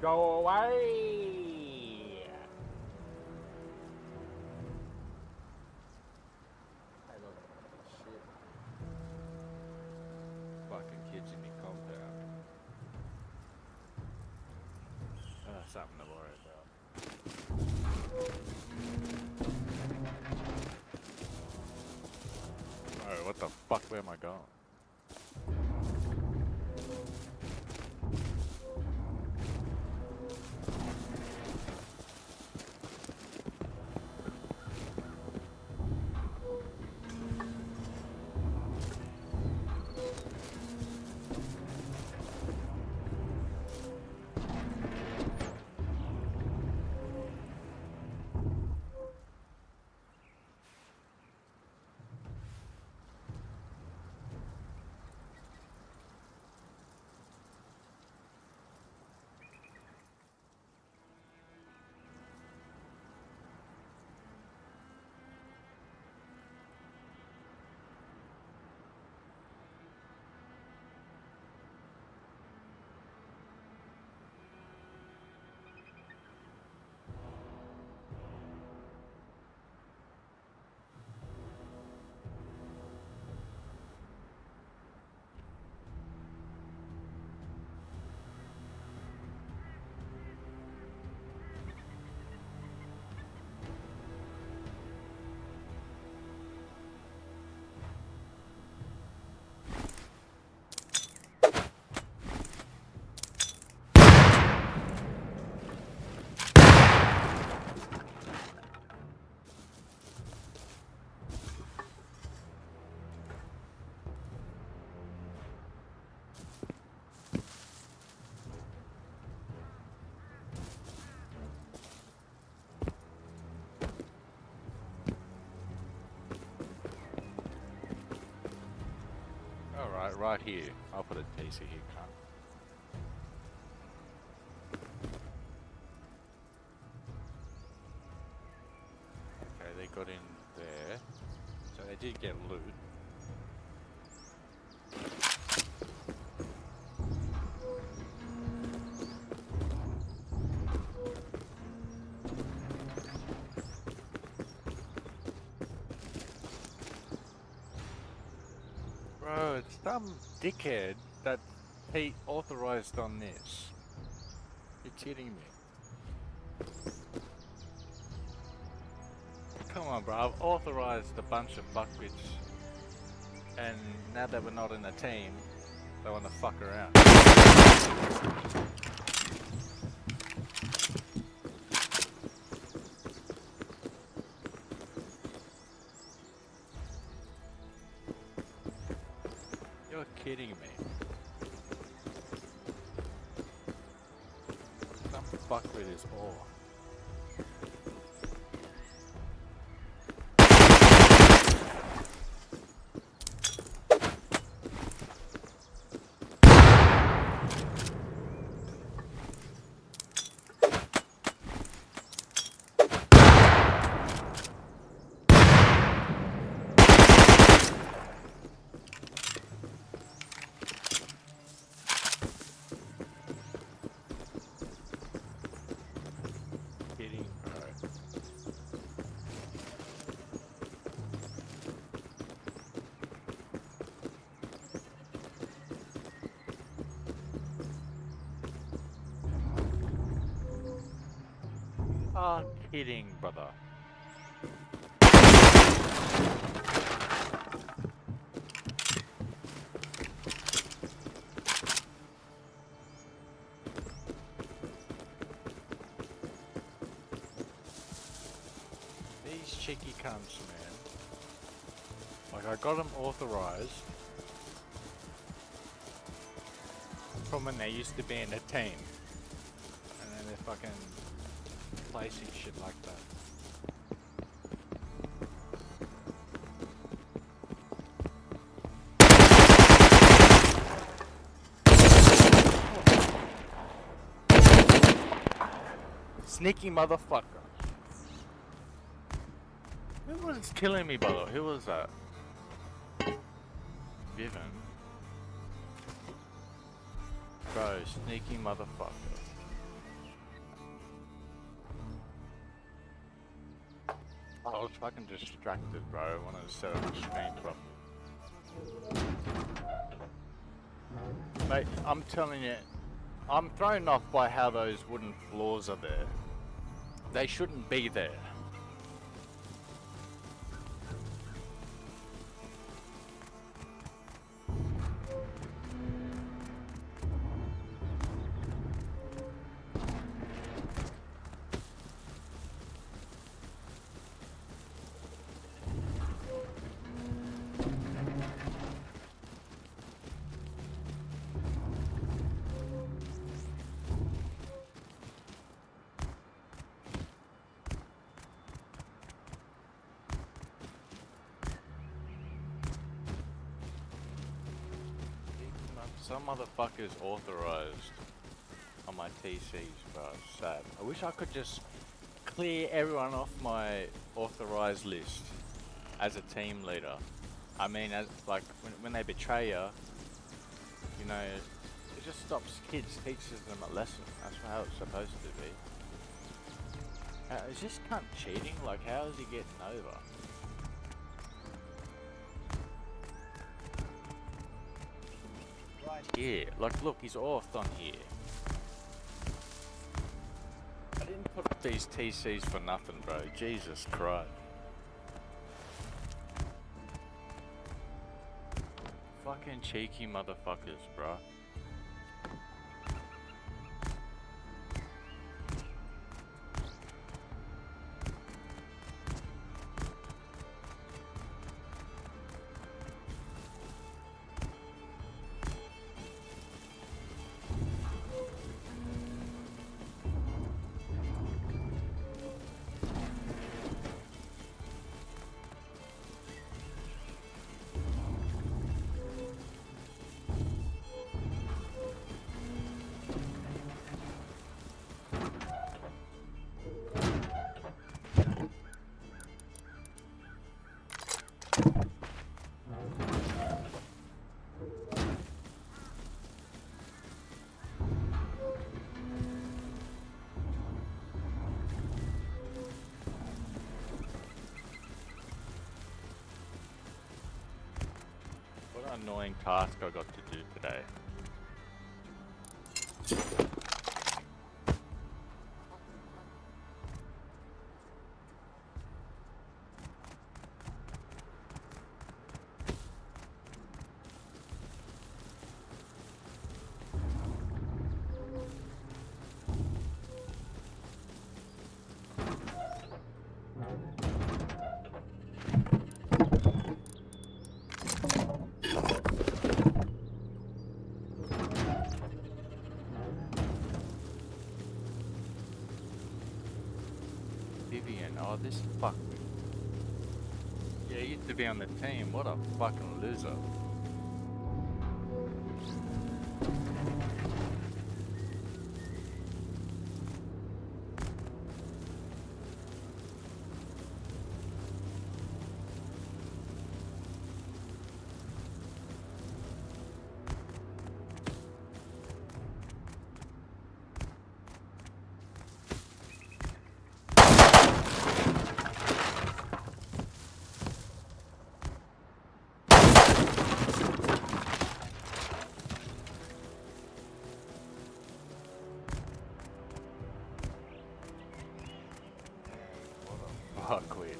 Go away! Hey, look, shit. Fucking kids in the compound. Something to worry about. Oh, what the fuck? Where am I going? Alright, right here. I'll put a PC here, cunt. Okay, they got in there. So they did get loot. Bro, it's some dickhead that he authorized on this. You're kidding me. Come on, bro. I've authorized a bunch of fuckwits, and now that we're not in a team, they want to fuck around. You're kidding me. Some fuckwit is all. Kidding, bro. Oh, kidding, brother. These cheeky cunts, man. Like, I got them authorized from when they used to be in a team. And then they're fucking placing shit like that. Sneaky motherfucker. Who was killing me, brother? Who was that? Viven. Bro, sneaky motherfucker. I was fucking distracted, bro. I wanted to set up the screen properly. Mate, I'm telling you, I'm thrown off by how those wooden floors are there. They shouldn't be there. Some motherfuckers authorized on my TCs, bro. Sad. I wish I could just clear everyone off my authorized list as a team leader. I mean, as like when they betray you, you know, it just stops kids, teaches them a lesson. That's how it's supposed to be. Is this cunt cheating? Like, how is he getting over? Here, like, look, he's authed on here. I didn't put up these TCs for nothing, bro. Jesus Christ. Fucking cheeky motherfuckers, bro. What an annoying task I got to do today. Oh, this fuck. Yeah, he used to be on the team. What a fucking loser. Fuckwit.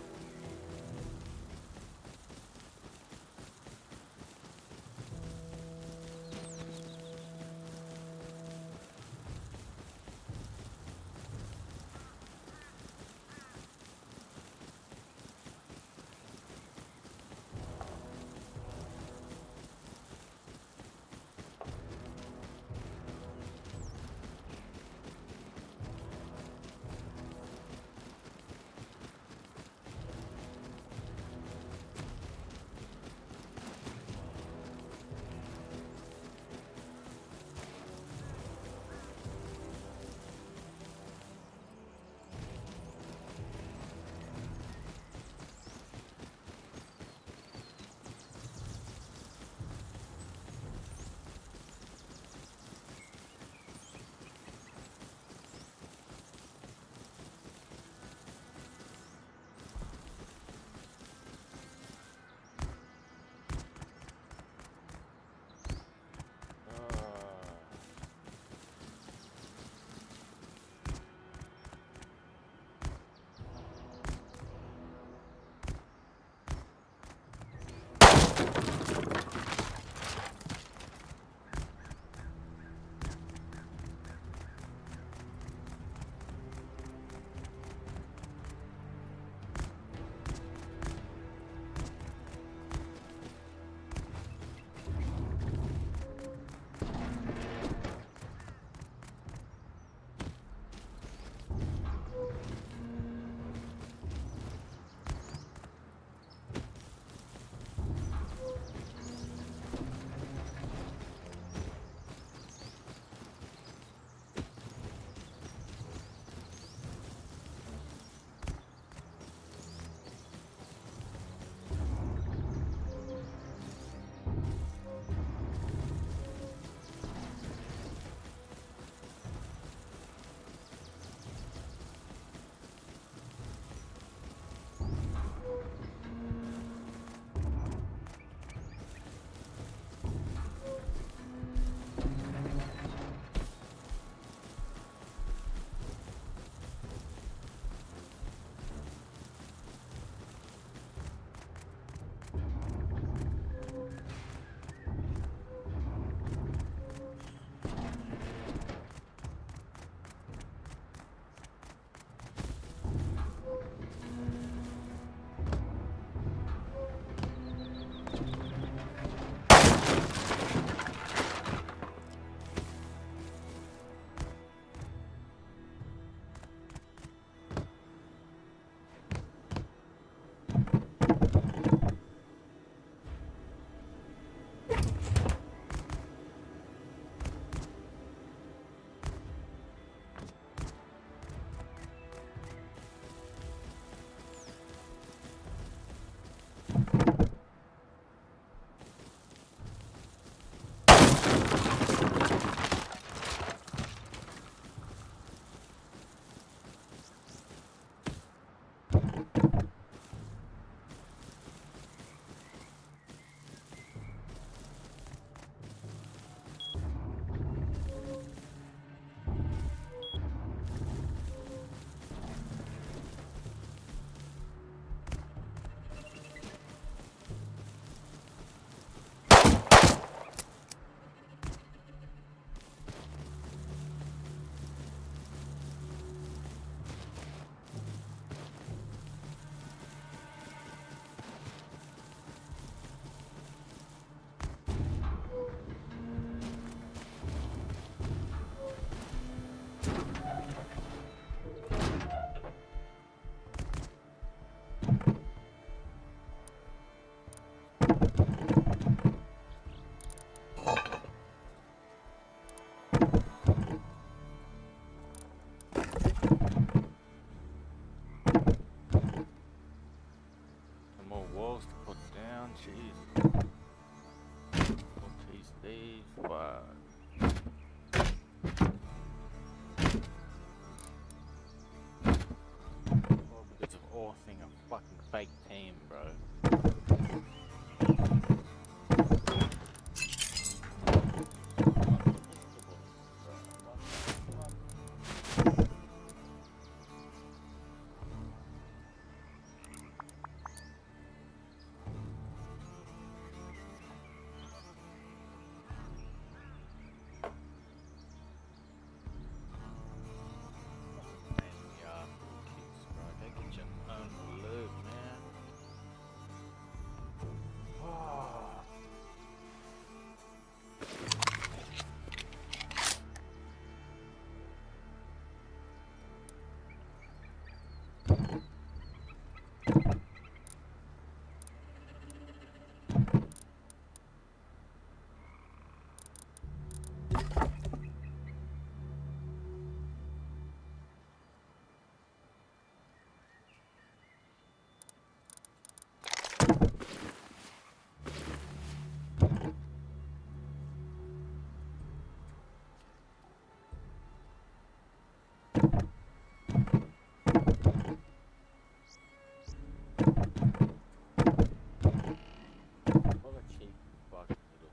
fucking fake team, bro.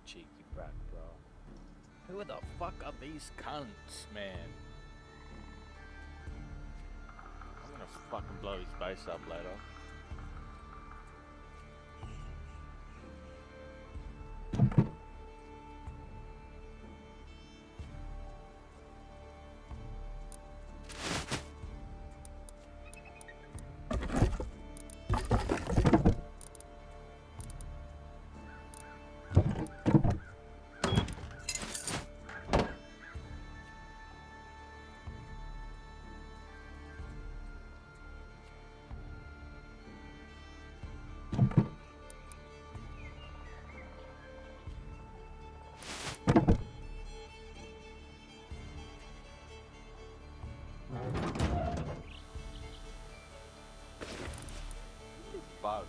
Cheeky brat, bro. Who the fuck are these cunts, man? I'm gonna fucking blow his base up later. Bug.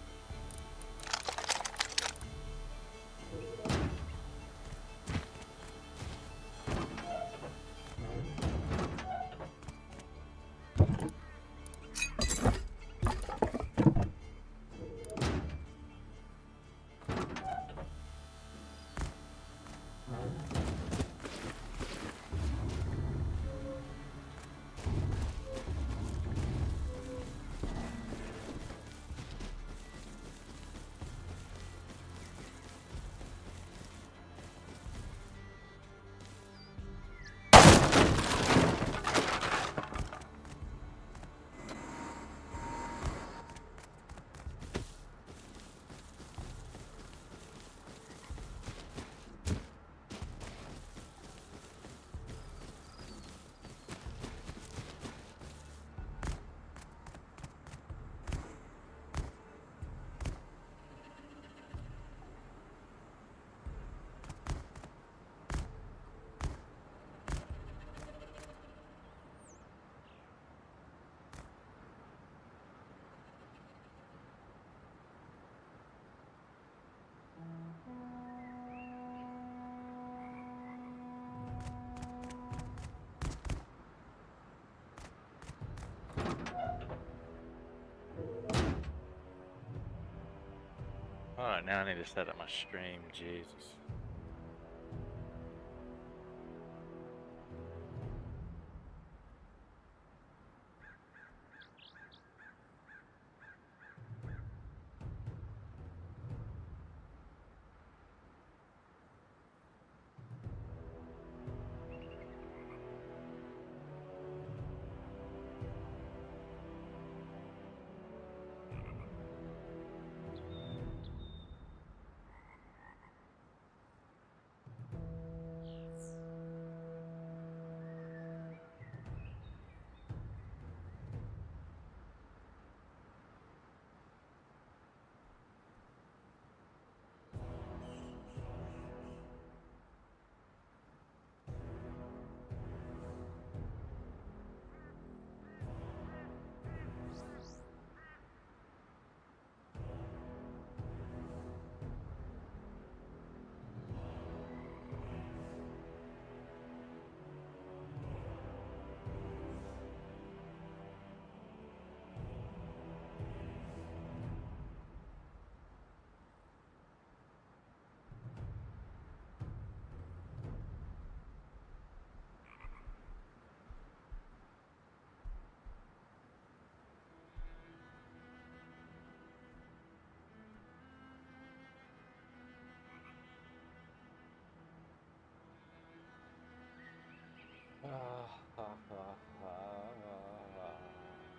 Alright, now I need to set up my stream, Jesus.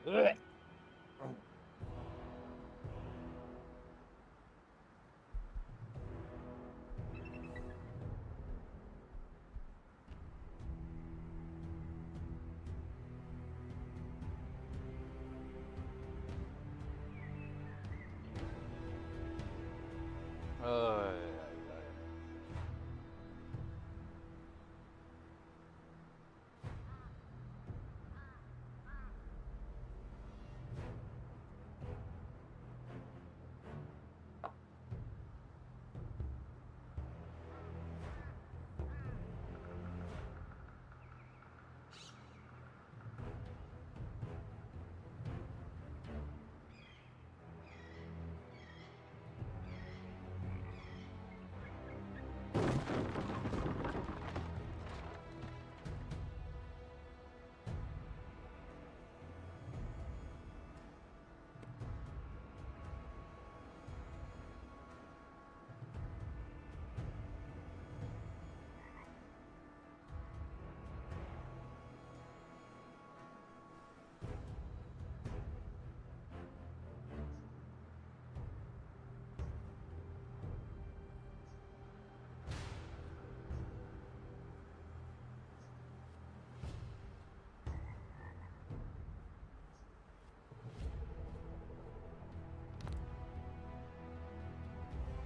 Ugh. Oh,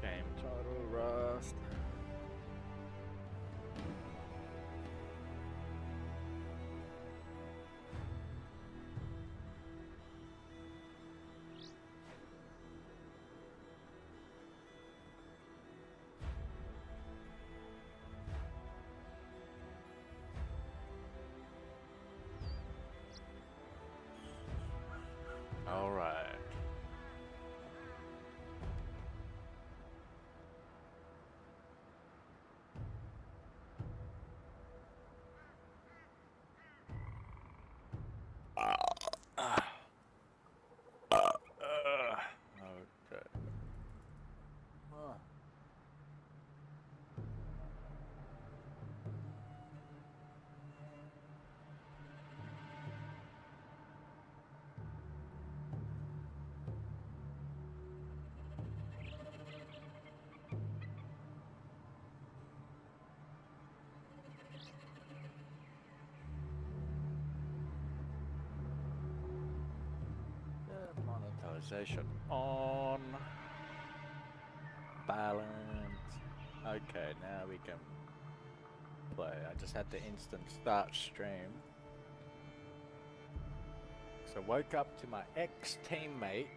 game title Rust. All right. Okay. Monetization on. Balance. Okay, now we can play. I just had to instant start stream. So woke up to my ex-teammate.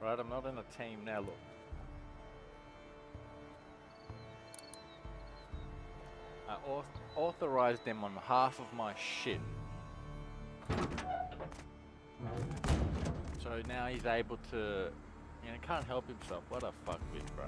Right, I'm not in a team now, look. I authorized him on half of my shit. So now he's able to, you know, can't help himself. What a fuckwit, bro.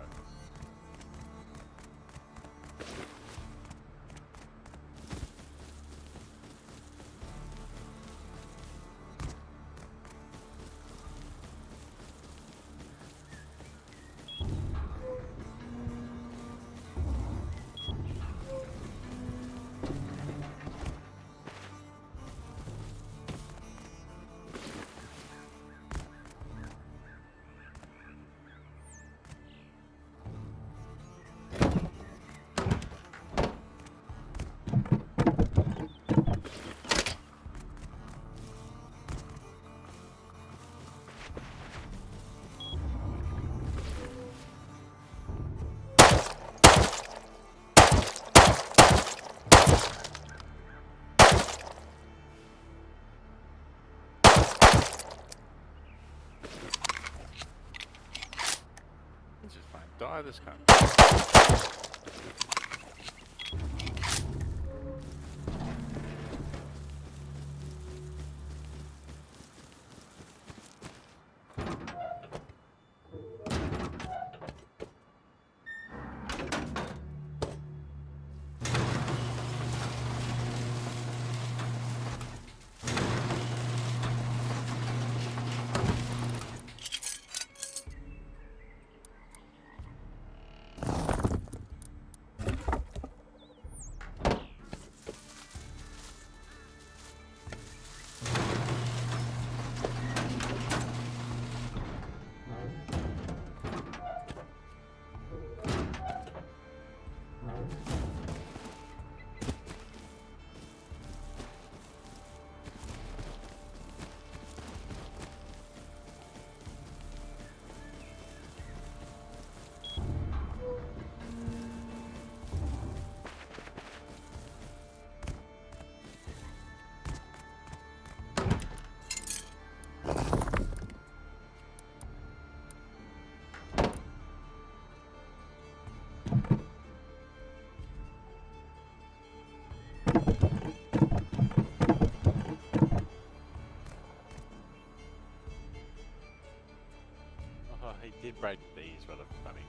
This is fine. Die this cunt. is what I'm funny.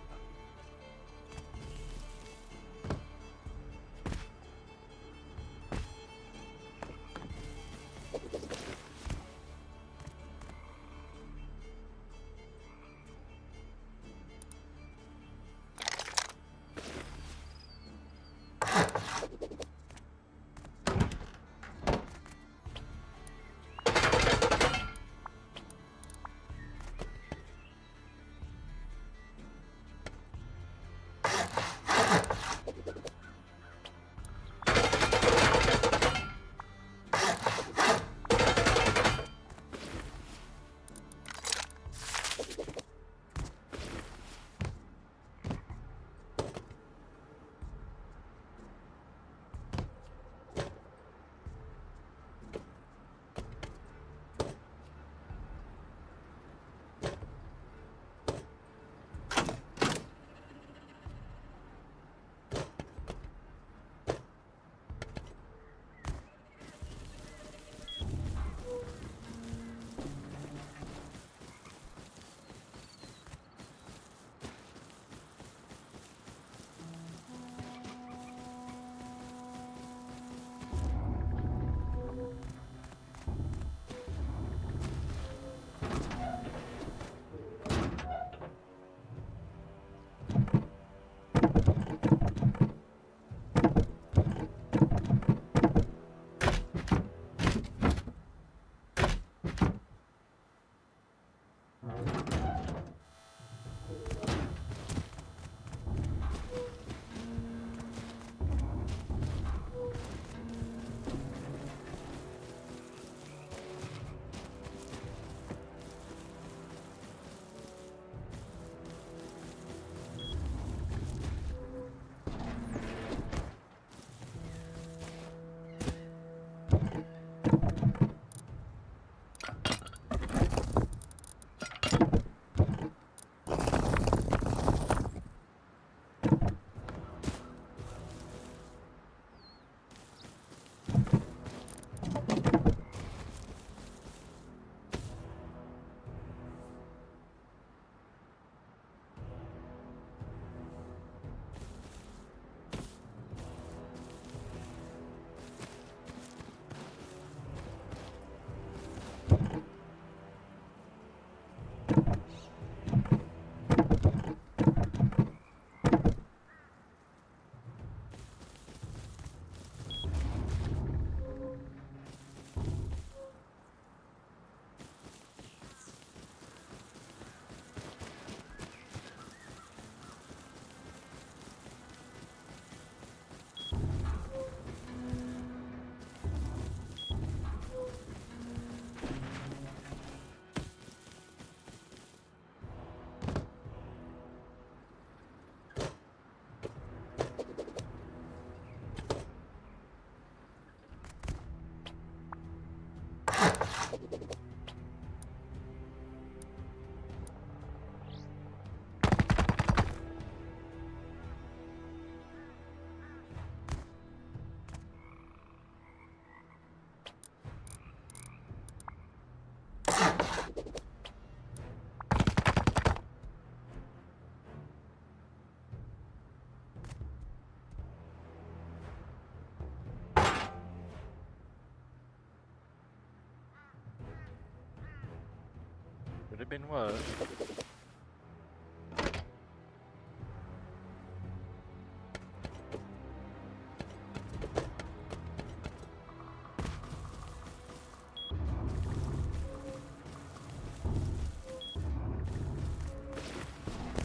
Could have been worse.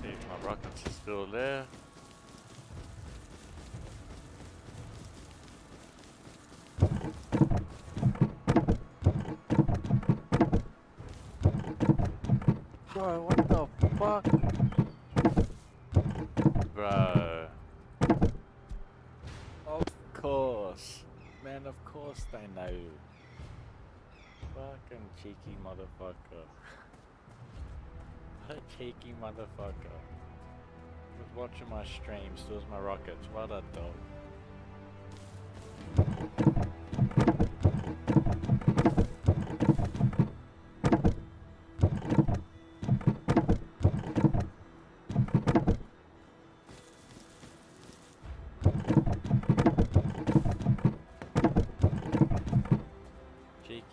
See if my rockets are still there. Bro, what the fuck? Bro. Of course. Man, of course they know. Fucking cheeky motherfucker. A cheeky motherfucker. Was watching my stream, steals my rockets. What a dog.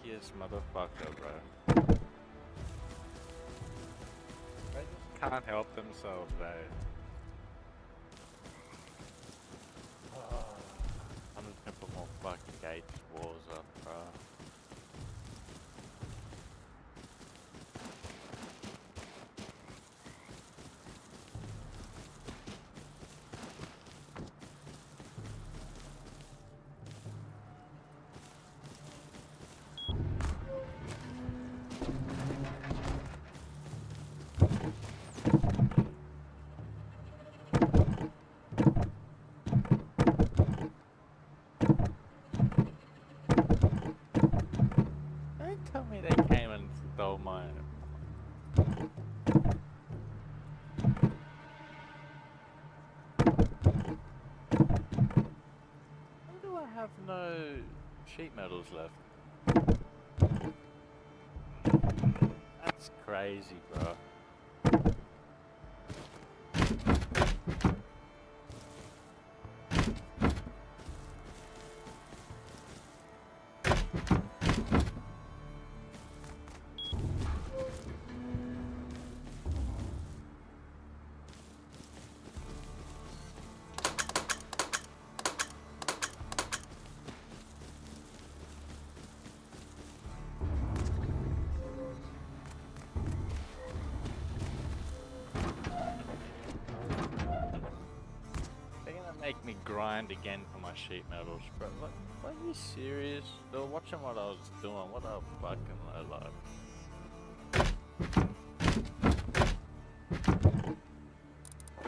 luckiest motherfucker, bro. They just can't help themselves, eh? I'm just gonna put more fucking gates, walls up, bro. Don't tell me they came and stole my... Why do I have no sheet metals left? That's crazy, bro. Make me grind again for my sheet metals, bro. Like, are you serious? They were watching what I was doing. What a fucking low life.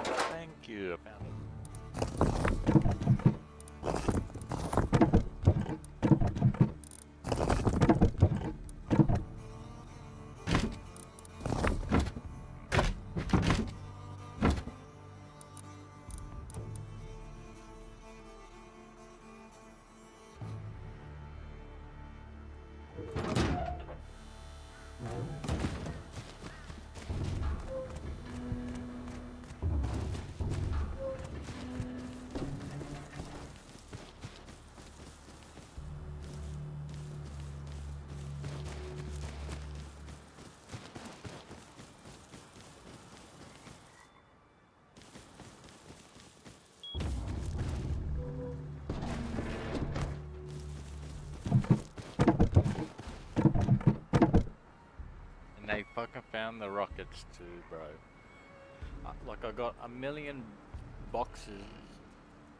Thank you. I found it. They fucking found the rockets too, bro. Like, I got a million boxes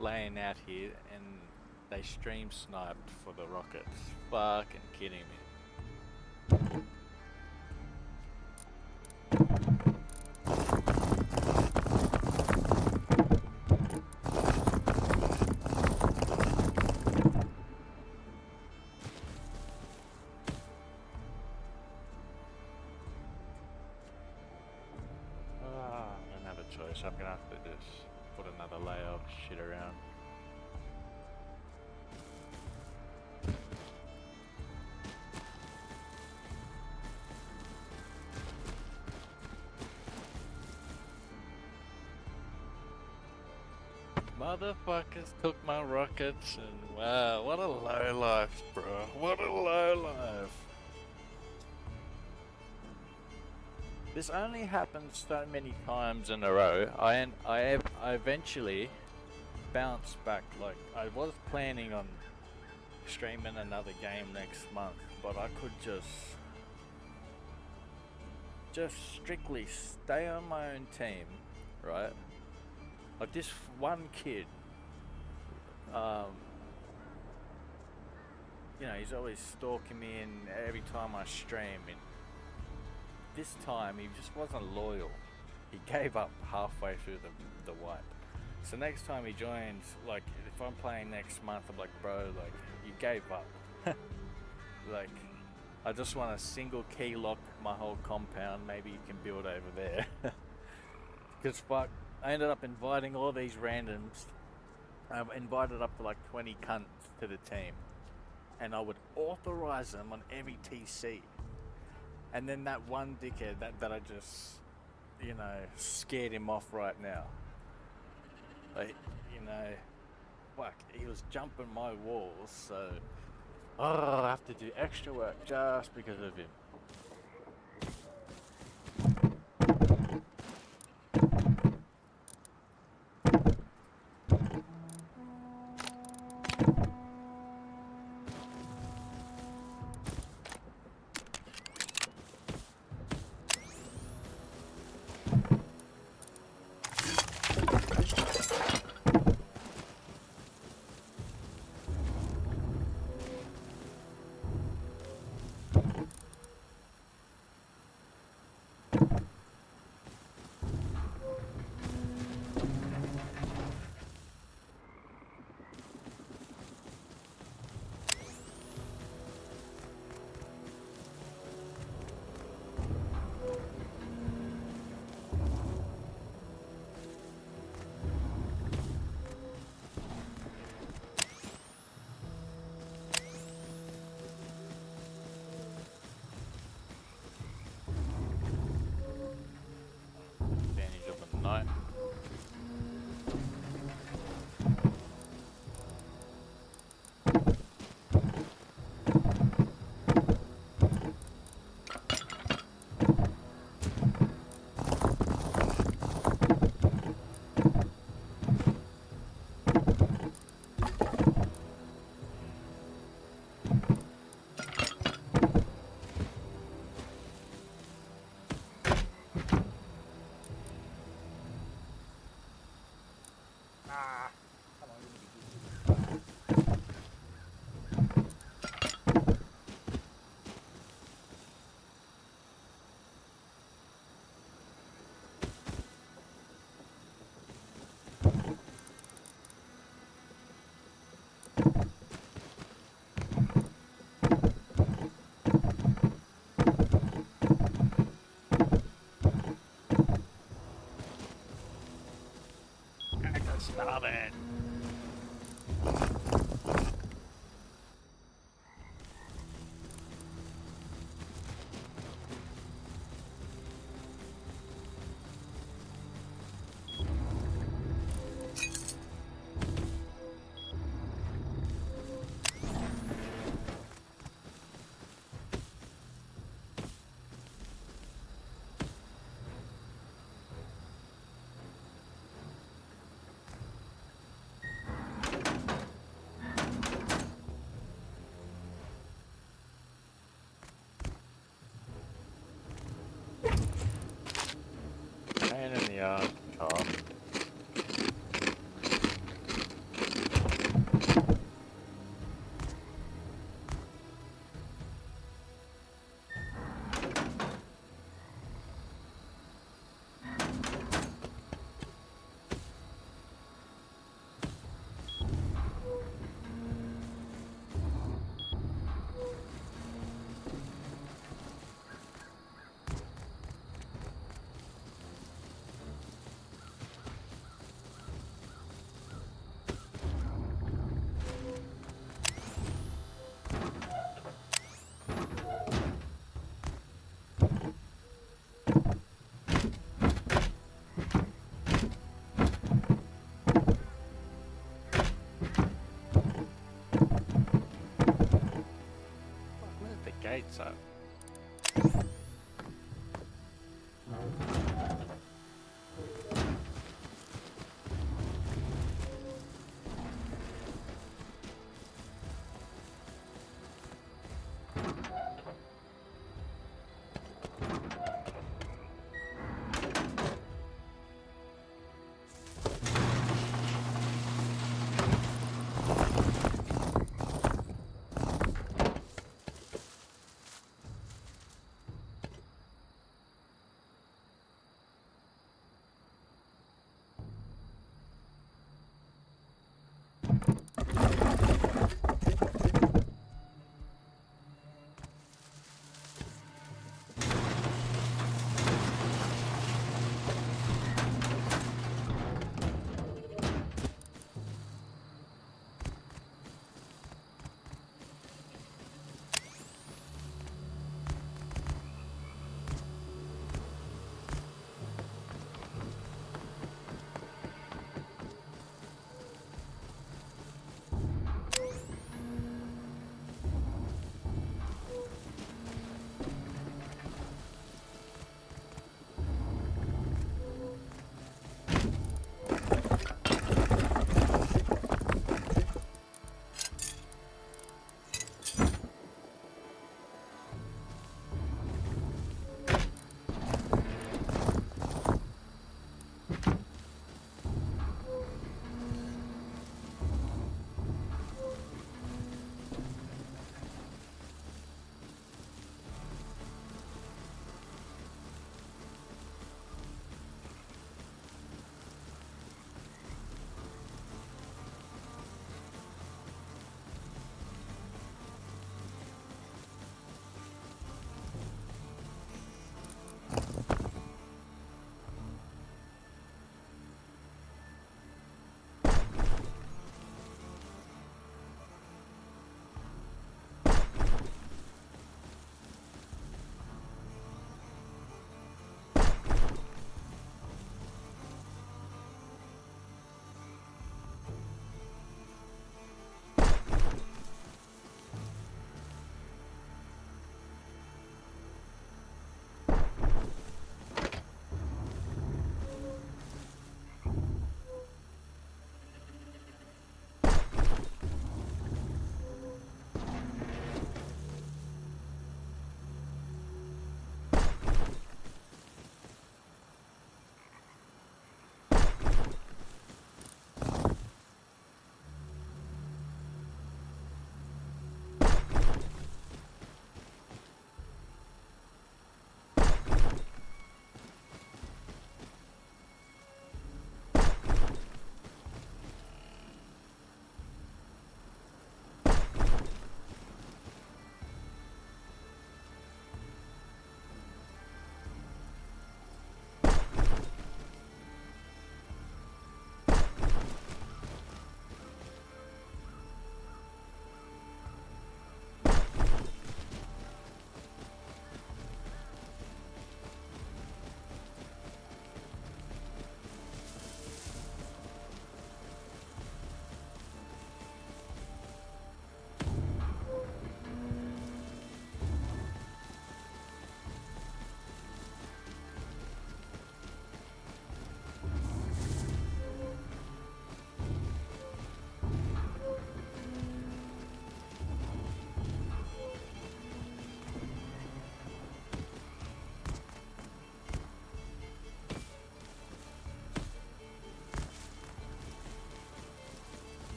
laying out here and they stream sniped for the rockets. Fucking kidding me. Choice. I'm gonna have to just put another layer of shit around. Motherfuckers took my rockets and wow, what a low life, bro. What a low life. This only happens so many times in a row. I eventually bounced back. Like, I was planning on streaming another game next month, but I could just strictly stay on my own team, right? Like this one kid, you know, he's always stalking me and every time I stream, and this time he just wasn't loyal. He gave up halfway through the wipe. So next time he joins, like if I'm playing next month, I'm like, bro, like you gave up. Like, I just want to single key lock my whole compound. Maybe you can build over there. Because fuck, I ended up inviting all these randoms. I invited up to like 20 cunts to the team, and I would authorize them on every TC. And then that one dickhead that I just, you know, scared him off right now. Like, you know, fuck, he was jumping my walls, so Oh, I have to do extra work just because of him. Advantage of the night. Stop it. Pain in the ass, car. Where's the gates at?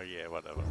yeah, whatever.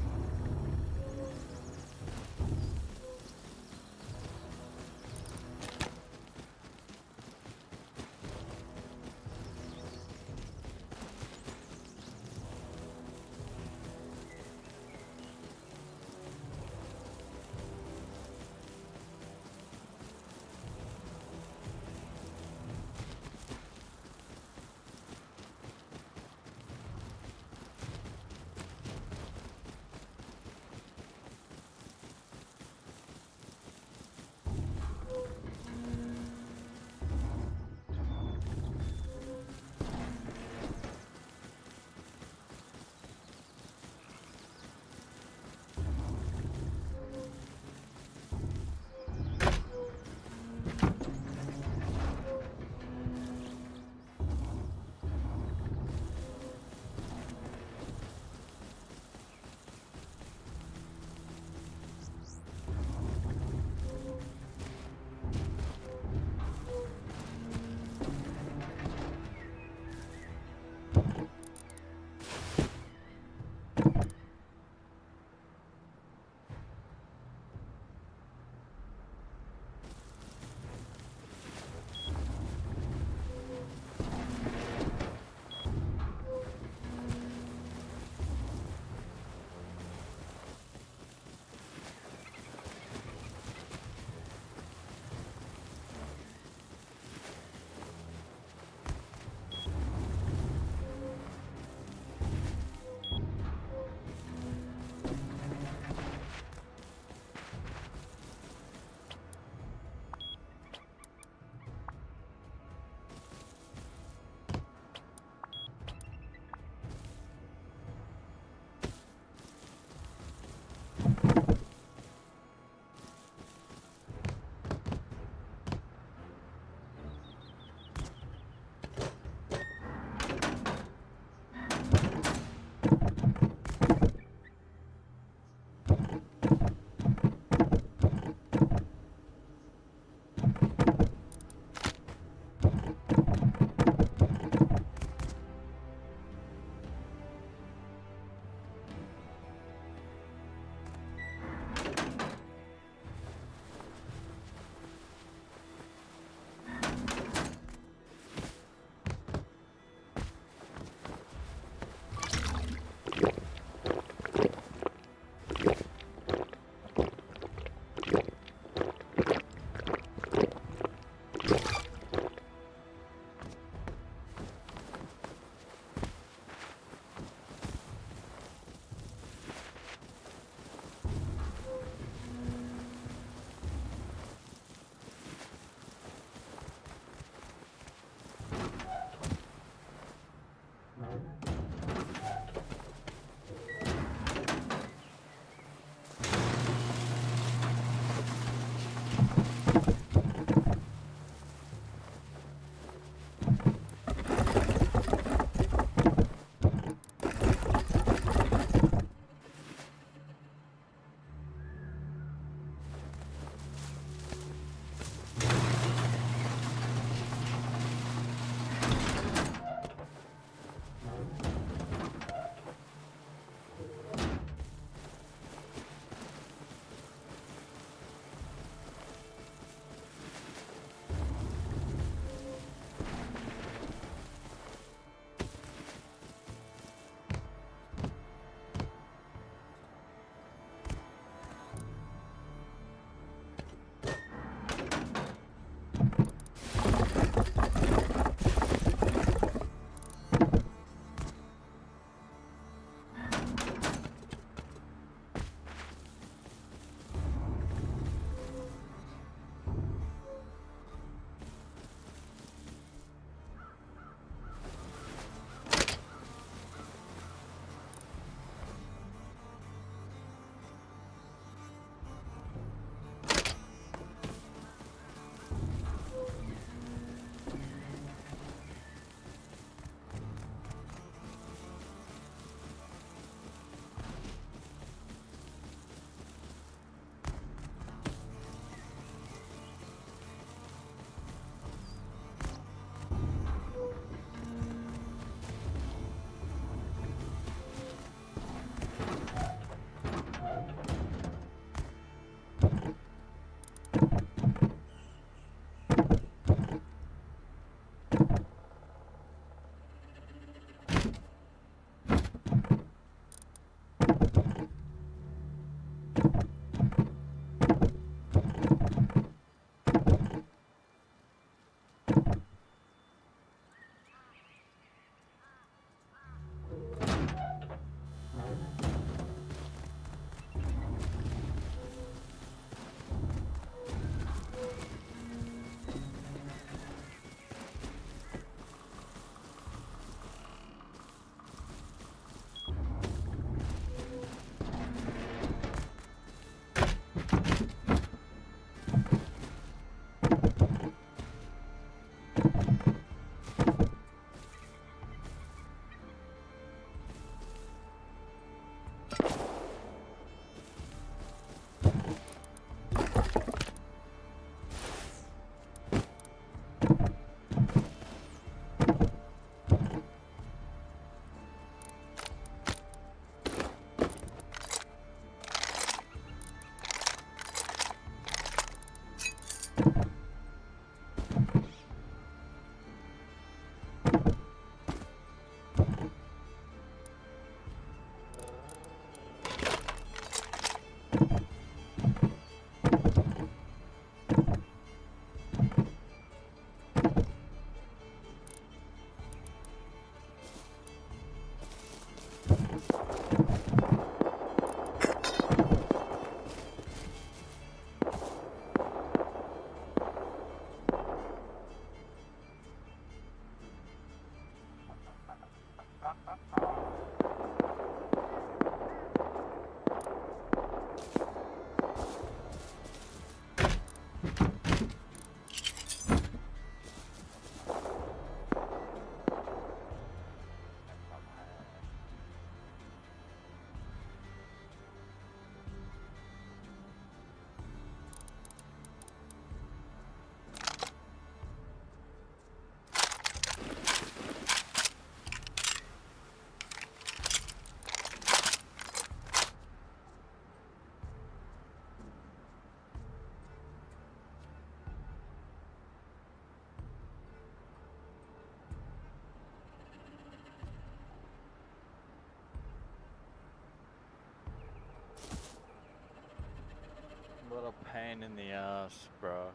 What a pain in the ass, bro.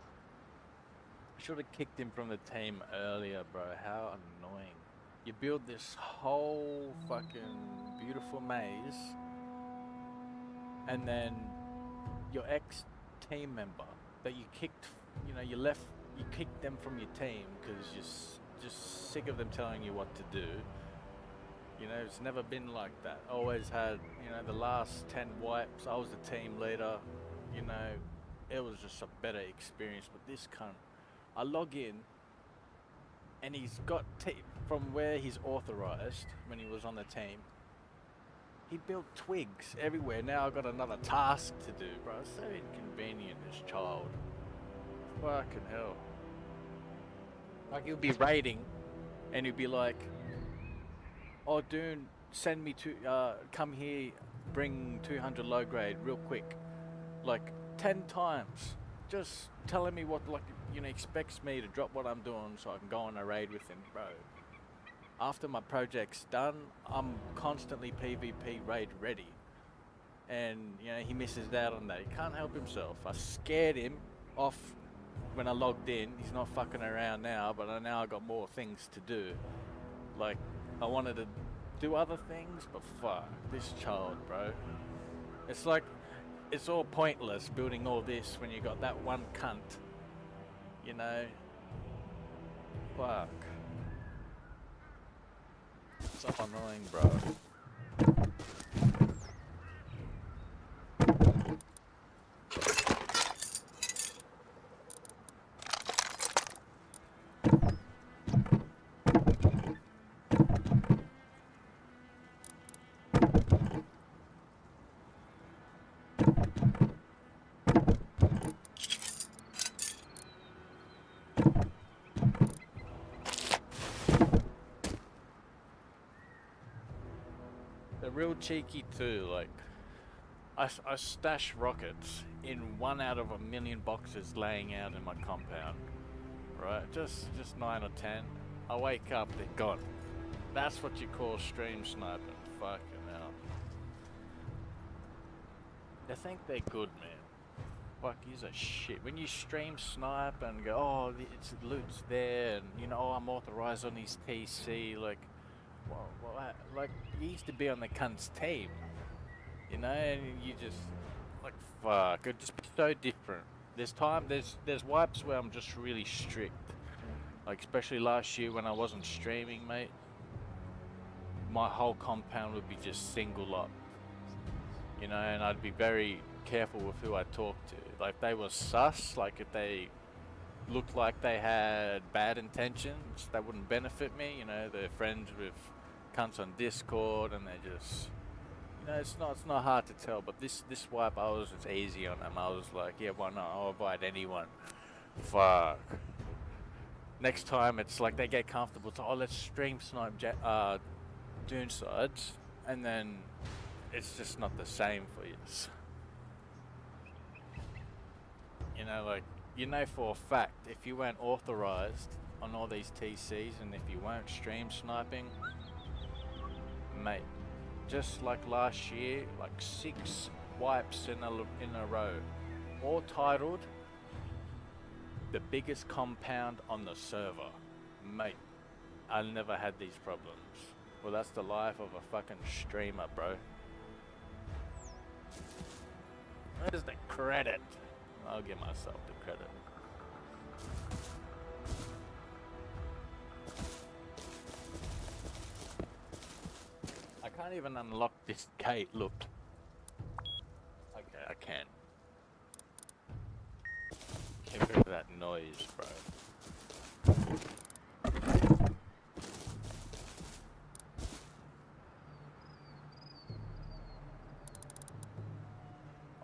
I should have kicked him from the team earlier, bro. How annoying. You build this whole fucking beautiful maze, and then your ex-team member that you kicked, you kicked them from your team because you're just sick of them telling you what to do. You know, it's never been like that. Always had, the last 10 wipes, I was the team leader. You know, it was just a better experience. But this cunt, I log in, and he's got from where he's authorized when he was on the team. He built twigs everywhere. Now I've got another task to do, bro. It's so inconvenient, this child. Fucking hell. Like, he'll be raiding, and he'll be like, "Oh, Doon, send me to, come here, bring 200 low grade real quick." Like, 10 times. Just telling me what, expects me to drop what I'm doing so I can go on a raid with him, bro. After my project's done, I'm constantly PvP raid ready. And, he misses out on that. He can't help himself. I scared him off when I logged in. He's not fucking around now, but I got more things to do. Like, I wanted to do other things, but fuck, this child, bro. It's like, it's all pointless building all this when you got that one cunt. Fuck. So annoying, bro. They're real cheeky too, like, I stash rockets in 1 out of 1,000,000 boxes laying out in my compound, right? Just 9 or 10. I wake up, they're gone. That's what you call stream sniping, fucking hell. They think they're good, man. Fuck, he's a shit. When you stream snipe and go, "Oh, it's loot's there," and I'm authorized on his TC, like, well, like, you used to be on the cunt's team, and you just, like, fuck, it'd just be so different. There's wipes where I'm just really strict, like, especially last year when I wasn't streaming, mate. My whole compound would be just single up, and I'd be very careful with who I talked to. Like, they were sus, like, if they looked like they had bad intentions, that wouldn't benefit me. They're friends with cunts on Discord, and they just, it's not hard to tell. But this wipe, I was just easy on them. I was like, yeah, why not? I'll invite anyone. Fuck. Next time, it's like they get comfortable. It's, "Oh, let's stream snipe Doonsides," and then it's just not the same for you. Like, for a fact, if you weren't authorized on all these TCs, and if you weren't stream sniping, mate, just like last year, like 6 wipes in a row, all titled the biggest compound on the server, mate. I never had these problems. Well, that's the life of a fucking streamer, bro. Where's the credit? I'll give myself the credit. I can't even unlock this gate, look. Okay, I can. Get rid of that noise, bro.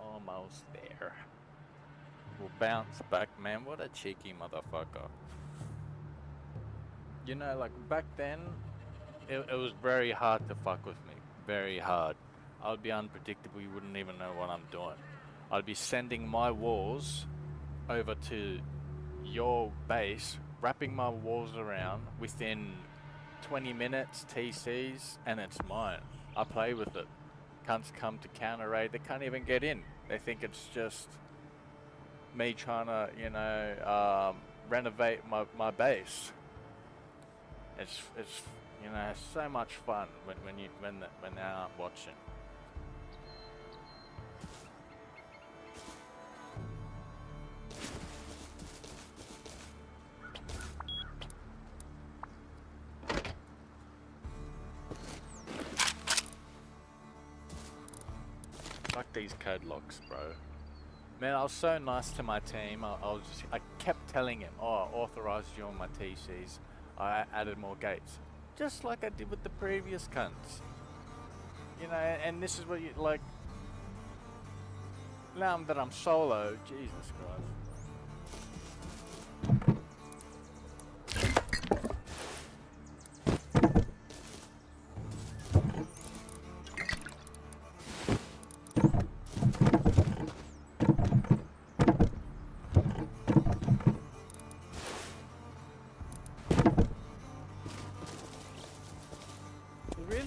Almost there. We'll bounce back, man. What a cheeky motherfucker. Like, back then, it was very hard to fuck with me. Very hard. I'd be unpredictable. You wouldn't even know what I'm doing. I'd be sending my walls over to your base, wrapping my walls around within 20 minutes, TCs, and it's mine. I play with it. Cunts come to counter raid, they can't even get in. They think it's just me trying to, renovate my base. It's it's so much fun when they aren't watching. Fuck these code locks, bro. Man, I was so nice to my team. I kept telling him, oh, I authorized you on my TCs. I added more gates. Just like I did with the previous cunts. And this is what you, like, now that I'm solo, Jesus Christ.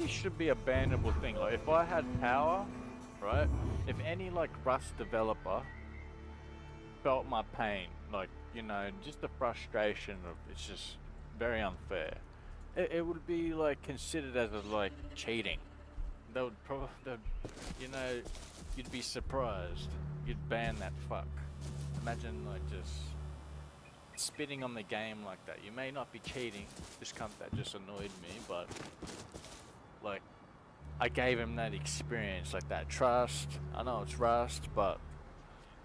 Should be a bannable thing. Like if I had power, right? If any like Rust developer felt my pain, like just the frustration of it's just very unfair. It would be like considered as like cheating. They would probably, you'd be surprised. You'd ban that fuck. Imagine like just spitting on the game like that. You may not be cheating. This cunt that just annoyed me, but. Like, I gave him that experience, like that trust. I know it's Rust, but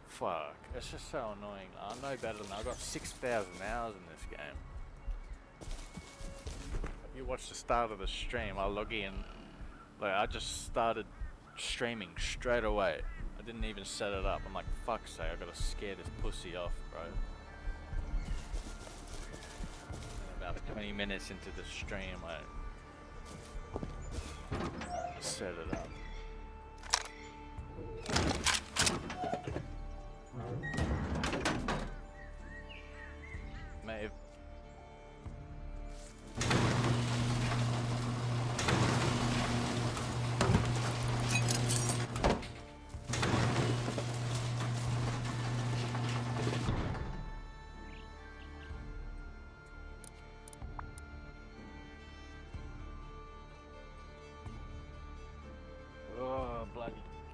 fuck, it's just so annoying. I know better than that. I got 6,000 hours in this game. If you watch the start of the stream, I log in. Like, I just started streaming straight away. I didn't even set it up. I'm like, fuck's sake, I gotta scare this pussy off, bro. And about 20 minutes into the stream, I set it up. May have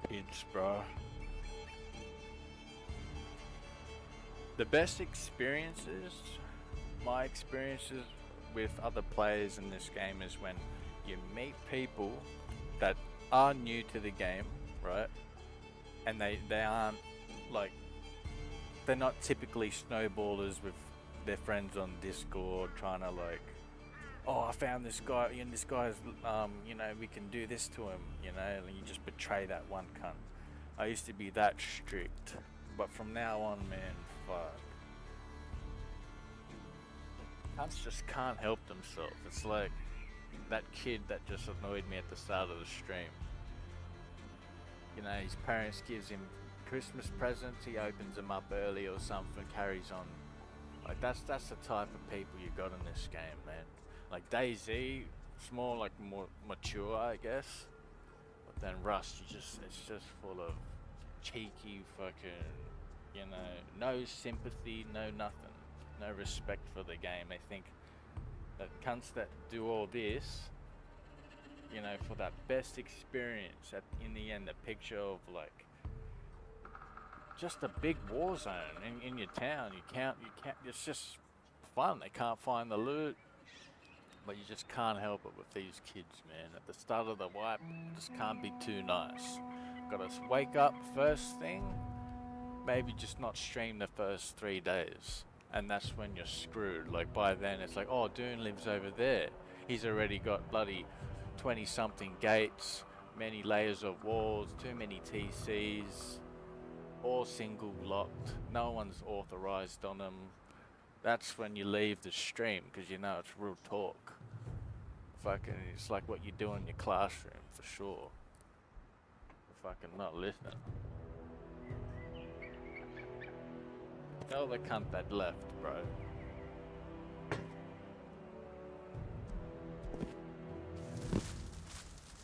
kids, bro. The best experiences, my experiences with other players in this game is when you meet people that are new to the game, right? And they aren't like, they're not typically snowballers with their friends on Discord trying to like, oh, I found this guy, and this guy's, we can do this to him, and you just betray that one cunt. I used to be that strict, but from now on, man, fuck. Cunts just can't help themselves. It's like that kid that just annoyed me at the start of the stream. His parents gives him Christmas presents, he opens them up early or something, carries on. Like, that's the type of people you got in this game, man. Like DayZ, it's more like more mature, I guess. But then Rust, it's just full of cheeky fucking, no sympathy, no nothing, no respect for the game. They think that cunts that do all this, for that best experience, in the end, a picture of like just a big war zone in your town. You can't. It's just fun. They can't find the loot. But you just can't help it with these kids, man. At the start of the wipe, just can't be too nice. Gotta wake up first thing, maybe just not stream the first 3 days. And that's when you're screwed. Like by then it's like, oh, Doon lives over there. He's already got bloody 20 something gates, many layers of walls, too many TCs, all single locked. No one's authorized on them. That's when you leave the stream, because it's real talk. Fucking, it's like what you do in your classroom, for sure. You're fucking not listening. Tell the cunt that left, bro.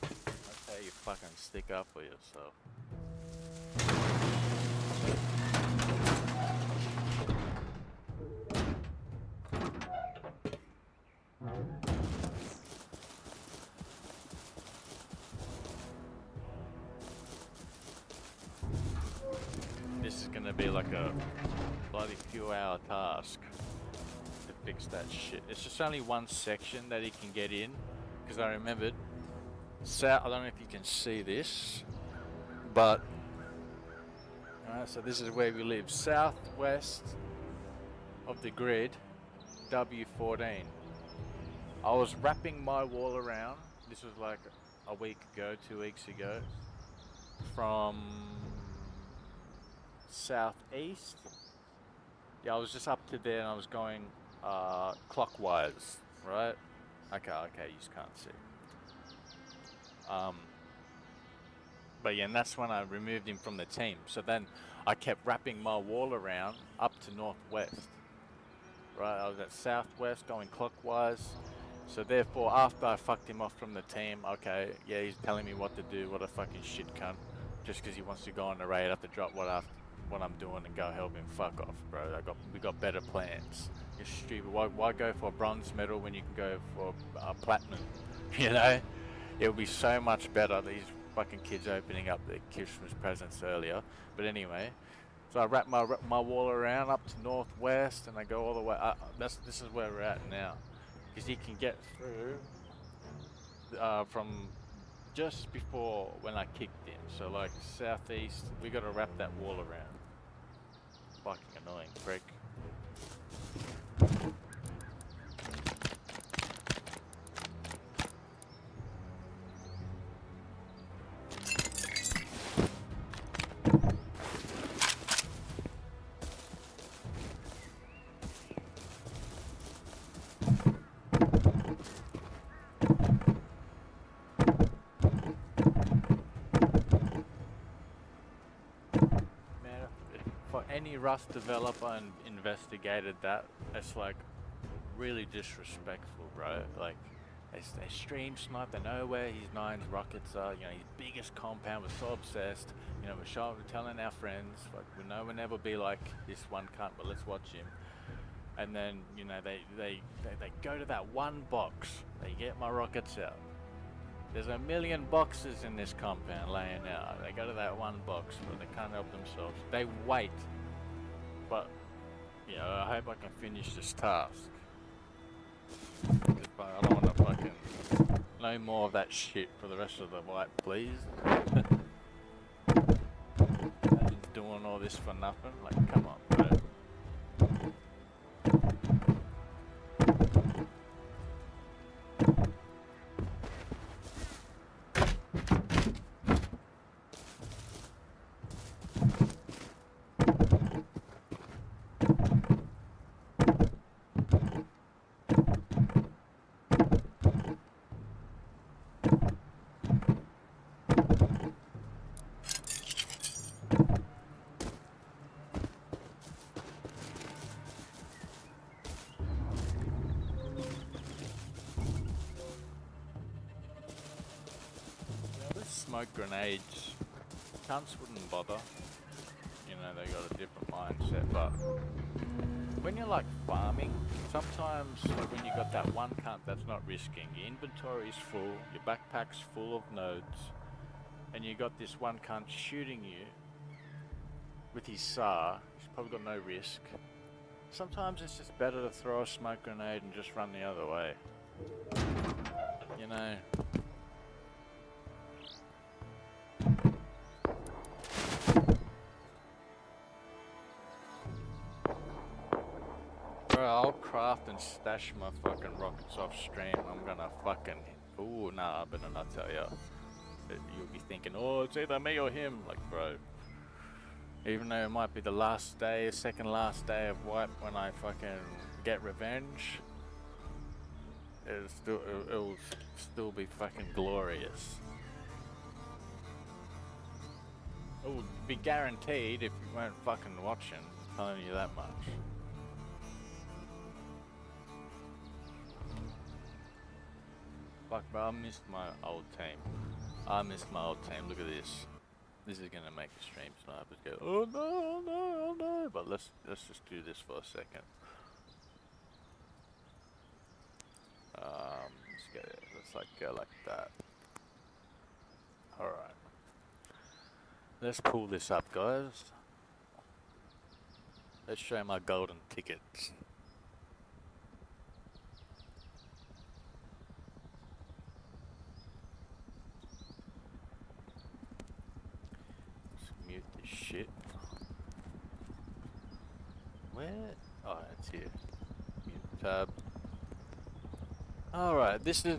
That's how you fucking stick up for yourself. this is gonna be like a bloody few hour task to fix that shit. It's just only one section that he can get in, because I remembered south. I don't know if you can see this, but so this is where we live, southwest of the grid, W14. I was wrapping my wall around. This was like a week ago, 2 weeks ago, from southeast. Yeah, I was just up to there and I was going clockwise, right? Okay, you just can't see. But yeah, and that's when I removed him from the team. So then I kept wrapping my wall around up to northwest. Right, I was at southwest going clockwise. So therefore, after I fucked him off from the team, okay, yeah, he's telling me what to do, what a fucking shit cunt. Just because he wants to go on the raid, I have to drop what I'm doing and go help him. Fuck off, bro. We got better plans. You're stupid. Why go for a bronze medal when you can go for platinum? You know, it'll be so much better. These fucking kids opening up their Christmas presents earlier. But anyway, so I wrap my wall around up to northwest, and I go all the way. This is where we're at now, because you can get through from just before when I kicked him. So like southeast, we got to wrap that wall around. Fucking annoying prick. Any Rust developer investigated that, it's like really disrespectful, bro. Like they stream snipe, they know where his 9's rockets are, you know, his biggest compound. We're so obsessed, you know, we're telling our friends, like, we know we'll never be like this one cunt, but let's watch him. And then, you know, they go to that one box, they get my rockets out. There's a million boxes in this compound laying out. They go to that one box, but they can't help themselves. They wait. But, you know, I hope I can finish this task. But I don't want to fucking... No more of that shit for the rest of the fight, please. Doing all this for nothing? Like, come on, bro. Smoke grenades, cunts wouldn't bother, you know, they got a different mindset, but when you're like farming, sometimes like when you got that one cunt that's not risking, your inventory's full, your backpack's full of nodes, and you got this one cunt shooting you with his SAR, he's probably got no risk. Sometimes it's just better to throw a smoke grenade and just run the other way, you know. I'll craft and stash my fucking rockets off stream. I'm gonna fucking... Ooh, nah, I better not tell ya. You'll be thinking, oh, it's either me or him. Like, bro. Even though it might be the last day, second last day of wipe when I fucking get revenge, it'll still be fucking glorious. It would be guaranteed if you weren't fucking watching. I'm telling you that much. Fuck, bro, I missed my old team. Look at this. This is gonna make the stream snipers go, oh no, oh no, oh no. But let's just do this for a second. Let's go like that. Alright. Let's pull this up, guys. Let's show my golden tickets. Let's mute this shit. Where? Oh, it's here. Mute tab. Alright, this is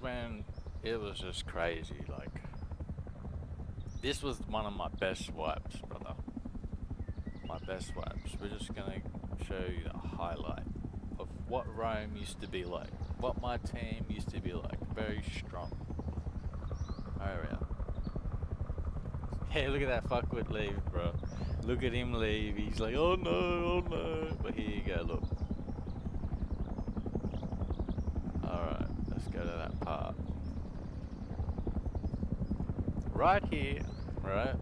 when it was just crazy, like. This was one of my best wipes, brother. My best wipes. We're just gonna show you the highlight of what Rome used to be like. What my team used to be like. Very strong. Alright. Hey, look at that fuckwit leave, bro. Look at him leave. He's like, oh no, oh no. But here you go, look. Alright, let's go to that part. Right here, right?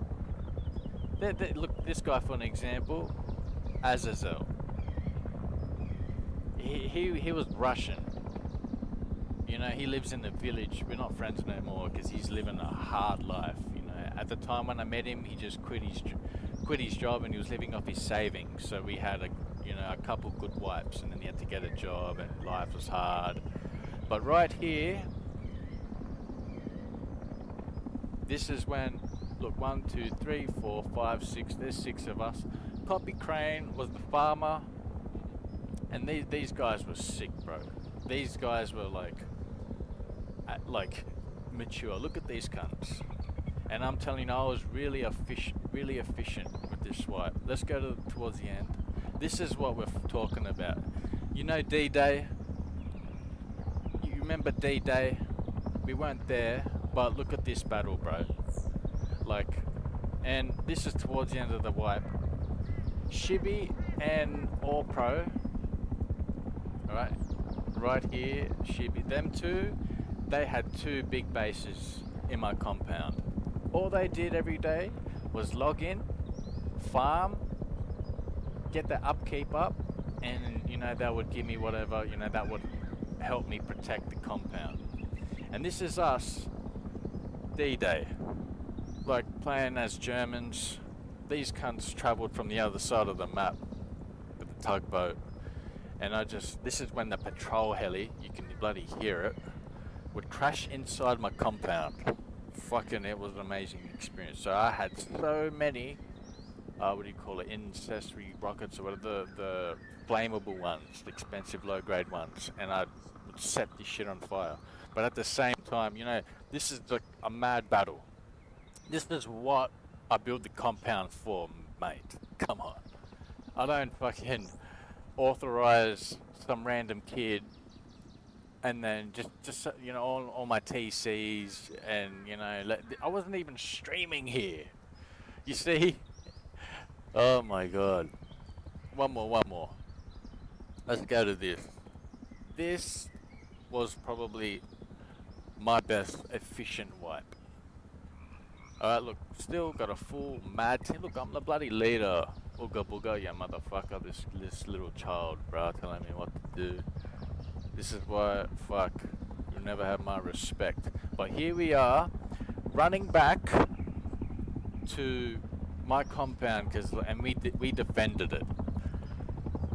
Look, this guy for an example, Azazel. He was Russian. You know, he lives in the village. We're not friends no more because he's living a hard life. You know, at the time when I met him, he just quit his job and he was living off his savings. So we had a couple good wipes, and then he had to get a job, and life was hard. But right here, this is when, look, 1, 2, 3, 4, 5, 6, there's 6 of us. Poppy Crane was the farmer, and these guys were sick, bro. These guys were like mature. Look at these cunts. And I'm telling you, I was really efficient with this swipe. Let's go towards the end. This is what we're talking about. You know D-Day? You remember D-Day? We weren't there, but look at this battle, bro. Like, and this is towards the end of the wipe. Shibby and All Pro, alright, right here, Shibby, them two, they had 2 big bases in my compound. All they did every day was log in, farm, get the upkeep up, and you know, that would give me whatever, you know, that would help me protect the compound. And this is us, D-Day, like playing as Germans. These cunts travelled from the other side of the map with the tugboat, and this is when the patrol heli, you can bloody hear it, would crash inside my compound. Fucking, it was an amazing experience. So I had so many, what do you call it, accessory rockets or whatever, the flammable ones, the expensive low grade ones, and I would set this shit on fire. But at the same time, you know, this is like a mad battle. This is what I built the compound for, mate. Come on. I don't fucking authorize some random kid and then just you know, all my TCs, and you know, I wasn't even streaming here. You see? Oh my god. One more. Let's go to this. This was probably my best efficient wipe. Alright, look, still got a full mad team. Look, I'm the bloody leader. Ooga booga, yeah, motherfucker. This little child, bro, telling me what to do. This is why, fuck, you'll never have my respect. But here we are, running back to my compound, and we defended it.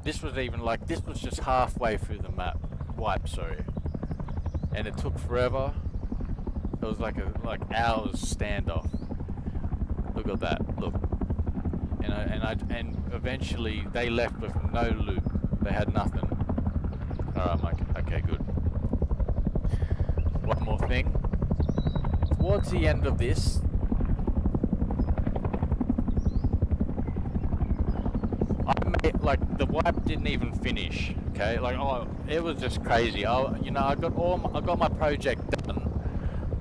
This was just halfway through the map. Wipe, sorry. And it took forever. It was like hours standoff. Look at that, look. And eventually they left with no loot. They had nothing. Alright, Mike. Okay, good. One more thing. Towards the end of this, the wipe didn't even finish. Okay, it was just crazy. I got my project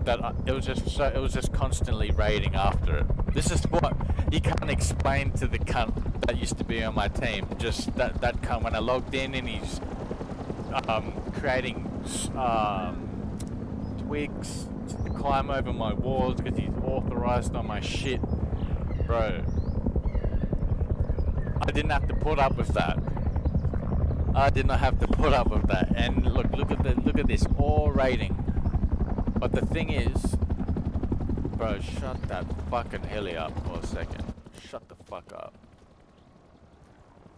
done. It was just constantly raiding after it. This is what you can't explain to the cunt that used to be on my team. Just that cunt, when I logged in and he's creating twigs to climb over my walls because he's authorized on my shit, bro. I didn't have to put up with that. I did not have to put up with that. And look at this, all raiding. But the thing is, bro, shut that fucking heli up for a second. Shut the fuck up.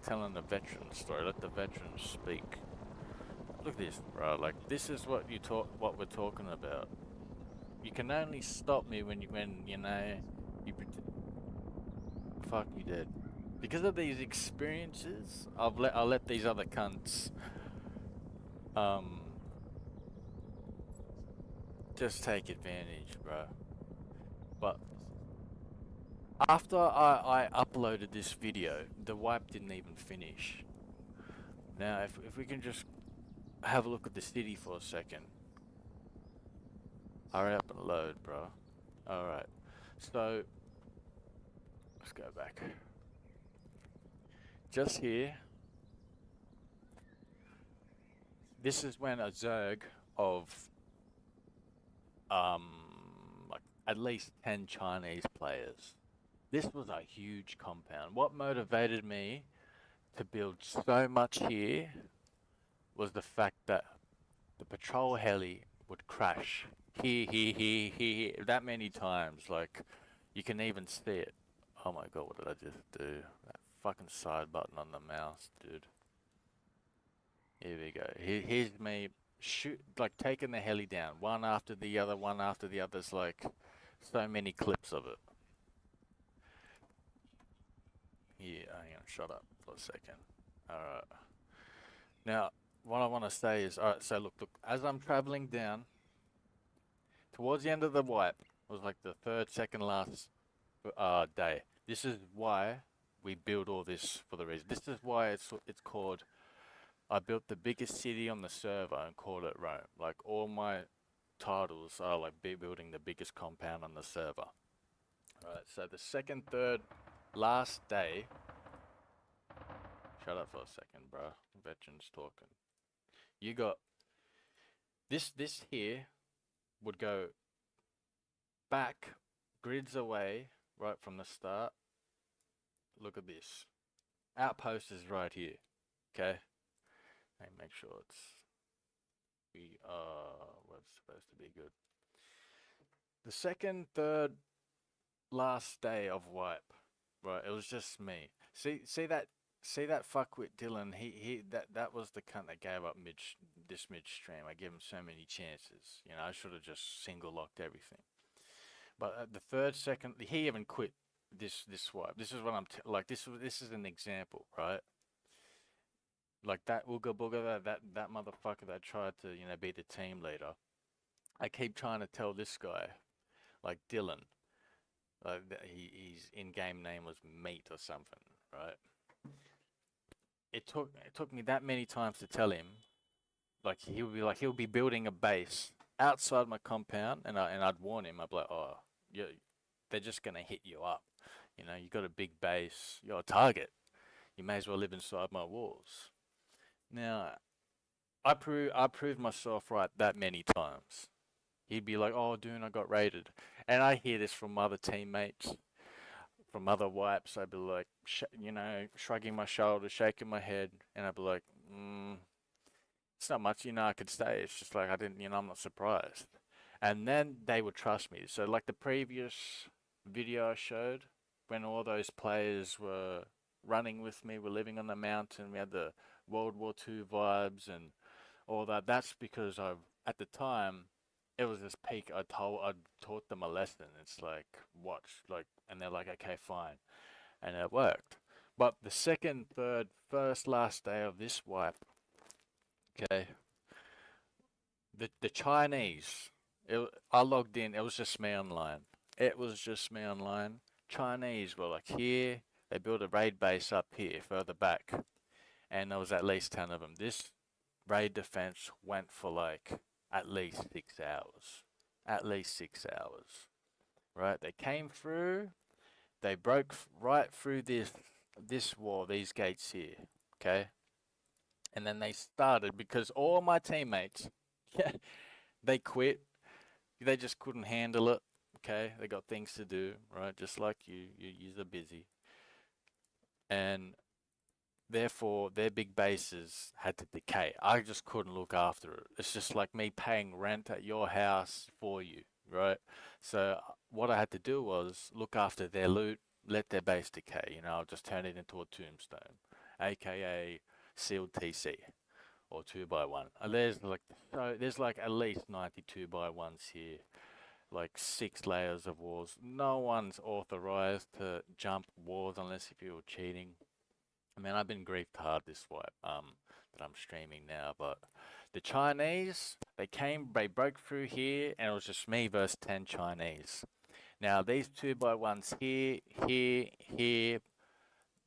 telling the veteran story. Let the veterans speak. Look at this, bro. Like this is what what we're talking about. You can only stop me when you know you fuck you dead. Because of these experiences, I'll let these other cunts um just take advantage, bro. But after I uploaded this video, the wipe didn't even finish. Now, if we can just have a look at the city for a second. Hurry up and load, bro. Alright, so let's go back. Just here, this is when a Zerg of like at least 10 Chinese players. This was a huge compound. What motivated me to build so much here was the fact that the patrol heli would crash here, that many times. Like, you can even see it. Oh my god, what did I just do? That fucking side button on the mouse, dude. Here we go. Here's me like taking the heli down, one after the other, one after the other. There's like so many clips of it. Yeah, hang on, shut up for a second. Alright. Now, what I want to say is, alright, so look, as I'm traveling down, towards the end of the wipe, it was like the third, second last day. This is why we build all this for the reason. This is why it's called, I built the biggest city on the server and called it Rome. Like, all my titles are like building the biggest compound on the server. Alright, so the second, third, last day. Shut up for a second, bro. Veterans talking. You got this here would go back grids away right from the start. Look at this. Outpost is right here. Okay? And make sure we're supposed to be good. The second, third, last day of wipe. Right, it was just me. See that fuckwit Dylan, that was the cunt that gave up midstream. I gave him so many chances. You know, I should have just single locked everything. But at the third, second, he even quit this swipe. This is what I'm like. This is an example, right? Like that Ooga Booga, that motherfucker that tried to be the team leader. I keep trying to tell this guy, like Dylan, his in-game name was Meat or something, right? It took me that many times to tell him, like he'll be building a base outside my compound, and I'd warn him. I'd be like, oh, they're just gonna hit you up. You know, you got a big base, you're a target. You may as well live inside my walls. Now, I proved myself right that many times. He'd be like, oh, dude, I got raided, and I hear this from other teammates, from other wipes. I'd be like, shrugging my shoulders, shaking my head, and I'd be like, it's not much, I could say. It's just like I didn't, I'm not surprised. And then they would trust me. So like the previous video I showed, when all those players were running with me, were living on the mountain, we had the World War II vibes and all that. That's because at the time, it was this peak. I taught them a lesson. It's like, watch, like, and they're like, okay, fine. And it worked. But the second, third, first, last day of this wipe, okay, the Chinese, I logged in, it was just me online. It was just me online. Chinese were like here, they built a raid base up here, further back. And there was at least 10 of them. This raid defense went for like at least 6 hours. At least 6 hours. Right? They came through, they broke right through this wall, these gates here. Okay? And then they started because all my teammates, they quit. They just couldn't handle it. Okay? They got things to do, right? Just like you are busy. And therefore, their big bases had to decay. I just couldn't look after it. It's just like me paying rent at your house for you, right? So what I had to do was look after their loot, let their base decay. I'll just turn it into a tombstone. aka sealed TC or 2x1. There's like at least 92 by ones here, like 6 layers of walls. No one's authorized to jump walls unless if you're cheating. I mean, I've been griefed hard this wipe that I'm streaming now, but the Chinese, they broke through here, and it was just me versus 10 Chinese. Now these 2x1s here, here,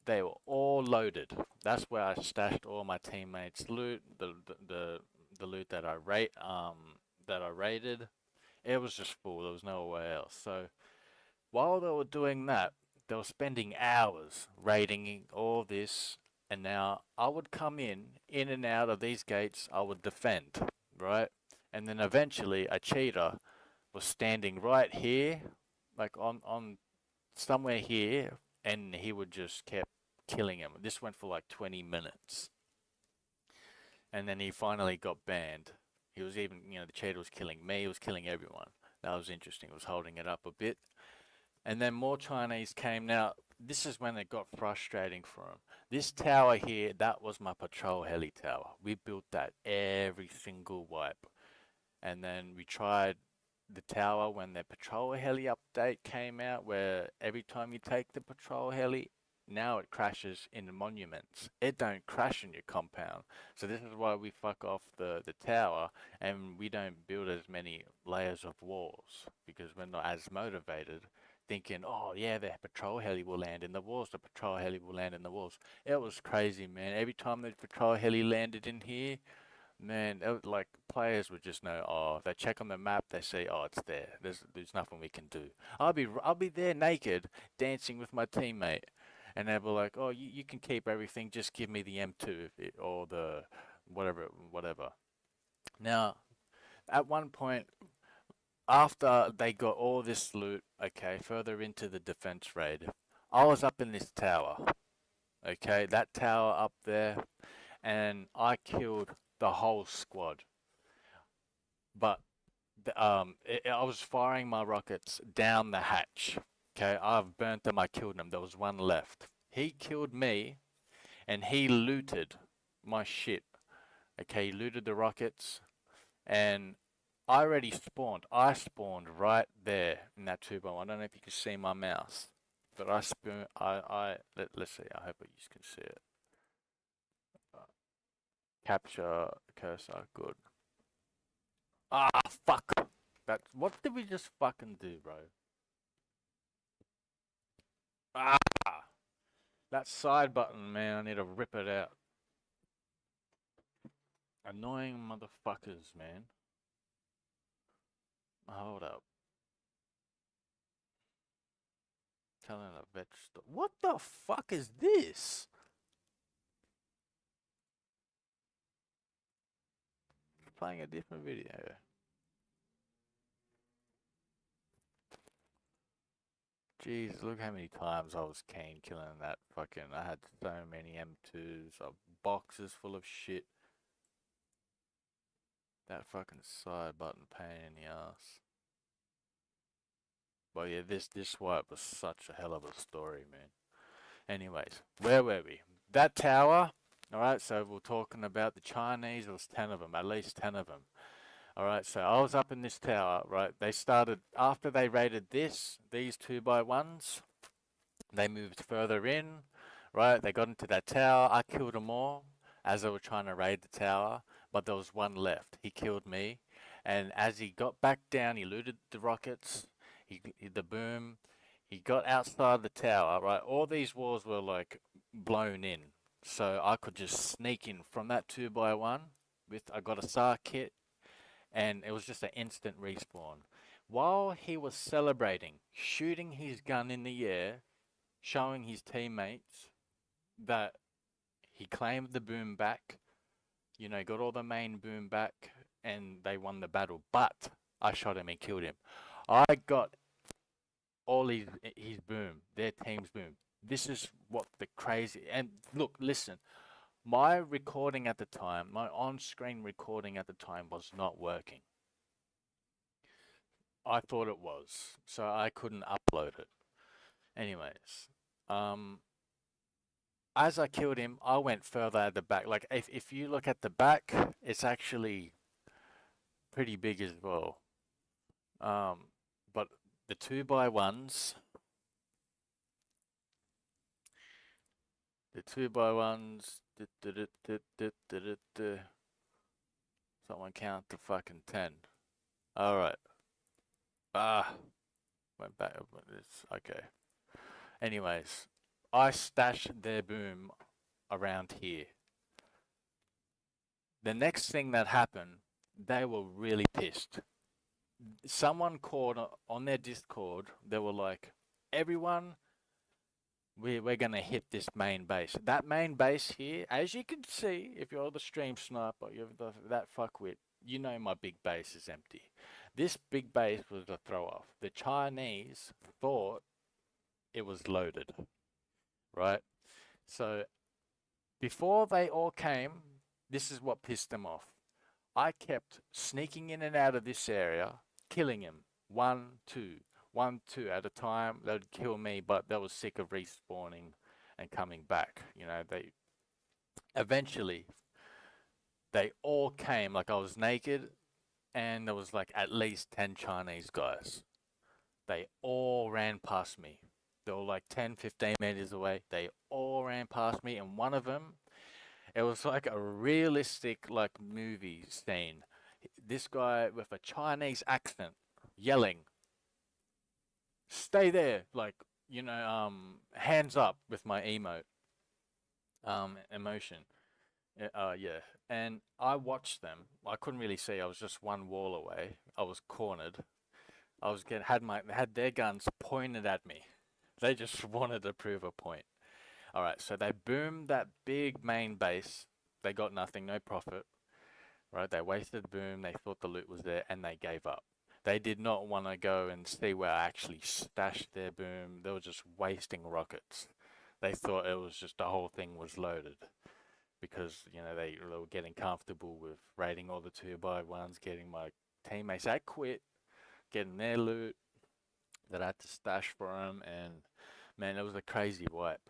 they were all loaded. That's where I stashed all my teammates' loot, the loot that I raided. It was just full. There was nowhere else. So while they were doing that, they were spending hours raiding all this, and now I would come in and out of these gates. I would defend, right? And then eventually a cheater was standing right here, like on somewhere here, and he would just kept killing him. This went for like 20 minutes. And then he finally got banned. He was even, the cheater was killing me, he was killing everyone. That was interesting. It was holding it up a bit. And then more Chinese came. Now, this is when it got frustrating for him. This tower here, that was my patrol heli tower. We built that every single wipe. And then we tried the tower when the patrol heli update came out, where every time you take the patrol heli, now it crashes in the monuments. It don't crash in your compound. So this is why we fuck off the tower, and we don't build as many layers of walls, because we're not as motivated, thinking, oh yeah, the patrol heli will land in the walls, the patrol heli will land in the walls. It was crazy, man. Every time the patrol heli landed in here, man, it was like players would just know. Oh, they check on the map, they say, oh, it's there. There's nothing we can do. I'll be there naked, dancing with my teammate, and they'll be like, oh, you can keep everything. Just give me the M2 or the whatever. Now, at one point, after they got all this loot, okay, further into the defense raid, I was up in this tower. Okay, that tower up there, and I killed the whole squad. But I was firing my rockets down the hatch. Okay, I've burnt them. I killed them. There was one left. He killed me, and he looted my shit. Okay, he looted the rockets, and I already spawned. I spawned right there in that 2x1. I don't know if you can see my mouse, but I spawned. Let's see. I hope you can see it. Capture cursor. Good. Ah, fuck. What did we just fucking do, bro? Ah, that side button, man. I need to rip it out. Annoying motherfuckers, man. Hold up. Telling a vet story. What the fuck is this? Playing a different video. Jeez, look how many times I was cane killing that fucking. I had so many M2s, boxes full of shit. That fucking side button pain in the ass. But yeah, this wipe was such a hell of a story, man. Anyways, where were we? That tower. Alright, so we're talking about the Chinese. There was 10 of them, at least 10 of them. Alright, so I was up in this tower, right? They started, after they raided these 2x1s, they moved further in, right? They got into that tower. I killed them all as they were trying to raid the tower, but there was one left. He killed me, and as he got back down, he looted the rockets, the boom. He got outside the tower, right? All these walls were like blown in, so I could just sneak in from that 2x1 I got a SAR kit, and it was just an instant respawn. While he was celebrating, shooting his gun in the air, showing his teammates that he claimed the boom back, got all the main boom back, and they won the battle. But I shot him and killed him. I got all his boom, their team's boom. This is what the crazy. And look, listen, my recording at the time, my on-screen recording at the time was not working. I thought it was, so I couldn't upload it. Anyways, As I killed him, I went further at the back. Like if you look at the back, it's actually pretty big as well. Um, but the 2x1s, the 2x1s, someone count to fucking 10. All right. Ah, went back. It's okay. Anyways, I stashed their boom around here. The next thing that happened, they were really pissed. Someone called on their Discord. They were like, "Everyone, we're gonna hit this main base. That main base here, as you can see, if you're the stream sniper, you're that fuckwit. You know my big base is empty. This big base was a throw off. The Chinese thought it was loaded, right? So before they all came, this is what pissed them off. I kept sneaking in and out of this area, killing him. One, two at a time. They'd kill me, but they were sick of respawning and coming back. You know, they eventually they all came. Like I was naked, and there was like at least 10 Chinese guys. They all ran past me. They were like 10, 15 meters away. They all ran past me, and one of them, it was like a realistic like movie scene. This guy with a Chinese accent yelling, "Stay there!" Like hands up with my emotion. Yeah. And I watched them. I couldn't really see. I was just one wall away. I was cornered. I was had their guns pointed at me. They just wanted to prove a point. All right, so they boomed that big main base. They got nothing, no profit. Right? They wasted the boom. They thought the loot was there, and they gave up. They did not want to go and see where I actually stashed their boom. They were just wasting rockets. They thought it was just the whole thing was loaded because they were getting comfortable with raiding all the 2x1s, getting my teammates that quit, getting their loot that I had to stash for them, and man, it was a crazy wipe.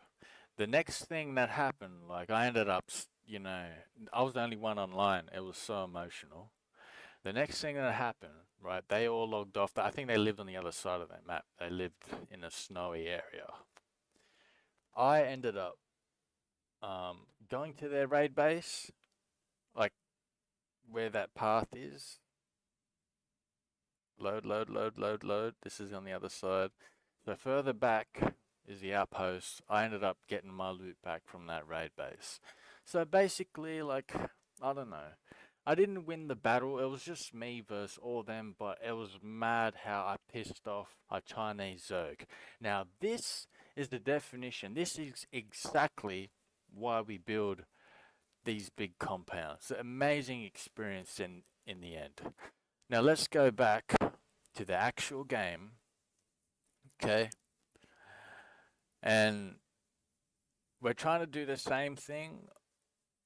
The next thing that happened, like I ended up, I was the only one online. It was so emotional. The next thing that happened, right, they all logged off. I think they lived on the other side of that map. They lived in a snowy area. I ended up going to their raid base, like where that path is. Load, load, load, load, load. This is on the other side. So further back is the outpost. I ended up getting my loot back from that raid base. So basically, like, I don't know. I didn't win the battle. It was just me versus all them, but it was mad how I pissed off a Chinese Zerg. Now, this is the definition. This is exactly why we build these big compounds. Amazing experience in the end. Now, let's go back to the actual game. Okay. And we're trying to do the same thing.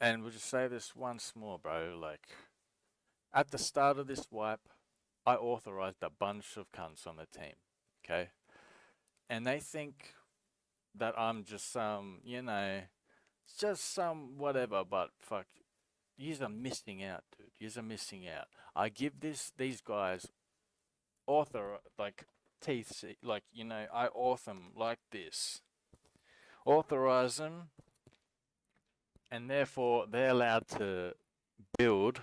And we'll just say this once more, bro. Like, at the start of this wipe, I authorized a bunch of cunts on the team. Okay. And they think that I'm just just some whatever, but fuck, yous are missing out, dude. Yous are missing out. I give these guys like teeth, like I author them like this, authorize them, and therefore they're allowed to build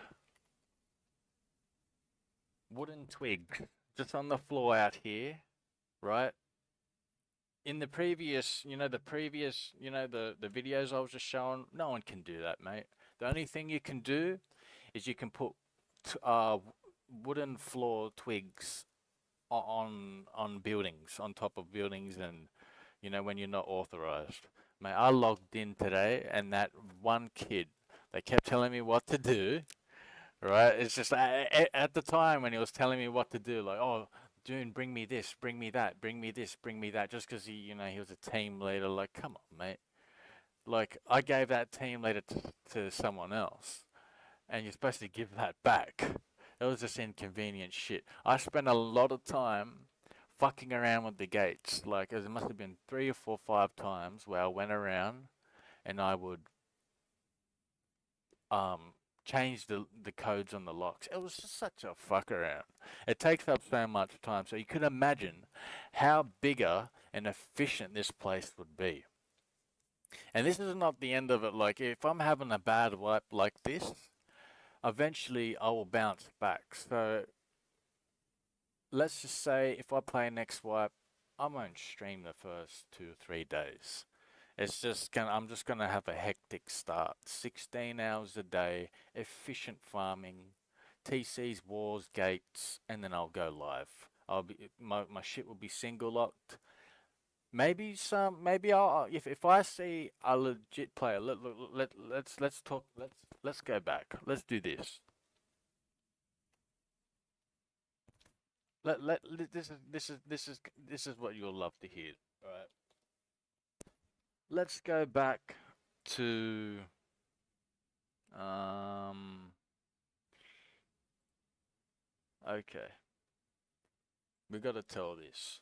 wooden twig just on the floor out here, right? In the previous, the videos I was just showing, no one can do that, mate. The only thing you can do is you can put wooden floor twigs on buildings, on top of buildings, and when you're not authorized. Mate, I logged in today, and that one kid, they kept telling me what to do. Right? It's just at the time when he was telling me what to do, like, oh, Dune, bring me this, bring me that, bring me this, bring me that, just because he was a team leader. Like, come on, mate. Like, I gave that team leader to someone else, and you're supposed to give that back. It was just inconvenient shit. I spent a lot of time fucking around with the gates. Like, it must have been 3 or 4, 5 times where I went around and I would um change the codes on the locks. It was just such a fuck around. It takes up so much time, so you can imagine how bigger and efficient this place would be. And this is not the end of it. Like if I'm having a bad wipe like this, eventually I will bounce back. So let's just say if I play next wipe, I won't stream the first 2 or 3 days. I'm just gonna have a hectic start. 16 hours a day, efficient farming, TCs, wars, gates, and then I'll go live. My shit will be single locked. Maybe if I see a legit player, let's talk, let's go back. Let's do this. This is what you'll love to hear. All right. Let's go back to um okay. We got to tell this.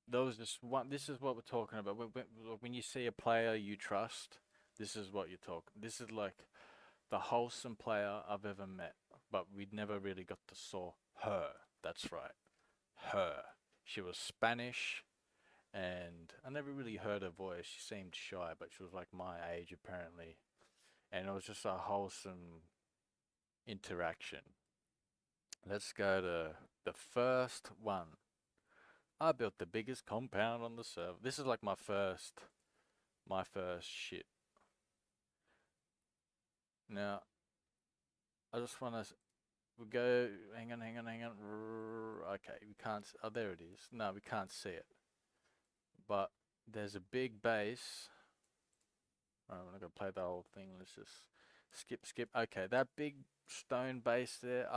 There was this one. This is what we're talking about. When you see a player you trust, this is what you're talking. This is like the wholesome player I've ever met, but we'd never really got to saw her. That's right, her. She was Spanish, and I never really heard her voice. She seemed shy, but she was like my age apparently, and it was just a wholesome interaction. Let's go to the first one. I built the biggest compound on the server. This is like my first shit. Now, I just want to we go. Hang on, hang on, hang on. Okay, we can't. Oh, there it is. No, we can't see it. But there's a big base. I'm not gonna play the whole thing. Let's just skip. Okay, that big stone base there.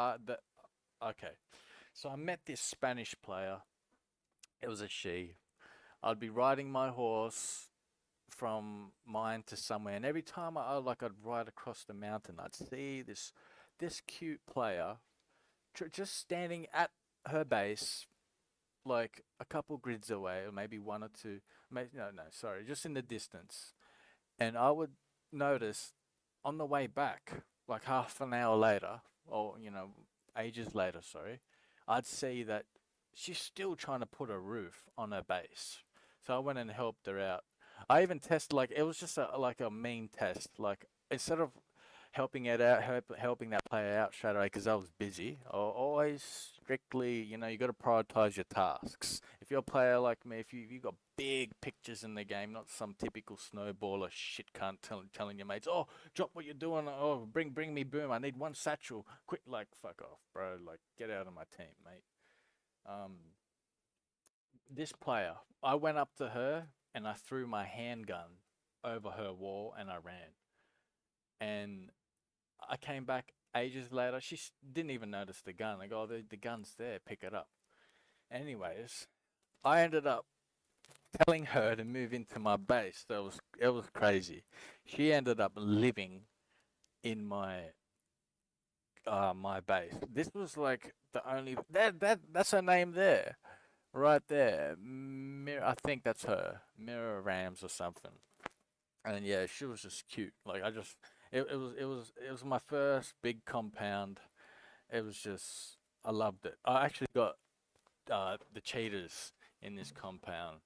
Okay. So I met this Spanish player. It was a she. I'd be riding my horse from mine to somewhere, and every time I'd ride across the mountain, I'd see this cute player just standing at her base, like a couple grids away, or maybe one or two. Maybe, no, sorry, just in the distance. And I would notice on the way back, like half an hour later, or ages later, sorry, I'd see that she's still trying to put a roof on her base. So I went and helped her out. I even tested, like it was just like a mean test. Like instead of helping that player out straight away because I was busy. Always strictly, you got to prioritize your tasks. If you're a player like me, if you got big pictures in the game, not some typical snowballer shit cunt telling your mates, oh, drop what you're doing. Oh, bring me boom. I need one satchel. Quick, like fuck off, bro. Like get out of my team, mate. Um, this player, I went up to her and I threw my handgun over her wall and I ran. And I came back ages later. She didn't even notice the gun. I go, oh, the gun's there. Pick it up. Anyways, I ended up telling her to move into my base. It was crazy. She ended up living in my base. This was like the only that's her name there, right there. I think that's her, Mirror Rams or something. And yeah, she was just cute. Like it was my first big compound. It was just I loved it. I actually got the cheaters in this compound.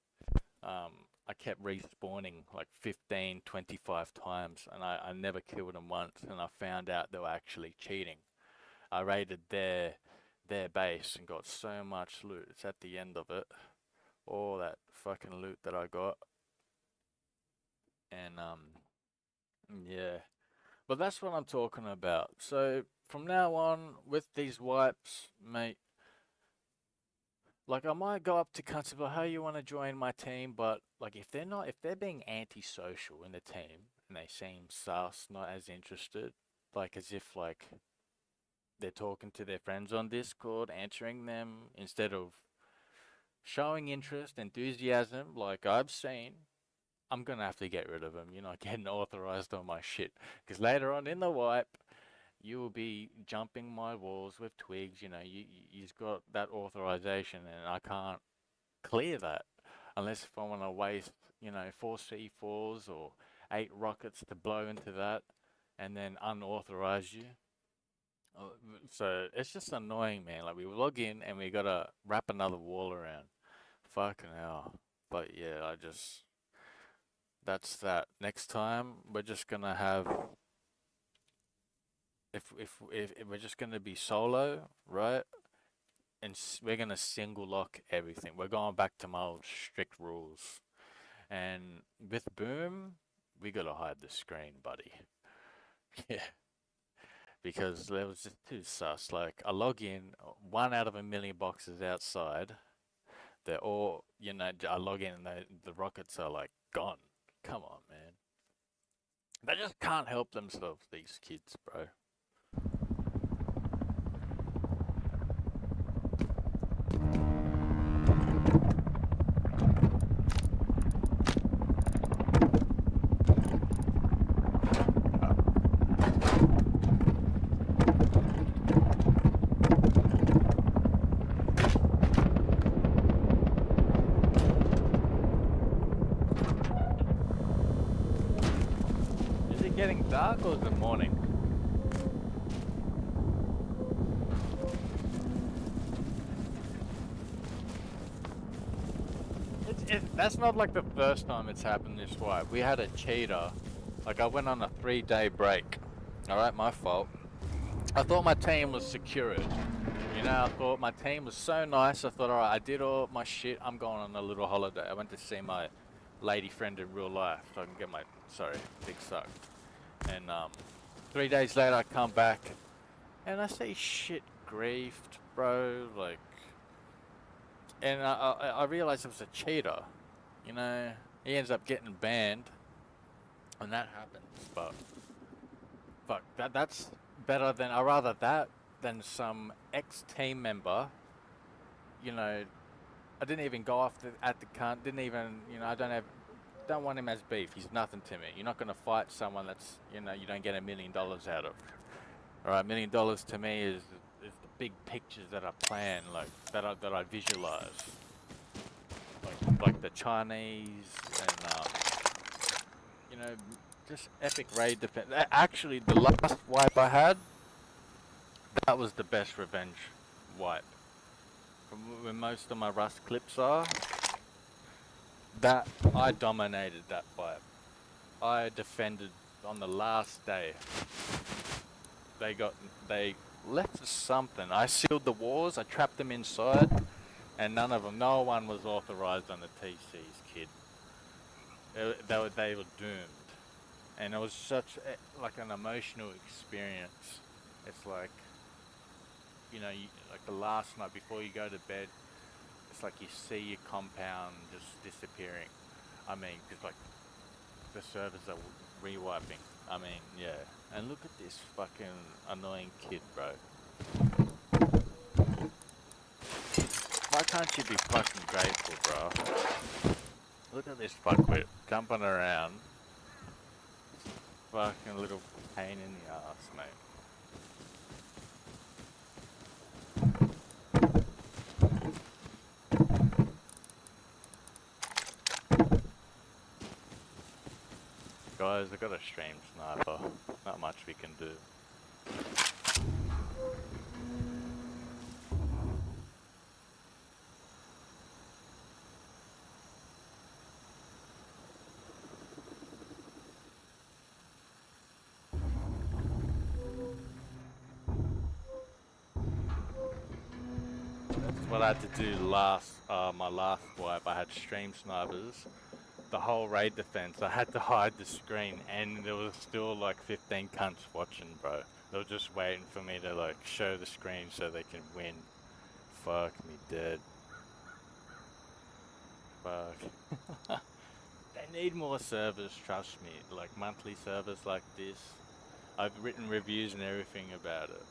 I kept respawning like 15, 25 times, and I never killed them once. And I found out they were actually cheating. I raided their base and got so much loot. It's at the end of it. All that fucking loot that I got, and yeah. But that's what I'm talking about. So from now on, with these wipes, mate, like I might go up to cunts and be like, "Hey, you want to join my team?" But like, if they're being antisocial in the team and they seem sus, not as interested, like as if like they're talking to their friends on Discord, answering them instead of showing interest, enthusiasm, like I've seen, I'm gonna have to get rid of them. You're not getting authorized on my shit. Because later on in the wipe, you will be jumping my walls with twigs. You've got that authorization, and I can't clear that unless if I want to waste you know, 4C4s or 8 rockets to blow into that, and then unauthorize you. So it's just annoying, man. Like we log in and we gotta wrap another wall around. Fucking hell. But yeah, that's that. Next time we're just gonna have if we're just gonna be solo, right? And we're gonna single lock everything. We're going back to my old strict rules. And with Boom, we gotta hide the screen, buddy. Yeah, because there was just too sus. Like I log in, one out of a million boxes outside. They're all, you know, I log in and the rockets are like gone. Come on, man. They just can't help themselves, these kids, bro. Is it getting dark or is it morning? That's not like the first time it's happened this way. We had a cheater. Like I went on a 3-day break. Alright, my fault. I thought my team was secured. You know, I thought my team was so nice. I thought, alright, I did all my shit. I'm going on a little holiday. I went to see my lady friend in real life so I can get my, sorry, big sucked. And 3 days later I come back and I see shit griefed, bro. Like, and I realized it was a cheater. You know, he ends up getting banned, and that happens. But fuck, that's better than I rather that than some ex-team member. You know, I didn't even go off at the cunt. Didn't even, you know, I don't want him as beef. He's nothing to me. You're not gonna fight someone that's, you know, you don't get $1 million out of. All right, $1 million to me is the big pictures that I plan, like that I visualize. Like the Chinese and you know, just epic raid defense. Actually, the last wipe I had, that was the best revenge wipe. From where most of my Rust clips are, that I dominated that wipe. I defended on the last day. They left us something. I sealed the walls. I trapped them inside, and no one was authorized on the TCs, kid. They were doomed, and it was such like an emotional experience. It's like, you know, like the last night before you go to bed, it's like you see your compound just disappearing. I mean, because like the servers are rewiping. I mean, yeah. And look at this fucking annoying kid, bro. Why can't you be fucking grateful, bro? Look at this fuckwit jumping around. Fucking little pain in the ass, mate. Guys, I got a stream sniper. Not much we can do. That's what I had to do my last wipe. I had stream snipers. The whole raid defense, I had to hide the screen, and there was still like 15 cunts watching, bro. They were just waiting for me to like show the screen so they can win. Fuck me dead. Fuck. They need more servers, trust me. Like monthly servers like this. I've written reviews and everything about it.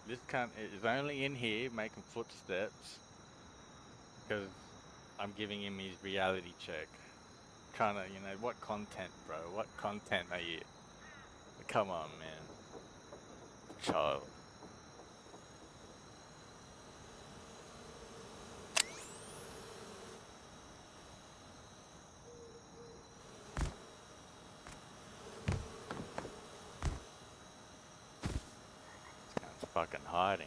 This cunt is only in here making footsteps because I'm giving him his reality check. Trying to, you know, what content, bro? What content are you? Come on, man. Child. fucking hiding?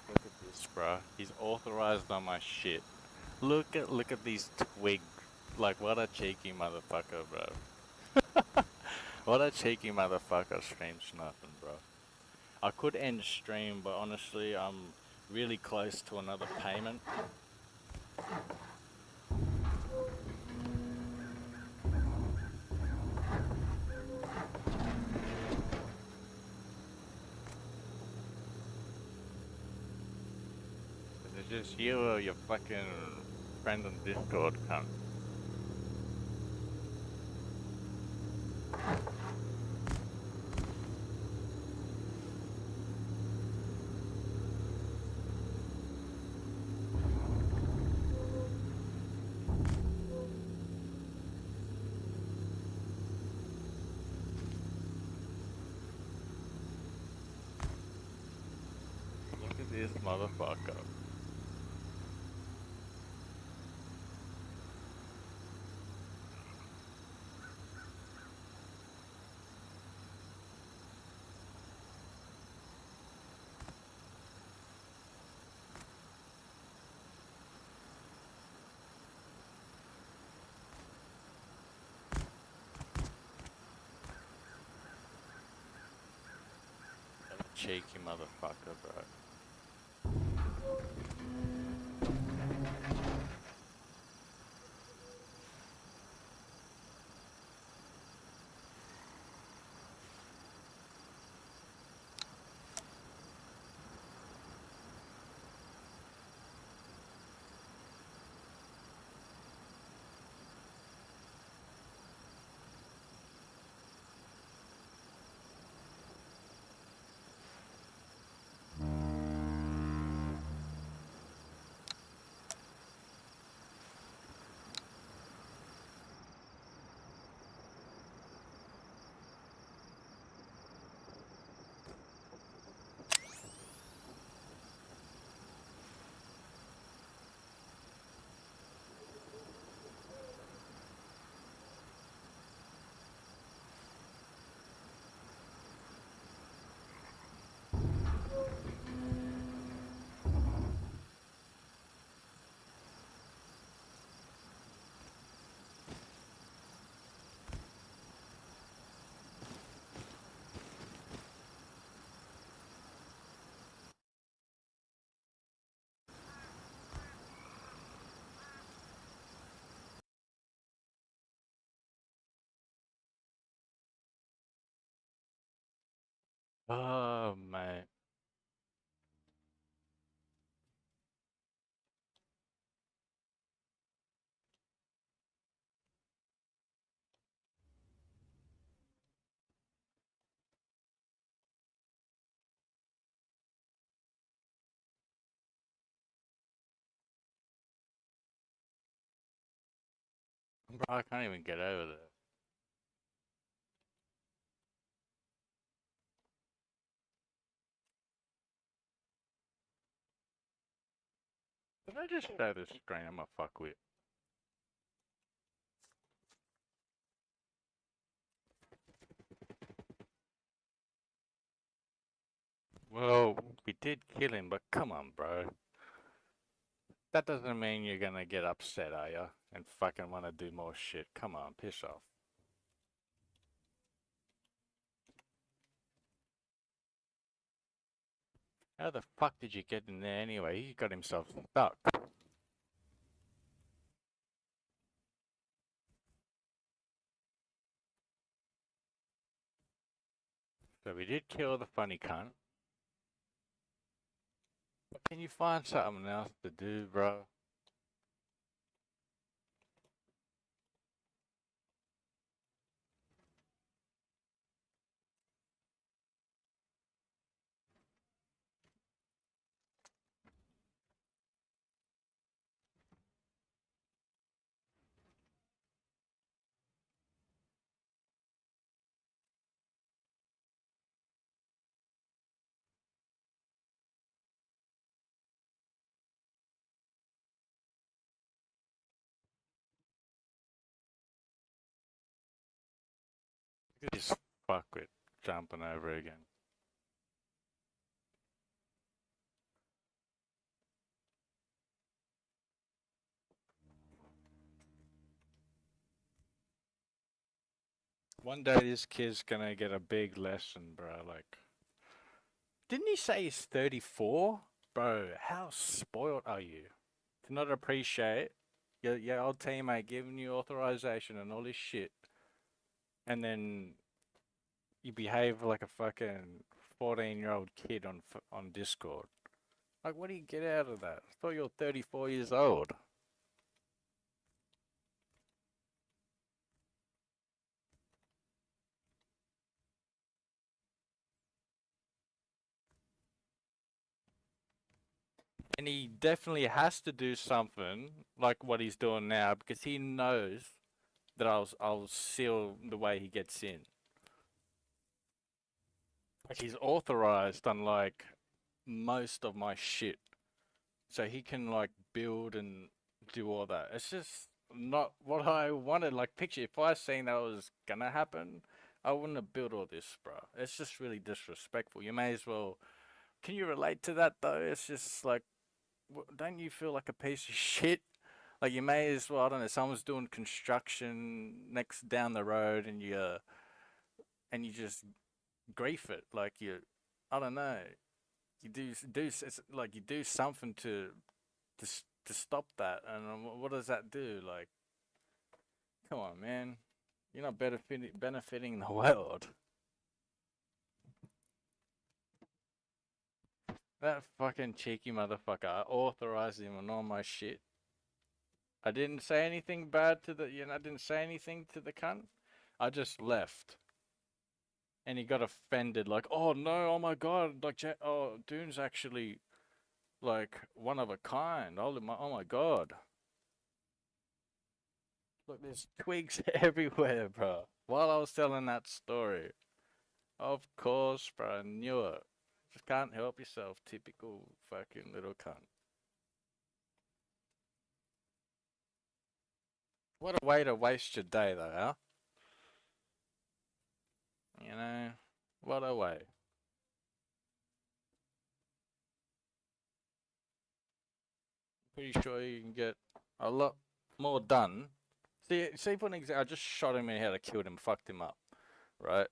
Look at this, bro. He's authorized on my shit. Look at these twigs. Like, what a cheeky motherfucker, bro. What a cheeky motherfucker, stream snuffing, bro. I could end stream, but honestly, I'm really close to another payment. Is it just you or your fucking friend on Discord, cunt? Look at this motherfucker. What a cheeky motherfucker, bro. Oh, mate. Bro, I can't even get over there. Did I just show the screen I'm a fuckwit? Well, we did kill him, but come on, bro. That doesn't mean you're gonna get upset, are ya? And fucking wanna do more shit. Come on, piss off. How the fuck did you get in there anyway? He got himself stuck. So we did kill the funny cunt. But can you find something else to do, bro? This fuckwit jumping over again. One day this kid's gonna get a big lesson, bro. Like, didn't he say he's 34? Bro, how spoiled are you? To not appreciate your old teammate giving you authorization and all this shit, and then you behave like a fucking 14-year-old kid on Discord. Like, what do you get out of that? I thought you were 34 years old. And he definitely has to do something like what he's doing now because he knows that I'll seal the way he gets in. Like he's authorized unlike most of my shit. So he can like build and do all that. It's just not what I wanted. Like picture if I seen that was gonna happen, I wouldn't have built all this, bro. It's just really disrespectful. You may as well. Can you relate to that though? It's just like, don't you feel like a piece of shit? Like you may as well. I don't know. Someone's doing construction next down the road, and you just grief it. Like you, I don't know. You do it's like you do something to to stop that. And what does that do? Like, come on, man. You're not benefiting the world. That fucking cheeky motherfucker. I authorized him on all my shit. I didn't say anything bad to the, I didn't say anything to the cunt. I just left. And he got offended, like, oh no, oh my god, like, oh, Doon's actually, like, one of a kind. Oh my god. Look, there's twigs everywhere, bro. While I was telling that story. Of course, bro, I knew it. Just can't help yourself, typical fucking little cunt. What a way to waste your day, though, huh? You know, what a way. Pretty sure you can get a lot more done. See for an example, I just shot him in the head, I killed him, fucked him up, right?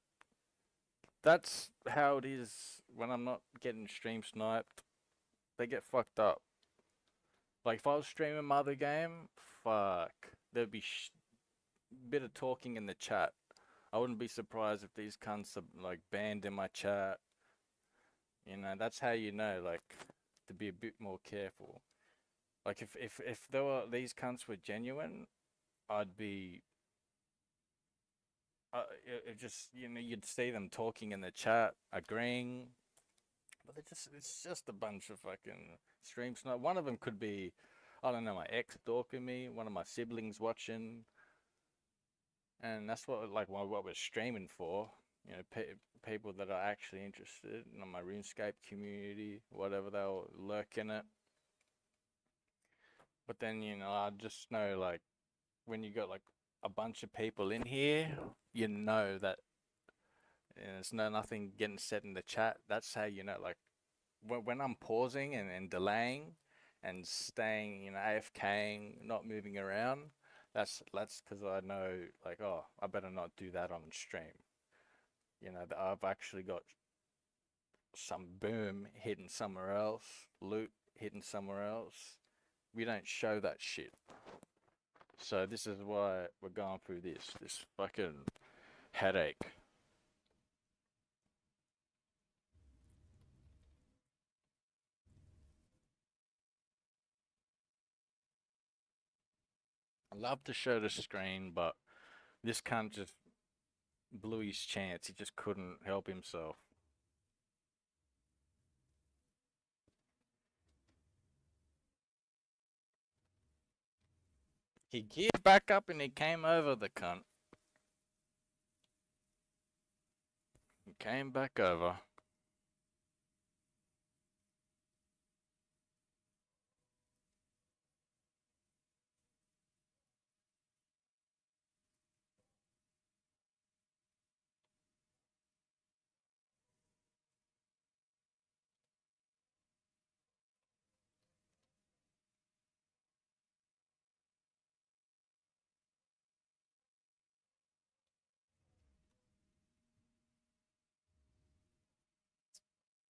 That's how it is when I'm not getting stream sniped. They get fucked up. Like if I was streaming my other game, fuck, there'd be bit of talking in the chat. I wouldn't be surprised if these cunts are like banned in my chat. You know, that's how you know, like, to be a bit more careful. Like if there were these cunts were genuine, I'd be it just you'd see them talking in the chat, agreeing, but it's just a bunch of fucking stream snipe. One of them could be, I don't know, my ex stalking me, one of my siblings watching, and that's what we're streaming for. You know, people that are actually interested in my RuneScape community, whatever, they'll lurk in it. But then I just know like when you got like a bunch of people in here, you know that there's nothing getting said in the chat. That's how you know. Like when I'm pausing and delaying and staying, AFKing, not moving around. That's because I know, like, oh, I better not do that on stream. That I've actually got some boom hidden somewhere else, loot hidden somewhere else. We don't show that shit. So this is why we're going through this fucking headache. I love to show the screen, but this cunt just blew his chance. He just couldn't help himself. He geared back up and he came over, the cunt. He came back over.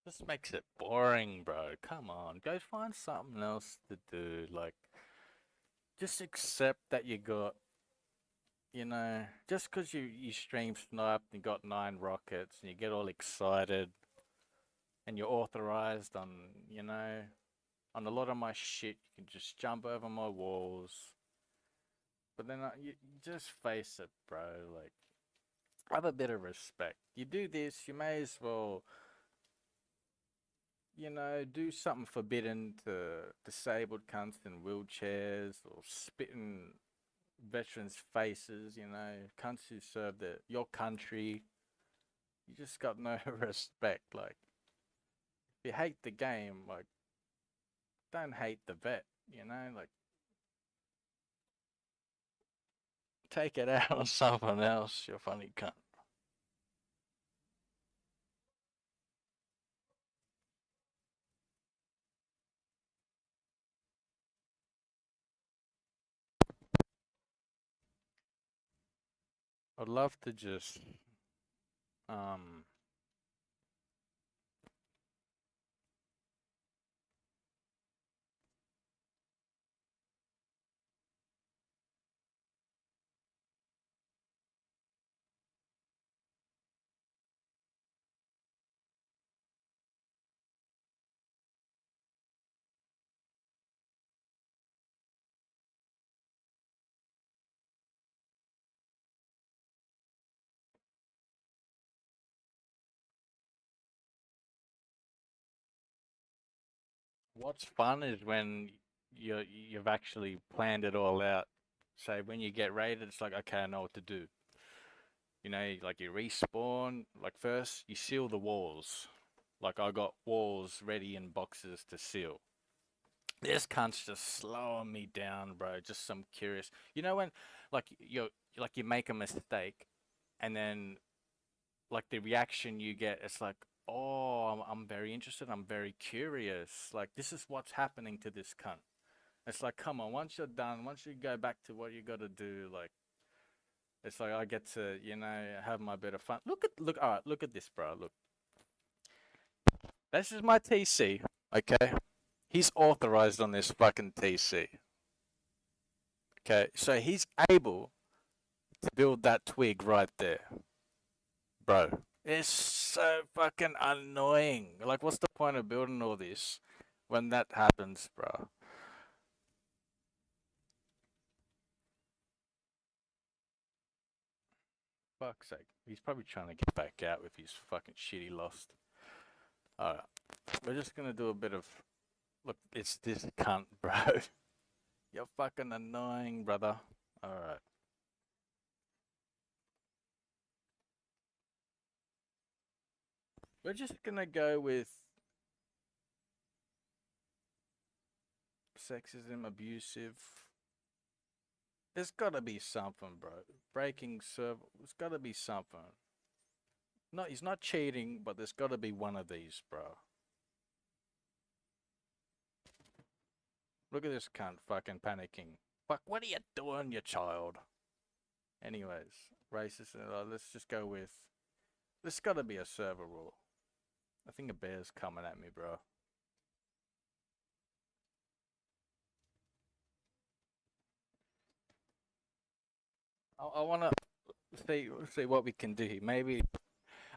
This makes it boring, bro. Come on, go find something else to do. Like, just accept that you got, just 'cause you stream sniped and got 9 rockets and you get all excited and you're authorized on, on a lot of my shit. You can just jump over my walls. But then you just face it, bro. Like, have a bit of respect. You do this, you may as well, do something forbidden to disabled cunts in wheelchairs or spit in veterans' faces, cunts who serve your country. You just got no respect. Like, if you hate the game, like, don't hate the vet, like, take it out on someone else, you funny cunt. I'd love to just, um, what's fun is when you've actually planned it all out. So when you get raided, it's like, okay, I know what to do. Like you respawn. Like first, you seal the walls. Like I got walls ready in boxes to seal. This cunt's just slowing me down, bro. Just some curious. When, you make a mistake, and then like the reaction you get, it's like, oh, I'm very interested. I'm very curious. Like this is what's happening to this cunt. It's like, come on, once you're done, once you go back to what you got to do, like, it's like I get to, have my bit of fun. All right, look at this, bro. Look, this is my TC, okay? He's authorized on this fucking TC, okay? So he's able to build that twig right there, bro. It's so fucking annoying. Like, what's the point of building all this when that happens, bro? Fuck's sake. He's probably trying to get back out with his fucking shit he lost. Alright. We're just gonna do a bit of. Look, it's this cunt, bro. You're fucking annoying, brother. Alright. We're just gonna go with sexism, abusive. There's gotta be something, bro. Breaking server. There's gotta be something. No, he's not cheating, but there's gotta be one of these, bro. Look at this cunt fucking panicking. Fuck, what are you doing, you child? Anyways, racist. Let's just go with. There's gotta be a server rule. I think a bear's coming at me, bro. I wanna see what we can do. Maybe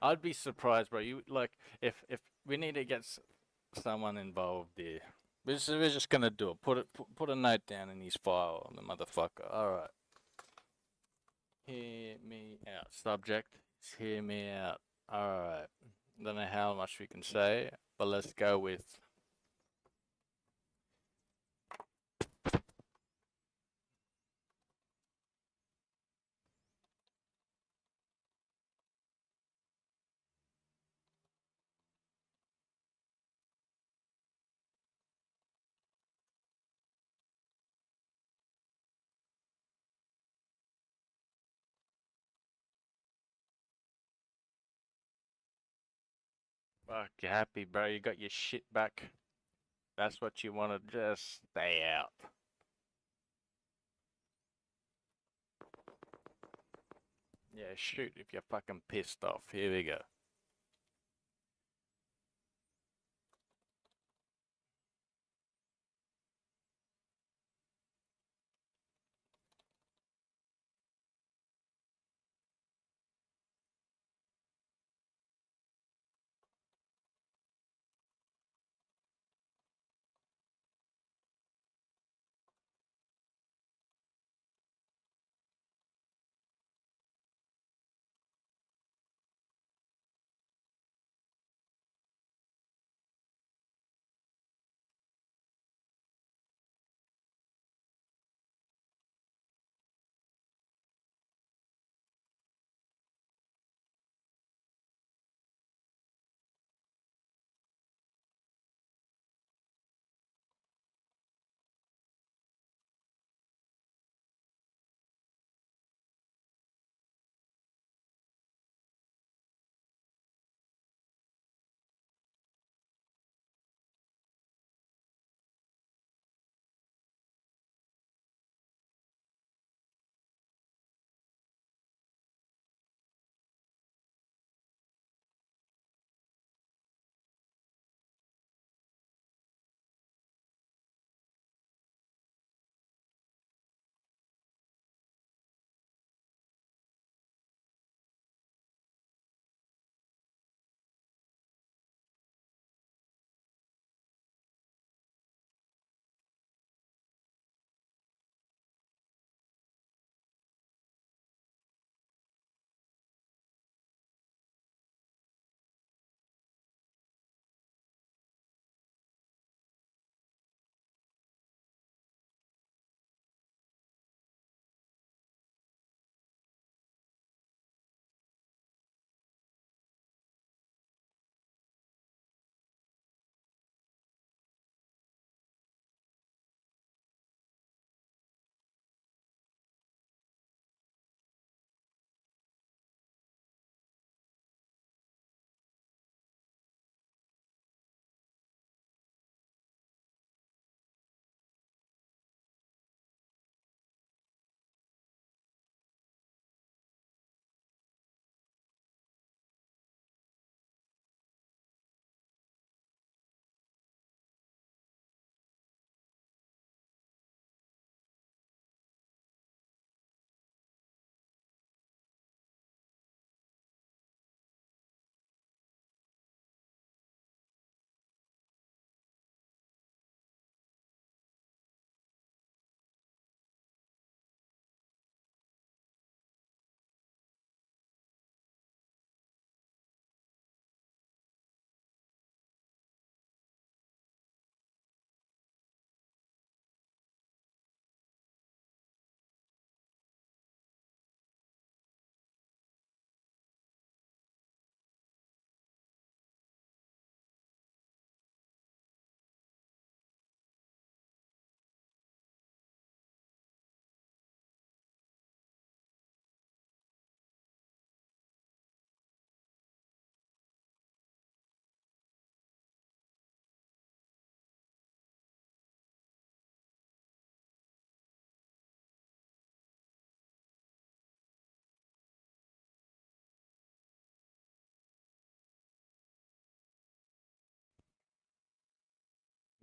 I'd be surprised, bro. You like if we need to get someone involved there. We're just gonna do it. Put a note down in his file, the motherfucker. All right. Hear me out. Subject. Hear me out. All right. Don't know how much we can say, but let's go with. Fuck, you happy, bro? You got your shit back. That's what you want to just stay out. Yeah, shoot if you're fucking pissed off. Here we go.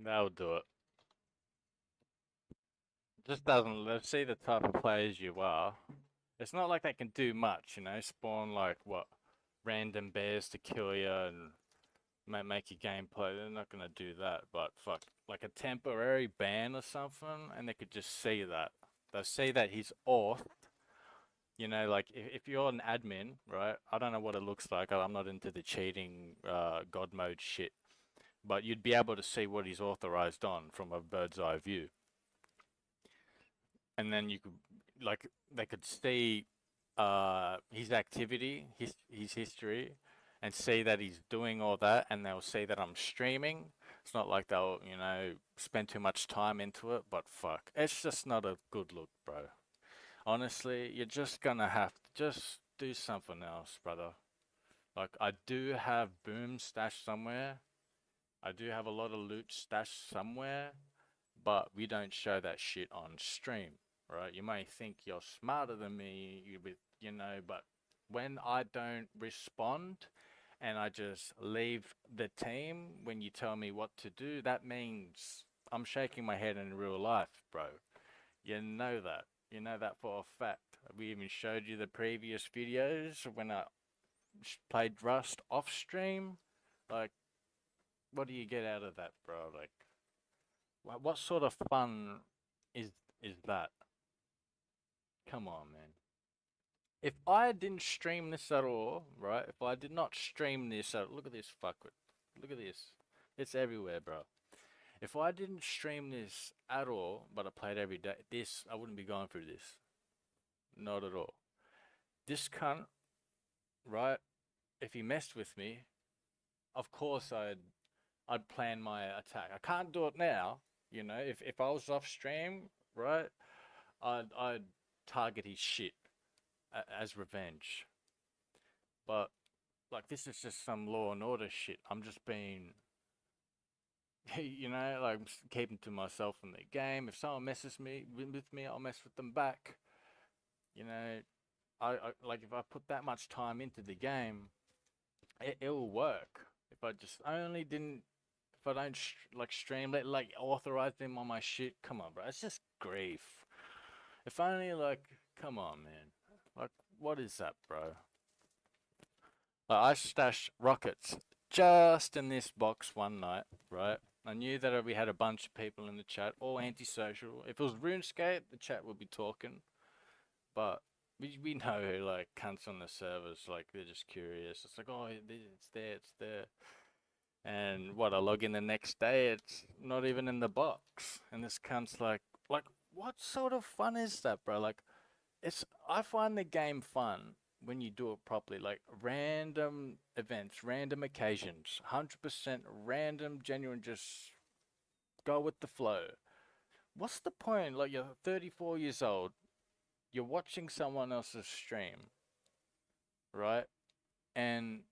That'll do it. Just doesn't, let's see the type of players you are. It's not like they can do much, you know, spawn like what, random bears to kill you and make your gameplay. They're not gonna do that, but fuck, like a temporary ban or something, and they could just see that. They'll see that he's off. You know, like if you're an admin, right? I don't know what it looks like. I'm not into the cheating, god mode shit, but you'd be able to see what he's authorized on from a bird's eye view, and then you could, like, they could see his activity, his history, and see that he's doing all that, and they'll see that I'm streaming. It's not like they'll, you know, spend too much time into it, but fuck, it's just not a good look, bro. Honestly, you're just gonna have to just do something else, brother. Like, I do have boom stashed somewhere. I do have a lot of loot stashed somewhere, but we don't show that shit on stream, right? You may think you're smarter than me, you know, but when I don't respond and I just leave the team when you tell me what to do, that means I'm shaking my head in real life, bro. You know that. You know that for a fact. We even showed you the previous videos when I played Rust off stream. Like, what do you get out of that, bro? Like, what sort of fun is is that? Come on, man. If I didn't stream this at all, right? If I did not stream this at, look at this fuckwit. Look at this. It's everywhere, bro. If I didn't stream this at all, but I played every day, this I wouldn't be going through this. Not at all. This cunt, right? If he messed with me, of course I'd plan my attack. I can't do it now, you know. If I was off stream, right? I'd target his shit as revenge. But like this is just some law and order shit. I'm just being, you know, like I'm keeping to myself in the game. If someone messes with me, I'll mess with them back. You know, I like if I put that much time into the game, it'll work. If I just only didn't, if I don't like stream, like authorize them on my shit. Come on, bro. It's just grief. If only like, come on, man. Like, what is that, bro? I stashed rockets just in this box one night, right? I knew that we had a bunch of people in the chat, all antisocial. If it was RuneScape, the chat would be talking, but we know like cunts on the servers, like they're just curious. It's like, oh, it's there, it's there. And what, I log in the next day, it's not even in the box. And this cunt's like, what sort of fun is that, bro? Like, I find the game fun when you do it properly, like random events, random occasions, 100% random, genuine, just go with the flow. What's the point? Like, you're 34 years old, you're watching someone else's stream, right? And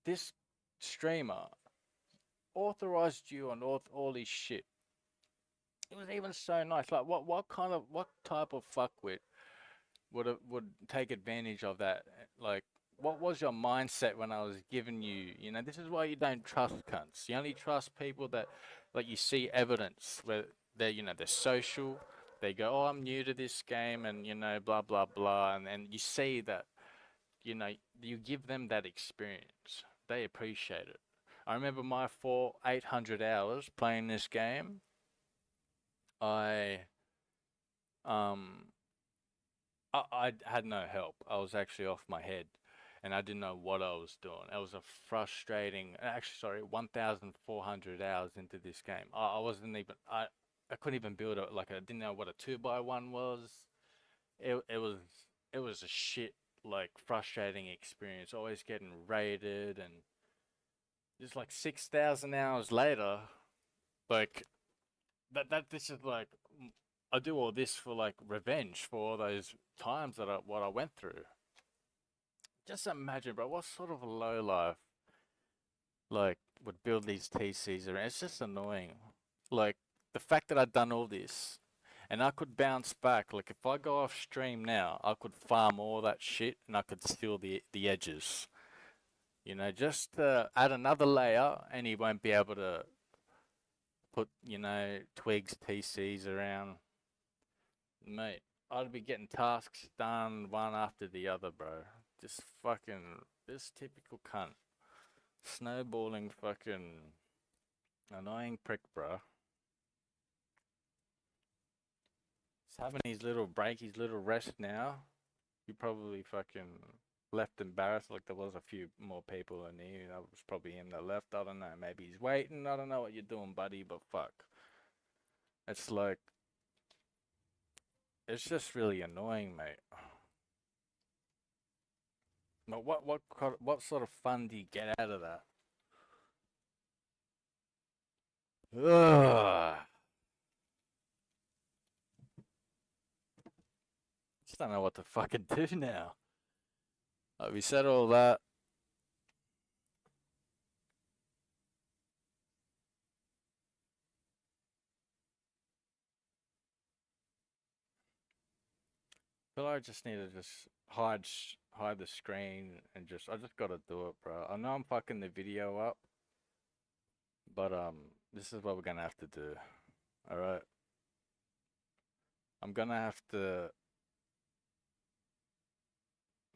this streamer authorized you on all this shit. It was even so nice. Like, what type of fuckwit would take advantage of that? Like, what was your mindset when I was giving you? You know, this is why you don't trust cunts. You only trust people that, like, you see evidence where they're, you know, they're social. They go, oh, I'm new to this game, and you know, blah blah blah, and you see that, you know, you give them that experience. They appreciate it. I remember my 800 hours playing this game. I um I had no help. I was actually off my head, and I didn't know what I was doing. It was a frustrating. Actually, sorry, 1,400 hours into this game. I wasn't even. I couldn't even build it. Like I didn't know what a 2x1 was. It was a shit, like, frustrating experience. Always getting raided, and just like 6,000 hours later, like that this is like I do all this for like revenge for all those times that what I went through. Just imagine, bro, what sort of a low life like would build these TCs around. It's just annoying. Like the fact that I'd done all this and I could bounce back. Like if I go off stream now, I could farm all that shit and I could steal the edges. You know, just add another layer and he won't be able to put, you know, twigs, TCs around. Mate, I'd be getting tasks done one after the other, bro. Just fucking, this typical cunt. Snowballing fucking annoying prick, bro. He's having his little break, his little rest now. You probably fucking left embarrassed, like there was a few more people in here. That was probably him that left. I don't know. Maybe he's waiting. I don't know what you're doing, buddy, but fuck. It's like, it's just really annoying, mate. But what sort of fun do you get out of that? Ugh. Just don't know what to fucking do now. We said all that. Feel like I just need to just hide the screen and I just gotta do it, bro. I know I'm fucking the video up, but this is what we're gonna have to do. All right. I'm gonna have to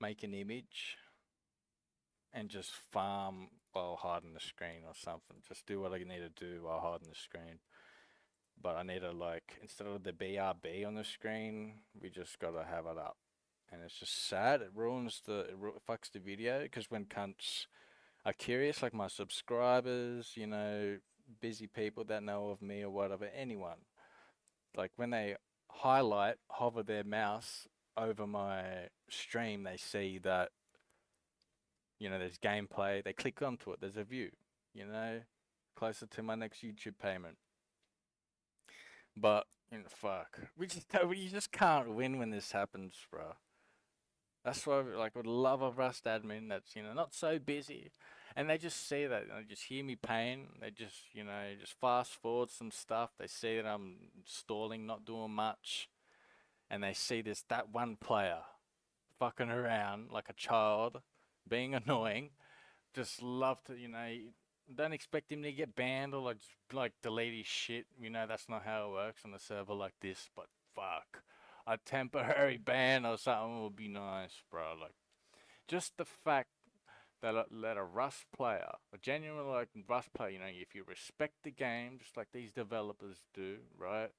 make an image and just farm while hiding the screen or something. Just do what I need to do while hiding the screen. But I need to, like, instead of the BRB on the screen, we just gotta have it up. And it's just sad. It fucks the video, because when cunts are curious, like my subscribers, you know, busy people that know of me or whatever, anyone, like when they hover their mouse over my stream, they see that, you know, there's gameplay. They click onto it. There's a view, you know, closer to my next YouTube payment. But, you know, fuck. You just can't win when this happens, bro. That's why, like, I would love a Rust admin that's, you know, not so busy. And they just see that, they just hear me pain. They just, you know, just fast forward some stuff. They see that I'm stalling, not doing much. And they see that one player fucking around like a child, being annoying. Just love to, you know, don't expect him to get banned or like delete his shit. You know, that's not how it works on a server like this, but fuck. A temporary ban or something would be nice, bro. Like, just the fact that let a Rust player, a genuine like Rust player, you know, if you respect the game, just like these developers do, right?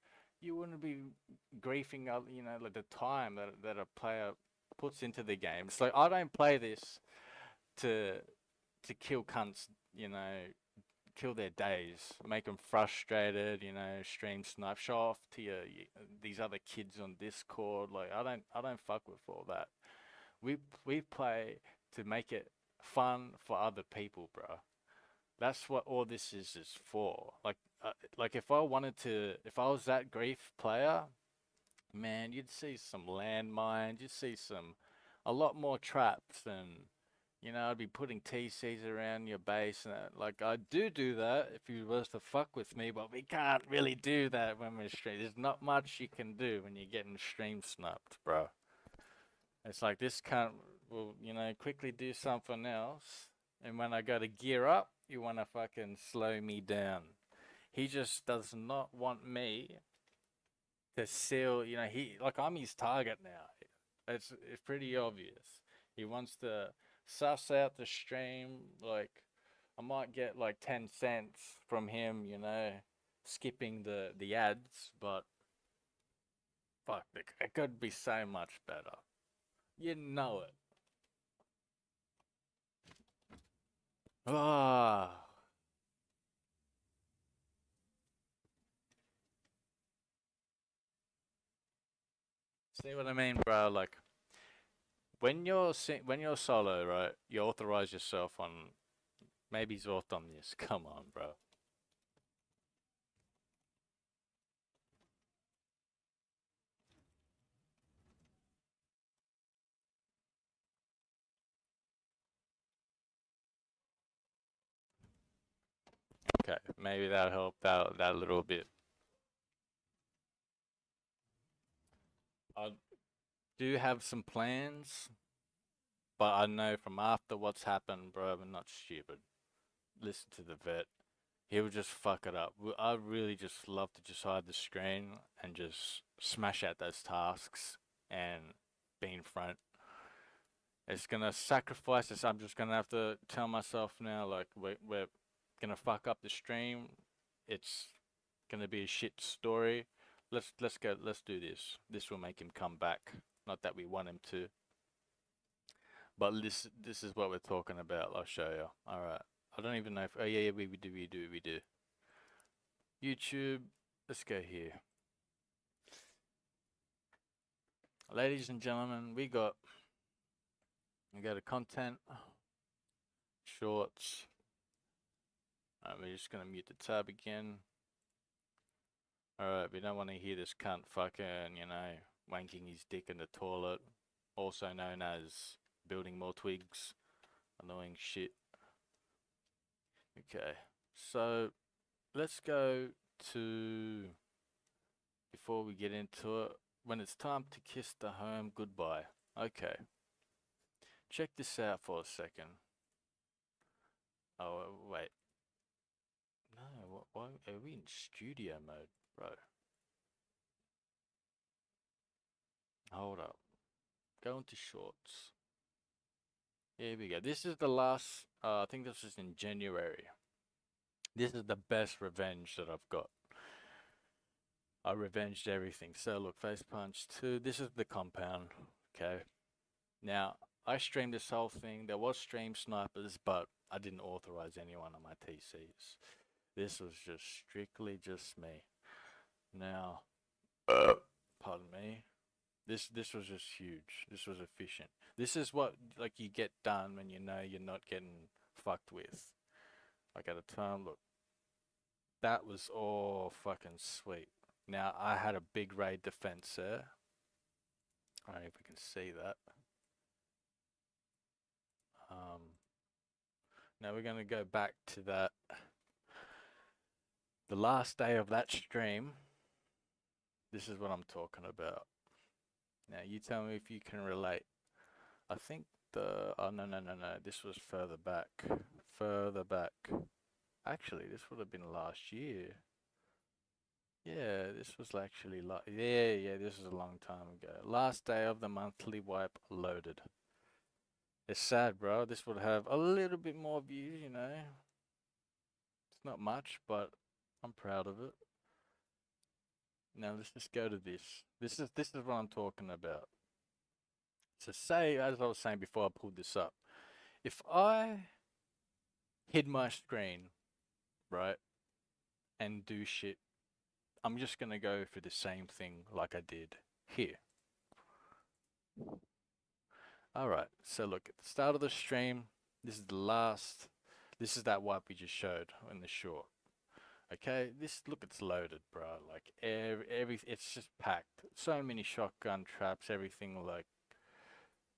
You wouldn't be griefing up, you know, like the time that a player puts into the game. It's like I don't play this to kill cunts, you know, kill their days, make them frustrated, you know, stream snipe, show off to these other kids on Discord. Like I don't fuck with all that. We play to make it fun for other people, bro. That's what all this is for. Like if I wanted to, if I was that grief player, man, you'd see some landmines, you'd see a lot more traps than, you know, I'd be putting TCs around your base, and like I do that if you was to fuck with me, but we can't really do that when we're stream. There's not much you can do when you're getting stream snubbed, bro. It's like this cunt will, you know, quickly do something else, and when I go to gear up, you want to fucking slow me down. He just does not want me to seal, you know, like I'm his target now. It's pretty obvious. He wants to suss out the stream. Like I might get like 10 cents from him, you know, skipping the ads, but fuck, it could be so much better. You know it. Ah, see what I mean, bro? Like when you're solo, right? You authorize yourself on maybe Zorth on this. Come on, bro. Okay, maybe that'll help out that little bit. I do have some plans, but I know from after what's happened, bro, I'm not stupid. Listen to the vet. he would just fuck it up. I really just love to just hide the screen and just smash out those tasks and be in front. It's gonna sacrifice this. I'm just gonna have to tell myself now, like we're gonna fuck up the stream. It's gonna be a shit story. Let's go. Let's do this. This will make him come back. Not that we want him to, but this is what we're talking about. I'll show you. All right. I don't even know if. Oh yeah, we do. YouTube. Let's go here. Ladies and gentlemen, we go to content, shorts. We're just gonna mute the tab again. Alright, we don't want to hear this cunt fucking, wanking his dick in the toilet. Also known as building more twigs. Annoying shit. Okay, so let's go to, before we get into it, when it's time to kiss the home goodbye. Okay. Check this out for a second. Oh, wait. No, why are we in studio mode, bro? Hold up. Go into shorts. Here we go. This is the last, I think this is in January. This is the best revenge that I've got. I revenged everything. So look, face punch 2. This is the compound. Okay. Now, I streamed this whole thing. There was stream snipers, but I didn't authorize anyone on my TCs. This was just strictly just me. Now, pardon me. This was just huge. This was efficient. This is what like you get done when you know you're not getting fucked with. Like at a time, look. That was all fucking sweet. Now I had a big raid defense there. I don't know if we can see that. Now we're gonna go back to that. The last day of that stream. This is what I'm talking about. Now you tell me if you can relate. I think oh no. This was further back. Further back. Actually, this would have been last year. Yeah, this was actually yeah, this was a long time ago. Last day of the monthly wipe loaded. It's sad, bro. This would have a little bit more views, It's not much, but I'm proud of it. Now let's just go to this. This is what I'm talking about. So say, as I was saying before I pulled this up, if I hid my screen, right, and do shit, I'm just gonna go for the same thing like I did here. Alright, so look, at the start of the stream, this is that wipe we just showed in the short. Okay, look, it's loaded, bro. Like, it's just packed. So many shotgun traps, everything, like,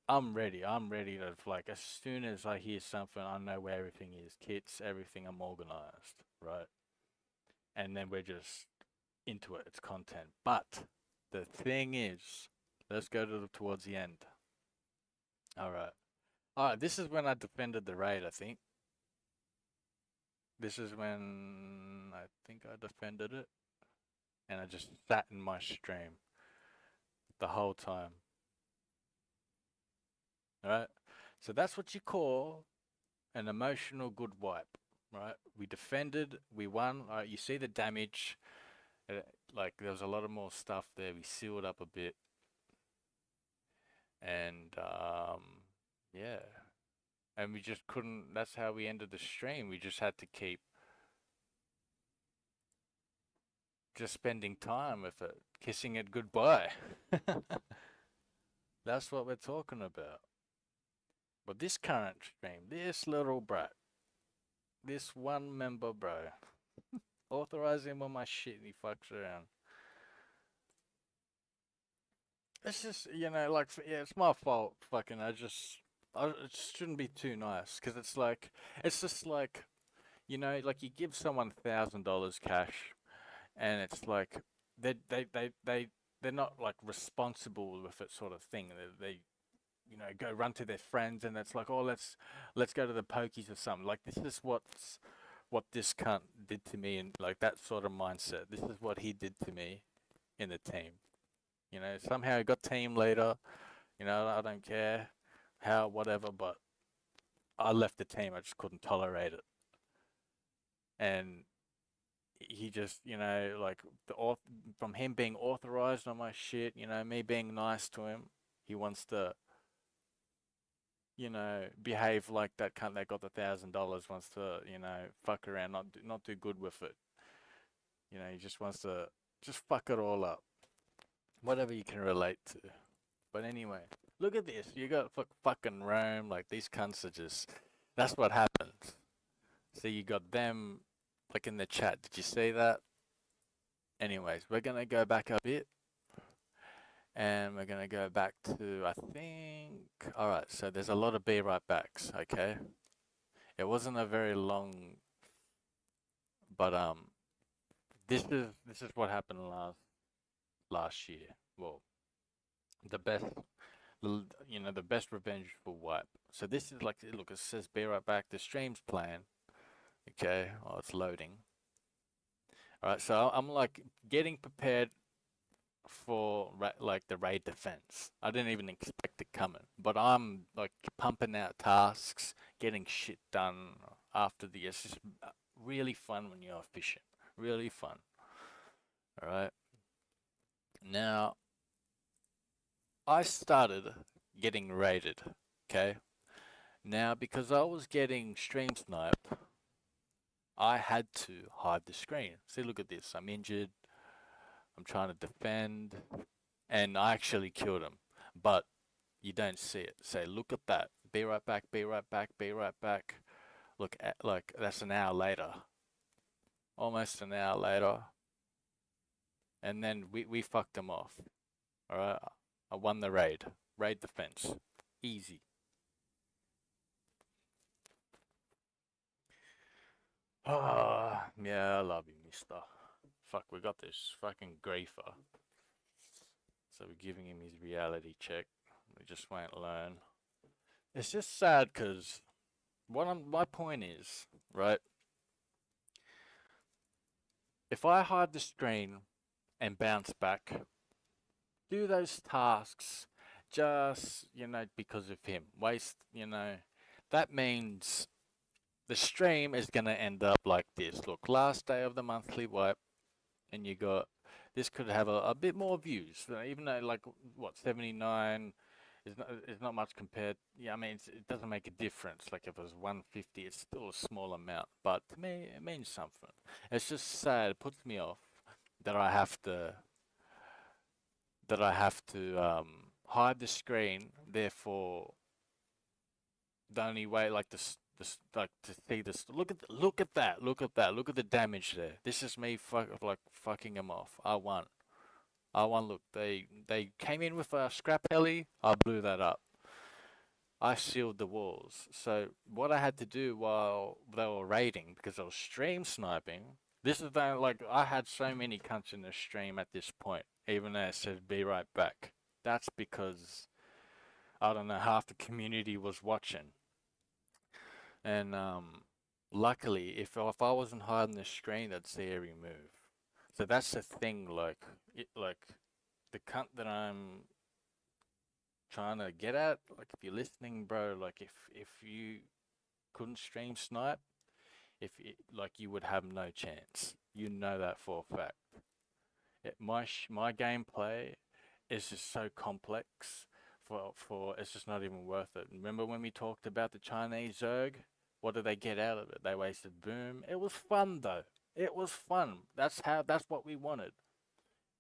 I'm ready to, like, as soon as I hear something, I know where everything is. Kits, everything, I'm organized, right? And then we're just into it, it's content. But, the thing is, let's go towards the end. Alright, this is when I defended the raid, I think. This is when I think I defended it. And I just sat in my stream the whole time. Alright? So that's what you call an emotional good wipe. Right? We defended, we won. Alright, you see the damage. Like, there was a lot of more stuff there. We sealed up a bit. And, yeah. And we just couldn't, that's how we ended the stream. We just had to keep just spending time with it, kissing it goodbye. That's what we're talking about. But this current stream, this little brat, this one member bro, authorize him on my shit and he fucks around. It's just, like, yeah, it's my fault. Fucking, it shouldn't be too nice, because it's just like, like you give someone $1,000 cash, and it's like they're not like responsible with it, sort of thing. They go run to their friends, and it's like, oh, let's go to the pokies or something. Like, this is what's what this cunt did to me, and like that sort of mindset. This is what he did to me in the team. You know, somehow he got team leader. You know, I don't care how, whatever, but I left the team. I just couldn't tolerate it. And he just, you know, like from him being authorized on my shit, you know, me being nice to him, he wants to, you know, behave like that cunt that got the $1,000, wants to, you know, fuck around, not do good with it. You know, he just wants to just fuck it all up. Whatever you can relate to. But anyway, look at this. You got fucking Rome. Like these cunts are just. That's what happens. So you got them, like in the chat. Did you see that? Anyways, we're gonna go back a bit, and we're gonna go back to I think. All right. So there's a lot of be right backs. Okay. It wasn't a very long, but this is what happened last year. Well, the best, you know, the best revengeful wipe. So this is like, look, it says be right back. The stream's playing. Okay, oh, it's loading. All right, so I'm like getting prepared for like the raid defense. I didn't even expect it coming, but I'm like pumping out tasks, getting shit done after the. It's just really fun when you're efficient. Really fun. All right. Now I started getting raided. Okay. Now because I was getting stream sniped, I had to hide the screen. See, look at this. I'm injured. I'm trying to defend, and I actually killed him, but you don't see it. Say, look at that. Be right back. Be right back. Be right back. Look at like that's an hour later, almost an hour later, and then we fucked him off. All right, I won the raid defense, easy. Ah, yeah, I love you, Mister. Fuck, we got this fucking griefer. So we're giving him his reality check. We just won't learn. It's just sad because my point is, right? If I hide the screen and bounce back, do those tasks just, you know, because of him. Waste, you know, that means the stream is gonna end up like this. Look, last day of the monthly wipe, and you got this could have a bit more views, even though like what 79 is not much compared. Yeah, I mean it doesn't make a difference. Like if it was 150, it's still a small amount, but to me it means something. It's just sad. It puts me off that I have to hide the screen. Therefore, the only way like this like to see this. Look at that. Look at that. Look at the damage there. This is me fucking him off. I won. Look, they came in with a scrap heli. I blew that up. I sealed the walls. So what I had to do while they were raiding, because I was stream sniping. This is like I had so many cunts in the stream at this point, even though it said be right back. That's because I don't know, half the community was watching, and luckily, if I wasn't hiding the screen, they'd see every move. So that's the thing, like the cunt that I'm trying to get at. Like if you're listening, bro, like if you couldn't stream snipe, like you would have no chance. You know that for a fact. My gameplay is just so complex for it's just not even worth it. Remember when we talked about the Chinese Zerg? What did they get out of it? They wasted boom. It was fun though. It was fun. That's what we wanted.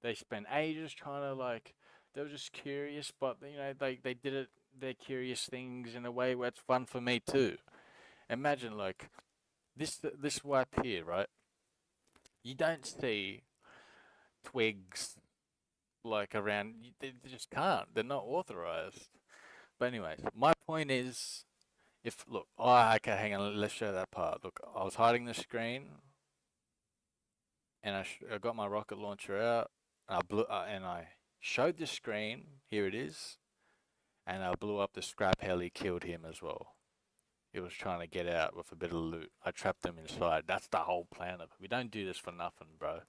They spent ages trying to like they were just curious, but you know they did it their curious things in a way where it's fun for me too. Imagine like this wipe here, right? You don't see twigs like around. They just can't. They're not authorized. But anyways, my point is, if look, oh, okay, hang on, let's show that part. Look, I was hiding the screen, and I got my rocket launcher out, and I showed the screen. Here it is, and I blew up the scrap heli, killed him as well. He was trying to get out with a bit of loot. I trapped him inside. That's the whole plan of it. We don't do this for nothing, bro.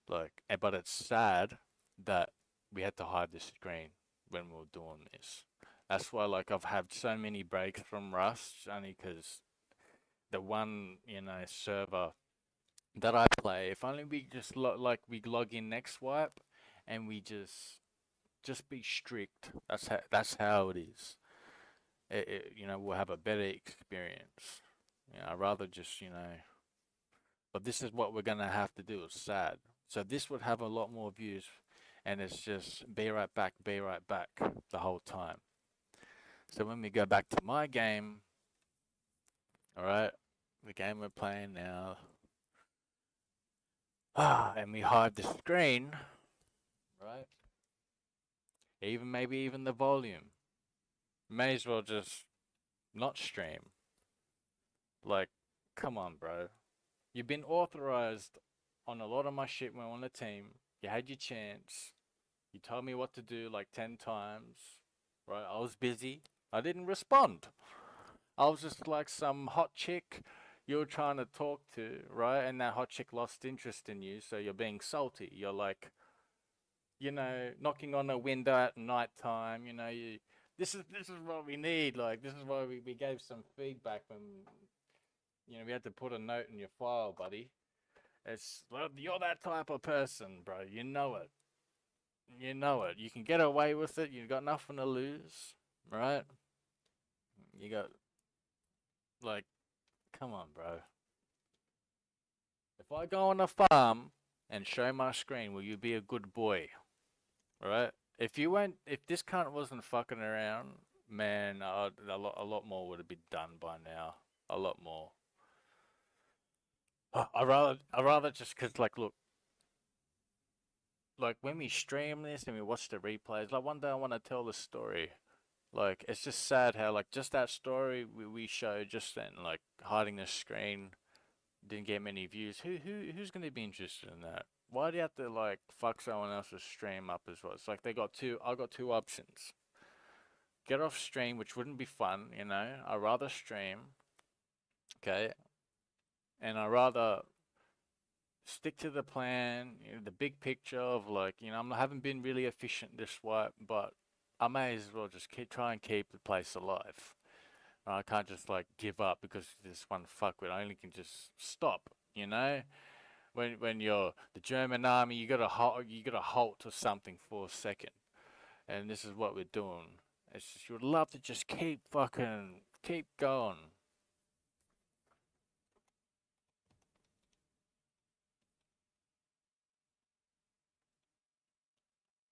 Like, but it's sad that we had to hide the screen when we were doing this. That's why, like, I've had so many breaks from Rust, only because the one, server that I play, if only we just we log in next wipe, and we just be strict. That's how it is. We'll have a better experience. I'd rather just, but this is what we're gonna have to do. It's sad. So this would have a lot more views, and it's just be right back the whole time. So when we go back to my game, all right, the game we're playing now, and we hide the screen, right? Maybe even the volume. May as well just not stream. Like, come on, bro. You've been authorized on a lot of my shit when we're on the team. You had your chance. You told me what to do like 10 times, right? I was busy. I didn't respond. I was just like some hot chick you were trying to talk to, right? And that hot chick lost interest in you, so you're being salty. You're like, knocking on a window at night time. This is what we need. Like, this is why we gave some feedback when we had to put a note in your file, buddy. Well, you're that type of person, bro. You know it. You know it. You can get away with it. You've got nothing to lose, right? You got, like, come on, bro. If I go on a farm and show my screen, will you be a good boy? Right? If this cunt wasn't fucking around, man, a lot more would have been done by now. A lot more. I rather just cause like look, like when we stream this and we watch the replays, like one day I want to tell the story. Like it's just sad how like just that story we showed just then, like hiding the screen, didn't get many views. Who's gonna be interested in that? Why do you have to like fuck someone else's stream up as well? It's like I got two options. Get off stream, which wouldn't be fun, I'd rather stream, okay? And I'd rather stick to the plan, the big picture of like, I haven't been really efficient this wipe, but I may as well just try and keep the place alive. I can't just like give up because this one fuckwit. I only can just stop, When you're the German army, you gotta halt to something for a second, and this is what we're doing. It's just you would love to just keep going.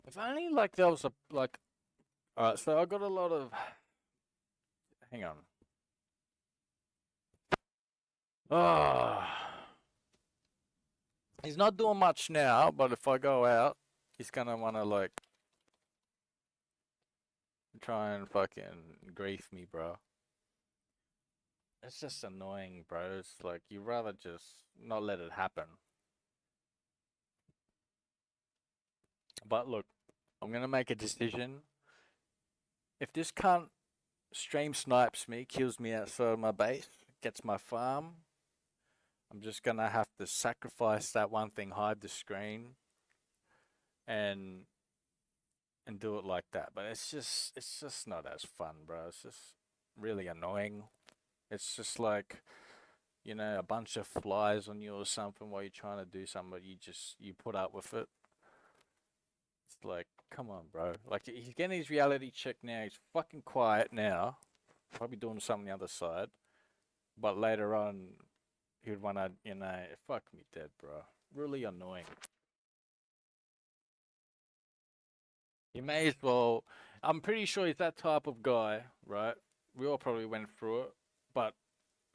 If only like there was a like. All right, so I got a lot of. Hang on. Ah, he's not doing much now, but if I go out, he's gonna wanna like try and fucking grief me, bro. It's just annoying, bro. It's like you rather just not let it happen. But look, I'm gonna make a decision. If this cunt stream snipes me, kills me outside my base, gets my farm, I'm just gonna have to sacrifice that one thing, hide the screen, and do it like that. But it's just not as fun, bro. It's just really annoying. It's just like a bunch of flies on you or something while you're trying to do something, but you put up with it. It's like, come on, bro. Like he's getting his reality check now. He's fucking quiet now. Probably doing something the other side. But later on, he'd wanna, fuck me dead, bro. Really annoying. You may as well. I'm pretty sure he's that type of guy, right? We all probably went through it, but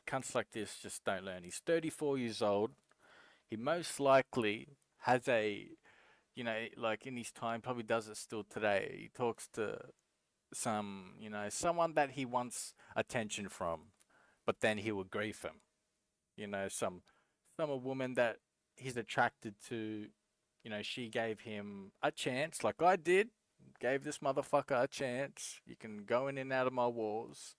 cunts like this just don't learn. He's 34 years old. He most likely has like in his time, probably does it still today. He talks to someone that he wants attention from, but then he will grief him. Some a woman that he's attracted to, she gave him a chance, like I did. Gave this motherfucker a chance. You can go in and out of my walls.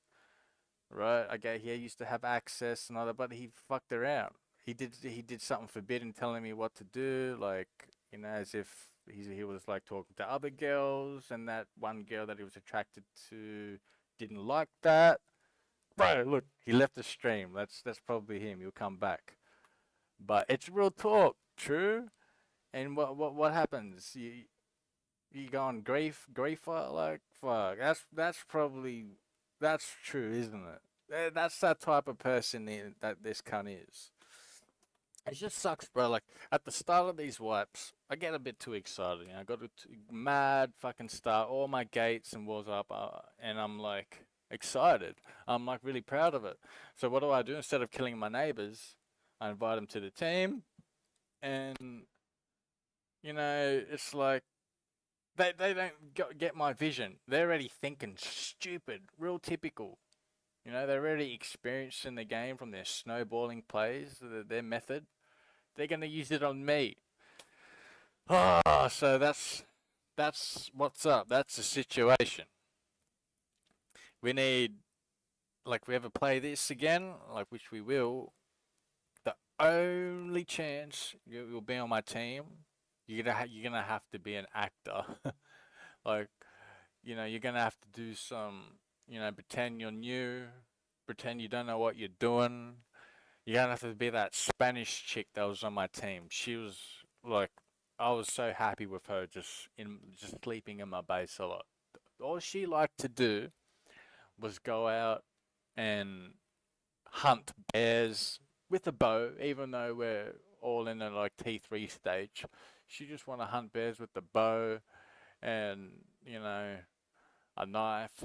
right? Okay, he used to have access and all that, but he fucked around. He did something forbidden, telling me what to do, like as if he was like talking to other girls, and that one girl that he was attracted to didn't like that. Bro, look, he left the stream. That's probably him. He'll come back. But it's real talk, true. And what happens? You go on griefer, like fuck. That's true, isn't it? That's that type of person that this cunt is. It just sucks, bro. Like at the start of these wipes, I get a bit too excited. I got a mad fucking start. All my gates and walls up, and I'm like excited. I'm like really proud of it. So what do? Instead of killing my neighbors, I invite them to the team, and it's like they don't get my vision. They're already thinking stupid, real typical. They're already experienced in the game from their snowballing plays, their method. They're gonna use it on me. So that's what's up. That's the situation. We need, like, we ever play this again, like, which we will. The only chance you'll be on my team, you're gonna have to be an actor. Like, you're gonna have to do some, pretend you're new, pretend you don't know what you're doing. You're gonna have to be that Spanish chick that was on my team. She was like, I was so happy with her just sleeping in my base a lot. All she liked to do was go out and hunt bears with a bow, even though we're all in the like T3 stage. She just want to hunt bears with the bow and a knife,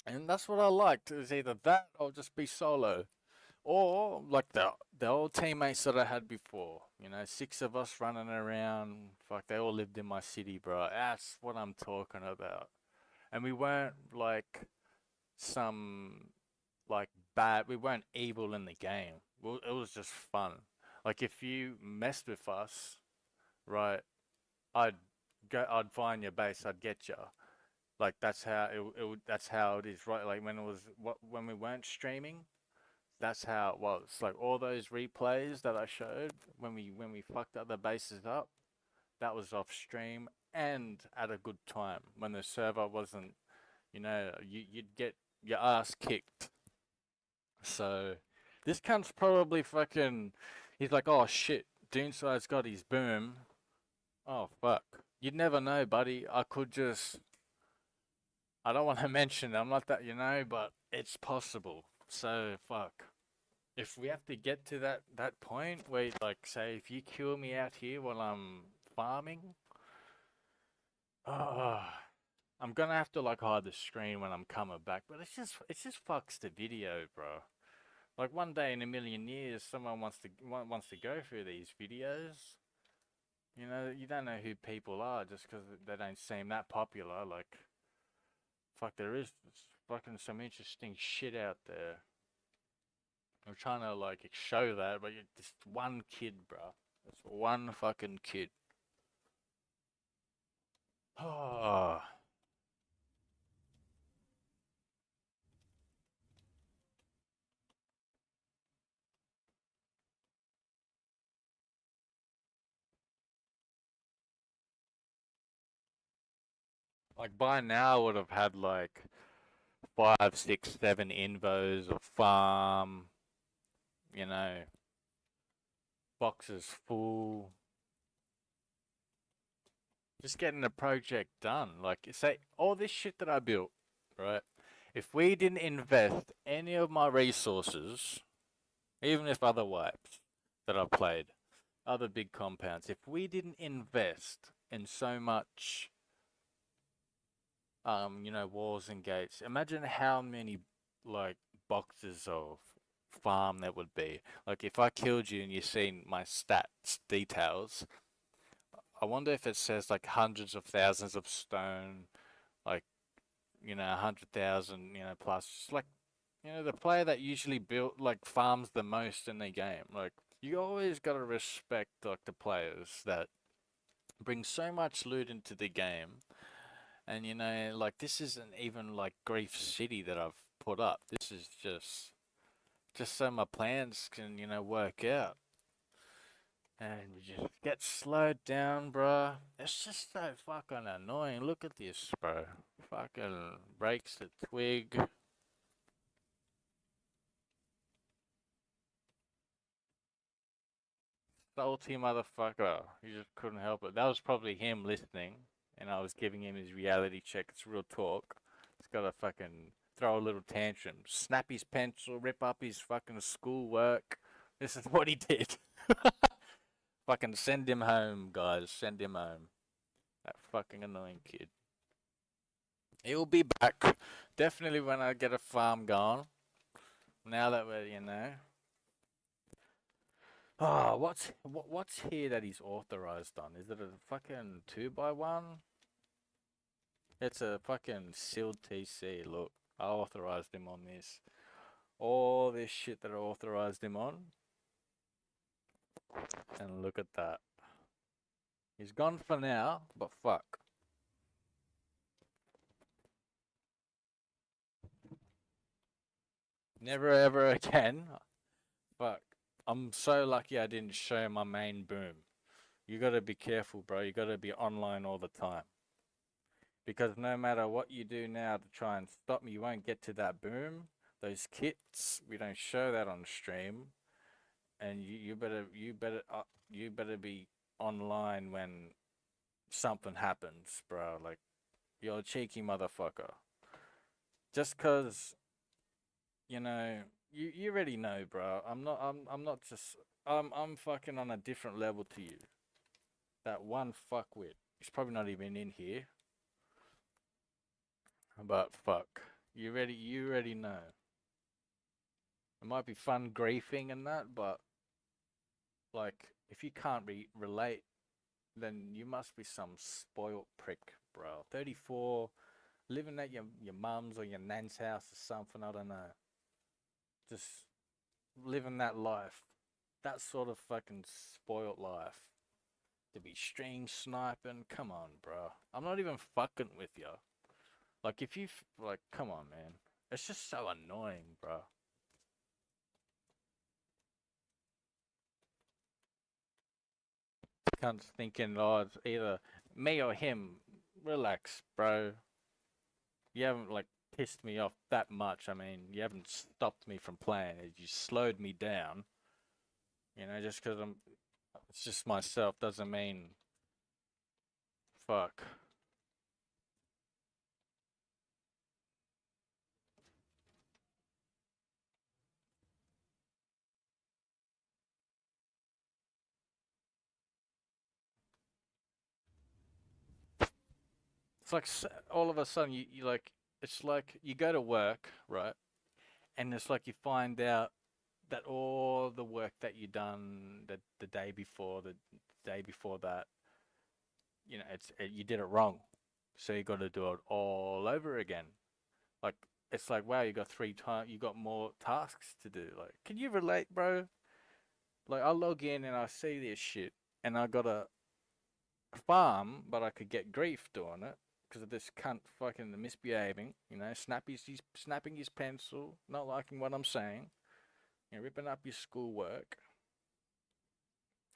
and that's what I liked. It was either that or just be solo. Or like the old teammates that I had before, 6 of us running around. Fuck, they all lived in my city, bro. That's what I'm talking about. And we weren't like some like bad. We weren't evil in the game. Well, it was just fun. Like if you messed with us, right? I'd I'd find your base. I'd get you. Like that's how that's how it is, right? Like when we weren't streaming, that's how it was. Like all those replays that I showed when we fucked other bases up, that was off stream and at a good time when the server wasn't. You'd get your ass kicked. So this cunt's probably fucking. He's like, oh shit, Doonside's got his boom. Oh fuck. You'd never know, buddy. I could just. I don't want to mention it. I'm not that, but it's possible. So fuck. If we have to get to that point where, like, say, if you kill me out here while I'm farming, uh, I'm gonna have to like hide the screen when I'm coming back. But it's just fucks the video, bro. Like one day in a million years, someone wants to go through these videos. You don't know who people are just because they don't seem that popular. Like, fuck, there is fucking some interesting shit out there. I'm trying to like show that, but you're just one kid, bro. That's one fucking kid. Oh, like by now I would have had like 5, 6, 7 invos of farm, you know, boxes full. Just getting the project done. Like, say, all this shit that I built, right? If we didn't invest any of my resources, even if other wipes that I've played, other big compounds, if we didn't invest in so much, walls and gates, imagine how many, like, boxes of farm there would be. Like, if I killed you and you seen my stats details, I wonder if it says, like, hundreds of thousands of stone, like, 100,000, plus. Just like, the player that usually built like farms the most in the game. Like, you always gotta respect like the players that bring so much loot into the game. And like this isn't even like Grief City that I've put up. This is just so my plans can, work out. And we just get slowed down, bro. It's just so fucking annoying. Look at this, bro. Fucking breaks the twig. Salty motherfucker. He just couldn't help it. That was probably him listening, and I was giving him his reality check. It's real talk. He's got to fucking throw a little tantrum, snap his pencil, rip up his fucking schoolwork. This is what he did. Fucking send him home, guys. Send him home. That fucking annoying kid. He'll be back. Definitely when I get a farm going. Now that we're. Oh, what's here that he's authorized on? Is it a fucking 2x1? It's a fucking sealed TC. Look, I authorized him on this. All this shit that I authorized him on. And look at that. He's gone for now, but fuck. Never ever again. Fuck. I'm so lucky I didn't show my main boom. You gotta be careful, bro. You gotta be online all the time. Because no matter what you do now to try and stop me, you won't get to that boom. Those kits, we don't show that on stream. And you better be online when something happens, bro. Like, you're a cheeky motherfucker. Just cause, you already know, bro. I'm not just I'm fucking on a different level to you. That one fuckwit. He's probably not even in here. But fuck. You already know. It might be fun griefing and that, but like if you can't relate, then you must be some spoilt prick, bro. 34, living at your mum's or your nan's house or something, I don't know. Just living that life. That sort of fucking spoilt life. To be stream sniping, come on, bro. I'm not even fucking with you. Like, if you, like, come on, man. It's just so annoying, bro. Cunt's thinking, oh, it's either me or him. Relax, bro. You haven't, like, pissed me off that much. I mean, you haven't stopped me from playing. You slowed me down. Just because it's just myself doesn't mean, fuck. It's like all of a sudden you like, it's like you go to work, right? And it's like you find out that all the work that you done the day before, the day before that, you did it wrong. So you got to do it all over again. Like, it's like, wow, you got you got more tasks to do. Like, can you relate, bro? Like, I log in and I see this shit, and I got to farm, but I could get grief doing it because of this cunt fucking misbehaving. He's snapping his pencil, not liking what I'm saying, ripping up his schoolwork.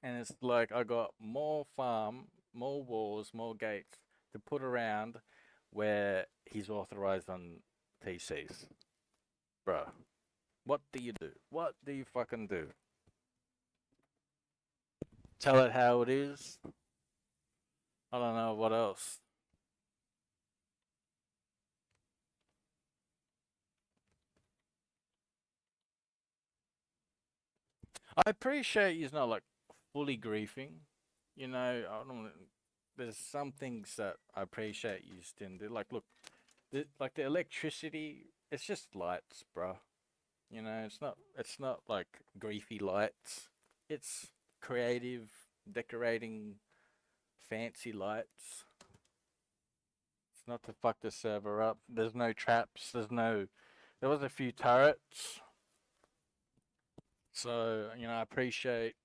And it's like I got more farm, more walls, more gates to put around where he's authorized on TCs. Bro, what do you do? What do you fucking do? Tell it how it is? I don't know what else. I appreciate he's not like fully griefing. I don't. There's some things that I appreciate you didn't do. Like, look, like the electricity, it's just lights, bro. It's not like griefy lights. It's creative, decorating, fancy lights. It's not to fuck the server up. There's no traps. There was a few turrets. So, I appreciate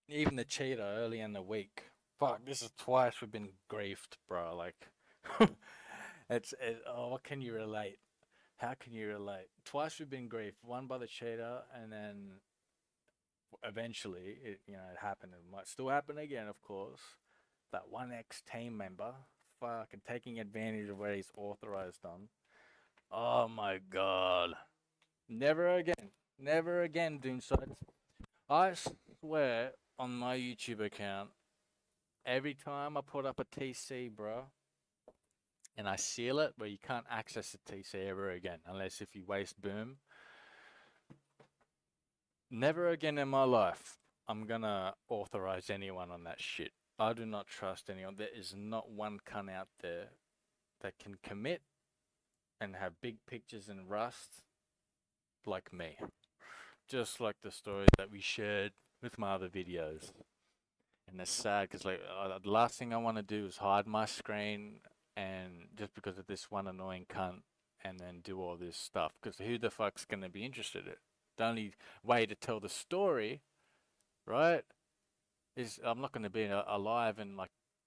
even the cheater early in the week. Fuck, this is twice we've been griefed, bro. Like, Oh, what can you relate? How can you relate? Twice we've been griefed. One by the cheater, and then eventually, it happened. It might still happen again, of course. That one ex-team member, fucking taking advantage of where he's authorized on. Oh my god. Never again. Never again, Doonsides. I swear on my YouTube account, every time I put up a TC, bro, and I seal it where you can't access the TC ever again, unless if you waste boom. Never again in my life I'm gonna authorize anyone on that shit. I do not trust anyone. There is not one cunt out there that can commit and have big pictures and rust like me. Just like the story that we shared with my other videos. And it's sad because the last thing I want to do is hide my screen and just because of this one annoying cunt and then do all this stuff. Because who the fuck's going to be interested in it? The only way to tell the story, right, is I'm not going to be alive in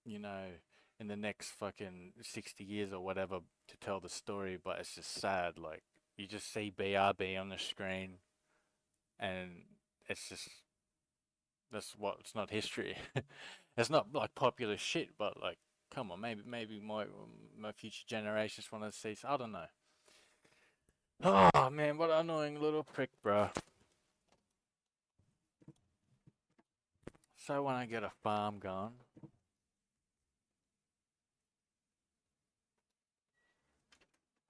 in the next fucking 60 years or whatever to tell the story, but it's just sad. Like, you just see BRB on the screen and it's just, it's not history. It's not like popular shit, but like, come on, maybe my future generations want to see. I don't know. Oh man, what an annoying little prick, bro. So when I get a farm going,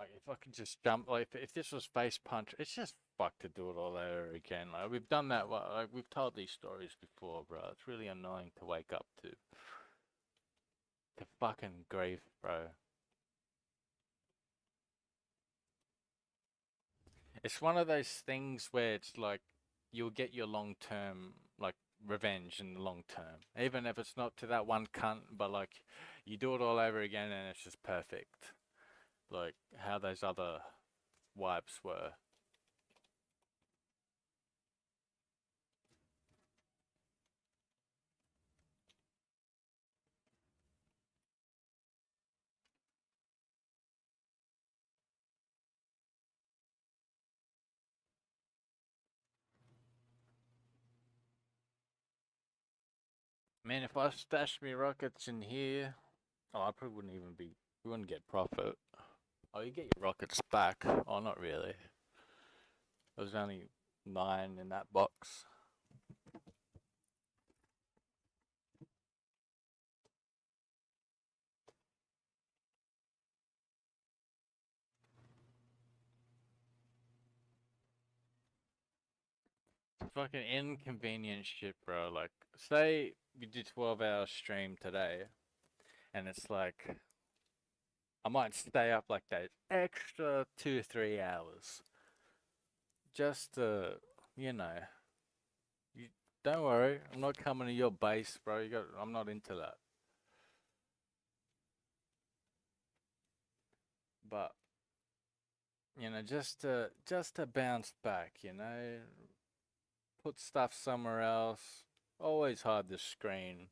like if I could just jump, like if this was face punch, it's just fuck to do it all over again. Like we've done that, like we've told these stories before, bro. It's really annoying to wake up to. To fucking grief, bro. It's one of those things where it's like you'll get your long term like revenge in the long term. Even if it's not to that one cunt, but like you do it all over again and it's just perfect. Like how those other wipes were. Man, if I stashed me rockets in here, oh, I probably wouldn't even be. We wouldn't get profit. Oh, you get your rockets back. Oh, not really. There's only 9 in that box. Fucking inconvenient shit, bro. Like, say we did 12-hour stream today, and it's like I might stay up like that extra 2 3 hours just to, you know. You don't worry, I'm not coming to your base, bro. I'm not into that. But just to bounce back, put stuff somewhere else. Always hide the screen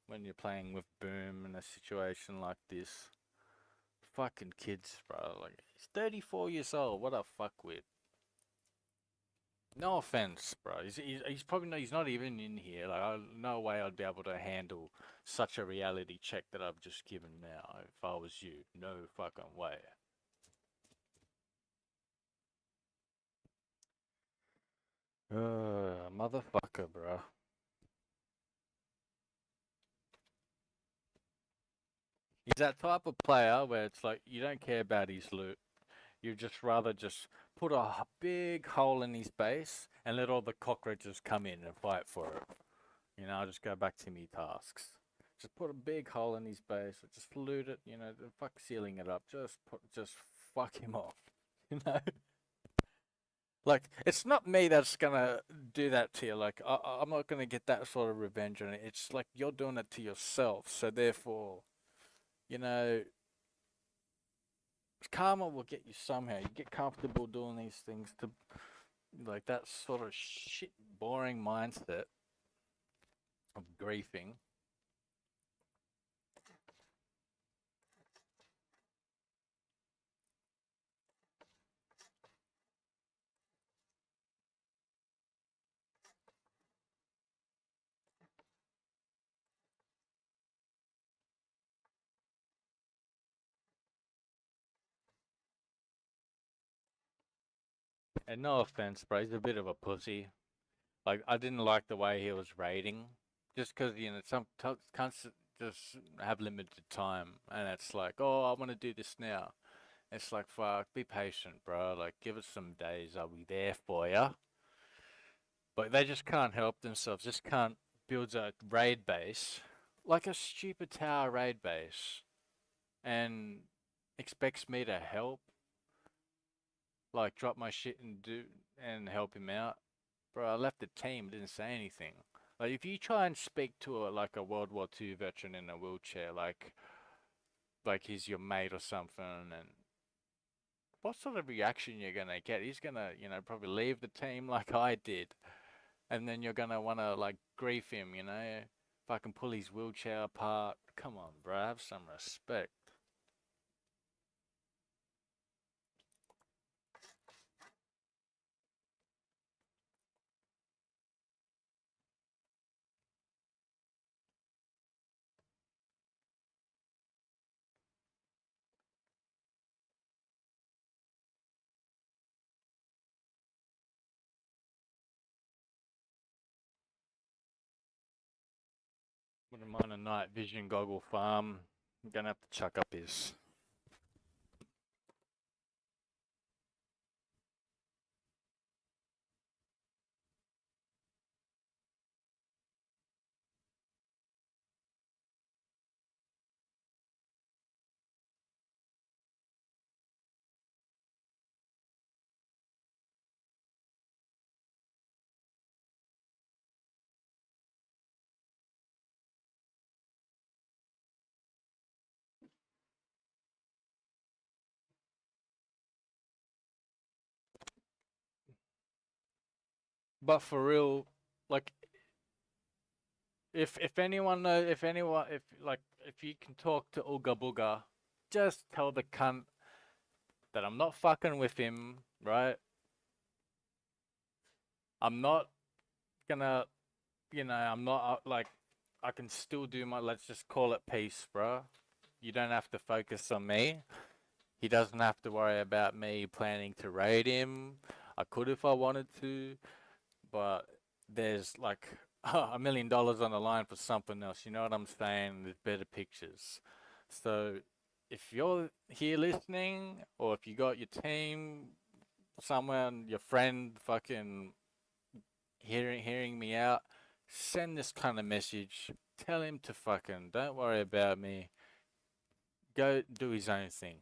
when you're playing with Boom in a situation like this. Fucking kids, bro. Like, he's 34 years old. What a fuckwit. No offense, bro. He's probably he's not even in here. Like, no way I'd be able to handle such a reality check that I've just given now if I was you. No fucking way. Motherfucker, bro. He's that type of player where it's like you don't care about his loot. You just rather just put a big hole in his base and let all the cockroaches come in and fight for it. I'll just go back to me tasks. Just put a big hole in his base, or just loot it. Fuck sealing it up. Just fuck him off. You know, like it's not me that's gonna do that to you. Like I'm not gonna get that sort of revenge on it. It's like you're doing it to yourself. So therefore, you know, karma will get you somehow. You get comfortable doing these things to like that sort of shit, boring mindset of griefing. And no offense, bro, he's a bit of a pussy. Like, I didn't like the way he was raiding, just because some cunts just have limited time, and it's like, oh, I want to do this now. It's like, fuck, be patient, bro. Like, give us some days. I'll be there for ya. But they just can't help themselves. Just can't build a raid base, like a stupid tower raid base, and expects me to help, like drop my shit and do and help him out. Bro, I left the team, didn't say anything. Like if you try and speak to like a World War II veteran in a wheelchair, like he's your mate or something, and what sort of reaction you're gonna get? He's gonna, probably leave the team like I did, and then you're gonna wanna like grief him, fucking pull his wheelchair apart. Come on, bro, have some respect. Wouldn't mind a night vision goggle farm. I'm gonna have to chuck up his. But for real, like if anyone knows, if you can talk to Ooga Booga, just tell the cunt that I'm not fucking with him, right? I'm not gonna, I'm not like I can still do my. Let's just call it peace, bro. You don't have to focus on me. He doesn't have to worry about me planning to raid him. I could if I wanted to, but there's like $1 million on the line for something else. You know what I'm saying? There's better pictures. So if you're here listening, or if you got your team somewhere and your friend fucking hearing me out, send this kind of message. Tell him to fucking don't worry about me. Go do his own thing.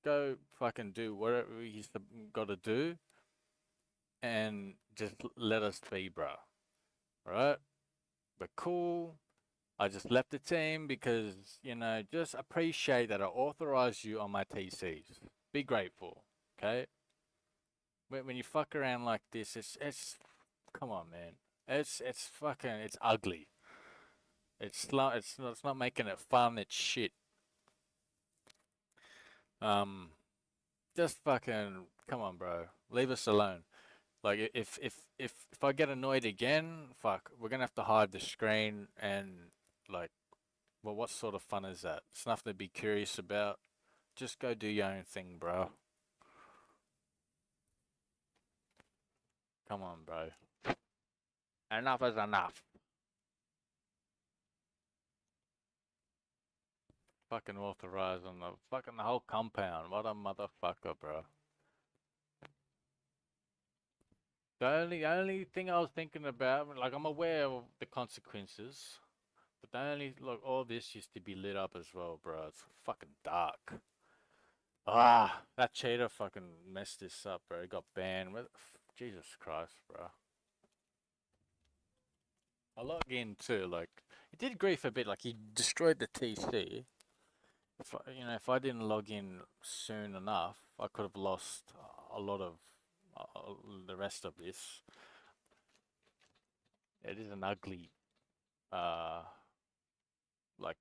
Go fucking do whatever he's got to do, and just let us be, bro. Right? But cool. I just left the team because, just appreciate that I authorized you on my TCs. Be grateful, okay? When you fuck around like this, it's come on, man. It's fucking it's ugly. It's not making it fun. It's shit. Um, just fucking come on, bro. Leave us alone. Like if I get annoyed again, fuck, we're gonna have to hide the screen and like, well, what sort of fun is that? It's nothing to be curious about. Just go do your own thing, bro. Come on, bro. Enough is enough. Fucking authorized on the whole compound. What a motherfucker, bro. The only thing I was thinking about, like I'm aware of the consequences, but the only look, all this used to be lit up as well, bro. It's fucking dark. Ah, that cheater fucking messed this up, bro. He got banned. Jesus Christ, bro. I log in too, like it did grief a bit. Like he destroyed the TC. If I didn't log in soon enough, I could have lost a lot of the rest of this. It is an ugly, uh, like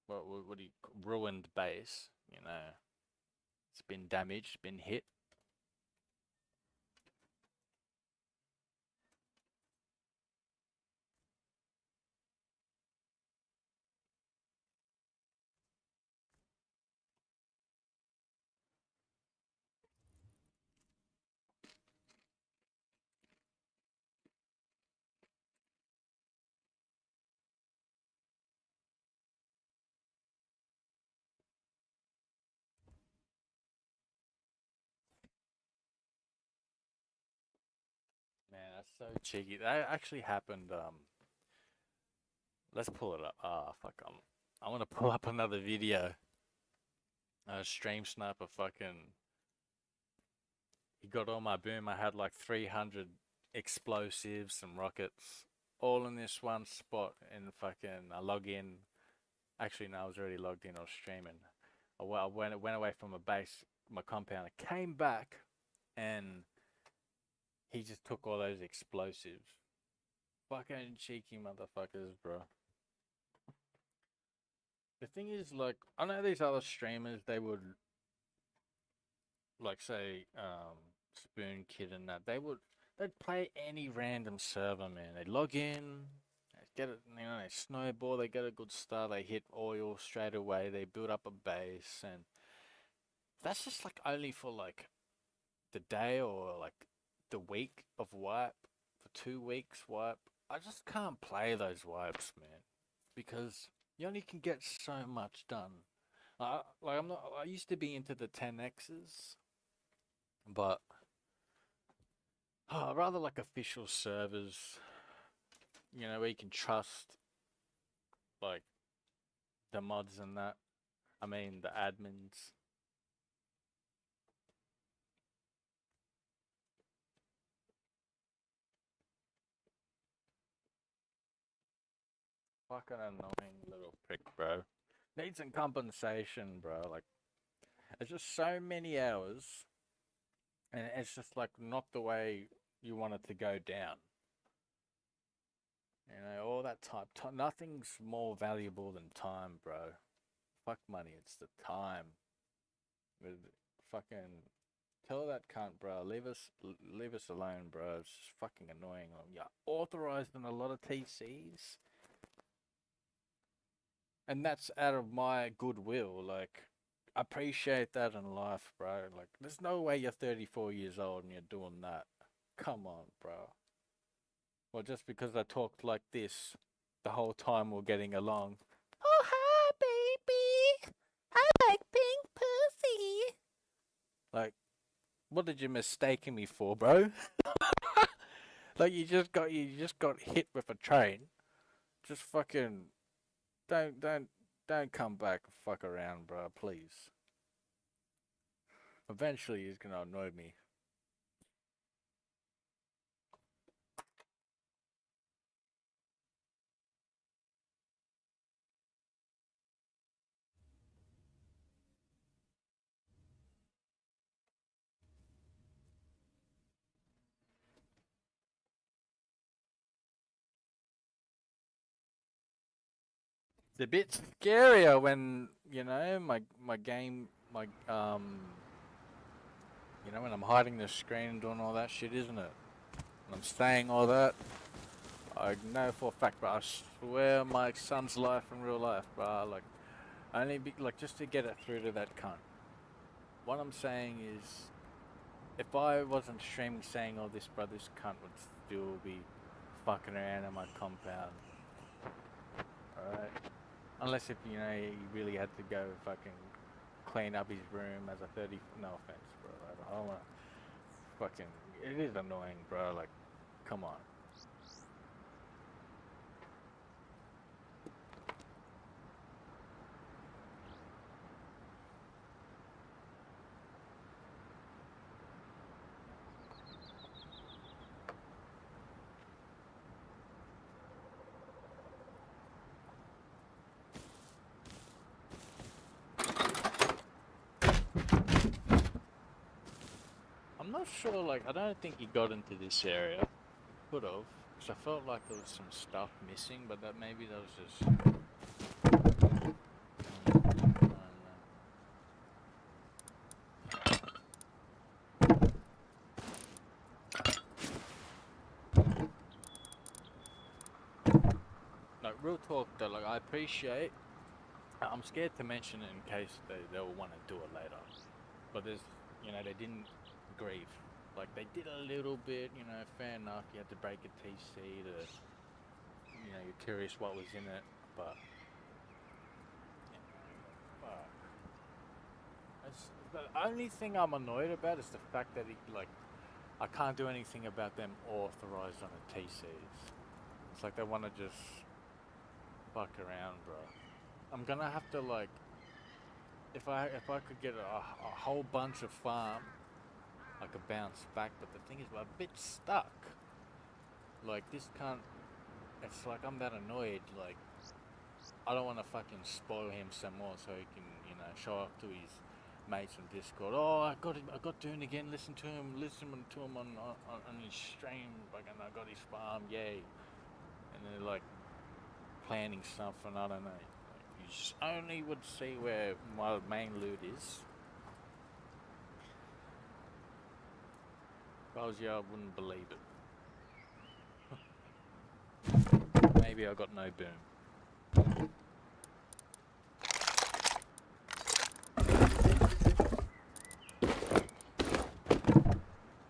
what do you ruined base? It's been damaged, been hit. So cheeky. That actually happened. Let's pull it up. Ah, fuck. I want to pull up another video. Stream sniper fucking. He got all my boom. I had like 300 explosives and rockets, all in this one spot. And fucking, I log in. Actually, no, I was already logged in. I was streaming. I went away from my base, my compound. I came back, and he just took all those explosives. Fucking cheeky motherfuckers, bro. The thing is, like, I know these other streamers, they would, like, say, Spoon Kid and that, they'd play any random server, man. They'd log in, they get it, you know, they snowball, they get a good start, they hit oil straight away, they build up a base, and that's just, like, only for, like, the day or, like, the week of wipe, for 2 weeks wipe. I just can't play those wipes, man, because you only can get so much done. Like I'm not. I used to be into the 10x's, but rather like official servers. You know where you can trust like the mods and that. I mean the admins. Fucking annoying little prick, bro. Needs some compensation, bro. Like it's just so many hours, and it's just like not the way you want it to go down. You know, all that time. Nothing's more valuable than time, bro. Fuck money, it's the time. With fucking tell that cunt, bro. Leave us alone, bro. It's just fucking annoying. Yeah, authorized in a lot of TCs, and that's out of my goodwill. Like, I appreciate that in life, bro. Like, there's no way you're 34 years old and you're doing that. Come on, bro. Well, just because I talked like this the whole time we're getting along. Oh, hi, baby. I like pink pussy. Like, what did you mistaken me for, bro? Like you just got hit with a train. Just fucking don't come back and fuck around, bro, please. Eventually he's gonna annoy me. It's a bit scarier when, you know, my game you know, when I'm hiding the screen and doing all that shit, isn't it? When I'm saying all that, I know for a fact, but I swear my son's life in real life, bro. Like, like just to get it through to that cunt. What I'm saying is, if I wasn't streaming saying all this, bro, this cunt would still be fucking around in my compound. Alright? Unless if, you know, he really had to go fucking clean up his room as a 30... No offense, bro. I don't wanna... Fucking... It is annoying, bro. Like, come on. I'm not sure, like, I don't think he got into this area. Could have. Because I felt like there was some stuff missing, but that maybe that was just... Like, real talk though, like, I appreciate... I'm scared to mention it in case they'll want to do it later. But there's, you know, they didn't grieve. Like, they did a little bit, you know, fair enough. You had to break a TC to, you know, you're curious what was in it, but... Yeah, fuck. The only thing I'm annoyed about is the fact that he, like... I can't do anything about them authorized on the TCs. It's like they want to just fuck around, bro. I'm gonna have to like, if I could get a whole bunch of farm, I could bounce back. But the thing is, we're a bit stuck. Like this can't. It's like I'm that annoyed. Like I don't want to fucking spoil him some more, so he can, show up to his mates on Discord. Oh, I got Doon again. Listen to him on his stream. Fucking, I got his farm, yay! And they're like planning something. I don't know. Like, you just only would see where my main loot is. If I was you, I wouldn't believe it. Maybe I got no boom.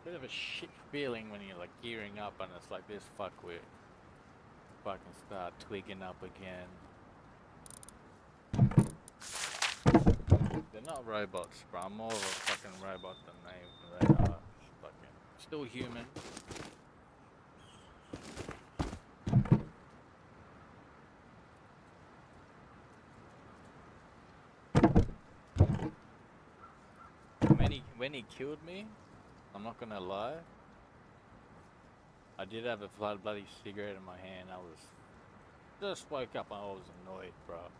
Bit of a shit feeling when you're like gearing up and it's like this fuckwit fucking start twigging up again. They're not robots, bro. I'm more of a fucking robot than they are. Fucking still human. When he killed me, I'm not gonna lie, I did have a bloody cigarette in my hand. I was just woke up and I was annoyed, bro.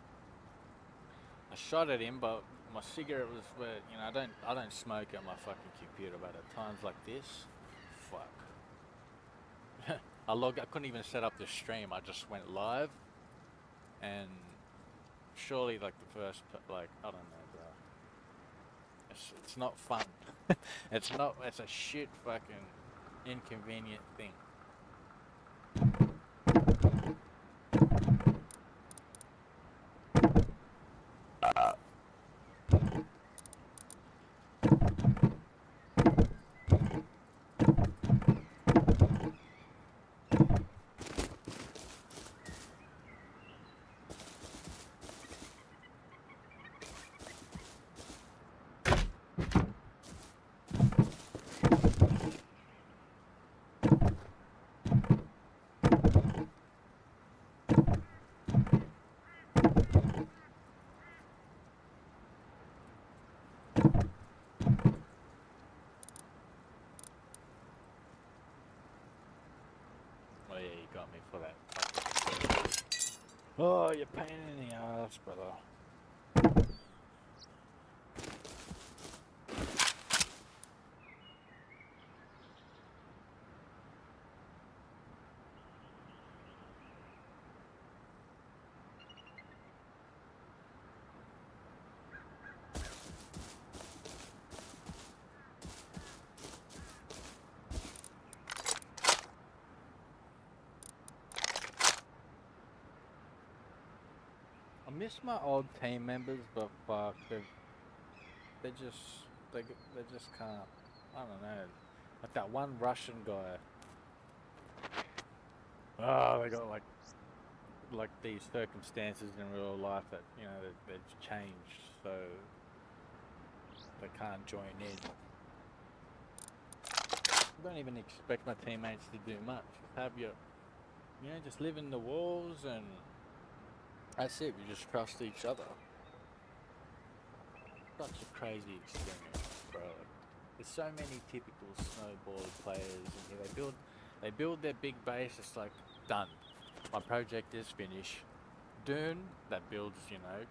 I shot at him, but my cigarette was where I don't smoke at my fucking computer, but at times like this, fuck. I couldn't even set up the stream. I just went live, and surely like the first I don't know, bro. It's not fun. It's a shit fucking inconvenient thing. Oh yeah, you got me for that. Oh, you're pain in the ass, brother. I miss my old team members, but fuck, they just can't. I don't know. Like that one Russian guy. Oh, they got like these circumstances in real life that they've changed, so they can't join in. I don't even expect my teammates to do much. Have your, just live in the walls and that's it. You just trust each other. Such a crazy experience, bro. There's so many typical snowball players in here. They build their big base. It's like done. My project is finished. Doon that builds,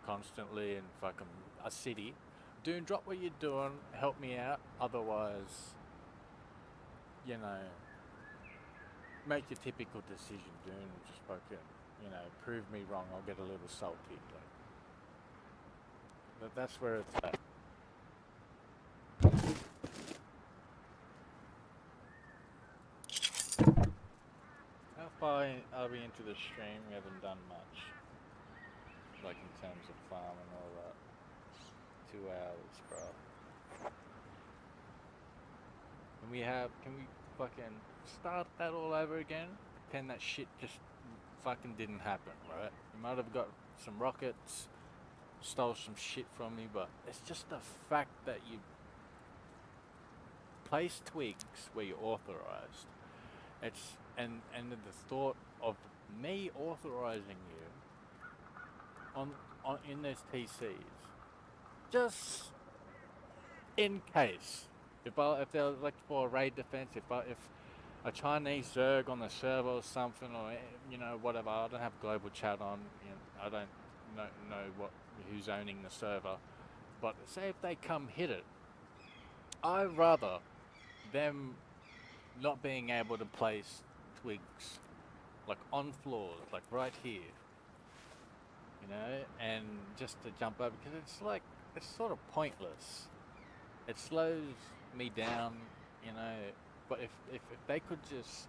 constantly in fucking a city. Doon, drop what you're doing. Help me out. Otherwise, make your typical decision, Doon. Just fucking, prove me wrong. I'll get a little salty. But that's where it's at. How far are we into the stream? We haven't done much. Like in terms of farm and all that. 2 hours, bro. Can we fucking start that all over again? Pretend that shit just fucking didn't happen, right? You might have got some rockets, stole some shit from me, but it's just the fact that you place twigs where you're authorized. It's and the thought of me authorizing you on in those TCs, just in case if they're like for a raid defense, if a Chinese Zerg on the server or something, or whatever. I don't have global chat on. I don't know who's owning the server. But say if they come hit it, I'd rather them not being able to place twigs like on floors, like right here, and just to jump over because it's sort of pointless. It slows me down, But if they could just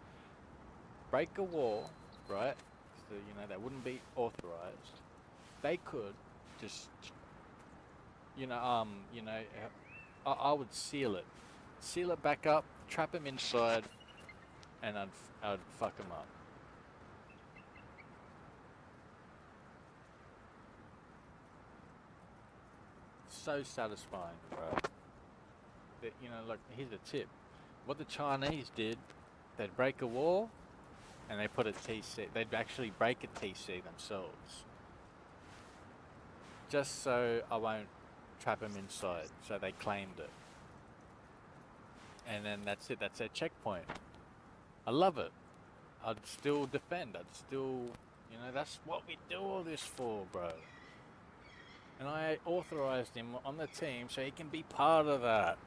break a wall, right? So that wouldn't be authorized. They could just, I would seal it back up, trap them inside, and I'd fuck them up. So satisfying, bro. That like here's a tip. What the Chinese did, they'd break a wall, and they put a TC. They'd actually break a TC themselves, just so I won't trap them inside. So they claimed it, and then that's it. That's their checkpoint. I love it. I'd still defend. I'd still, that's what we do all this for, bro. And I authorized him on the team so he can be part of that.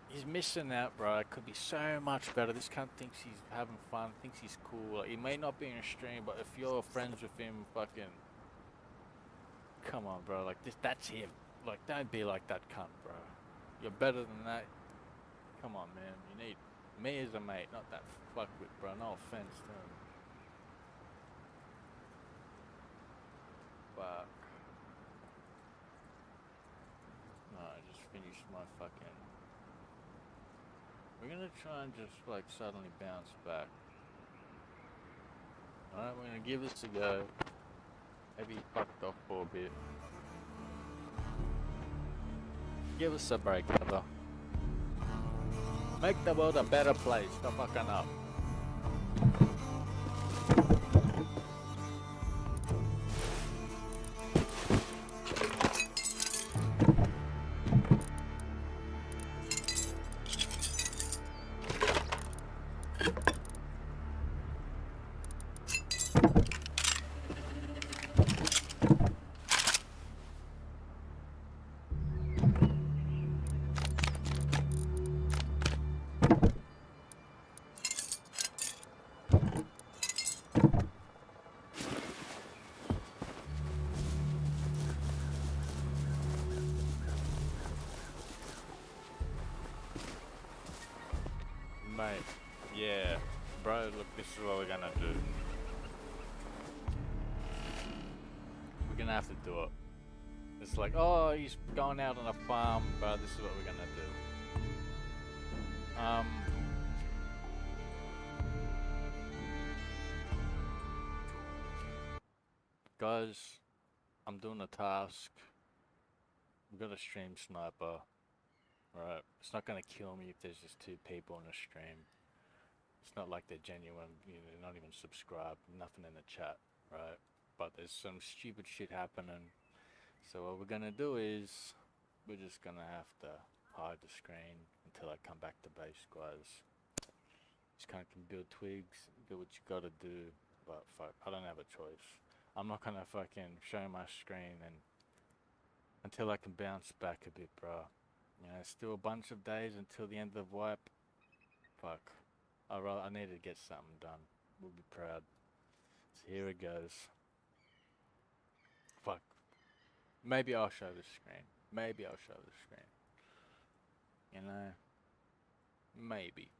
He's missing out, bro. It could be so much better. This cunt thinks he's having fun, thinks he's cool. Like, he may not be in a stream, but if you're friends with him, fucking, come on, bro. Like that's him. Like, don't be like that cunt, bro. You're better than that. Come on, man. You need me as a mate, not that fuckwit, bro. No offense to him. Fuck. No, I just finished my fucking. We're gonna try and just like suddenly bounce back. Alright, we're gonna give this a go. Maybe he fucked off for a bit. Give us a break, brother. Make the world a better place. Stop fucking up. Mate, yeah, bro, look, this is what we're gonna do. We're gonna have to do it. It's like, oh, he's going out on a farm, bro, this is what we're gonna do. Guys, I'm doing a task. We've got a stream sniper. Right, it's not gonna kill me if there's just 2 people in a stream. It's not like they're genuine, they're not even subscribed, nothing in the chat, right? But there's some stupid shit happening. So what we're gonna do is, we're just gonna have to hide the screen until I come back to base, guys. Just kind of can build twigs, do what you gotta do, but fuck, I don't have a choice. I'm not gonna fucking show my screen and until I can bounce back a bit, bro. Still a bunch of days until the end of wipe. Fuck. I need to get something done. We'll be proud. So here it goes. Fuck. Maybe I'll show the screen. Maybe I'll show the screen. Maybe.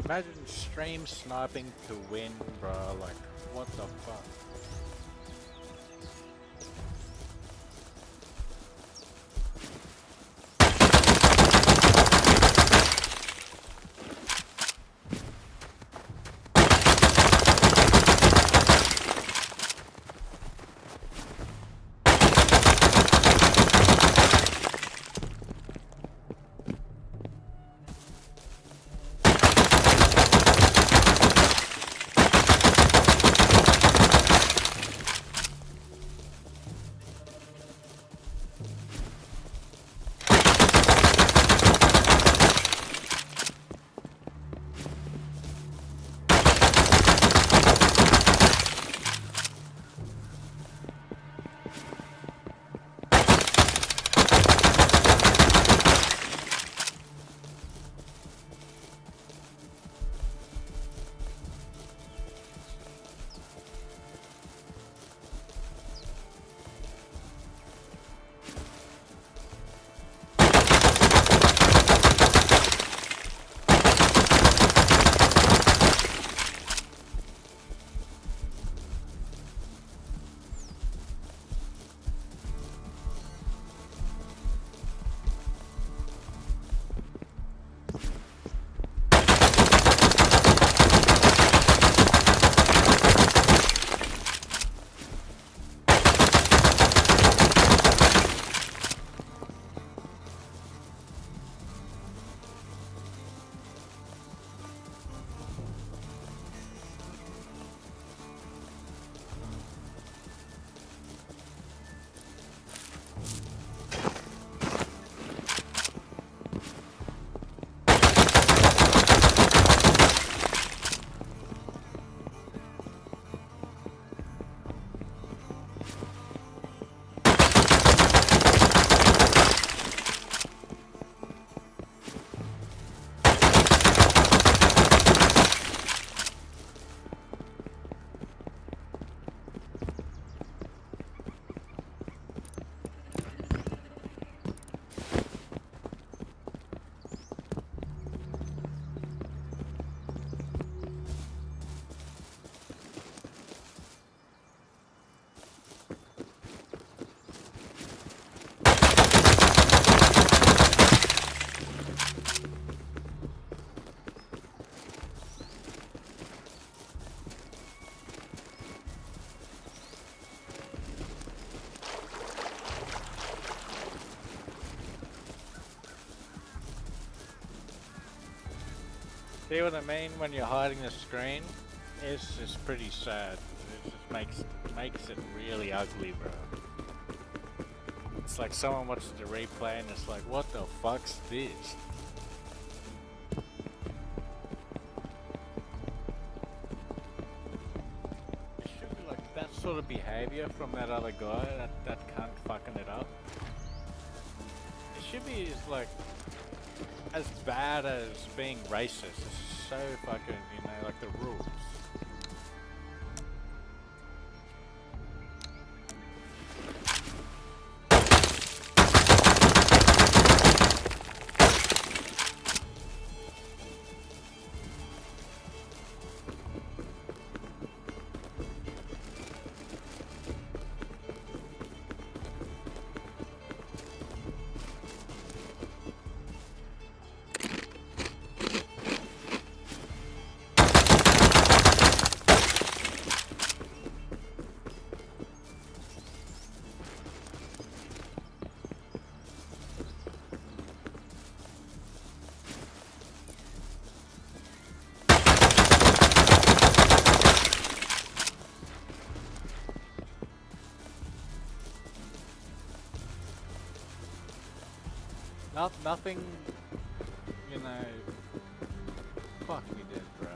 Imagine stream sniping to win, bro. Like, what the fuck? See what I mean? When you're hiding the screen, it's just pretty sad. It just makes it really ugly, bro. It's like someone watches the replay and it's like, what the fuck's this? It should be like that sort of behavior from that other guy, that cunt fucking it up. It should be like as bad as being racist. It's so fucking, you know, like the rules. Nothing, you know, fuck me dead, bro.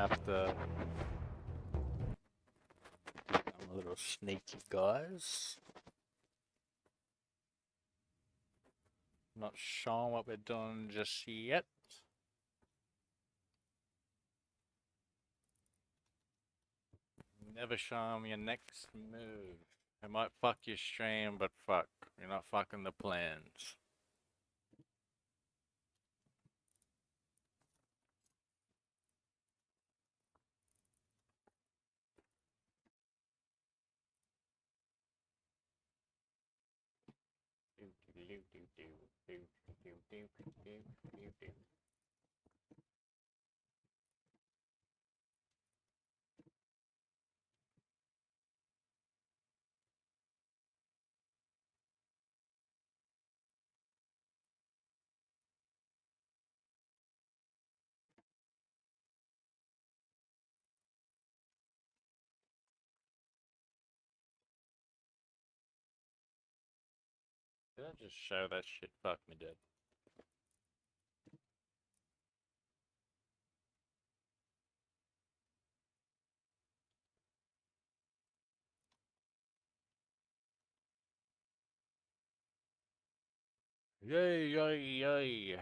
after some little sneaky guys. Not sure what we're doing just yet. Never show them your next move. It might fuck your stream, but fuck, you're not fucking the plans. Did I just show that shit? Fuck me dead. Yay, yay, yay.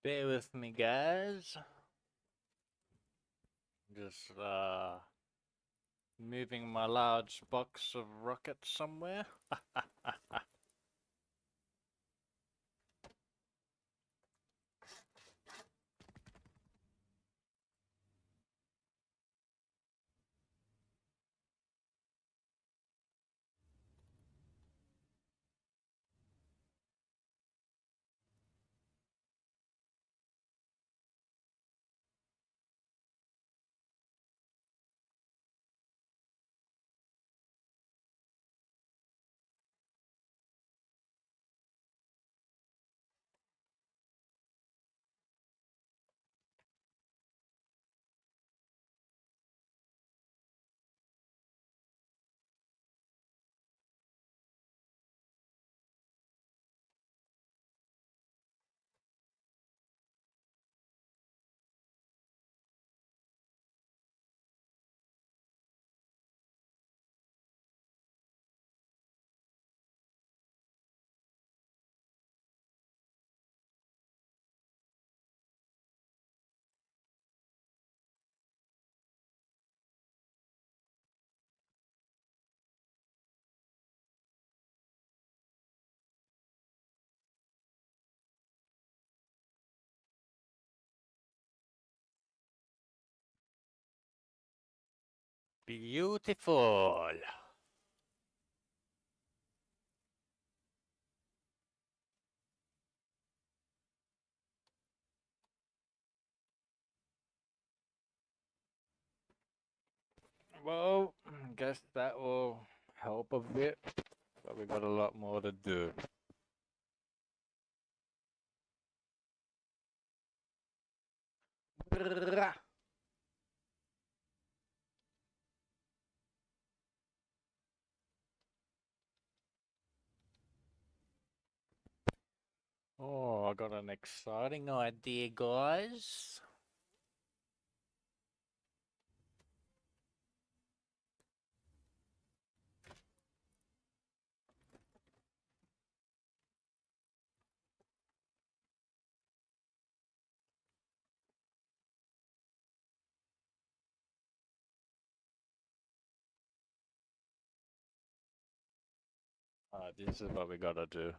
Bear with me, guys. Just, moving my large box of rockets somewhere. Beautiful. Well, guess that will help a bit, but we got a lot more to do. Brrrah. Oh, I got an exciting idea, guys. This is what we gotta do.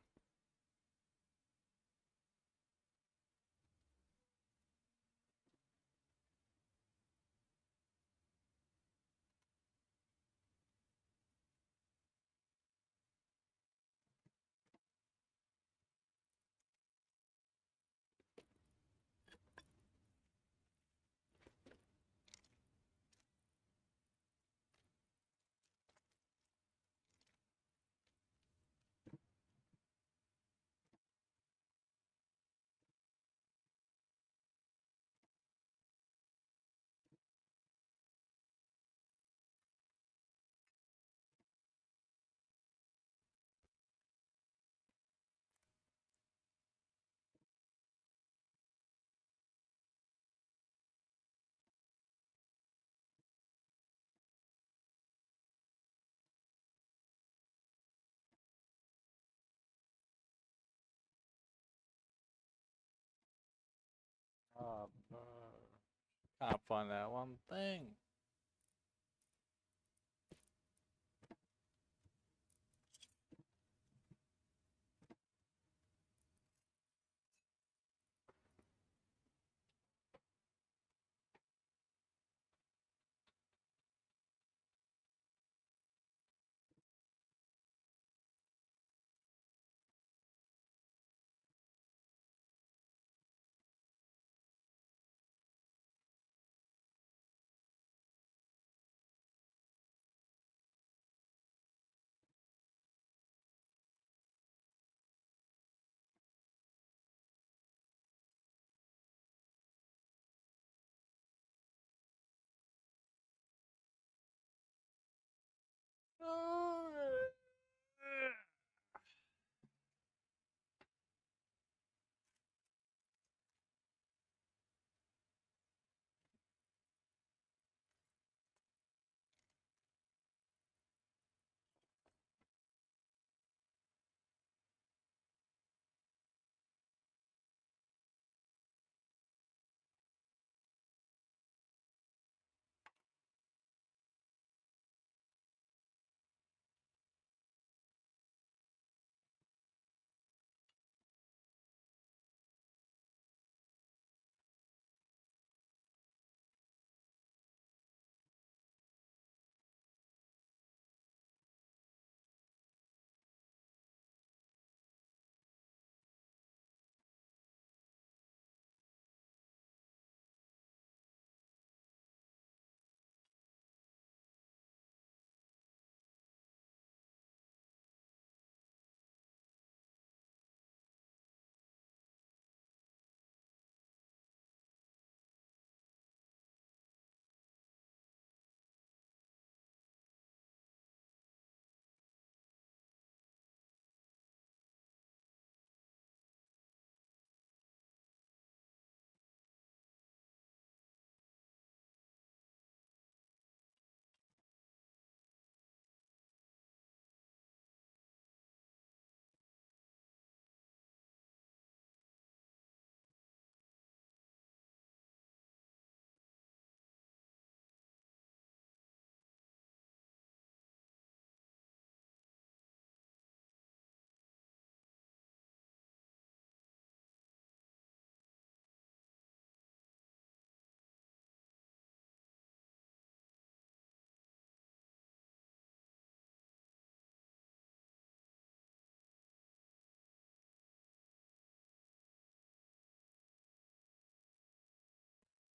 Oh, no. Can't find that one thing.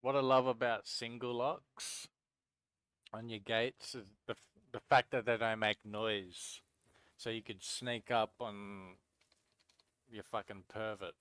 What I love about single locks on your gates is the fact that they don't make noise. So you could sneak up on your fucking pervert.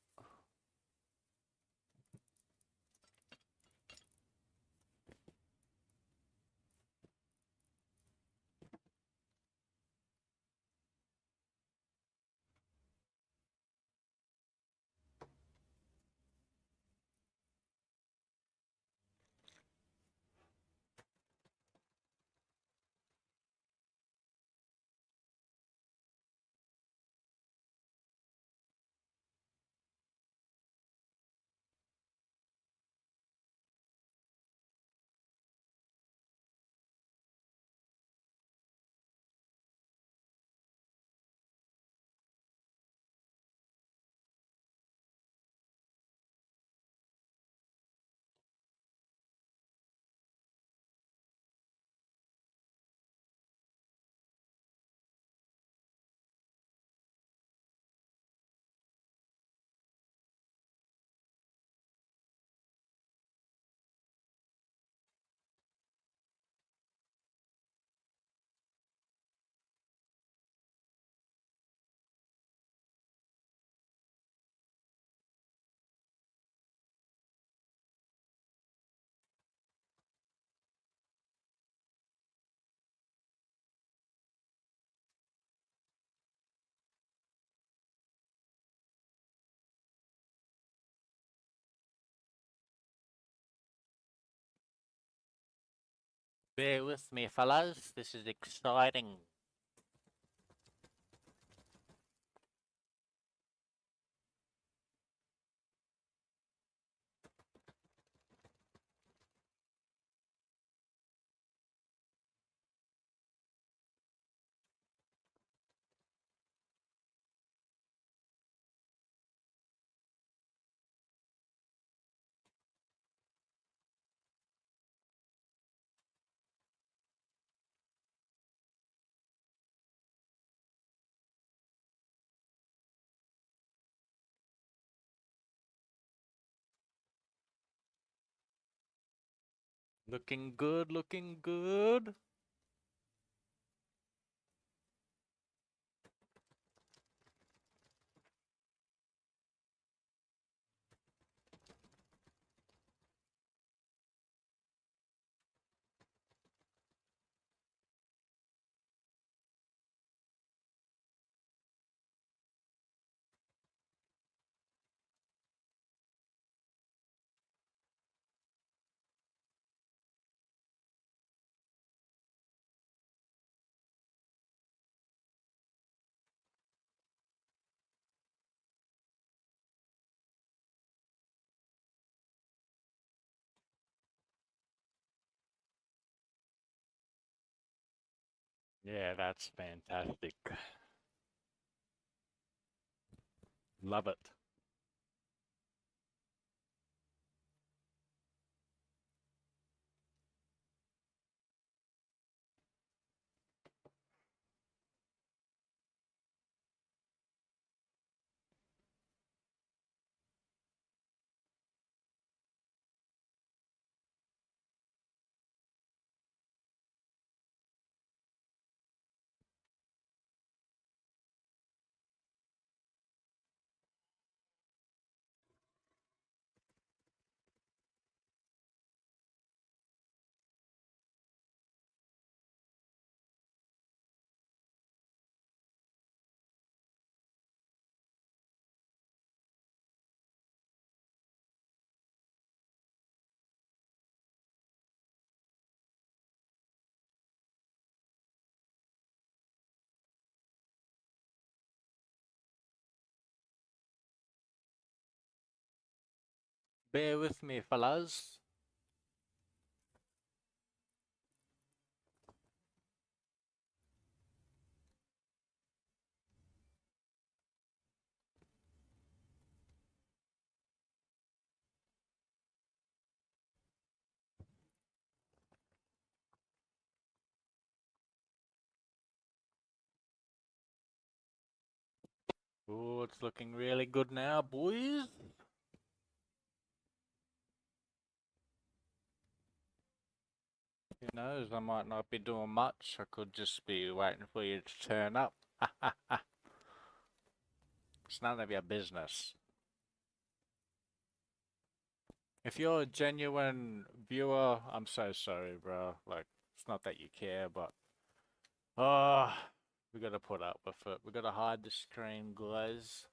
Bear with me, fellas. This is exciting. Looking good, looking good. Yeah, that's fantastic. Love it. Bear with me, fellas. Oh, it's looking really good now, boys. Who knows, I might not be doing much. I could just be waiting for you to turn up. It's none of your business. If you're a genuine viewer, I'm so sorry, bro. Like, it's not that you care, but oh, we gotta put up with it. We gotta hide the screen, guys.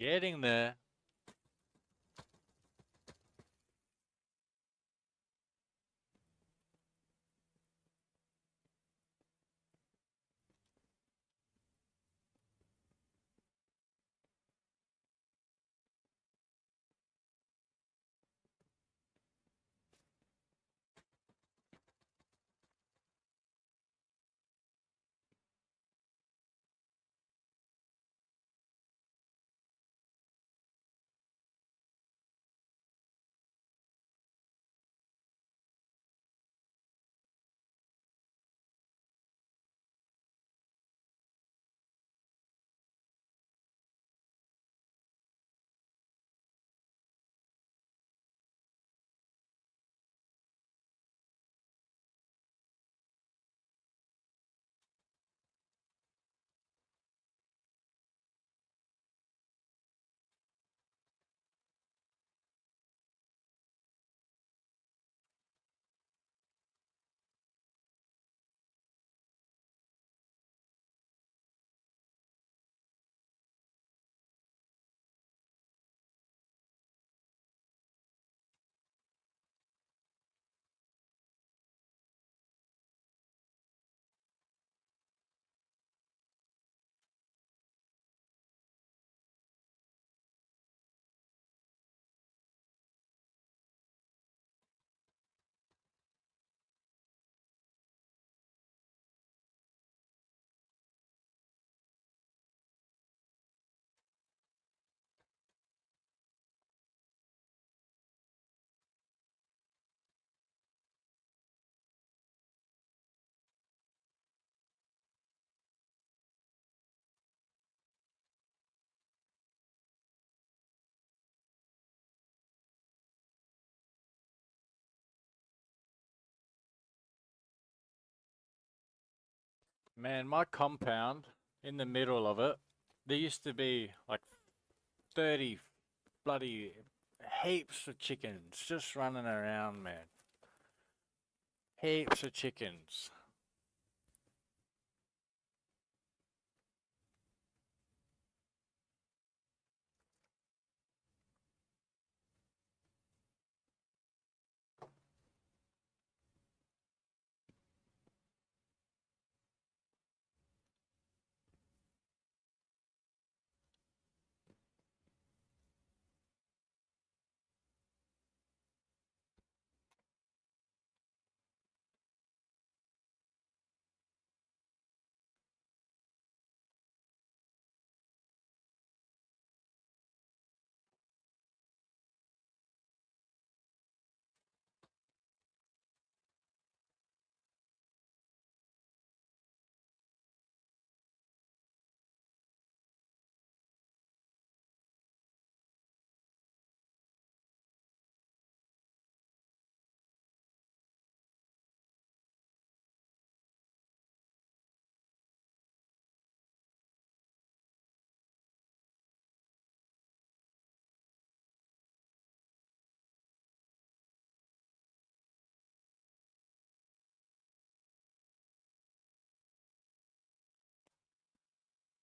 Getting there. Man, my compound, in the middle of it, there used to be like 30 bloody heaps of chickens just running around, man. Heaps of chickens.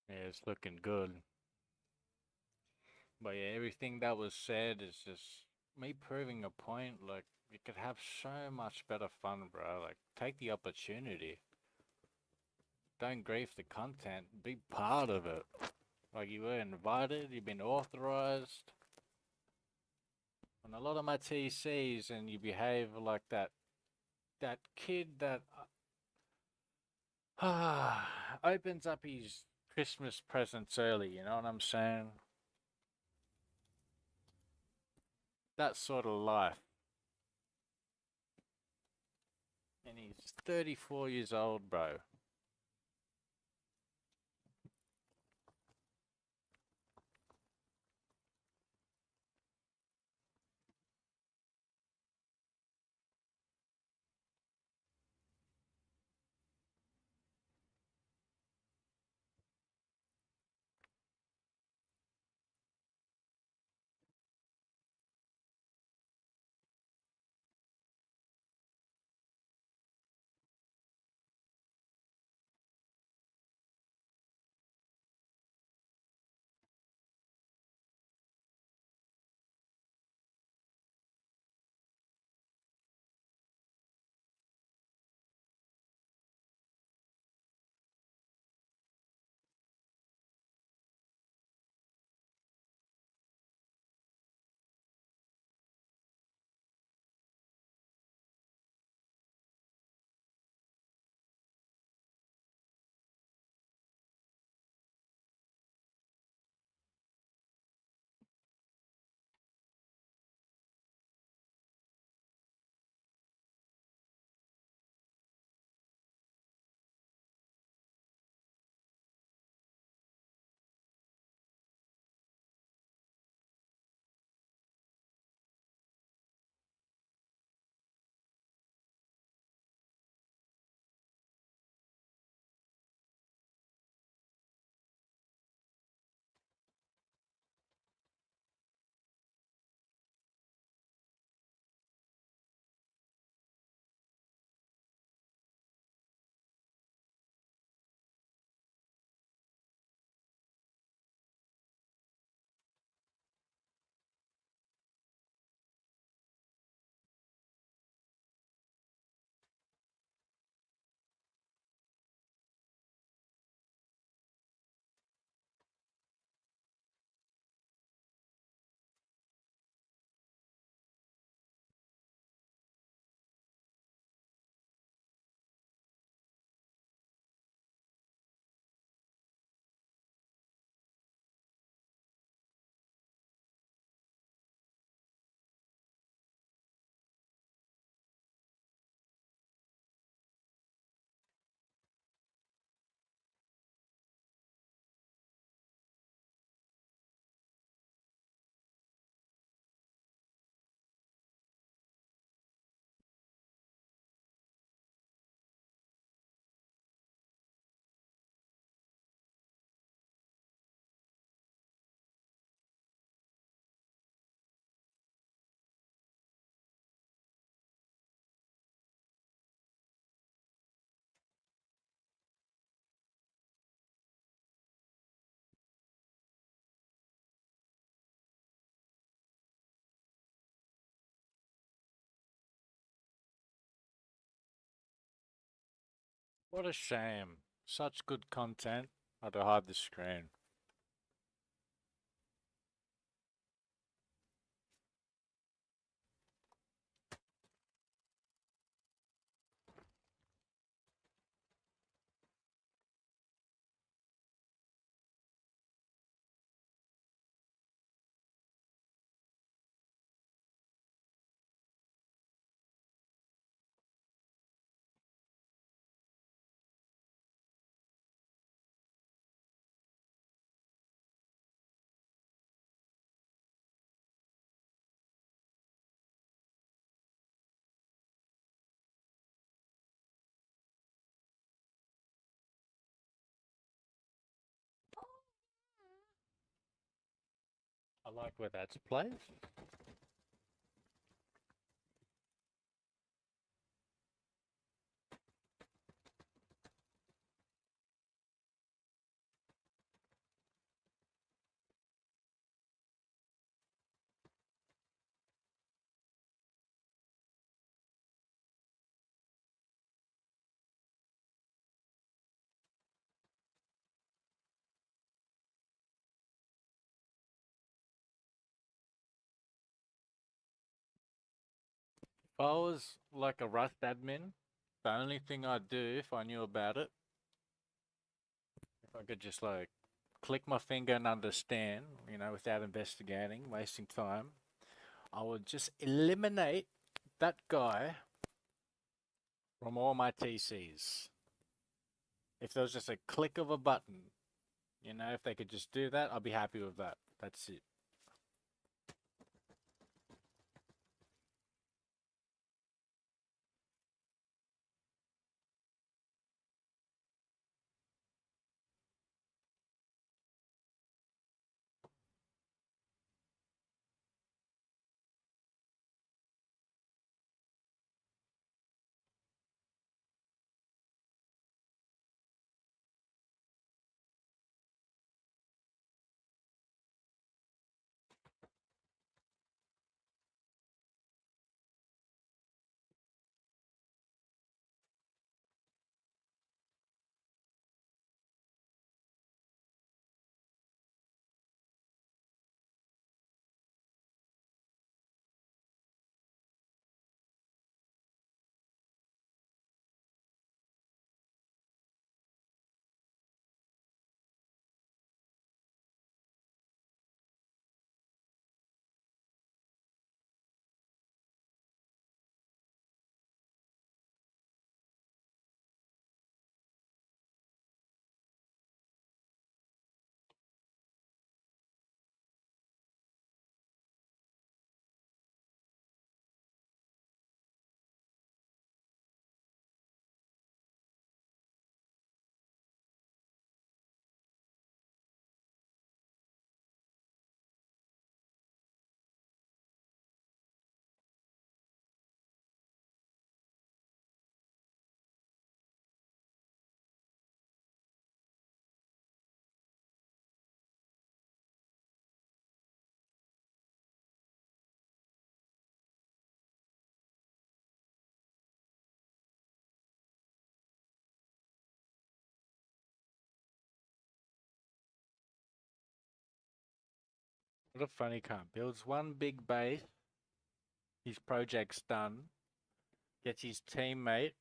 Yeah, it's looking good. But yeah, everything that was said is just me proving a point. Like, you could have so much better fun, bro. Like, take the opportunity. Don't grief the content. Be part of it. Like, you were invited, you've been authorized. And a lot of my TCs, and you behave like that kid that opens up his Christmas presents early, you know what I'm saying? That sort of life. And he's 34 years old, bro. What a shame. Such good content. I had to hide the screen. I like where that's placed. If I was like a Rust admin, the only thing I'd do if I knew about it, if I could just like click my finger and understand, without investigating, wasting time, I would just eliminate that guy from all my TCs. If there was just a click of a button, if they could just do that, I'd be happy with that. That's it. What a funny cunt. Builds one big base, his project's done, gets his teammate,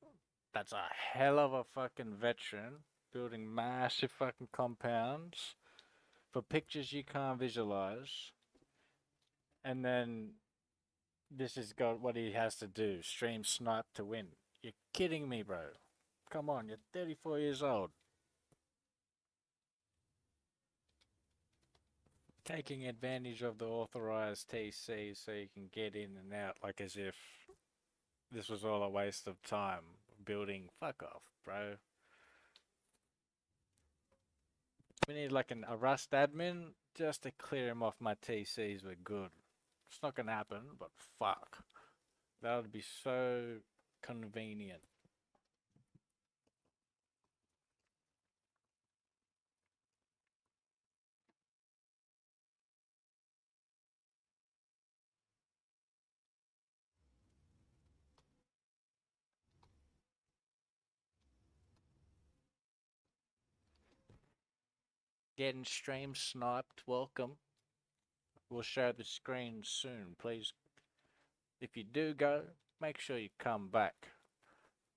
that's a hell of a fucking veteran, building massive fucking compounds for pictures you can't visualize, and then this has got what he has to do, stream snipe to win. You're kidding me, bro. Come on, you're 34 years old. Taking advantage of the authorized TC so you can get in and out like as if this was all a waste of time building. Fuck off, bro. We need like a Rust admin just to clear him off my TCs. We're good. It's not gonna happen, but fuck. That would be so convenient. getting stream sniped, welcome. We'll share the screen soon. Please, if you do go, make sure you come back.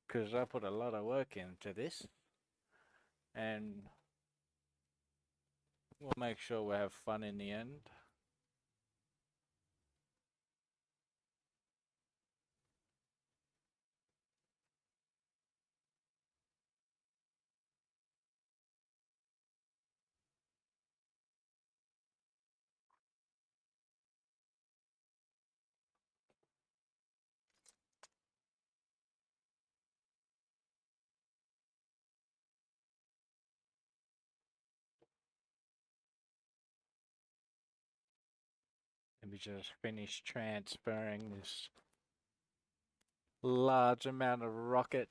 Because I put a lot of work into this. And we'll make sure we have fun in the end. Let me just finish transferring this large amount of rocket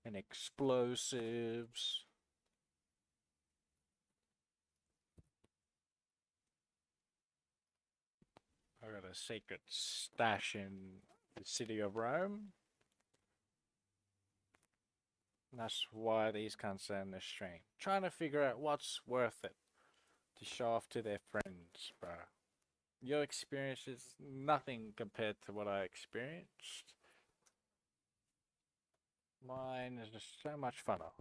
and explosives. I got a secret stash in the city of Rome. And that's why these cunts are in the stream. Trying to figure out what's worth it to show off to their friends, bro. Your experience is nothing compared to what I experienced. Mine is just so much funner.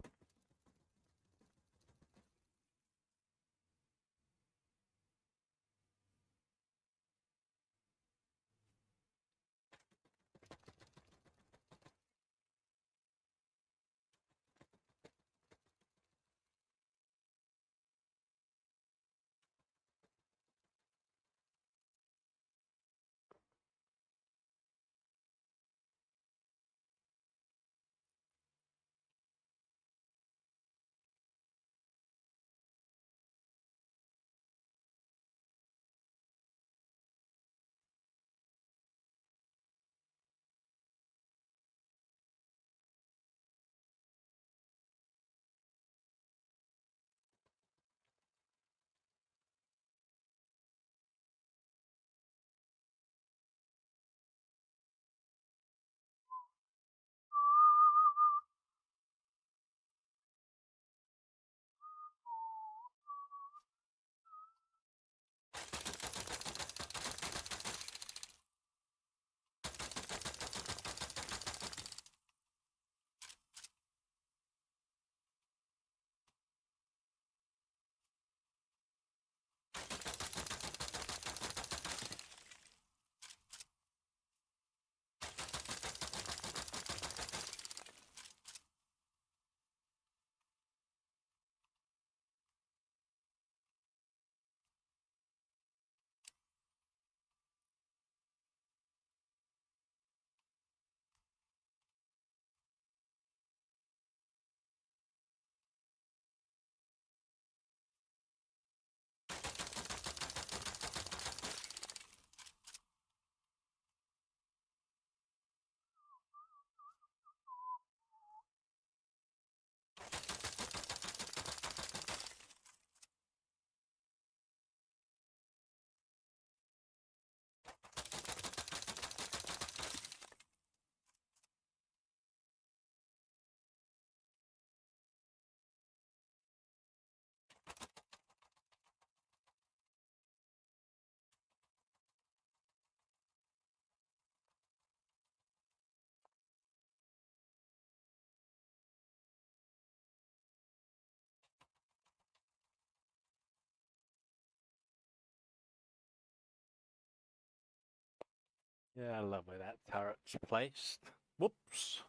Yeah, I love where that turret's placed. Whoops.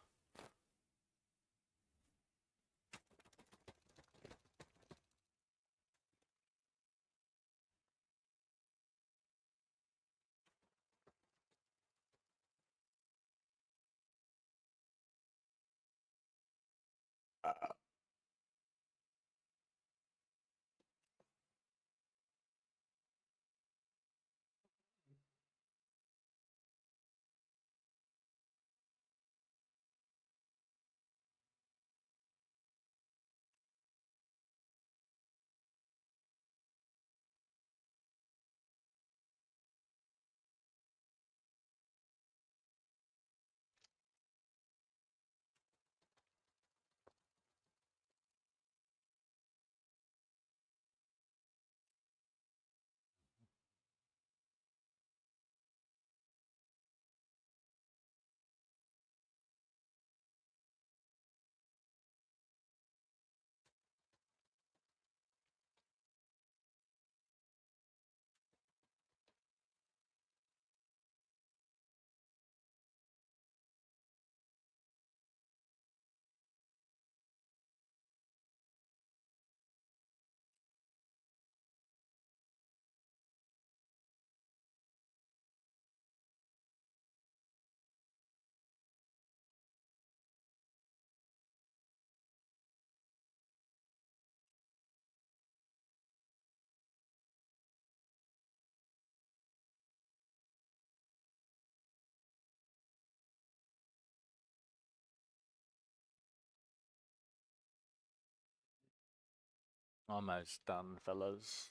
Almost done, fellas.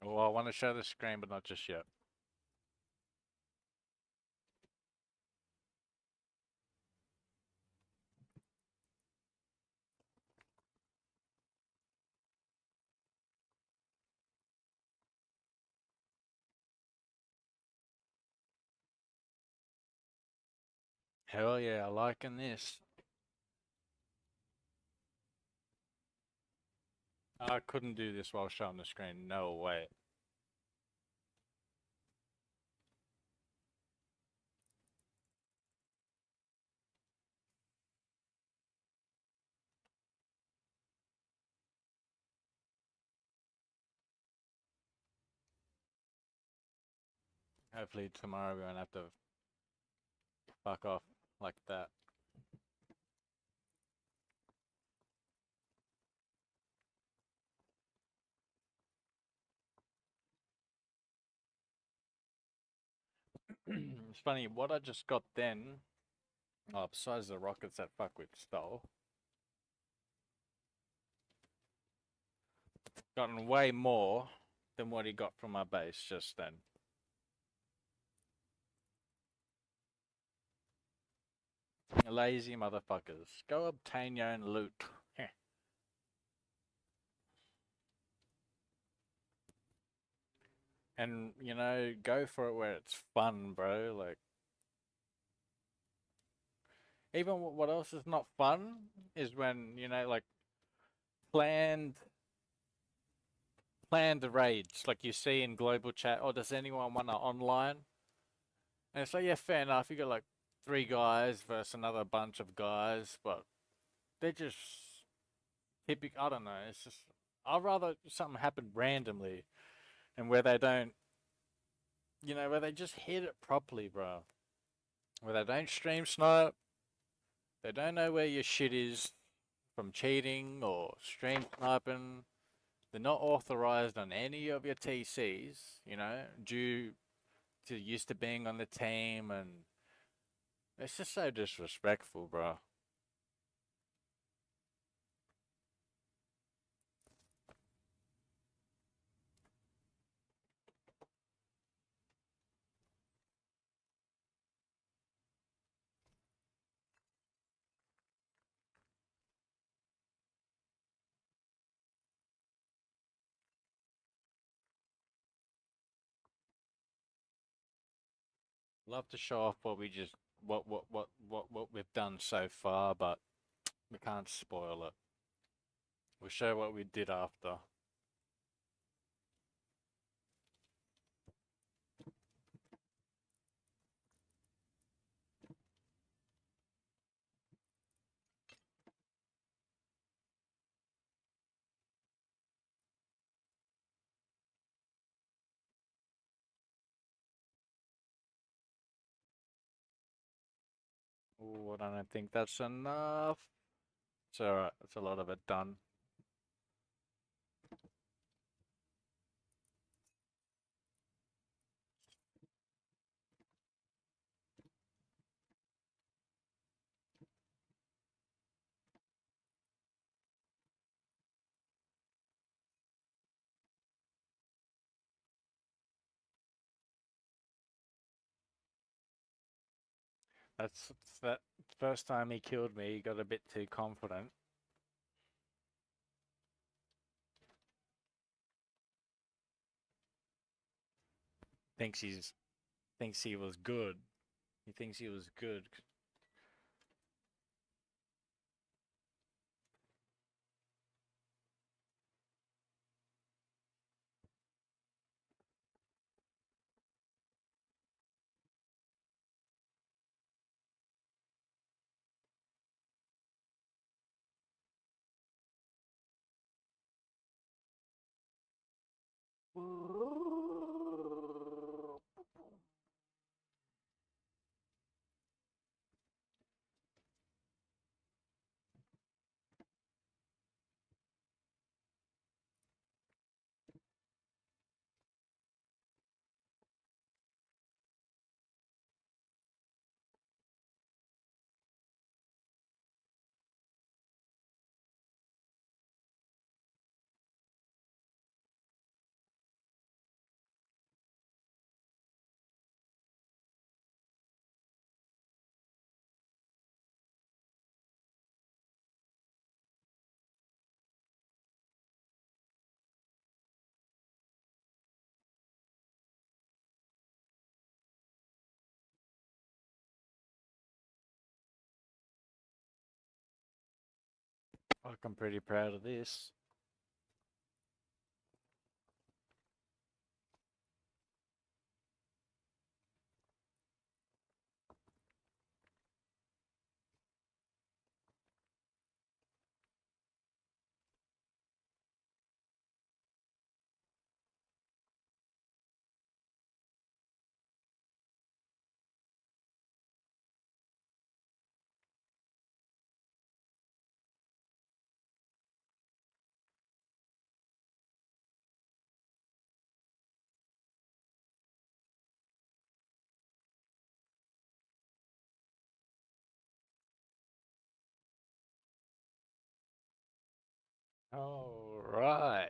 Well, I want to show the screen, but not just yet. Hell yeah, I liking this. I couldn't do this while showing the screen. No way. Hopefully tomorrow we won't have to fuck off like that. It's funny, what I just got then, oh, besides the rockets that fuckwit stole, gotten way more than what he got from my base just then. Lazy motherfuckers. Go obtain your own loot. And, you know, go for it where it's fun, bro. Like, even what else is not fun is when, you know, like, planned planned raids, like you see in global chat. Oh, does anyone want to online? And it's like, yeah, fair enough. You got like 3 guys versus another bunch of guys, but they're just typical. I don't know. It's just I'd rather something happen randomly and where they don't, you know, where they just hit it properly, bro. Where they don't stream snipe, they don't know where your shit is from cheating or stream sniping. They're not authorized on any of your TCs, you know, due to used to being on the team, and it's just so disrespectful, bro. Love to show off what we just what we've done so far, but we can't spoil it. We'll show what we did after. Ooh, I don't think that's enough. It's alright. That's a lot of it done. That's that first time he killed me, he got a bit too confident. Thinks he's thinks he was good. He thinks he was good. Like, I'm pretty proud of this. All right.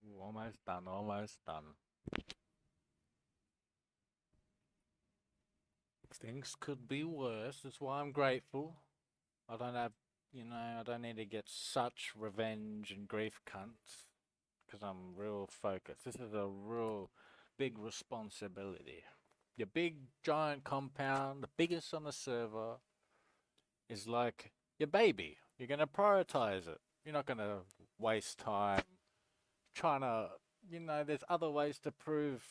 Ooh, almost done, almost done. Things could be worse. That's why I'm grateful. I don't have, I don't need to get such revenge and grief cunts because I'm real focused. This is a real big responsibility. Your big giant compound, the biggest on the server, is like your baby. You're gonna prioritize it. You're not gonna waste time trying to, there's other ways to prove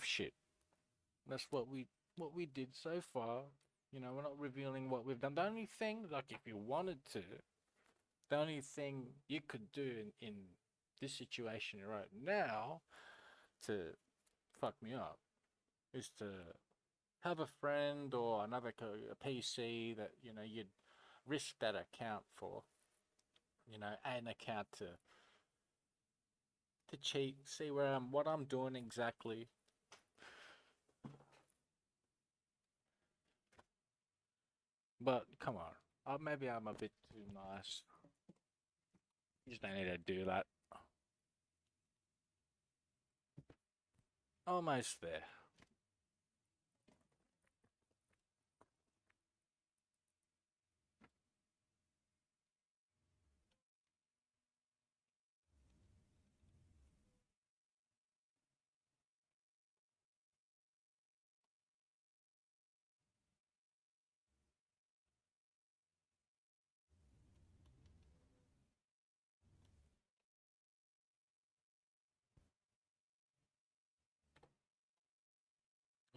shit. That's what we did so far. We're not revealing what we've done. The only thing, like if you wanted to, the only thing you could do in this situation right now to fuck me up is to have a friend or another a PC that you'd risk that account for, an account to cheat, see what I'm doing exactly. But come on, maybe I'm a bit too nice. You just don't need to do that. Almost there.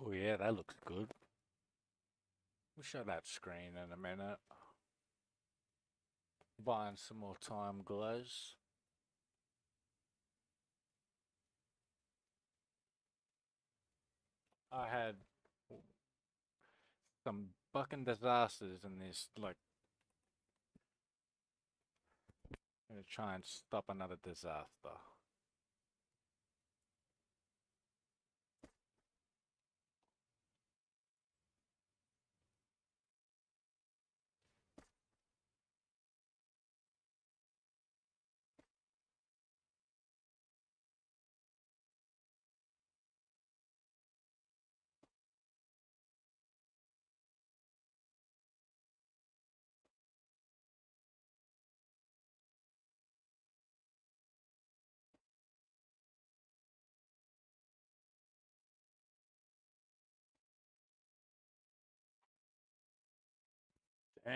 Oh yeah, that looks good. We'll show that screen in a minute. Buying some more time glows. I had some fucking disasters in this, like, I'm gonna try and stop another disaster. Damn.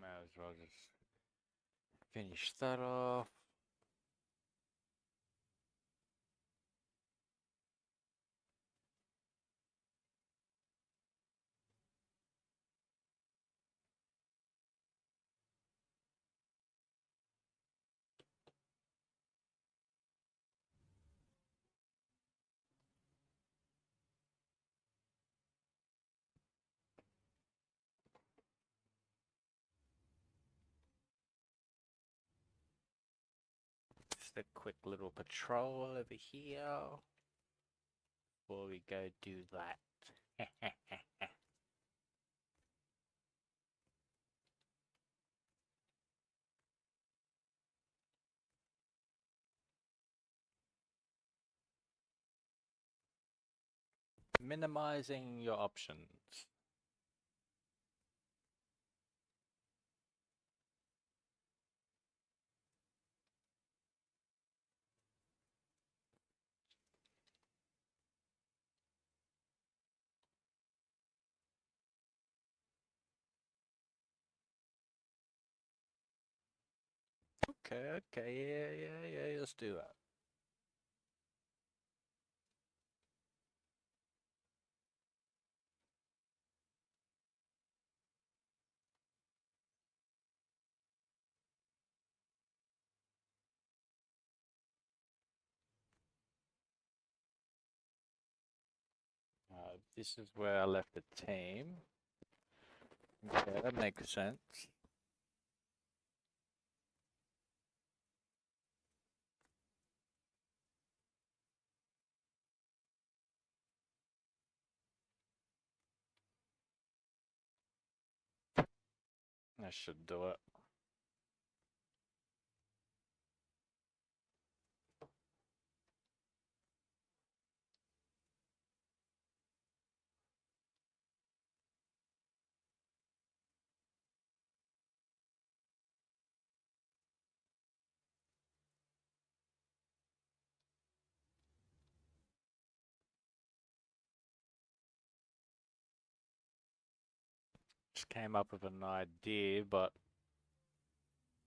Might as well just finish that off. Just a quick little patrol over here before we go do that. Minimizing your options. Okay, yeah, let's do that. This is where I left the team. Okay, that makes sense. I should do it. Just came up with an idea, but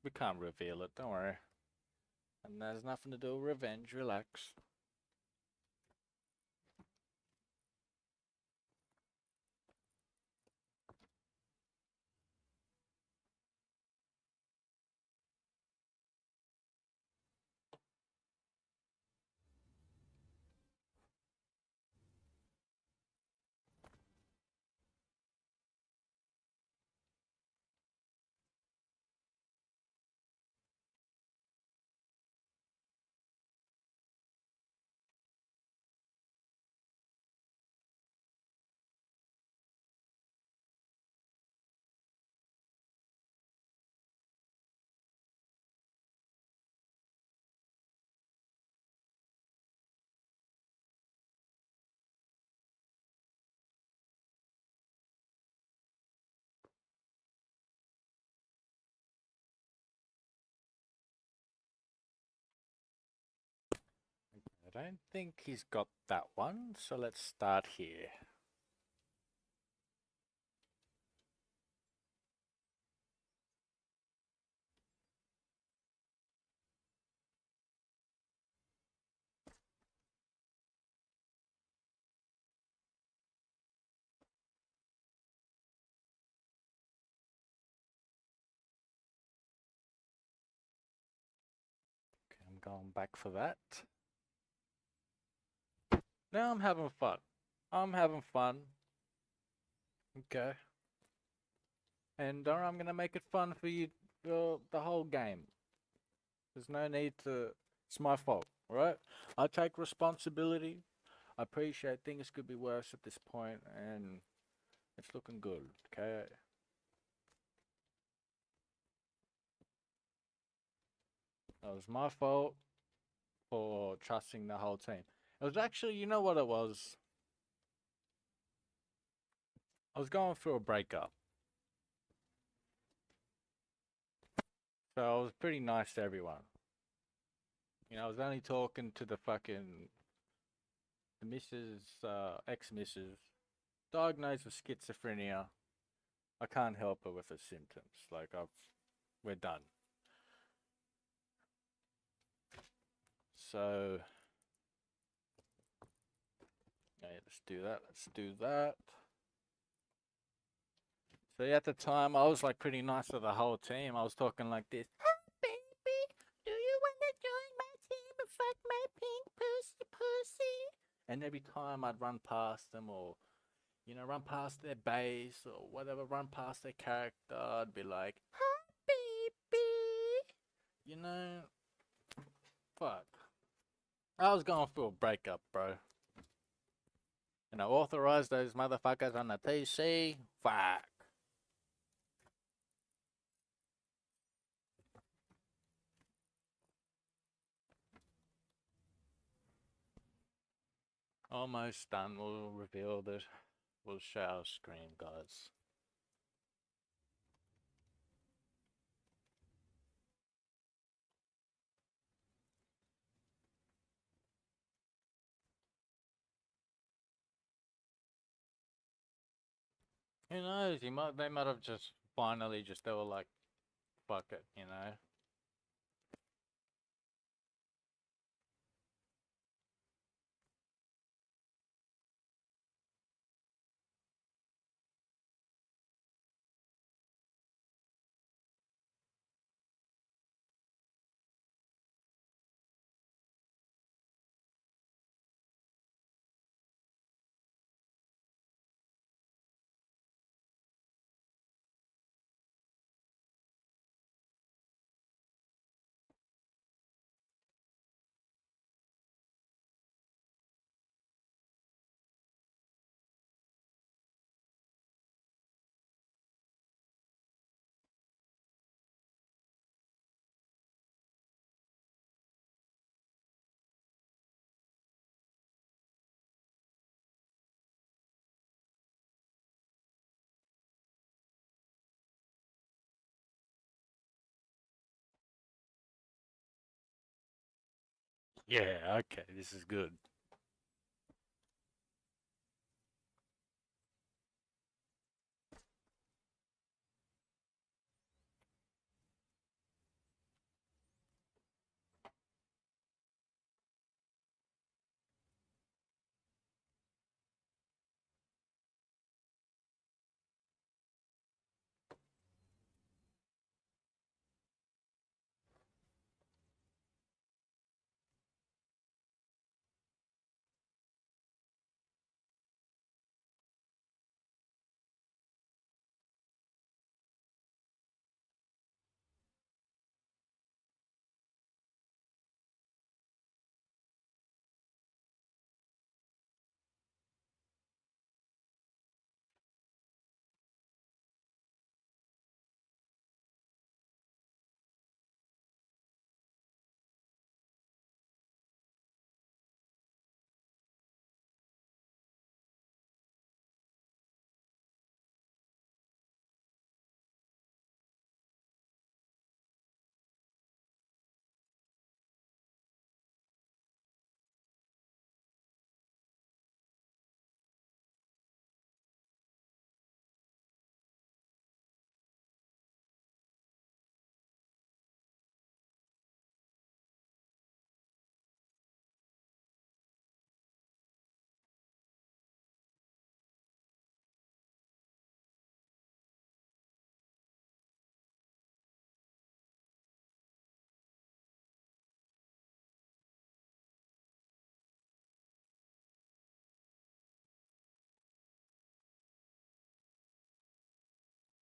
we can't reveal it, don't worry. And there's nothing to do with revenge, relax. I don't think he's got that one, so let's start here. going back for that. Now I'm having fun. I'm having fun. Okay. And I'm gonna make it fun for you the whole game. There's no need to. It's my fault, right? I take responsibility. I appreciate things could be worse at this point, and it's looking good. Okay. It was my fault for trusting the whole team. It was actually, you know what it was? I was going through a breakup. So I was pretty nice to everyone. You know, I was only talking to the fucking the Mrs. Ex-Mrs. Diagnosed with schizophrenia. I can't help her with her symptoms. Like we're done. So yeah, let's do that. Let's do that. So yeah, at the time, I was like pretty nice to the whole team. I was talking like this. Baby, do you want to join my team and fuck my pink pussy? And every time I'd run past them or, you know, run past their base or whatever, run past their character, I'd be like, hi, baby. You know, fuck. I was going through a breakup, bro. And I authorized those motherfuckers on the TC. Fuck. Almost done. We'll reveal that. We'll share our screen, guys. Who knows? They might have just finally they were like, fuck it, you know? Yeah, okay, this is good.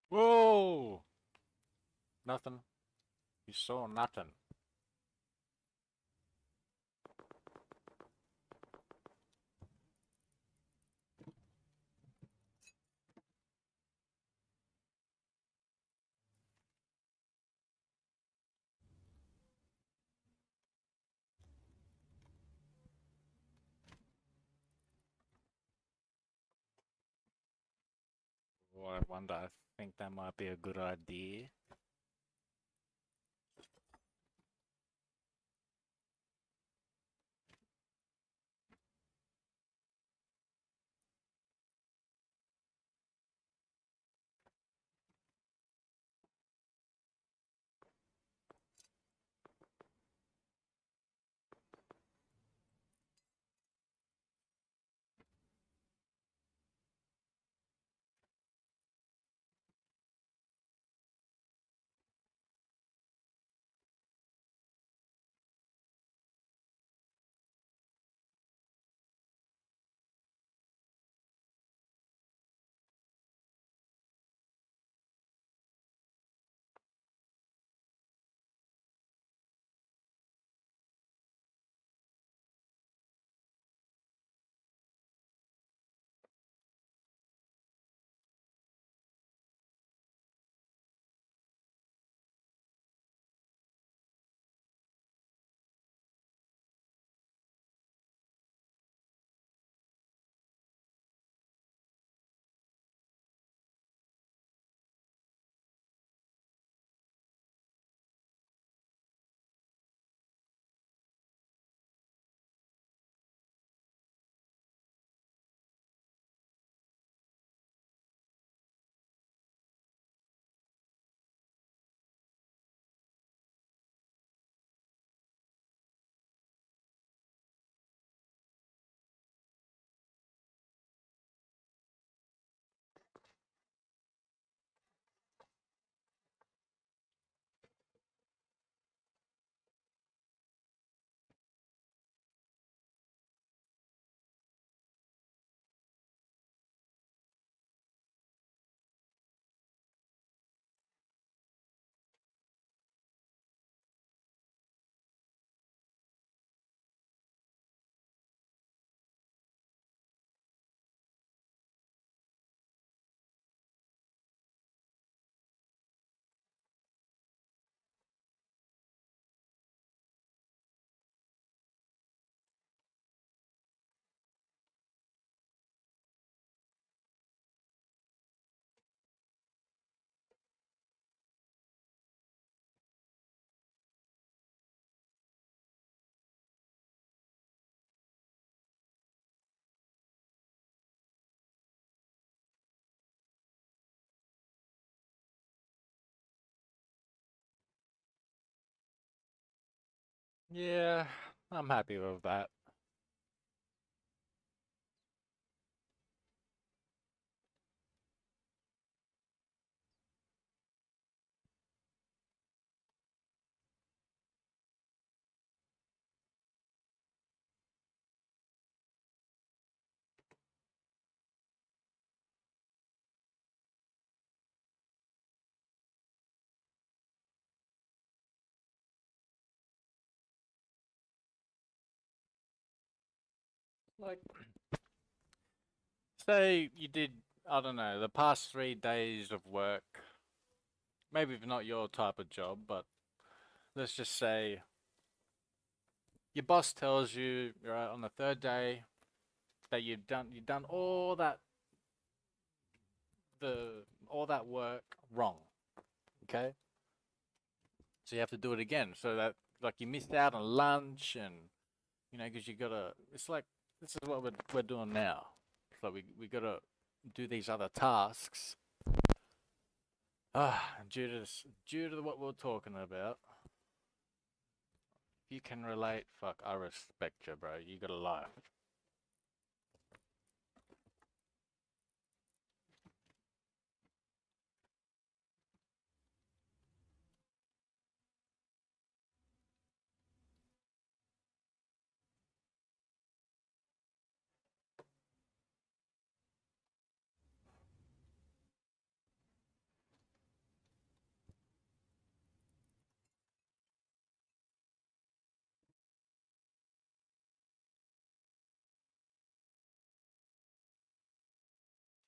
Whoa! Nothing. You saw nothing. Well, I wonder, I think that might be a good idea. Yeah, I'm happy with that. Like, say you did, I don't know, the past 3 days of work, maybe if not your type of job, but let's just say your boss tells you, right, on the third day that you've done the all that work wrong. Okay, so you have to do it again. So that like you missed out on lunch, and because you gotta. It's like this is what we're doing now. So we gotta do these other tasks. Due to what we're talking about, if you can relate, fuck, I respect you, bro. You got a life.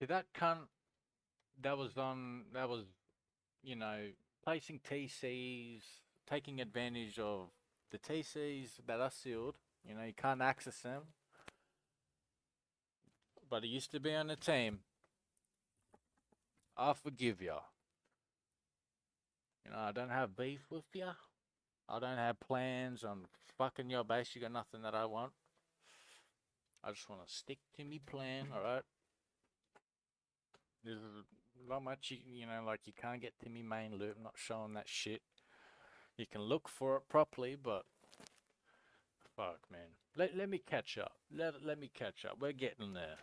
See that cunt that was on, that was, you know, placing TCs, taking advantage of the TCs that are sealed. You know, you can't access them. But he used to be on the team. I forgive you. You know, I don't have beef with you. I don't have plans on fucking your base. You got nothing that I want. I just want to stick to me plan, alright? There's not much, you know, like you can't get to me main loop. I'm not showing that shit. You can look for it properly, but fuck, man. Let me catch up. Let me catch up. We're getting there.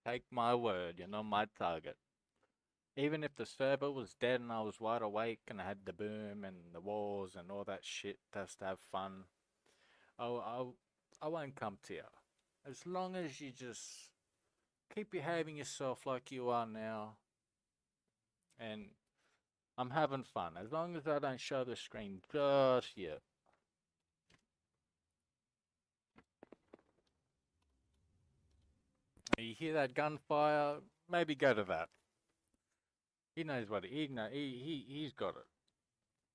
Take my word, you're not my target. Even if the server was dead and I was wide awake and I had the boom and the walls and all that shit just to have fun, I won't come to you. As long as you just keep behaving yourself like you are now, and I'm having fun. As long as I don't show the screen just yet. You hear that gunfire? Maybe go to that. He knows what he's got it.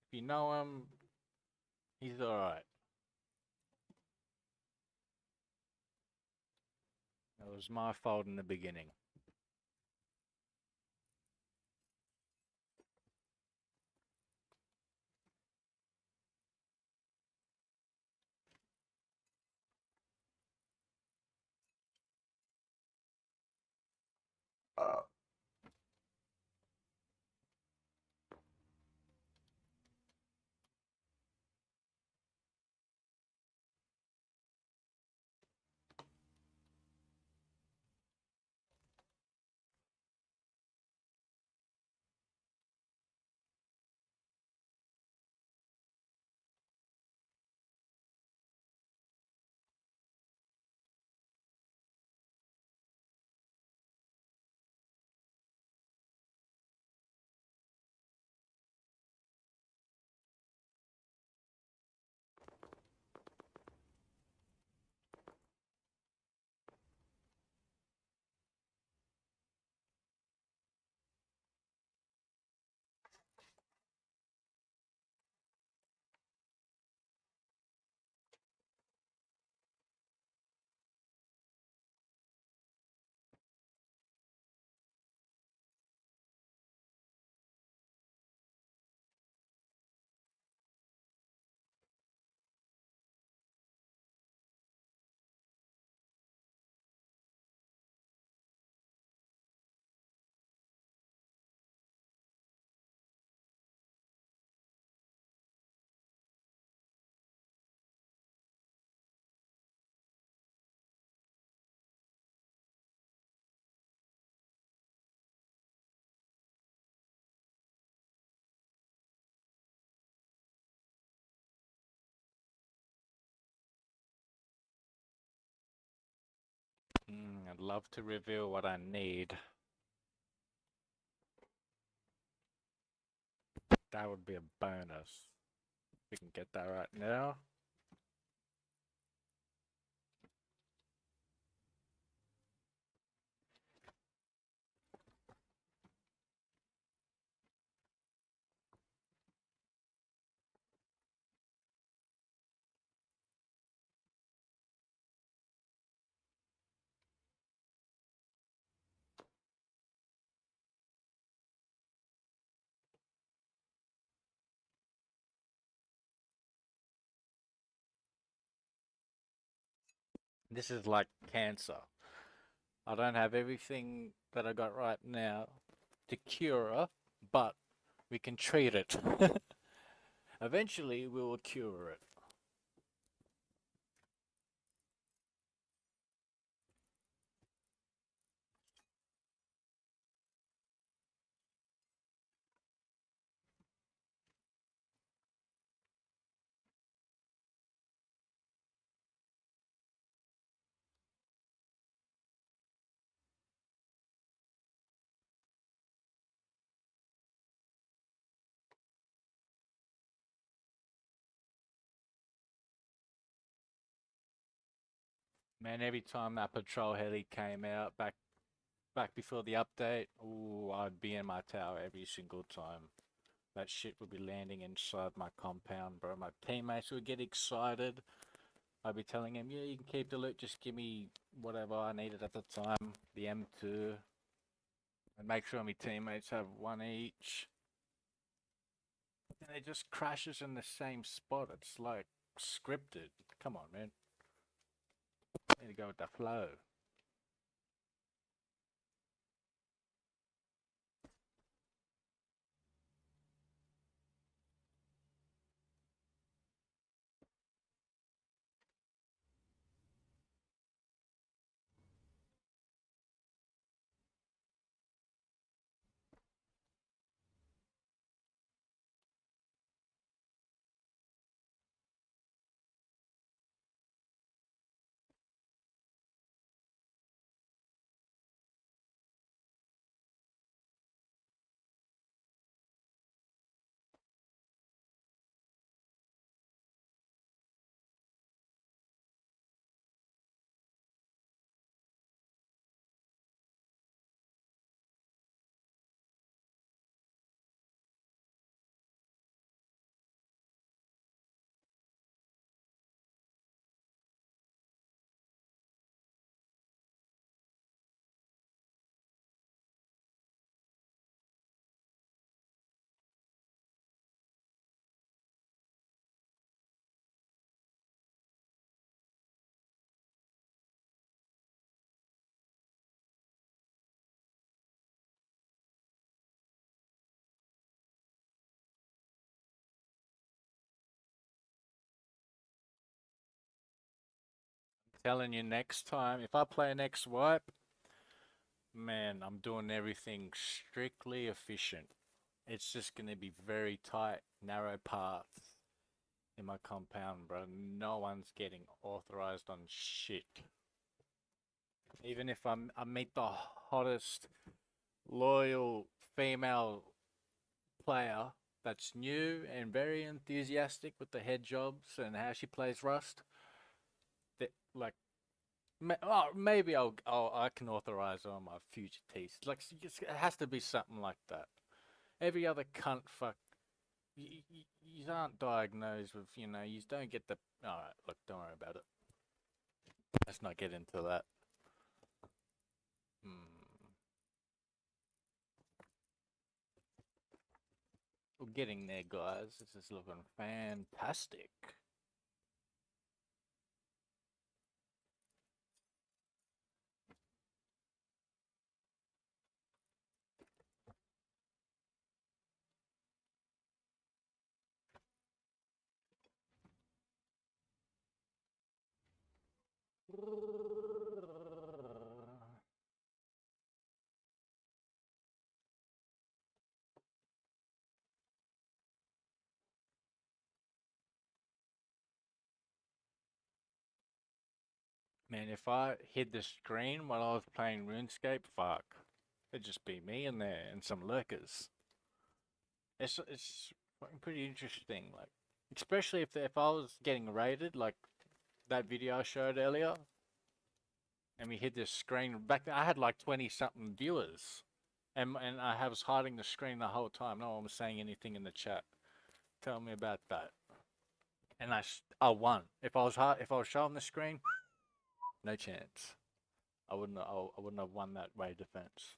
If you know him, he's all right. It was my fault in the beginning. I'd love to reveal what I need. That would be a bonus. We can get that right now. This is like cancer. I don't have everything that I got right now to cure, but we can treat it. Eventually, we will cure it. Man, every time that patrol heli came out back before the update, ooh, I'd be in my tower every single time. That shit would be landing inside my compound, bro. My teammates would get excited. I'd be telling him, yeah, you can keep the loot, just give me whatever I needed at the time, the M2, and make sure my teammates have one each. And it just crashes in the same spot. It's like scripted. Come on, man. Need to go with the flow. Telling you next time, if I play next wipe, man, I'm doing everything strictly efficient. It's just gonna be very tight, narrow paths in my compound, bro. No one's getting authorized on shit. Even if I meet the hottest, loyal female player that's new and very enthusiastic with the head jobs and how she plays Rust, that like maybe I can authorize her on my future teeth. Like it has to be something like that. Every other cunt fuck. You aren't diagnosed with, you don't get the. Alright, look, don't worry about it. Let's not get into that. Hmm. We're getting there, guys. This is looking fantastic. Man, if I hid the screen while I was playing RuneScape, fuck. It'd just be me in there and some lurkers. It's fucking pretty interesting, like especially if I was getting raided, like that video I showed earlier, and we hid this screen back then. I had like 20 something viewers, and I was hiding the screen the whole time. No one was saying anything in the chat. Tell me about that. And I won. If I was showing the screen, no chance. I wouldn't have won that raid defense.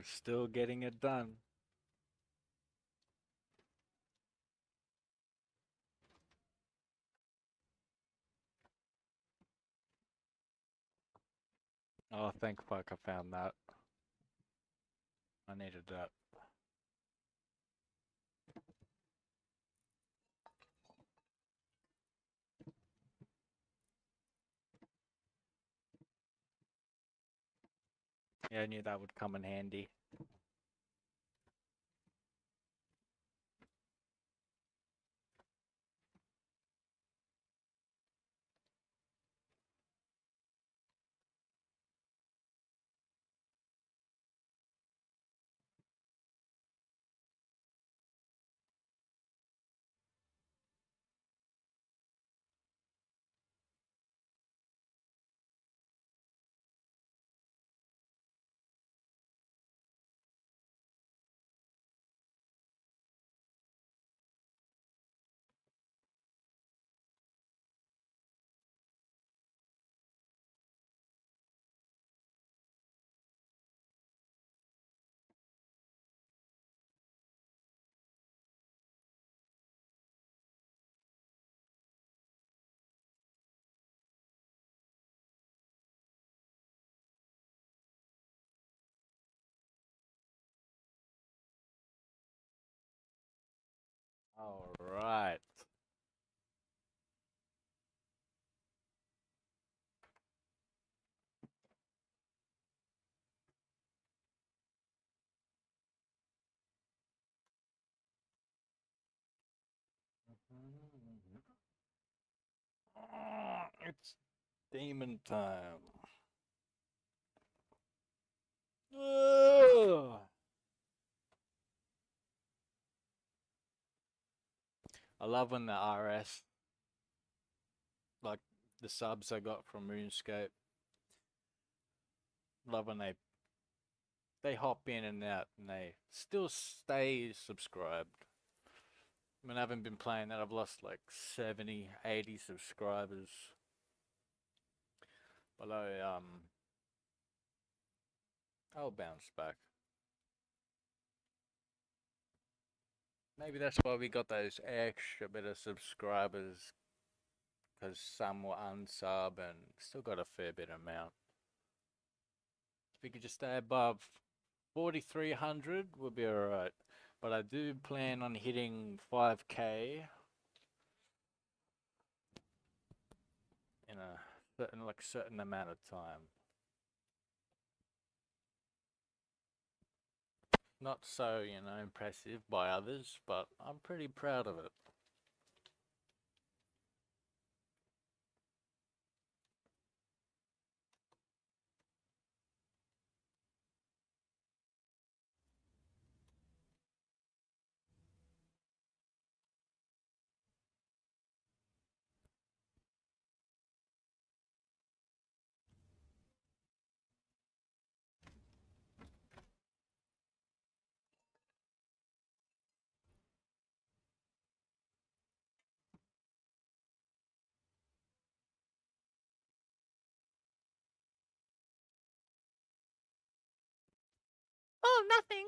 We're still getting it done. Oh, thank fuck I found that. I needed that. Yeah, I knew that would come in handy. All right. It's demon time. Ugh. I love when the RS, like the subs I got from RuneScape, love when they hop in and out and they still stay subscribed. I mean, I haven't been playing that. I've lost like 70, 80 subscribers. But I'll bounce back. Maybe that's why we got those extra bit of subscribers, because some were unsub and still got a fair bit amount. If we could just stay above 4,300, we'll be alright. But I do plan on hitting 5k in a certain amount of time. Not so, impressive by others, but I'm pretty proud of it. Oh, nothing.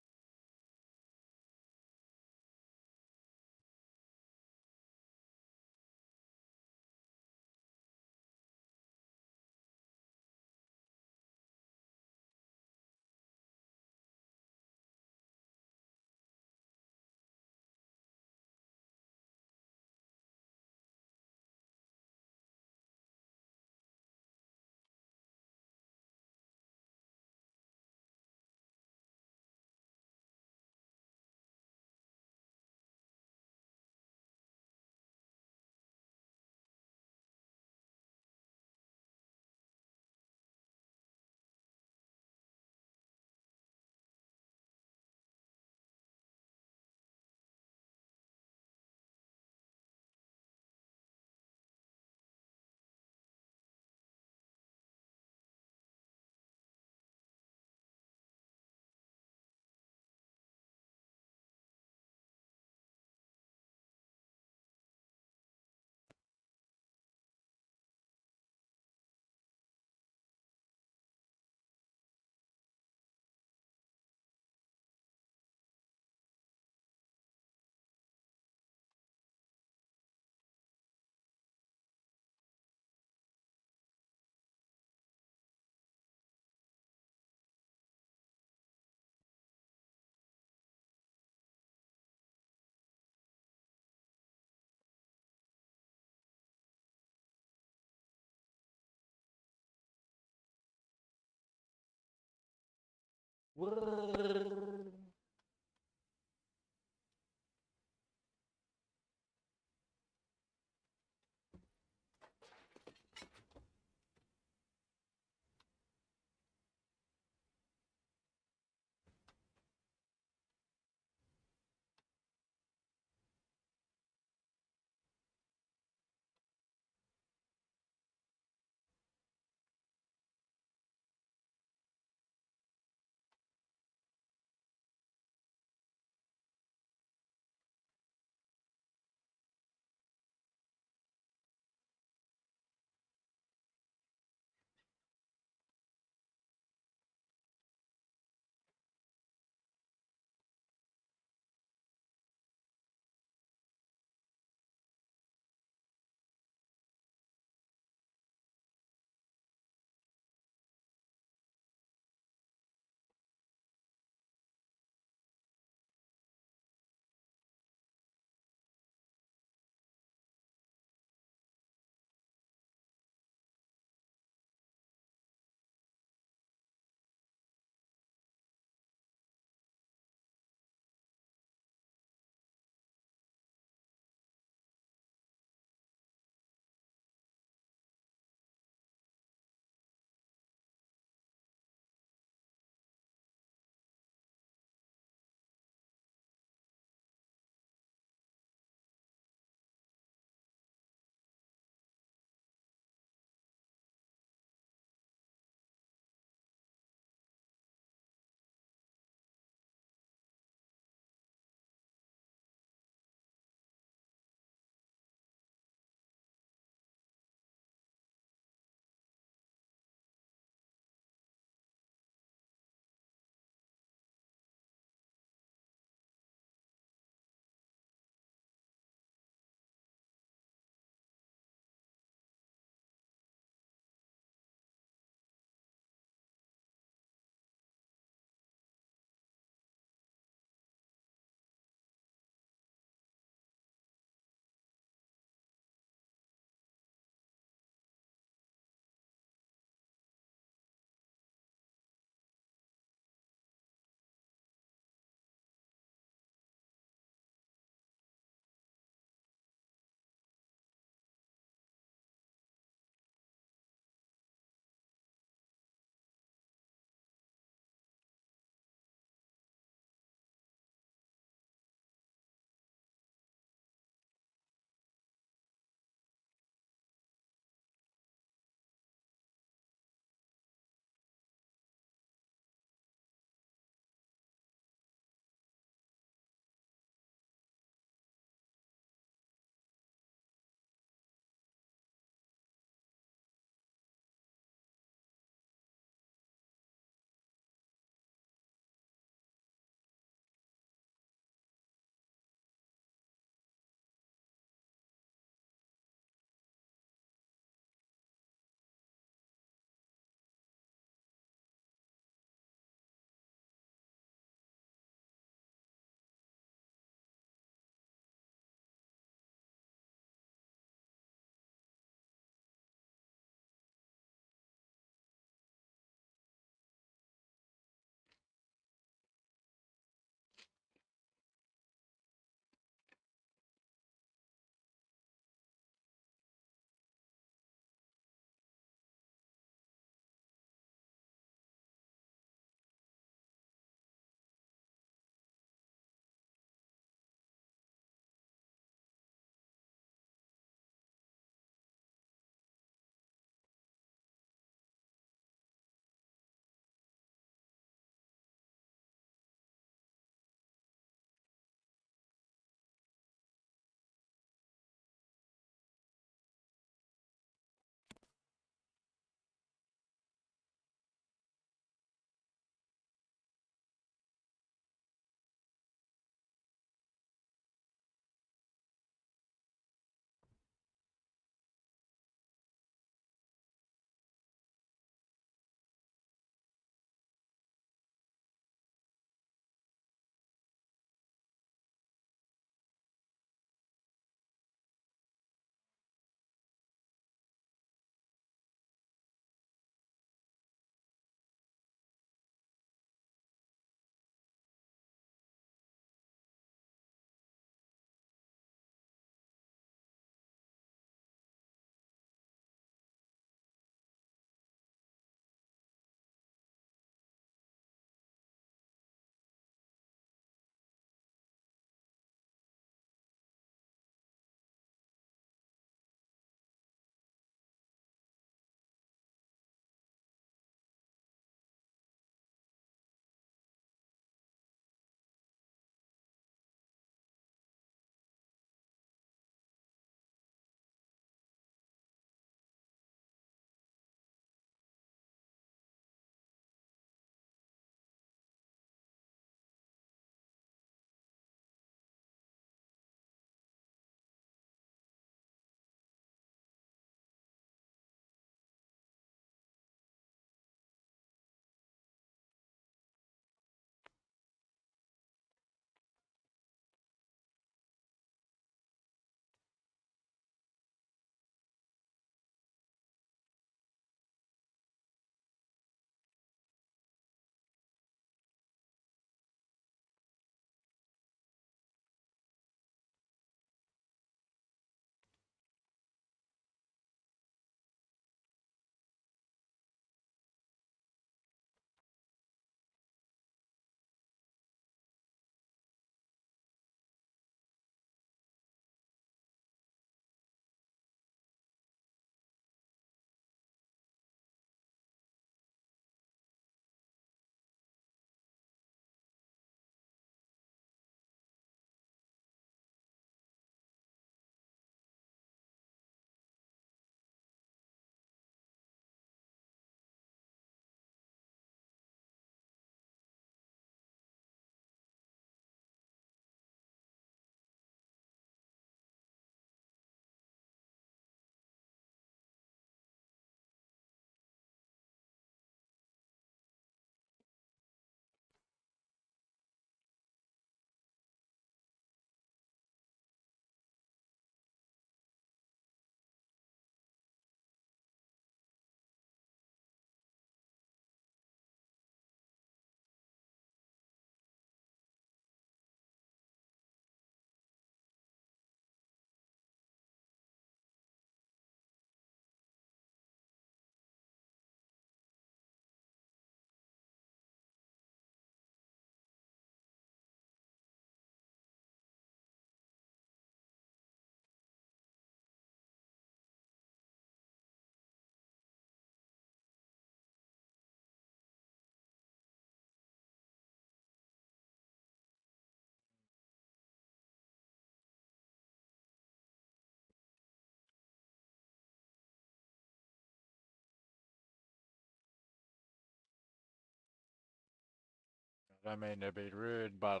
I mean to be rude, but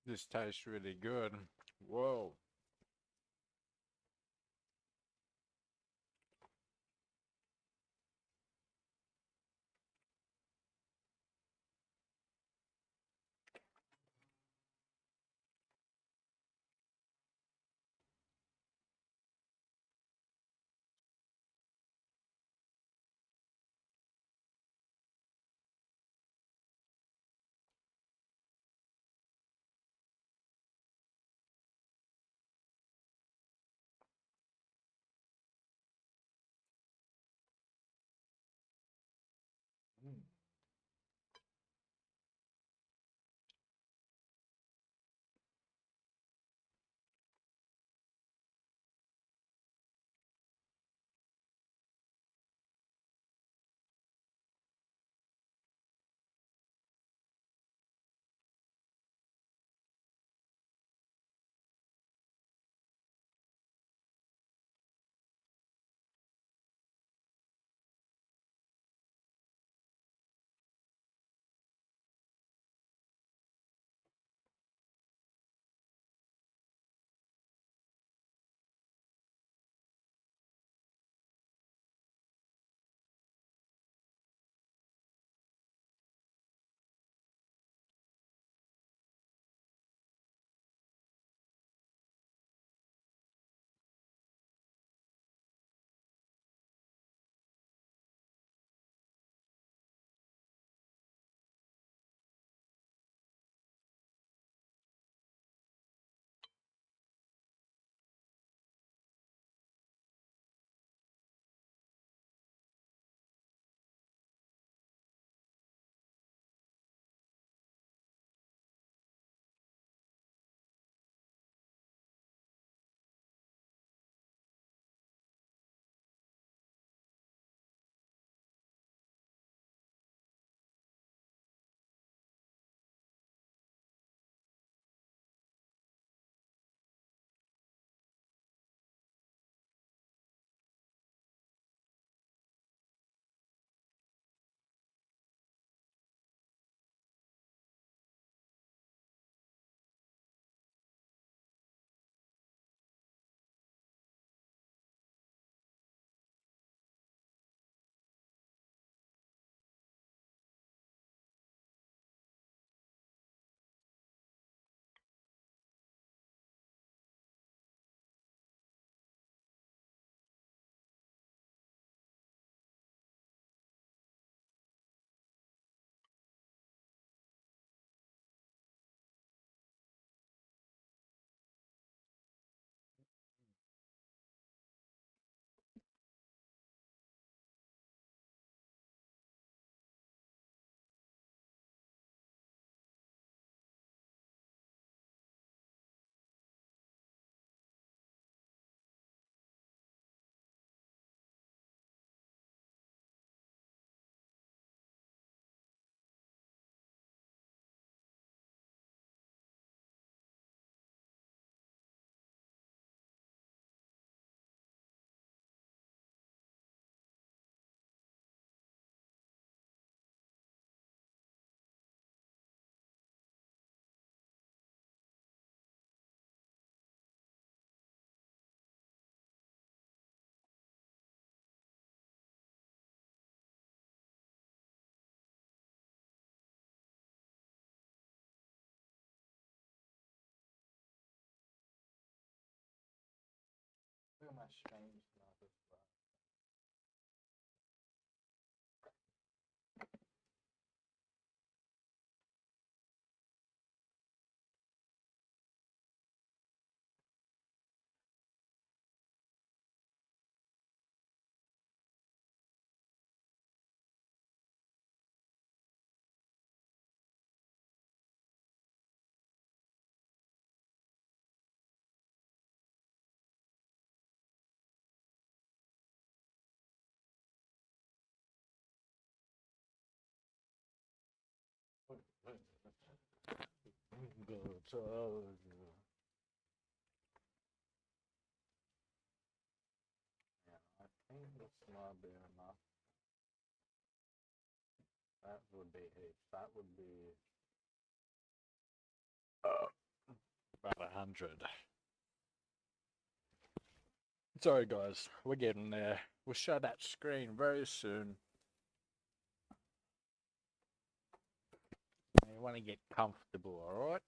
this tastes really good. Whoa. Mm. Look at my strange mouth as well. Good to Yeah, I think this might be enough. That would be it. that would be about 100. Sorry guys, we're getting there. We'll show that screen very soon. You want to get comfortable, alright?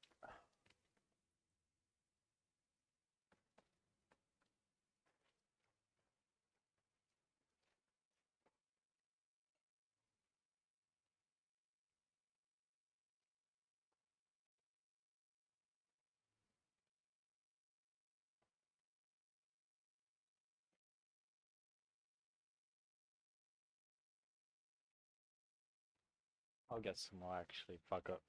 I'll get some more actually, fuck it.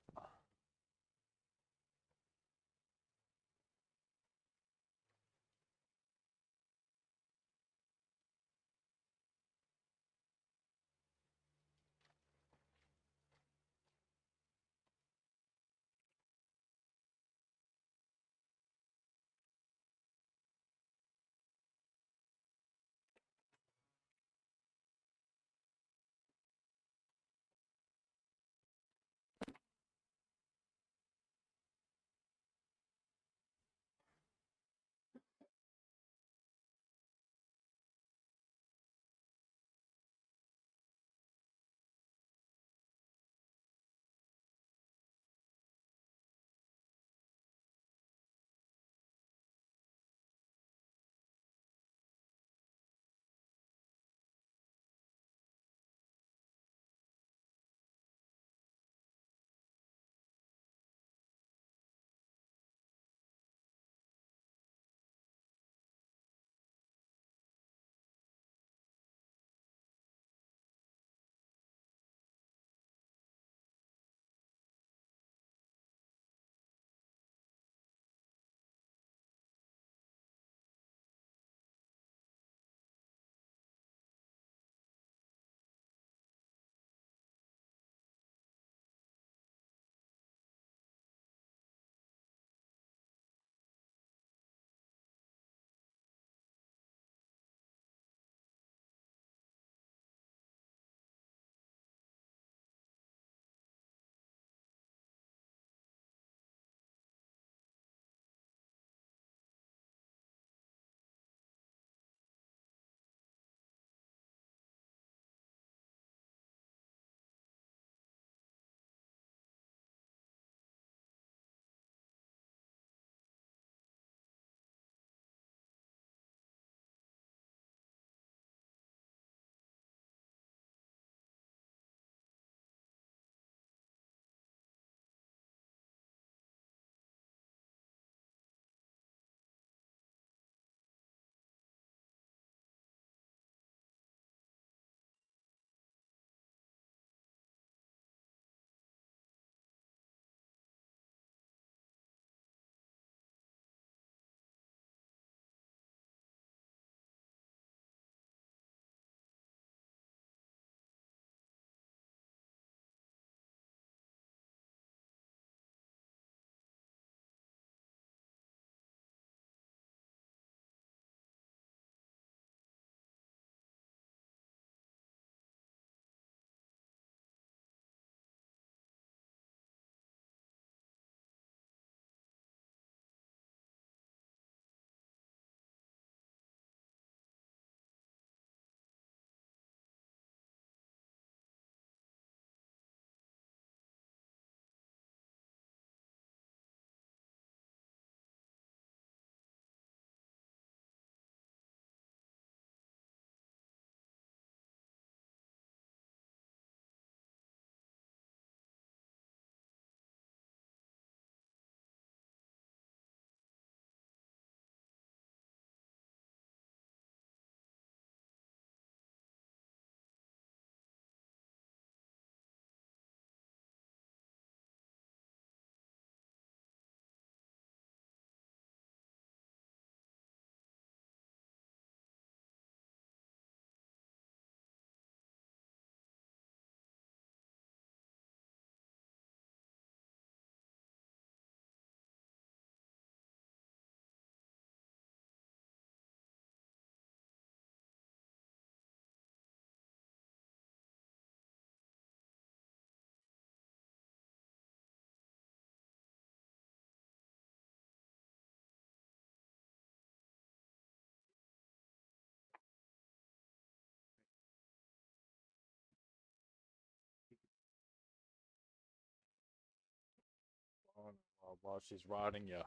while she's riding you.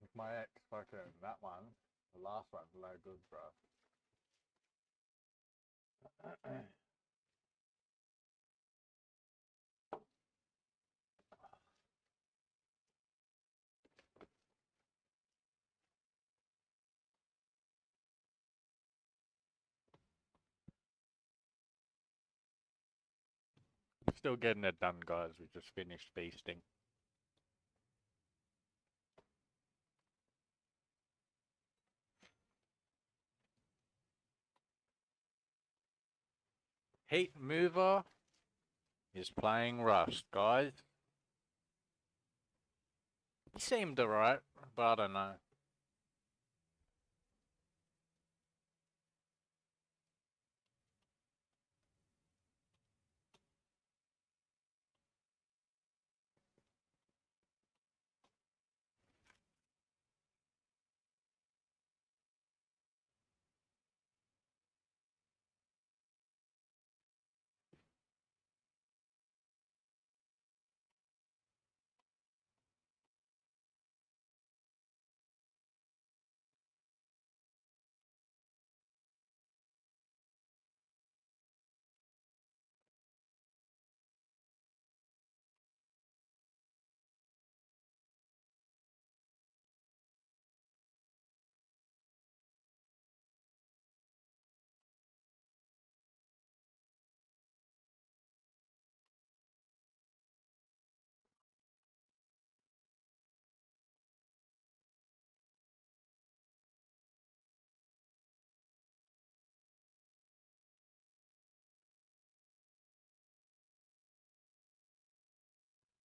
With my ex fucking that one, the last one's no good, bro. Still getting it done, guys. We just finished feasting. Heat Mover is playing Rust, guys. He seemed alright, but I don't know.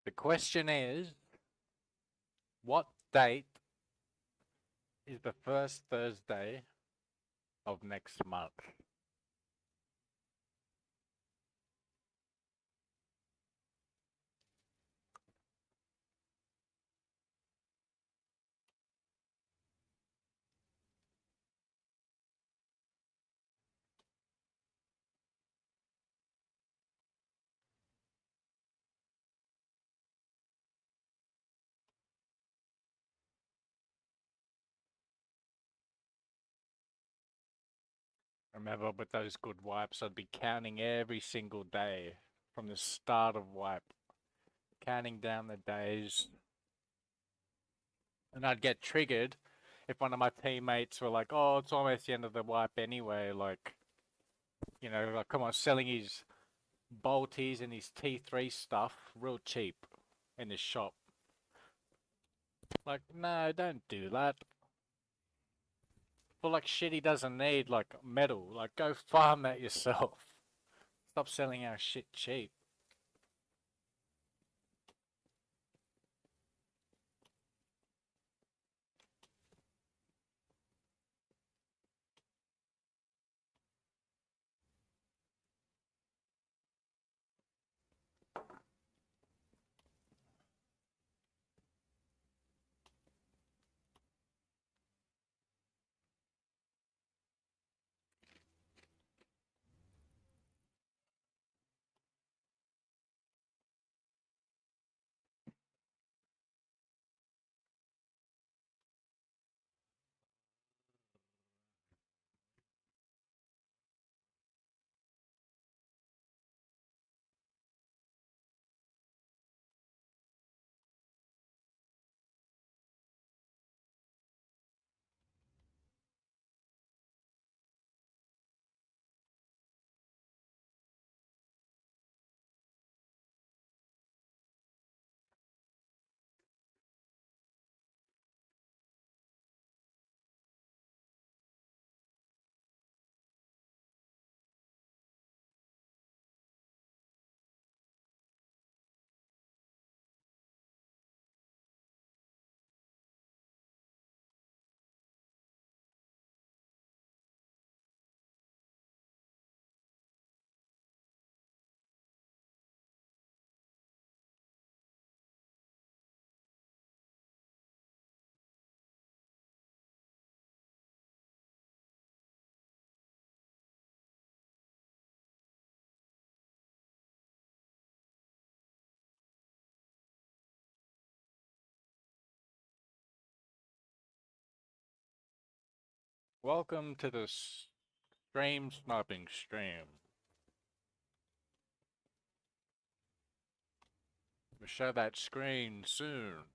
The question is, what date is the first Thursday of next month? Remember, with those good wipes, I'd be counting every single day from the start of wipe, counting down the days. And I'd get triggered if one of my teammates were like, oh, it's almost the end of the wipe anyway. Like, you know, like, come on, selling his bolties and his T3 stuff real cheap in his shop. Like, no, don't do that. For like shit he doesn't need, like metal. Like, go farm that yourself. Stop selling our shit cheap. Welcome to the stream sniping stream. We'll show that screen soon.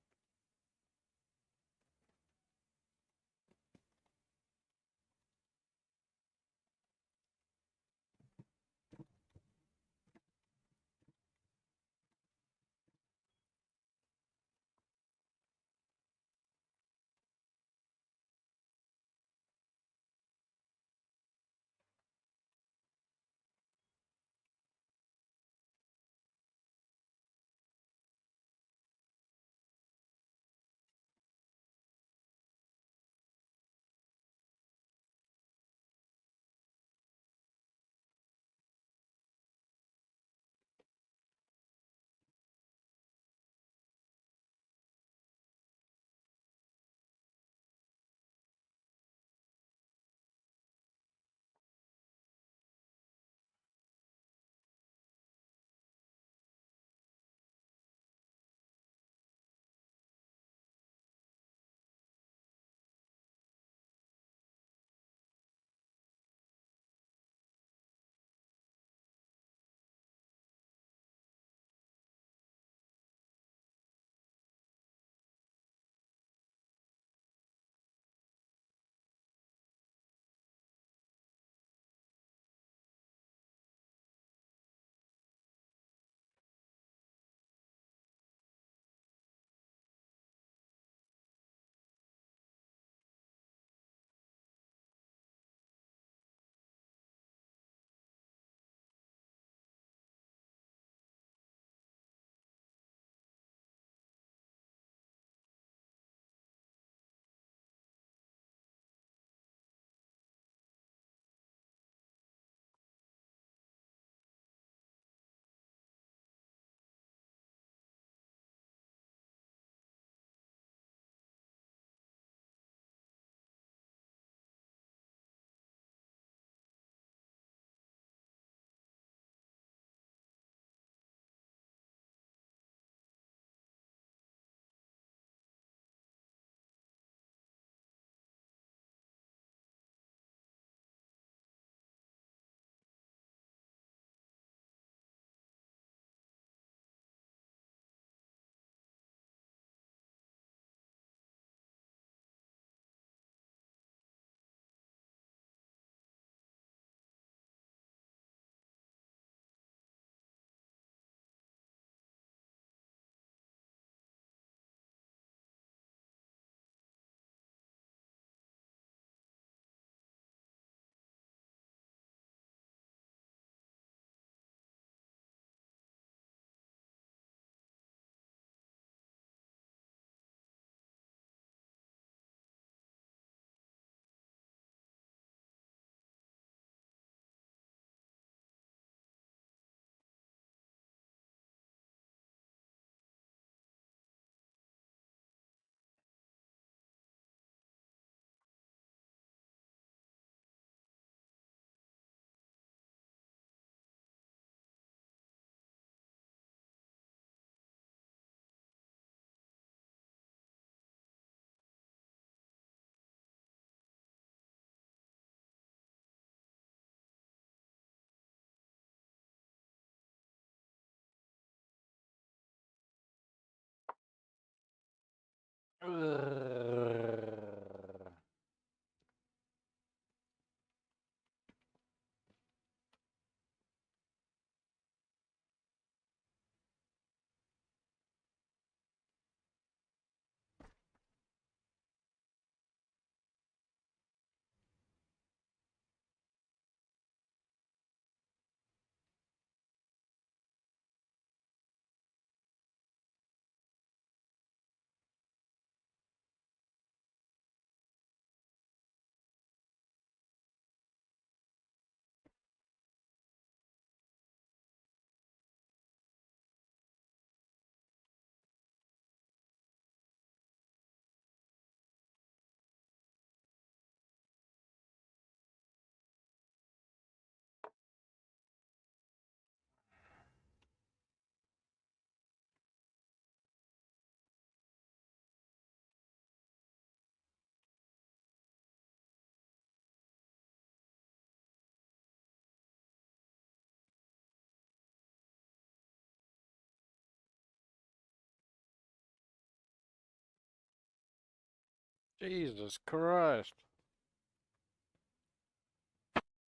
Jesus Christ.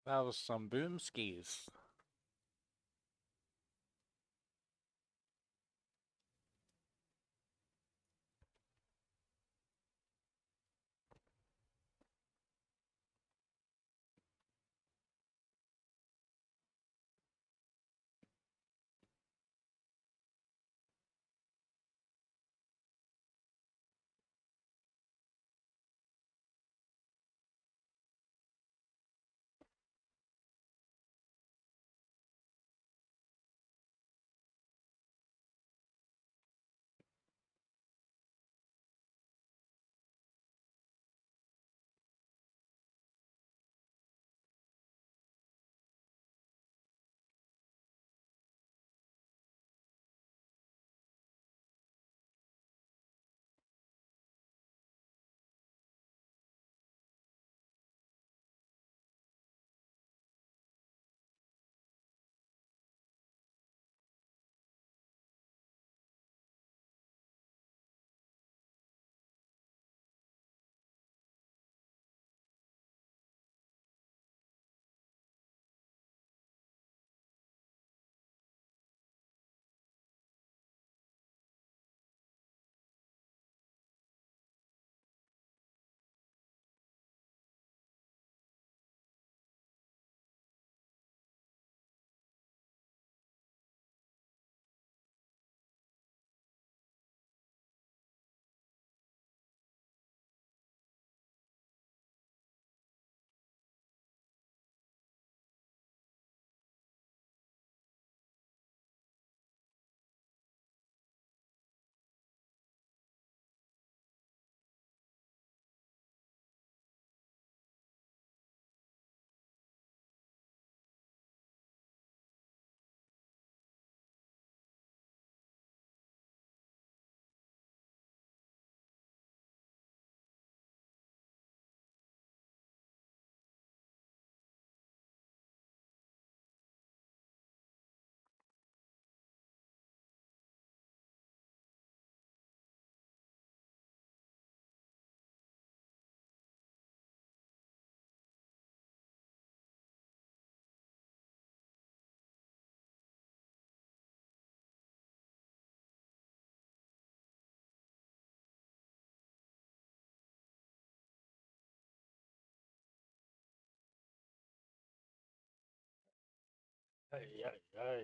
That was some boom skis. Ay, ay, ay.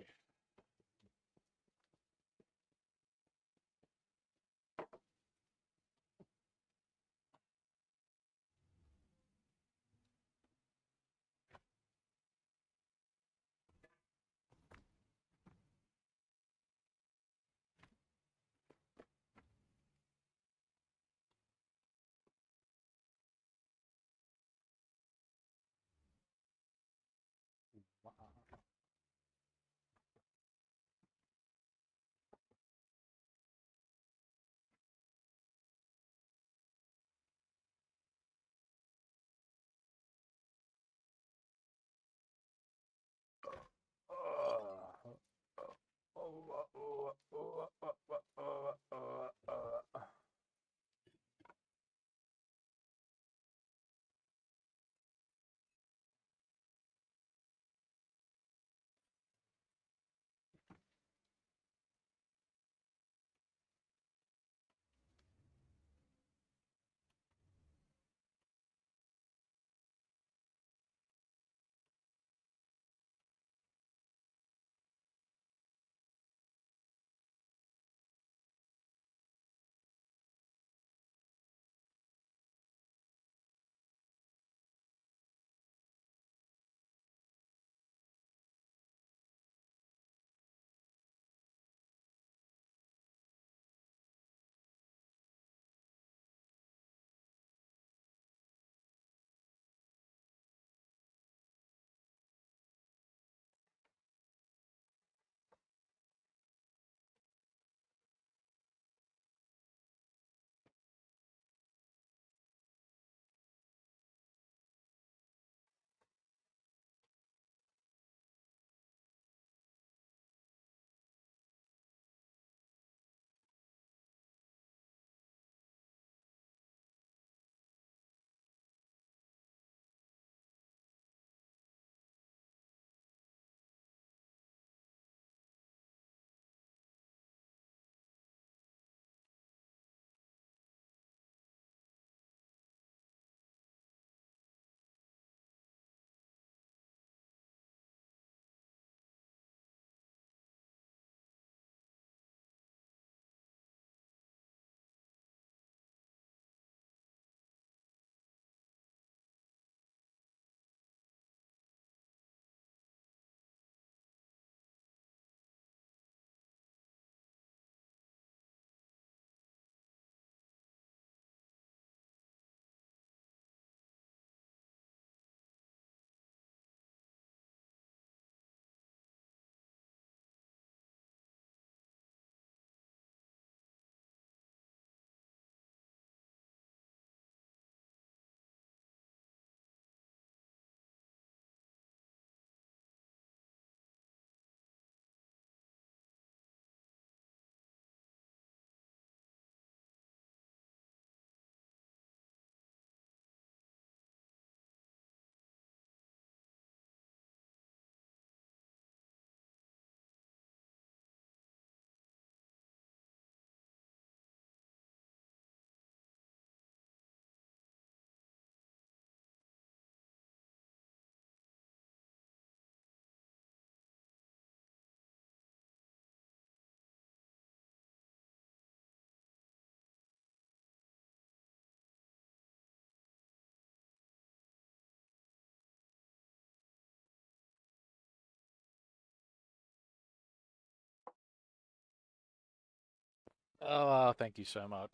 Oh, thank you so much.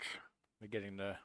We're getting there.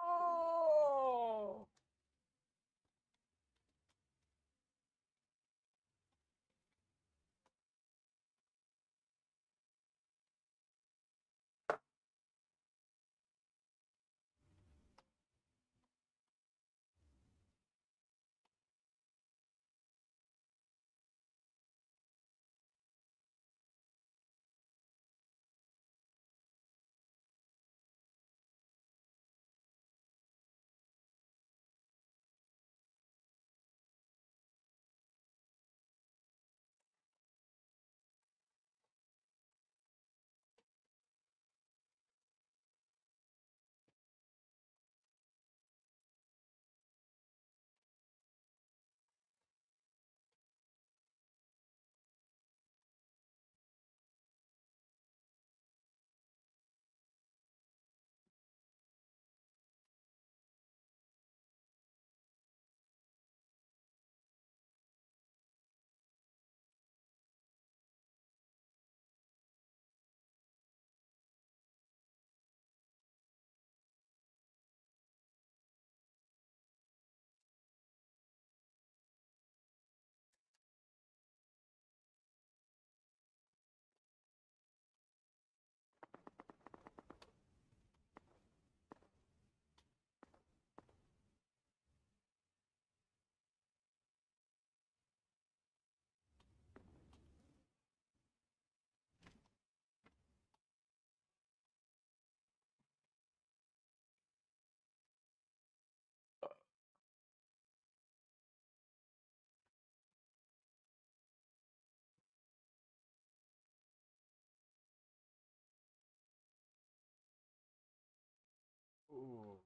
Oh! Ooh.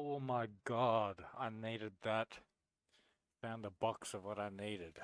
Oh my god, I needed that. Found a box of what I needed.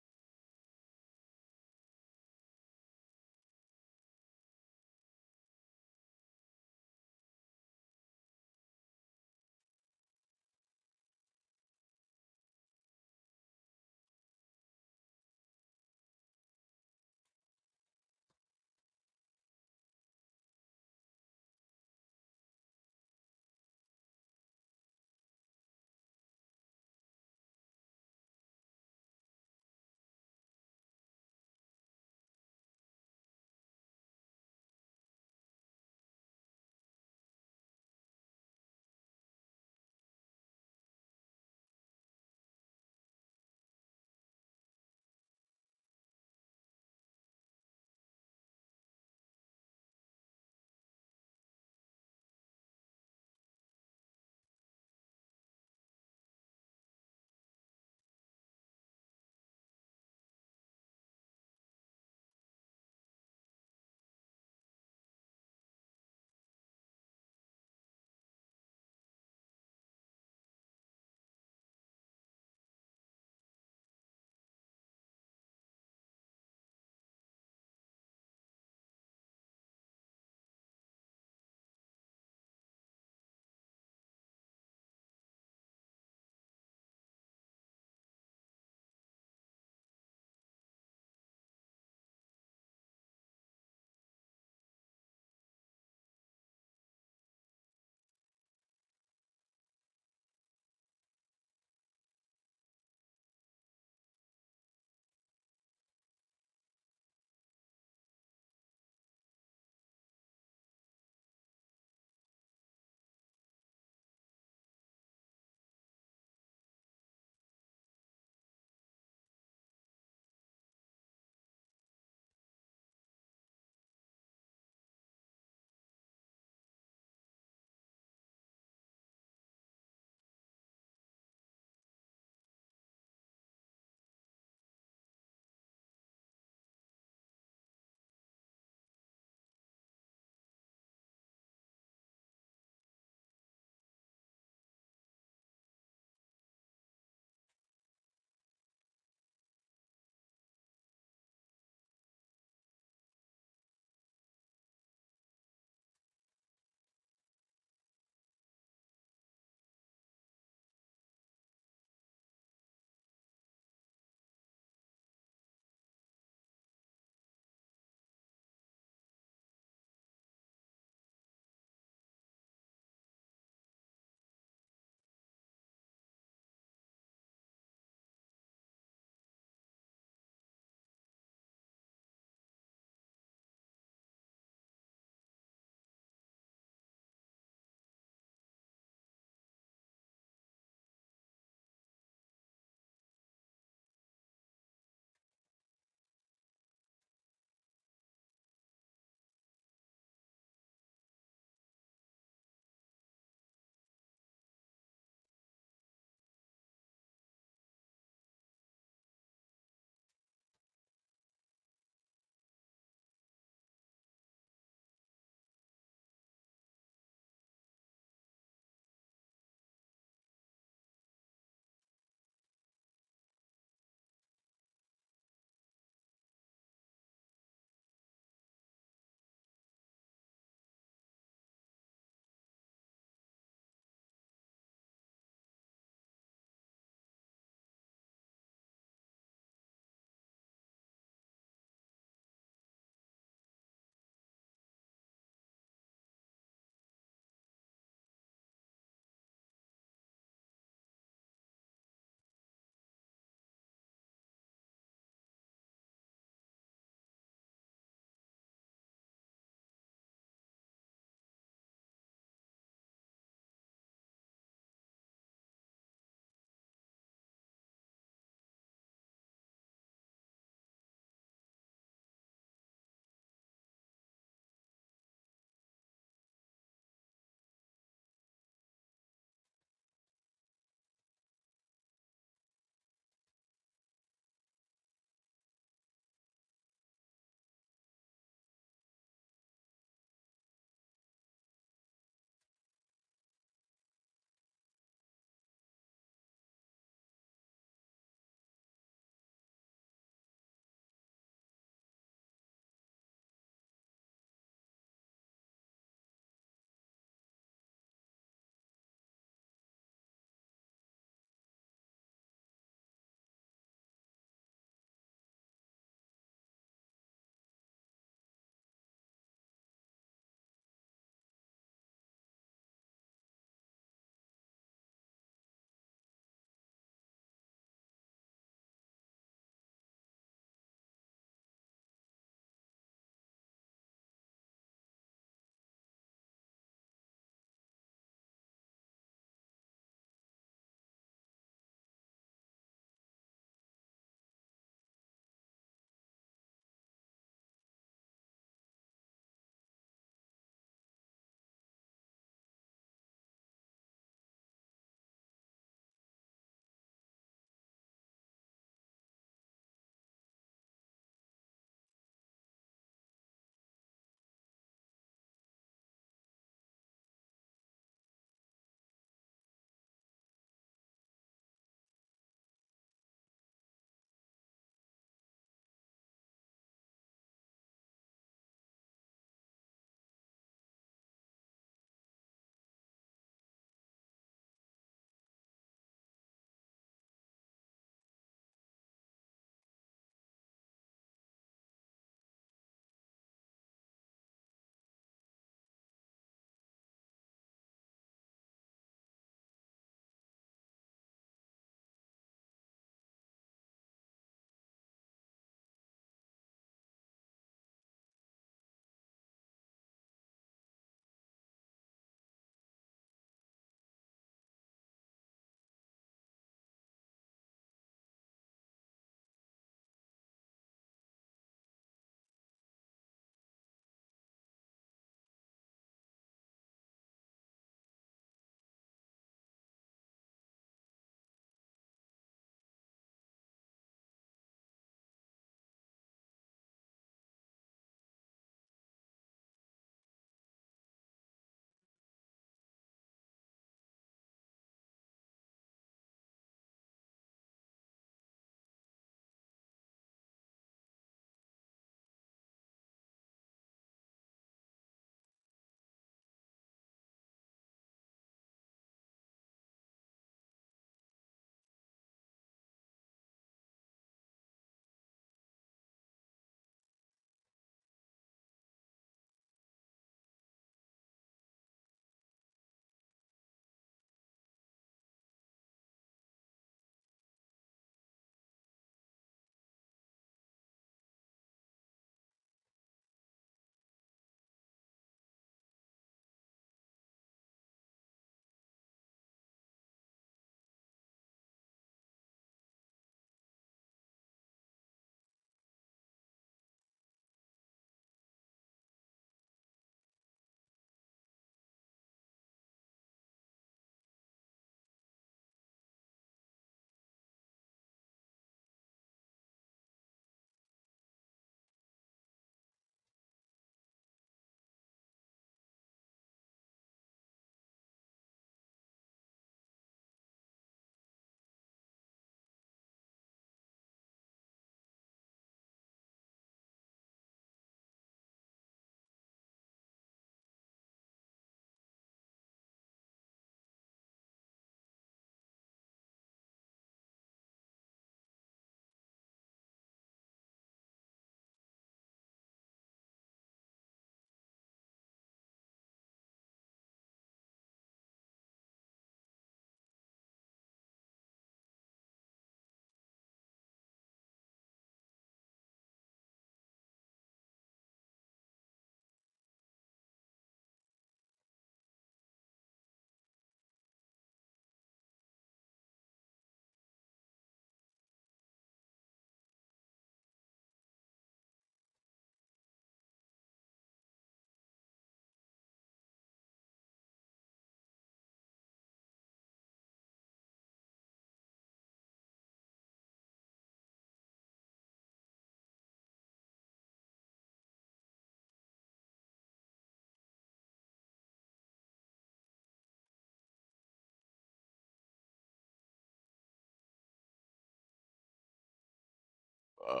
Uh,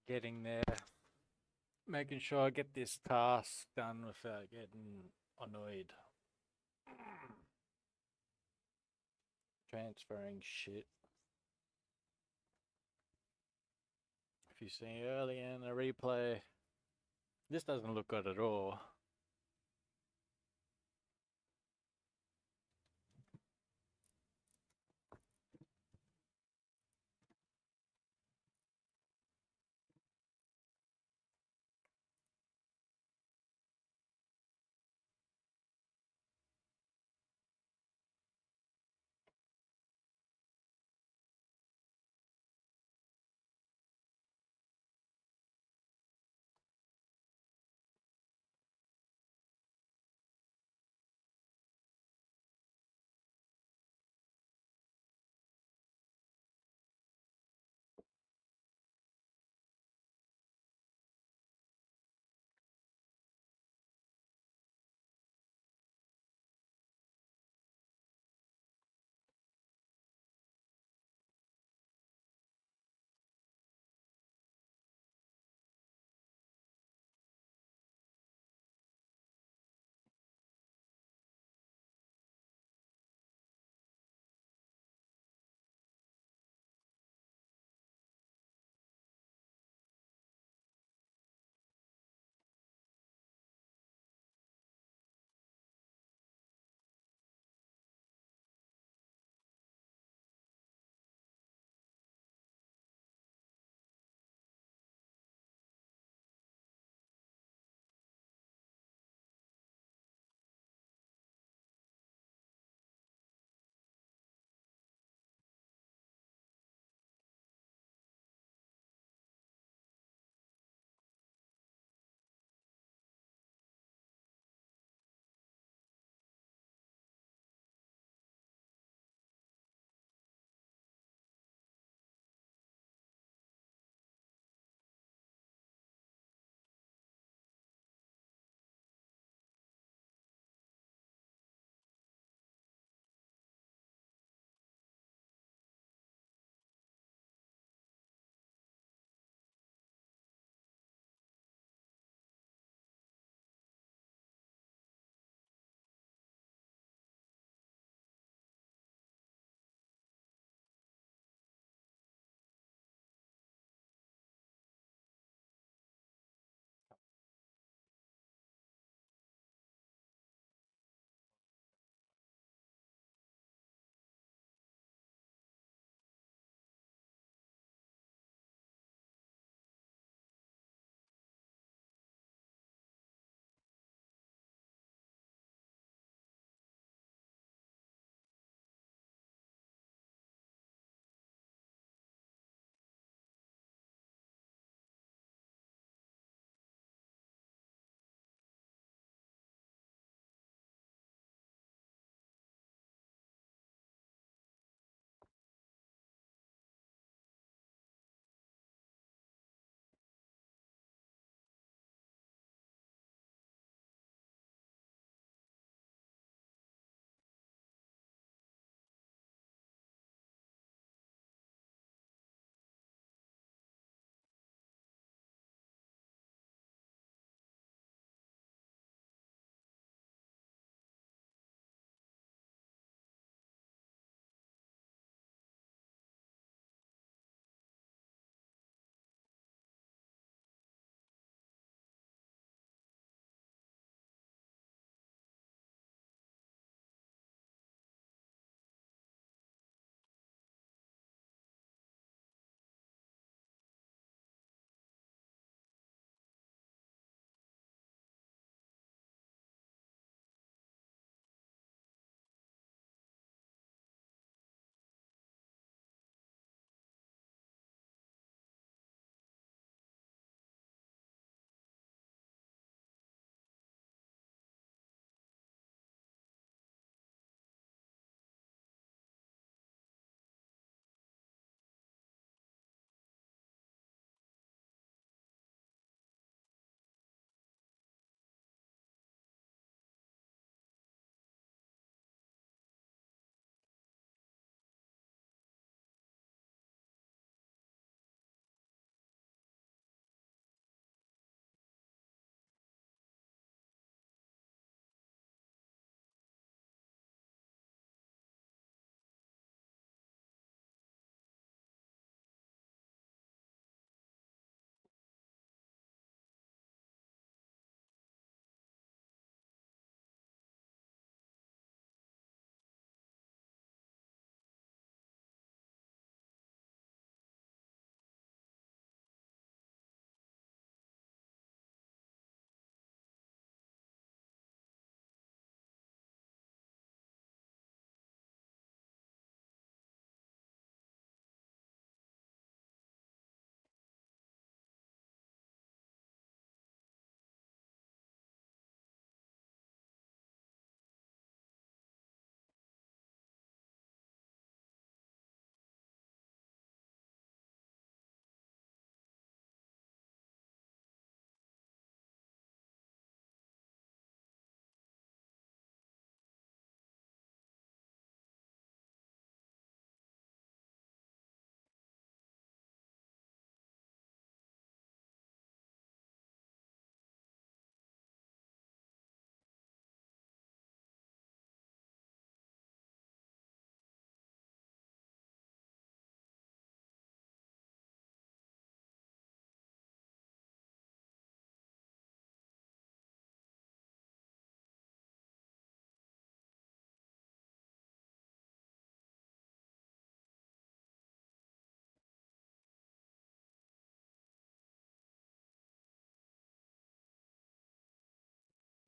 Getting there. Making sure I get this task done without getting annoyed. Transferring shit. If you see early in the replay, this doesn't look good at all.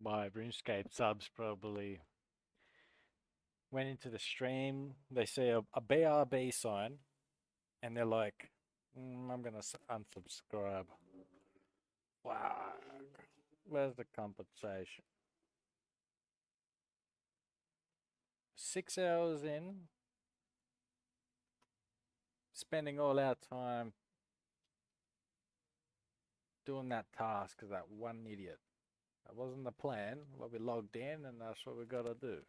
my RuneScape subs probably went into the stream. They see a BRB sign, and they're like, "I'm gonna unsubscribe." Wow, where's the compensation? 6 hours in, spending all our time doing that task because that one idiot. That wasn't the plan, but we logged in and that's what we gotta do.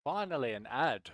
Finally, an ad.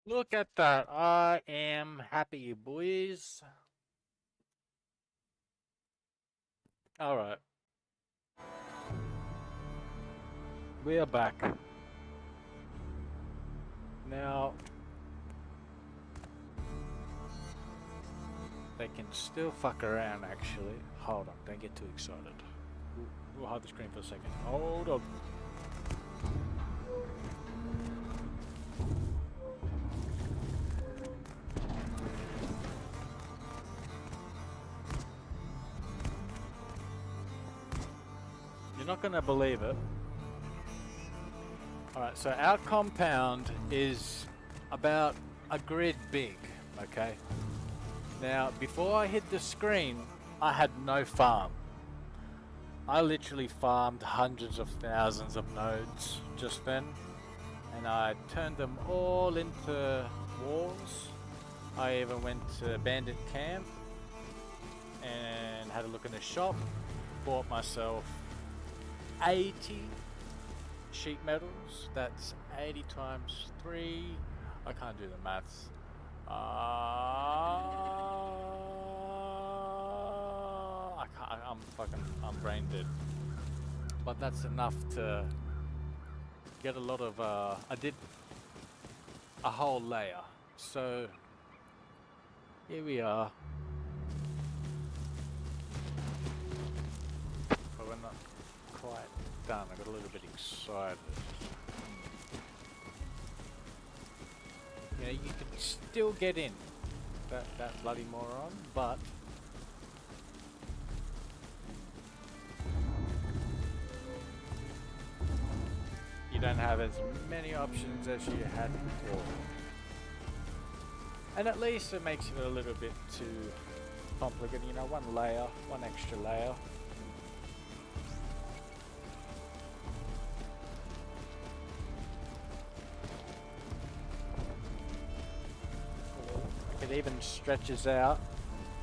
Look at that. I am happy, boys. Alright. We are back. Now, they can still fuck around, actually. Hold on, don't get too excited. We'll hold the screen for a second. Hold on. You're not gonna believe it. Alright, so our compound is about a grid big, okay? Now, before I hit the screen, I had no farm. I literally farmed hundreds of thousands of nodes just then, and I turned them all into walls. I even went to Bandit Camp and had a look in the shop, bought myself 80 sheet metals. That's 80 times 3. I can't do the maths. I'm brain dead. But that's enough to get a lot of, I did a whole layer. So, here we are. But we're not quite done. I got a little bit excited. You know, you can still get in. That bloody moron, but you don't have as many options as you had before. And at least it makes it a little bit too complicated. You know, one layer, one extra layer. It even stretches out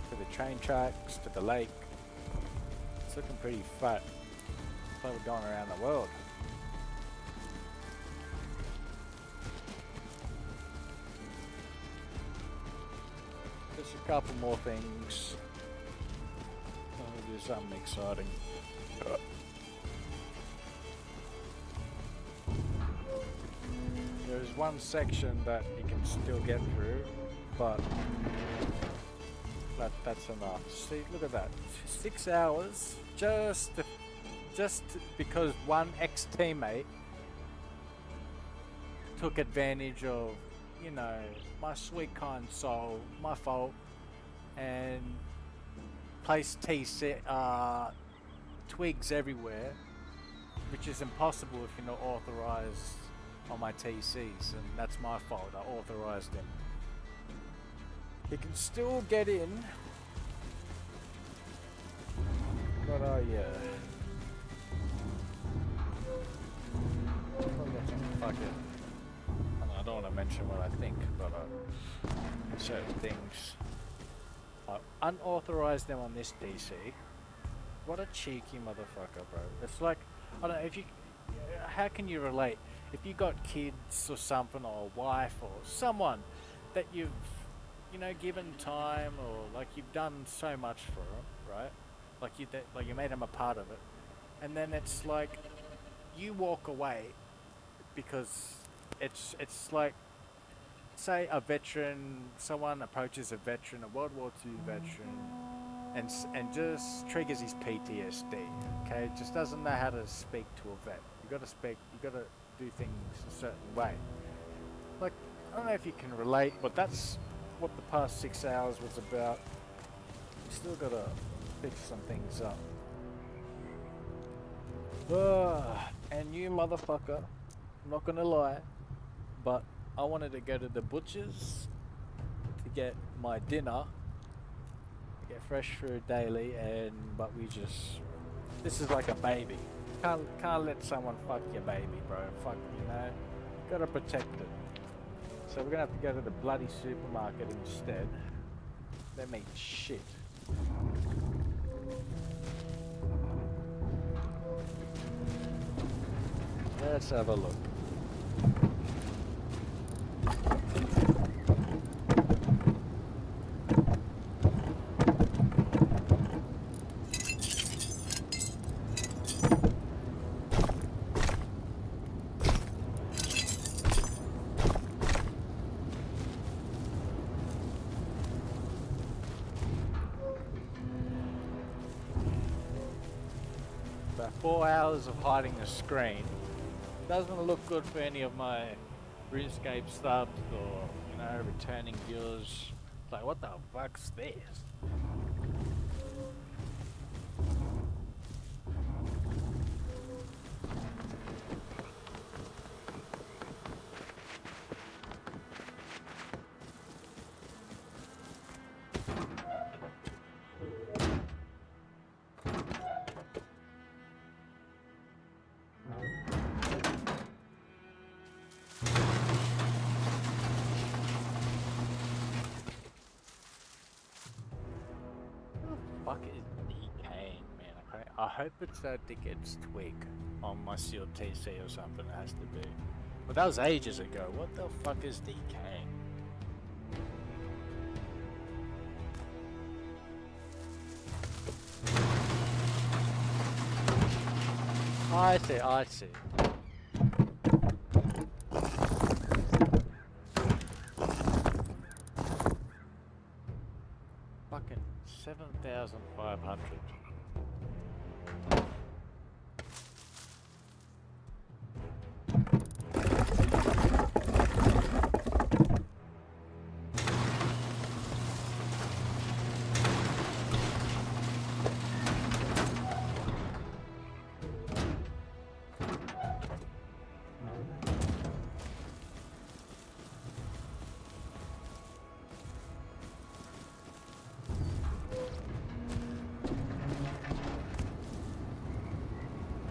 to the train tracks, to the lake. It's looking pretty fat. It's like we're going around the world. Just a couple more things. I'll do something exciting. There's one section that you can still get through, but that's enough. See, look at that. 6 hours just because one ex-teammate took advantage of, you know, my sweet kind soul, my fault, and placed twigs everywhere, which is impossible if you're not authorized on my TCs, and that's my fault. I authorized him. He can still get in, but yeah. Fuck it. I don't want to mention what I think, but certain things. I unauthorized them on this DC. What a cheeky motherfucker, bro. It's like, I don't know, if you, how can you relate? If you got kids or something, or a wife, or someone that you've, you know, given time, or like you've done so much for them, right? Like you made them a part of it, and then it's like you walk away because it's like, say a veteran, someone approaches a veteran, a World War II veteran, and just triggers his PTSD. Okay, just doesn't know how to speak to a vet. You gotta do things a certain way. Like, I don't know if you can relate, but that's what the past 6 hours was about. You still gotta fix some things up. And you motherfucker, I'm not gonna lie, but I wanted to go to the butcher's to get my dinner, get fresh food daily, but this is like a baby. Can't let someone fuck your baby, bro. Fuck, you know, gotta protect it. So we're gonna have to go to the bloody supermarket instead. They make shit. Let's have a look. 4 hours of hiding the screen. Doesn't look good for any of my RuneScape subs or, you know, returning viewers. It's like, what the fuck's this? Fuck is decaying, man. I hope it's that it gets twig on my sealed TC or something. It has to be. But that was ages ago. What the fuck is decaying? I see, I see. Fucking 7,500.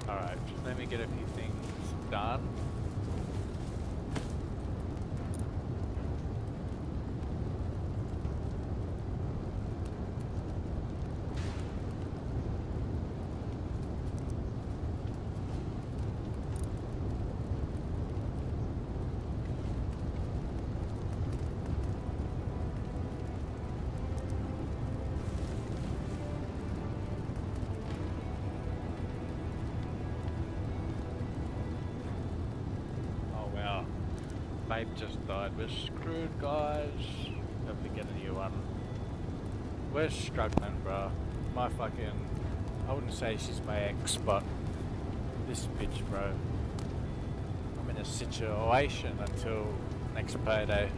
Alright, just let me get a few things done. Babe just died. We're screwed, guys. Have to get a new one. We're struggling, bro. My fucking... I wouldn't say she's my ex, but... This bitch, bro. I'm in a situation until next payday.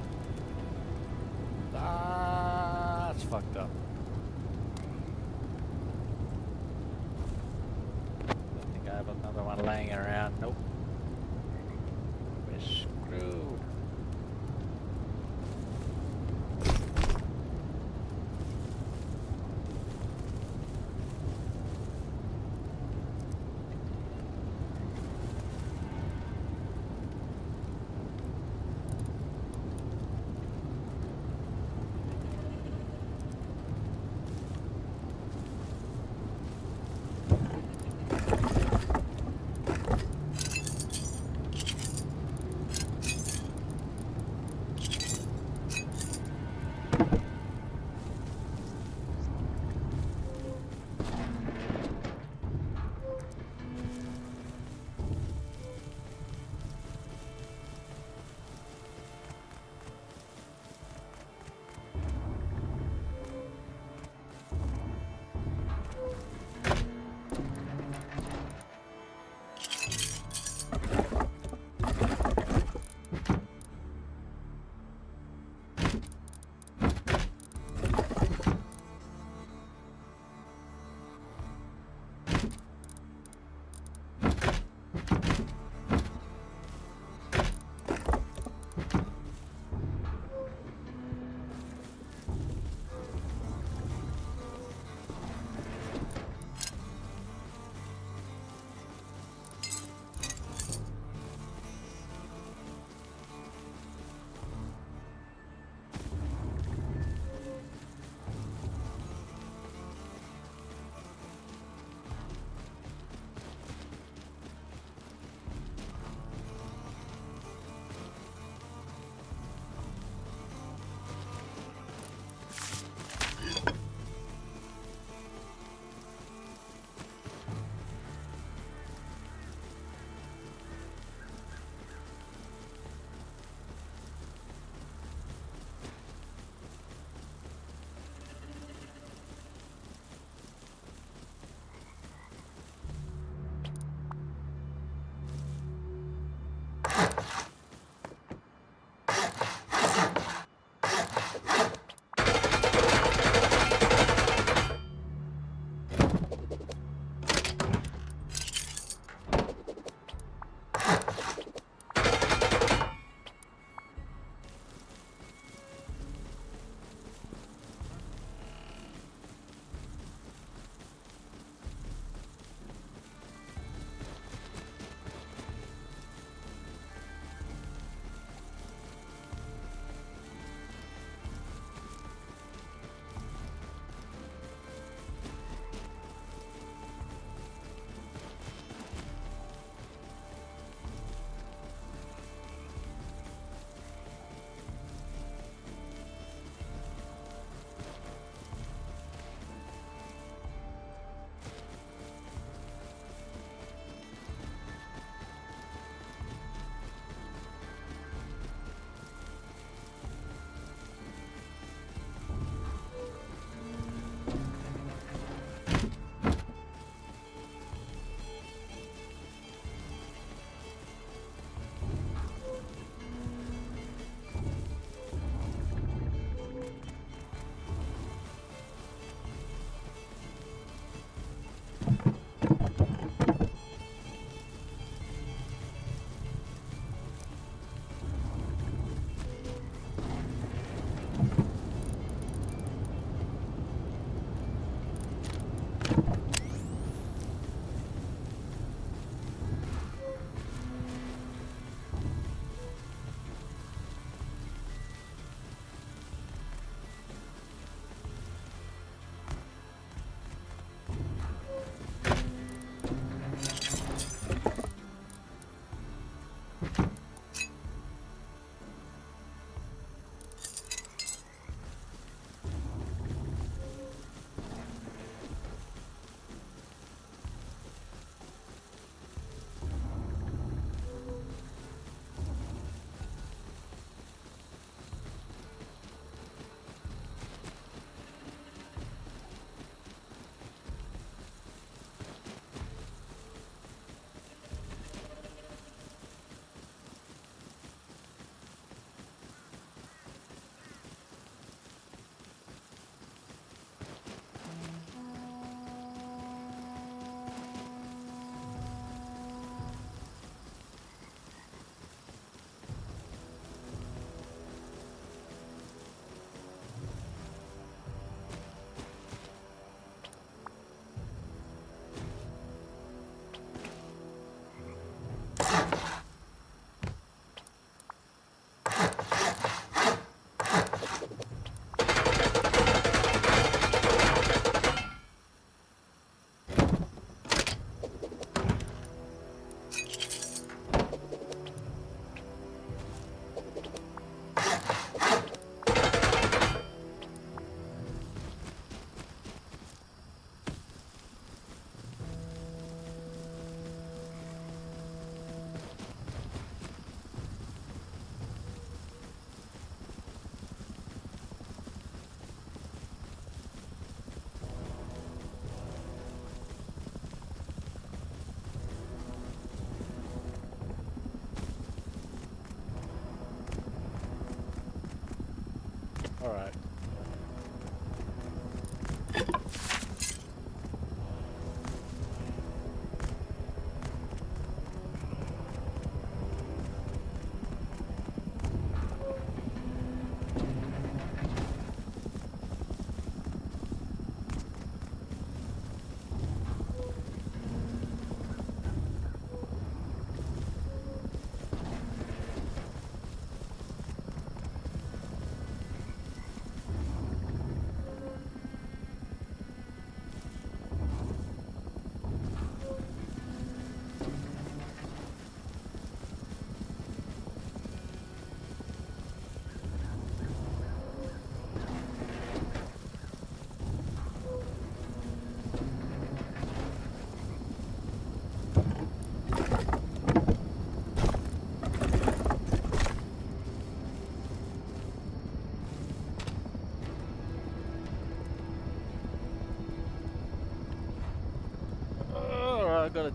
Ah, it's fucked up. Don't think I have another one laying around. Nope. We're screwed.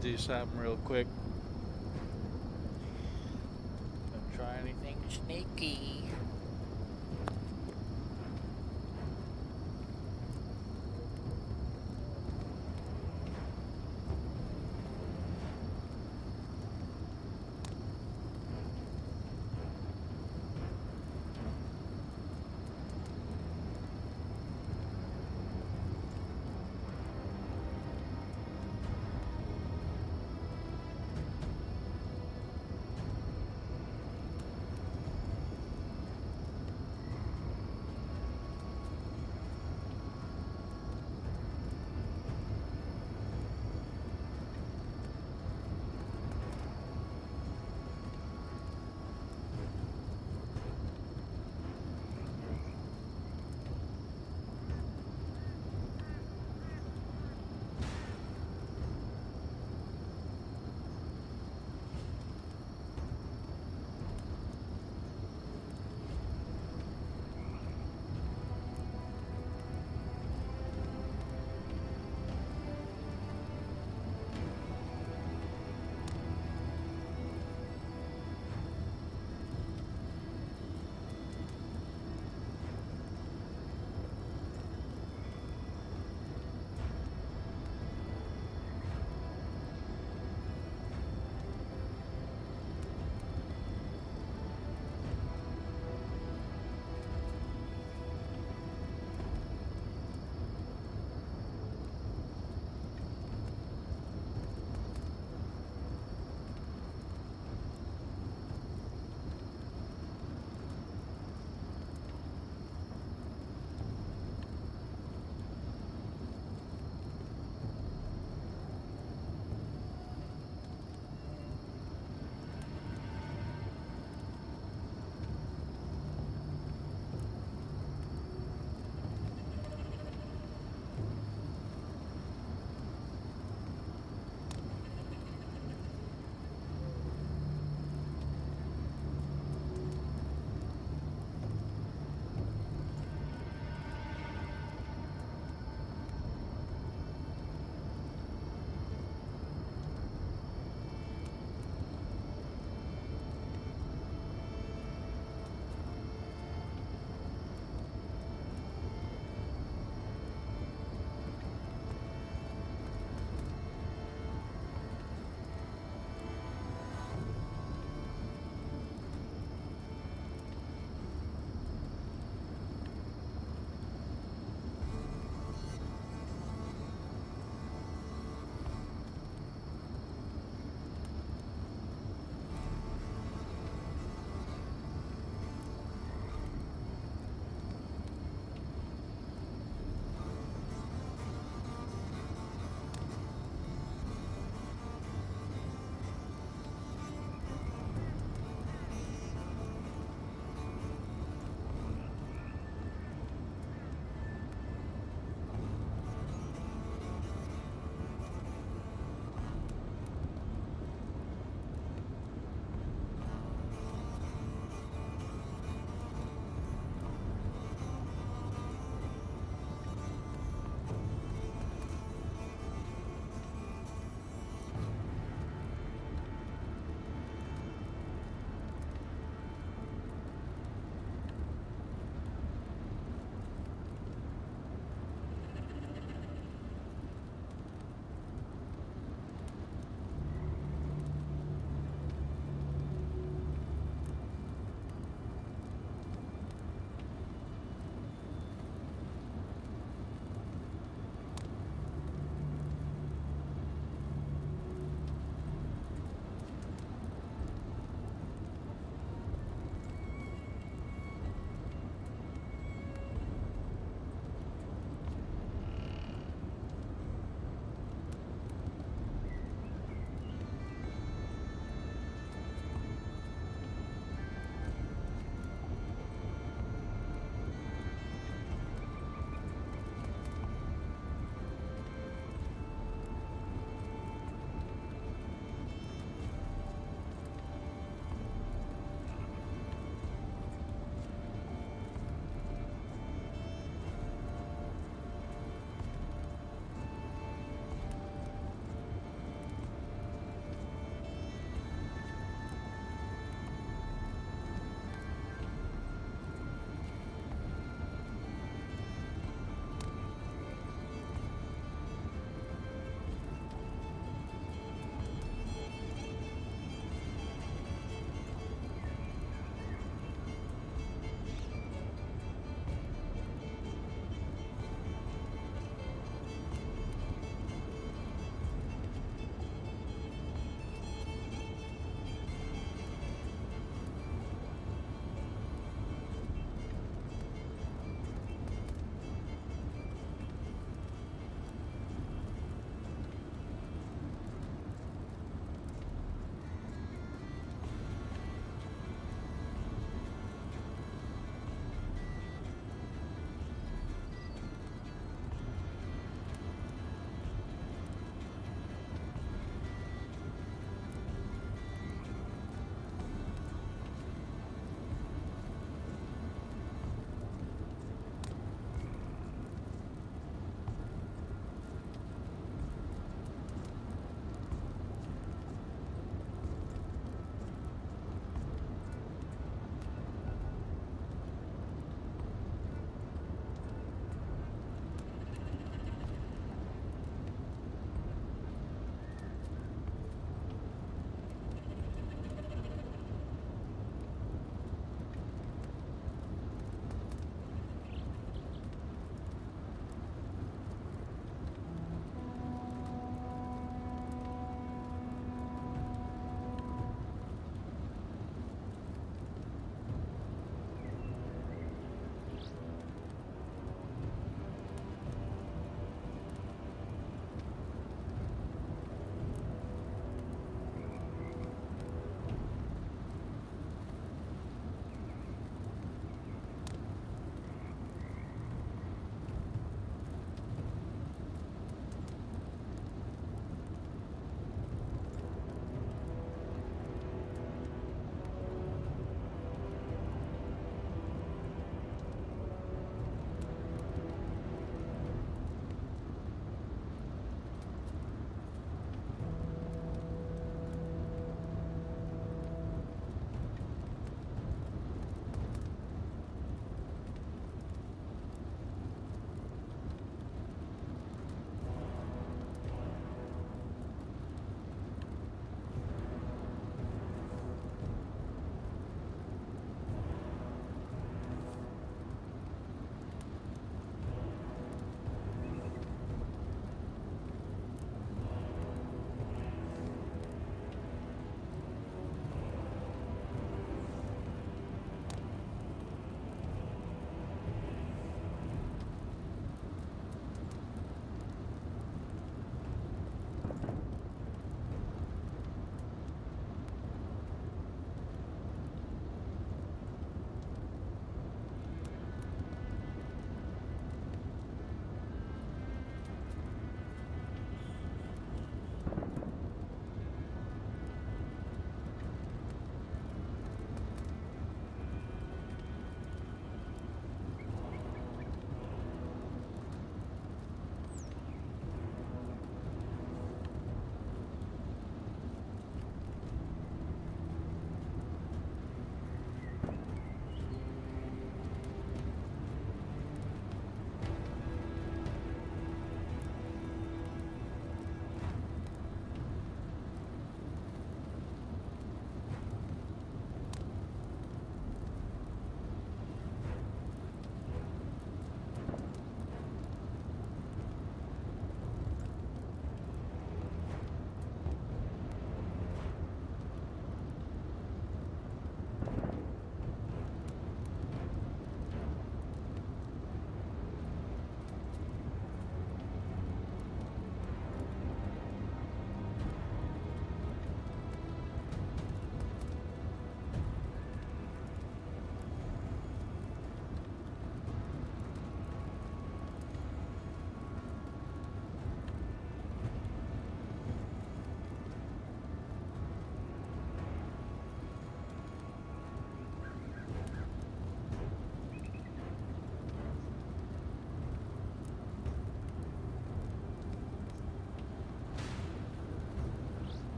do something real quick. Don't try anything sneaky.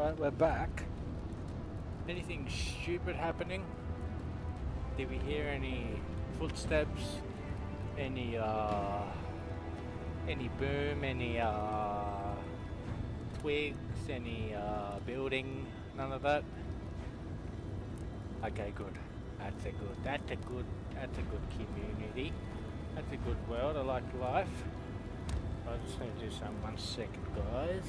Alright, we're back. Anything stupid happening? Did we hear any footsteps? Any boom? Any twigs? Any building? None of that? Okay, good. That's a good community. That's a good world. I like life. I just need to do some 1 second, guys.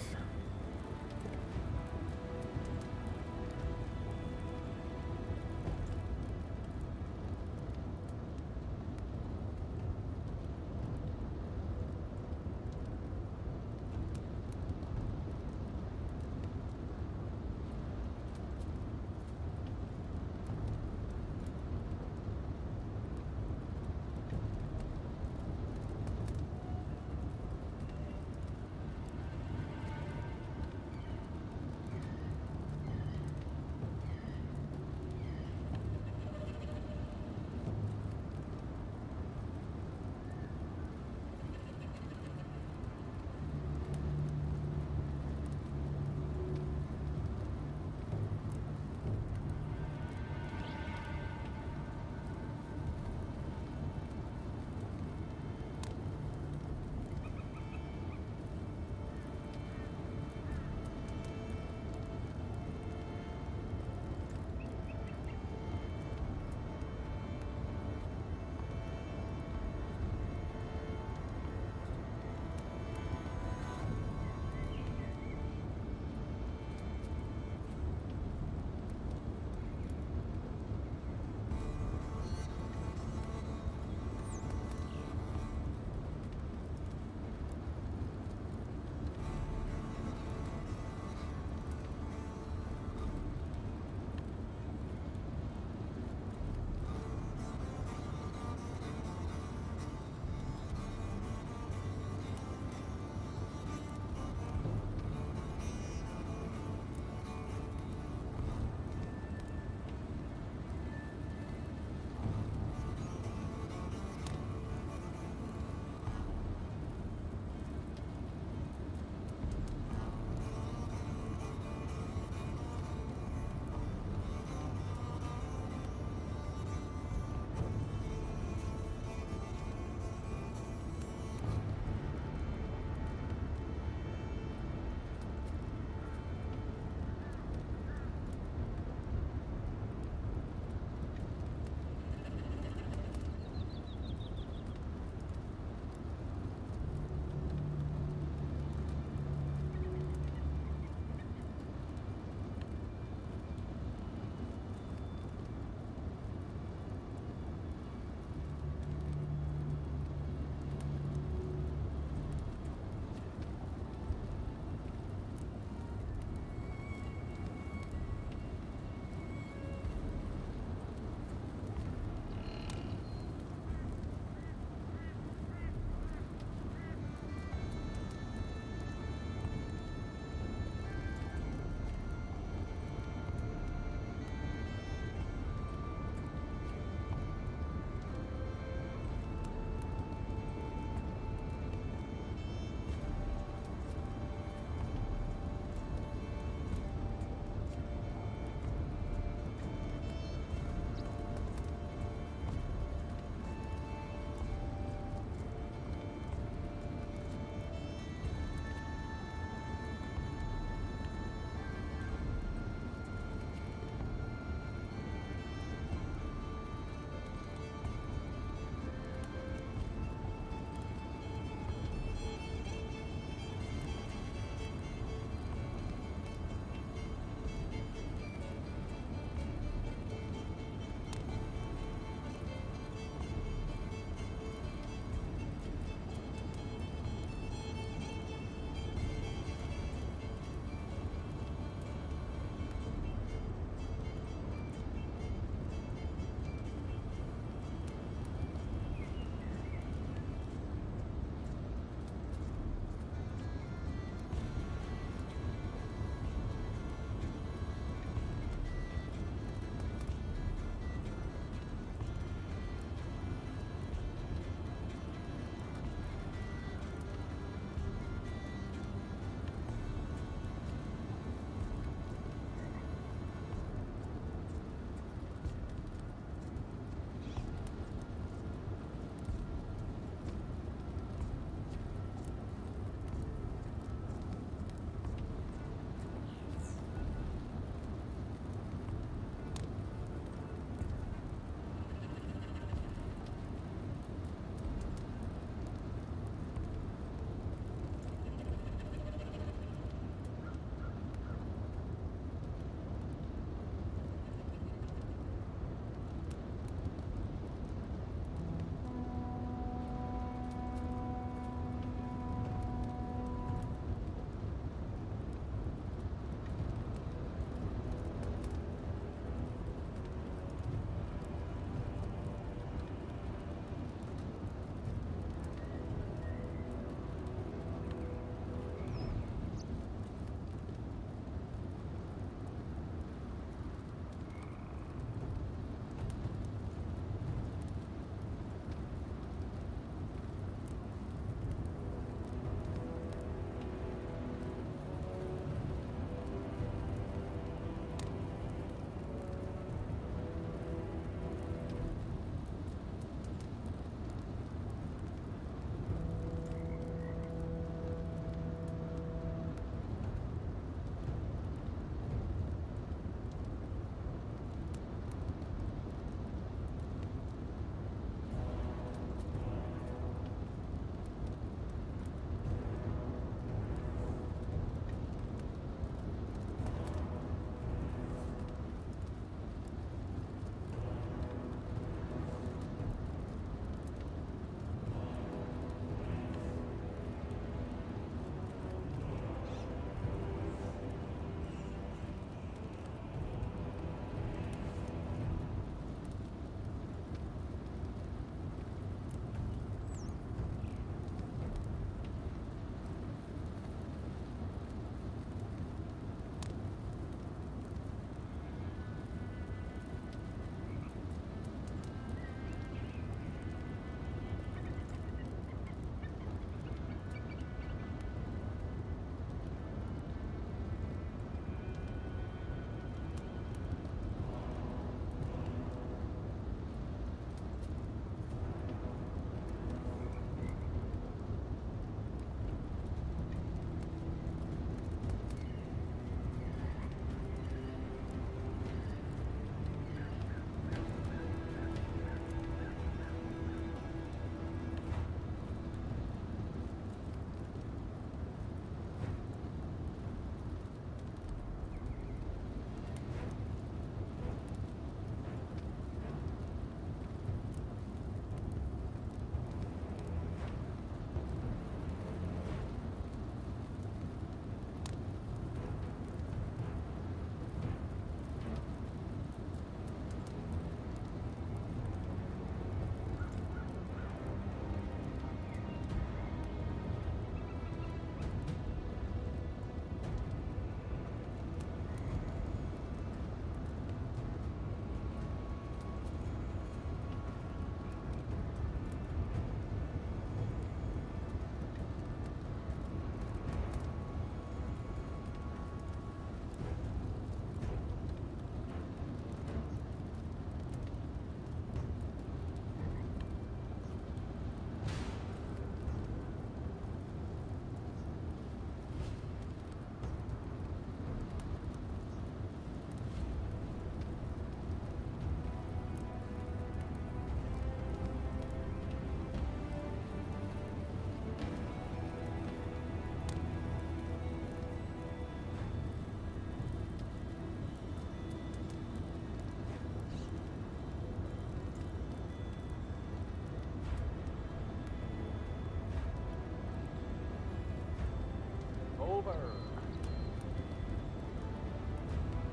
over.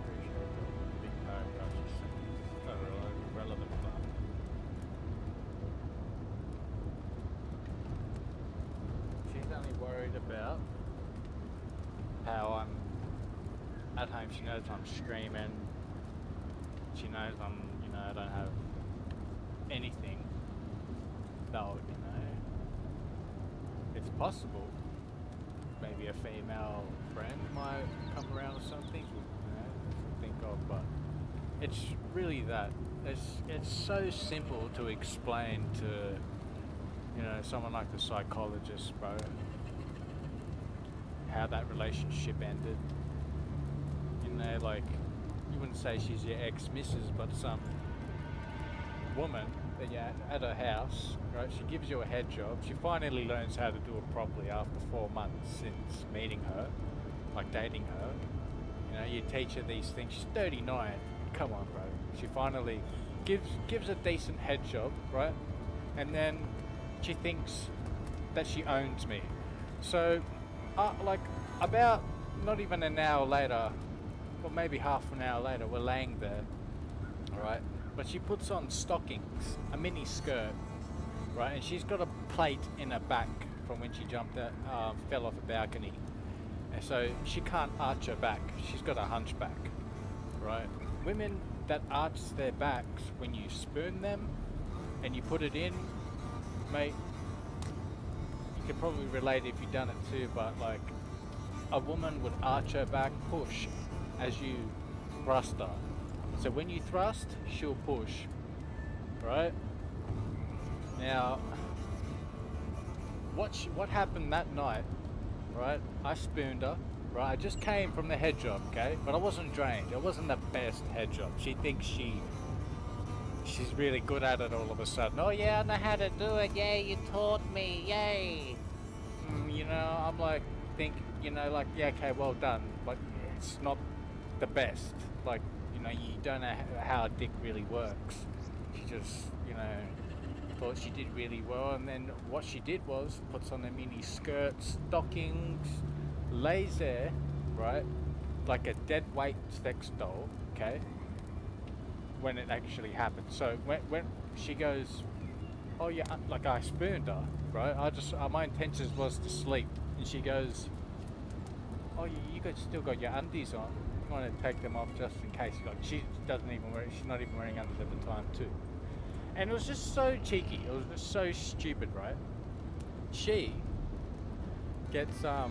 Appreciate the big paragraph she sent. It's not relevant, but she's only worried about how I'm at home. She knows I'm screaming. She knows I don't have anything. Though, it's possible. Maybe a female friend might come around or something, think of, but it's really that. It's so simple to explain to, someone like the psychologist, bro, how that relationship ended. Like, you wouldn't say she's your ex-missus, but some woman that you're at her house, right? She gives you a head job. She finally learns how to do it properly after 4 months since meeting her, like dating her. You teach her these things. She's 39. Come on, bro. She finally gives a decent head job, right? And then she thinks that she owns me. So, like, about not even an hour later, or maybe half an hour later, we're laying there, alright? But she puts on stockings, a mini skirt, right? And she's got a plate in her back from when she jumped out, fell off a balcony. And so she can't arch her back. She's got a hunchback, right? Women that arch their backs, when you spoon them and you put it in, mate, you could probably relate if you've done it too, but like, a woman would arch her back, push, as you thrust her. So when you thrust, she'll push, right? Now, what happened that night, right? I spooned her, right? I just came from the head job, okay? But I wasn't drained. It wasn't the best head job. She thinks she's really good at it all of a sudden. Oh yeah, I know how to do it. Yay, you taught me. Yay. I'm like, like, yeah, okay, well done. But it's not the best. Like, you don't know how a dick really works. She just, thought she did really well, and then what she did was puts on a mini skirt, stockings, lays there, right, like a dead weight sex doll, okay, when it actually happened. So when she goes, oh yeah, like I spooned her, right, my intentions was to sleep, and she goes, oh, you still got your undies on. You want to take them off just in case. Like, she doesn't even wear. She's not even wearing underwear at the time too. And it was just so cheeky. It was just so stupid, right? She gets I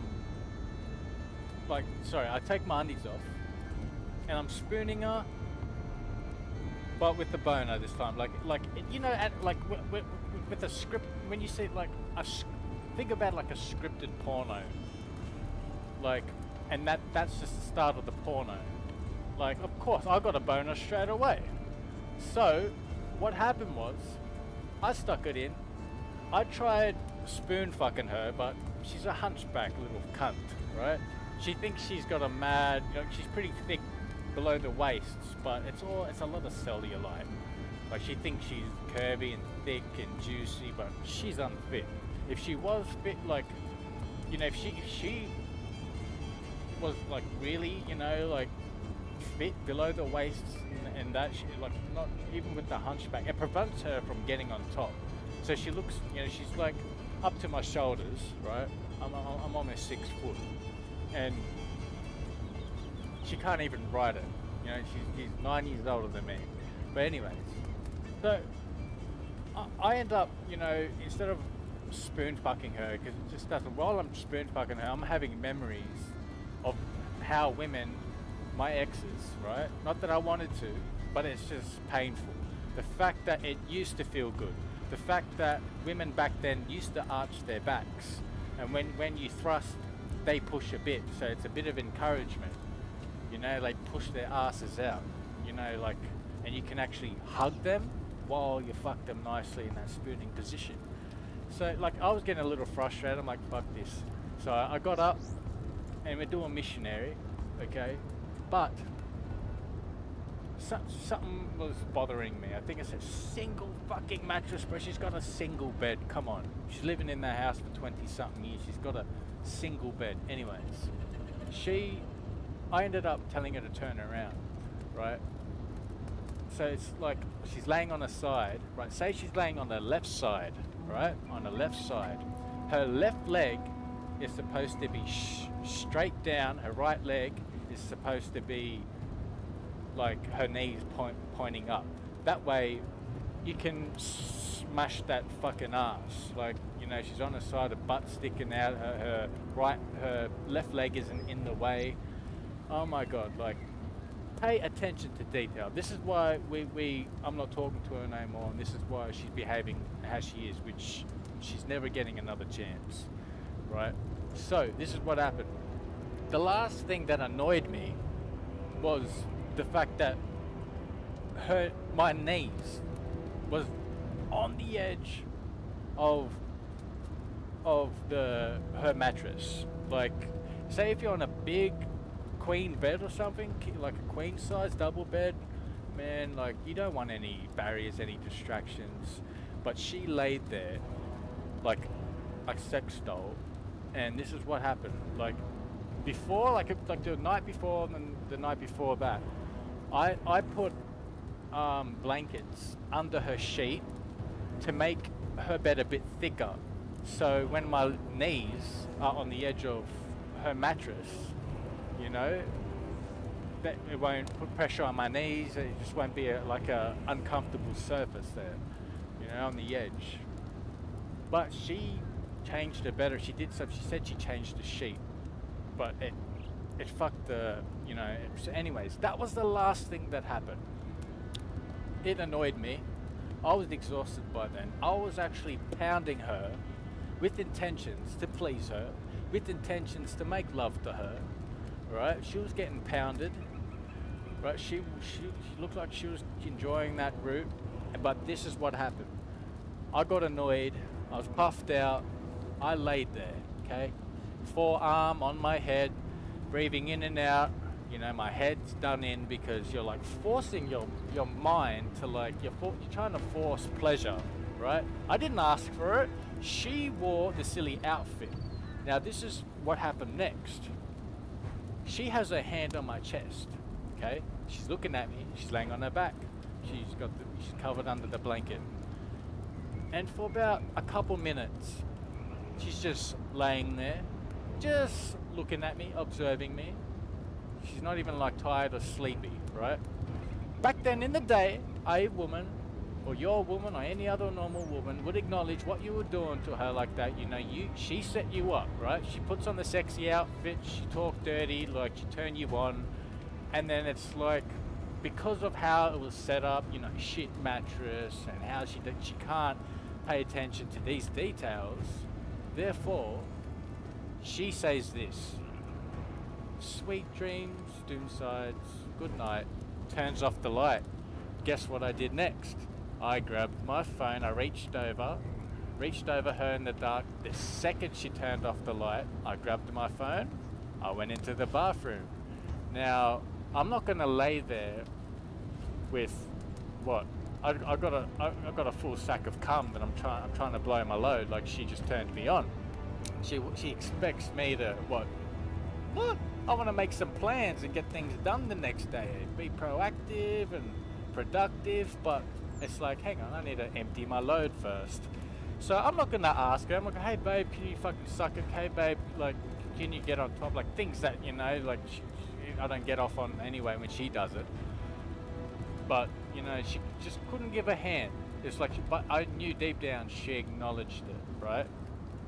take my undies off, and I'm spooning her, but with the boner this time. Like with a script. When you see think about like a scripted porno. Like, and that's just the start of the porno. Like, of course, I got a boner straight away. So, what happened was, I stuck it in. I tried spoon fucking her, but she's a hunchback little cunt, right? She thinks she's got a mad, she's pretty thick below the waist, but it's a lot of cellulite. Like, she thinks she's curvy and thick and juicy, but she's unfit. If she was fit, like, if she was like really, like fit below the waist and that, like, not even with the hunchback, it prevents her from getting on top. So she looks, she's like up to my shoulders, right? I'm almost 6 foot, and she can't even ride it. She's 9 years older than me. But anyways, so I end up, instead of spoon fucking her, because it just doesn't. While I'm spoon fucking her, I'm having memories of how women, my exes, right? Not that I wanted to, but it's just painful. The fact that it used to feel good. The fact that women back then used to arch their backs, and when you thrust, they push a bit, so it's a bit of encouragement. They push their asses out. And you can actually hug them while you fuck them nicely in that spooning position. So, like, I was getting a little frustrated. I'm like, fuck this. So I got up, and we're doing missionary, okay? But something was bothering me. I think it's a single fucking mattress, bro. She's got a single bed. Come on. She's living in the house for 20-something years. She's got a single bed. Anyways, I ended up telling her to turn around, right? So it's like she's laying on her side, right? Say she's laying on the left side, right? On the left side. Her left leg is supposed to be straight down. Her right leg is supposed to be like her knees pointing up. That way you can smash that fucking ass. Like, you know, she's on her side, her butt sticking out, her left leg isn't in the way. Oh my god, like, pay attention to detail. This is why I'm not talking to her no more, and this is why she's behaving how she is, which she's never getting another chance, right? So, this is what happened. The last thing that annoyed me was the fact that my knees was on the edge of her mattress. Like, say if you're on a big queen bed or something, like a queen size double bed, man, like, you don't want any barriers, any distractions. But she laid there like a sex doll, and this is what happened. Like, before, like the night before and the night before that, I put blankets under her sheet to make her bed a bit thicker, so when my knees are on the edge of her mattress, you know, that it won't put pressure on my knees. It just won't be like a uncomfortable surface there, you know, on the edge. But she changed it better. She said she changed the sheet, but it fucked the, you know. So anyways, that was the last thing that happened. It annoyed me. I was exhausted by then. I was actually pounding her with intentions to please her, with intentions to make love to her, right? She was getting pounded, right? She looked like she was enjoying that route, but this is what happened. I got annoyed. I was puffed out. I laid there, okay? Forearm on my head, breathing in and out. You know, my head's done in, because you're like forcing your mind to, like, you're trying to force pleasure, right? I didn't ask for it. She wore the silly outfit. Now this is what happened next. She has her hand on my chest, okay? She's looking at me. She's laying on her back. She's covered under the blanket. And for about a couple minutes, she's just laying there, just looking at me, observing me. She's not even like tired or sleepy, right? Back then in the day, a woman, or your woman, or any other normal woman, would acknowledge what you were doing to her like that. You know, she set you up, right? She puts on the sexy outfit, she talk dirty, like she turn you on, and then it's like, because of how it was set up, you know, shit mattress, and how she can't pay attention to these details. Therefore, she says this: "Sweet dreams, Doonsides, good night." Turns off the light. Guess what I did next? I grabbed my phone, I reached over her in the dark. The second she turned off the light, I grabbed my phone, I went into the bathroom. Now, I'm not gonna lay there with what? I got a full sack of cum that I'm trying to blow my load, like she just turned me on. She expects me to what? I want to make some plans and get things done the next day, be proactive and productive, but it's like, hang on, I need to empty my load first. So I'm not gonna ask her. I'm like, hey babe, can you fucking suck it? Hey babe, like, can you get on top? Like, things that, you know, like I don't get off on anyway when she does it. But, you know, she just couldn't give a hand. It's like, but I knew deep down she acknowledged it, right?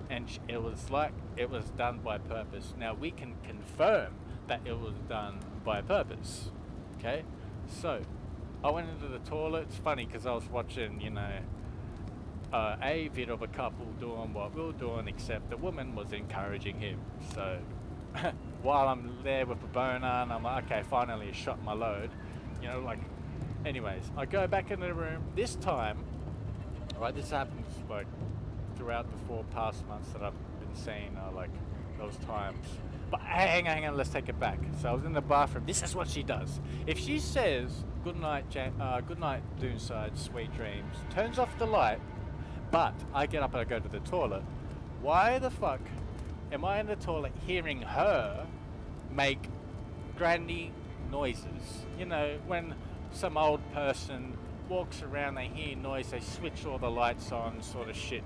And it was like, it was done by purpose. Now we can confirm that it was done by purpose, okay? So I went into the toilet. It's funny because I was watching, you know, a vid of a couple doing what we were doing, except the woman was encouraging him. So while I'm there with a boner, and I'm like, okay, finally I shot my load, you know, like, anyways, I go back in the room. This time, alright, this happens like throughout the 4 past months that I've been seeing, like those times. But hang on, let's take it back. So I was in the bathroom. This is what she does. If she says, good night, Doonsides, sweet dreams, turns off the light, but I get up and I go to the toilet, why the fuck am I in the toilet hearing her make granny noises? You know, when some old person walks around, they hear noise, they switch all the lights on, sort of shit.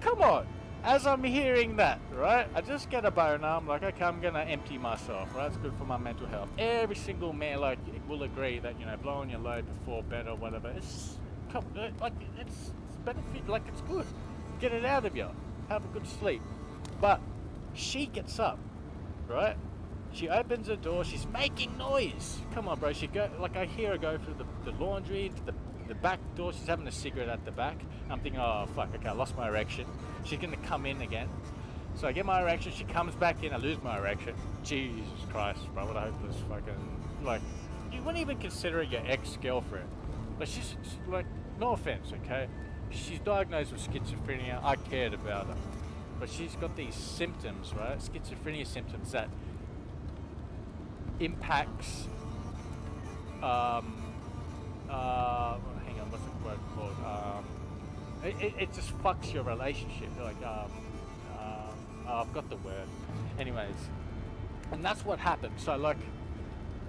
Come on! As I'm hearing that, right, I just get a boner. I'm like, okay, I'm gonna empty myself, right? It's good for my mental health. Every single man, like, will agree that, you know, blowing your load before bed or whatever, it's like, it's benefit, like, it's good. Get it out of you. Have a good sleep. But she gets up, right? She opens the door. She's making noise. Come on, bro. She go, like, I hear her go through the laundry to the back door. She's having a cigarette at the back. I'm thinking, oh fuck, okay, I lost my erection. She's gonna come in again. So I get my erection. She comes back in. I lose my erection. Jesus Christ, bro. What a hopeless fucking, like, you wouldn't even consider it your ex-girlfriend. Like, she's like, no offense, okay? She's diagnosed with schizophrenia. I cared about her, but she's got these symptoms, right? Schizophrenia symptoms that impacts hang on, what's the word called? It just fucks your relationship. Like I've got the word. Anyways, and that's what happened. So like,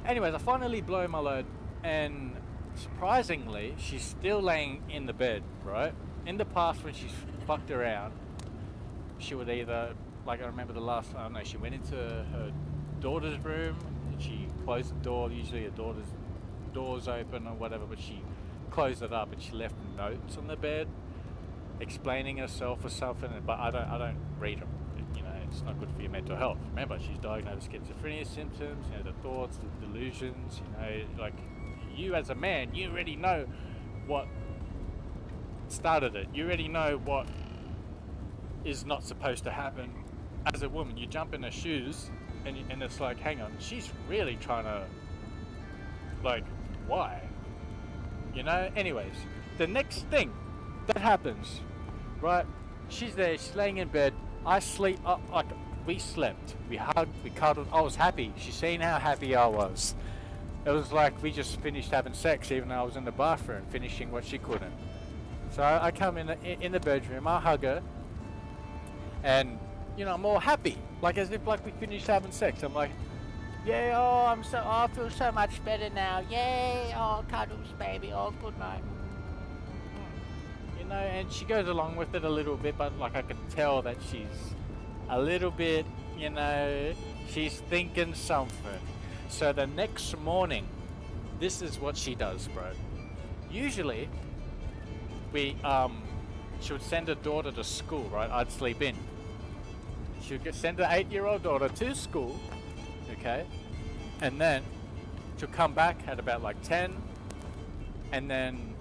anyways, I finally blow my load, and surprisingly, she's still laying in the bed, right? In the past, when she's fucked around, she would either, like, I remember the last, I don't know, she went into her daughter's room, and she closed the door. Usually her daughter's door's open or whatever, but she closed it up and she left notes on the bed explaining herself or something. But I don't read them. You know, it's not good for your mental health. Remember, she's diagnosed with schizophrenia symptoms. You know, the thoughts, the delusions. You know, like, you as a man, you already know what started it. You already know what is not supposed to happen. As a woman, you jump in her shoes, and it's like, hang on, she's really trying to, like, why? You know? Anyways, the next thing that happens, right? She's there, she's laying in bed. I sleep, like, we slept, we hugged, we cuddled. I was happy. She's seen how happy I was. It was like we just finished having sex, even though I was in the bathroom finishing what she couldn't. So I come in the bedroom, I hug her, and, you know, I'm all happy, like as if like we finished having sex. I'm like, yeah, I feel so much better now. Yay, oh, cuddles, baby, oh, good night. You know, and she goes along with it a little bit, but like I can tell that she's a little bit, you know, she's thinking something. So the next morning, this is what she does, bro. Usually, she would send her daughter to school, right? I'd sleep in. She would send her 8-year-old daughter to school, okay? And then she'll come back at about like 10, and then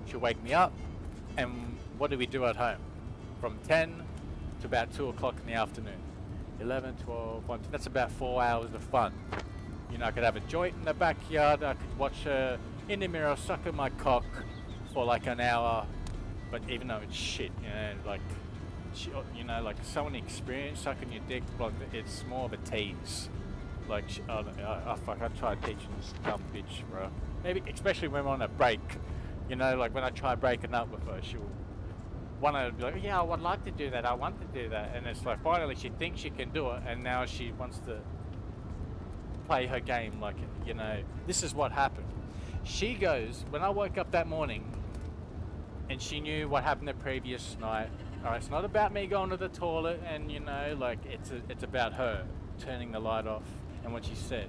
she'll wake me up. And what do we do at home? From 10 to about 2 o'clock in the afternoon. 11, 12, 1, 2, that's about 4 hours of fun. You know, I could have a joint in the backyard, I could watch her in the mirror sucking my cock for like an hour, but even though it's shit, you know, like, you know, like someone experienced sucking your dick, like, it's more of a tease. Like, fuck, I tried teaching this dumb bitch, bro. Maybe, especially when we're on a break, you know, like when I try breaking up with her, she'll want to be like, yeah, I would like to do that, I want to do that, and it's like, finally she thinks she can do it, and now she wants to play her game, like, you know. This is what happened. She goes, when I woke up that morning, and she knew what happened the previous night. Alright, it's not about me going to the toilet and, you know, like, it's about her turning the light off. And what she said,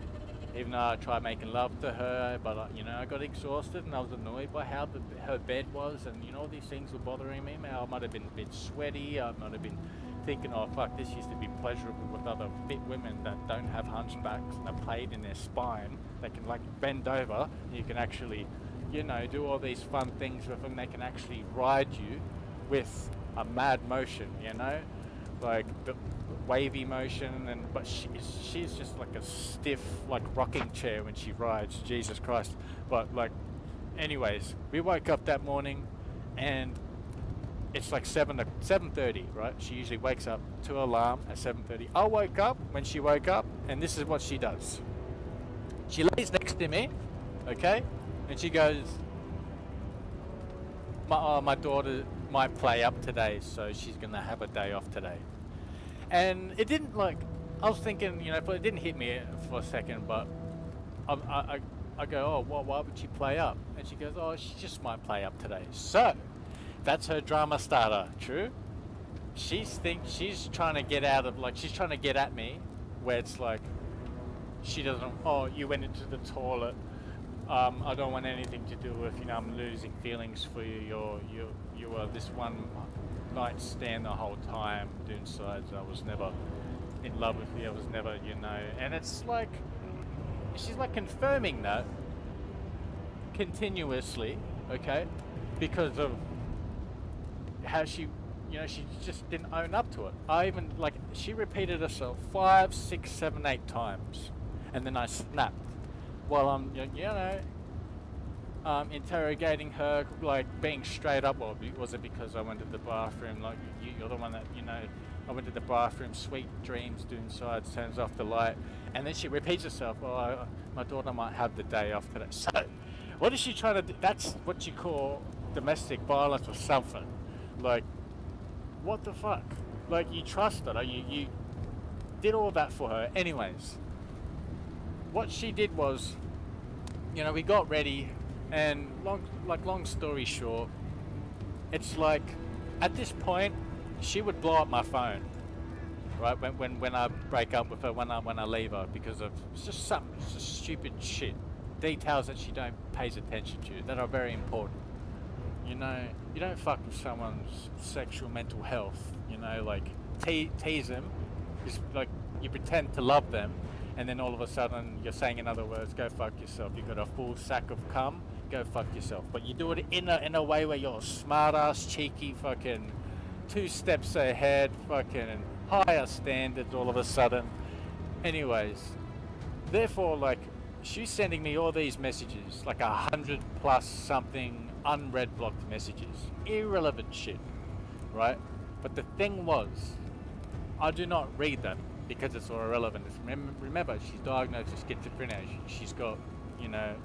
even though I tried making love to her, but, you know, I got exhausted and I was annoyed by how her bed was, and, you know, these things were bothering me. I might have been a bit sweaty, I might have been thinking, oh fuck, this used to be pleasurable with other fit women that don't have hunchbacks and a plate in their spine. They can, like, bend over, and you can actually, you know, do all these fun things with them. They can actually ride you with a mad motion, you know, like the wavy motion, and but she's just like a stiff, like, rocking chair when she rides. Jesus Christ. But, like, anyways, we woke up that morning, and it's like 7:30, right? She usually wakes up to an alarm at 7:30. I woke up when she woke up, and this is what she does. She lays next to me, okay, and she goes, my daughter might play up today, so she's gonna have a day off today. And it didn't like, I was thinking, you know, but it didn't hit me for a second, but I go, oh, well, why would she play up? And she goes, oh, she just might play up today. So, that's her drama starter, true? She's trying to get out of, like, she's trying to get at me, where it's like, she doesn't, oh, you went into the toilet, I don't want anything to do with, you know, I'm losing feelings for you, you were this one night stand the whole time, Doonsides, I was never in love with you, I was never, you know, and it's like, she's like confirming that continuously, okay, because of how she, you know, she just didn't own up to it. I even, like, she repeated herself 5, 6, 7, 8 times, and then I snapped while I'm, you know, interrogating her, like being straight up. Well, was it because I went to the bathroom? Like, you're the one that, you know, I went to the bathroom, sweet dreams, Doonsides, turns off the light, and then she repeats herself. Oh, my daughter might have the day off today. So, what is she trying to do? That's what you call domestic violence or something. Like, what the fuck? Like, you trusted her, you did all that for her. Anyways, what she did was, you know, we got ready, and long story short, it's like, at this point, she would blow up my phone, right? When I break up with her, when I leave her, because of it's just stupid shit, details that she don't pays attention to that are very important. You know, you don't fuck with someone's sexual mental health. You know, like tease them, just like you pretend to love them, and then all of a sudden you're saying in other words, go fuck yourself. You got a full sack of cum, go fuck yourself. But you do it in a way where you're smart ass, cheeky, fucking 2 steps ahead, fucking higher standards all of a sudden. Anyways, therefore, like, she's sending me all these messages, like 100 plus something unread blocked messages, irrelevant shit, right? But the thing was, I do not read them because it's all irrelevant. Remember, she's diagnosed with schizophrenia. She's got, you know,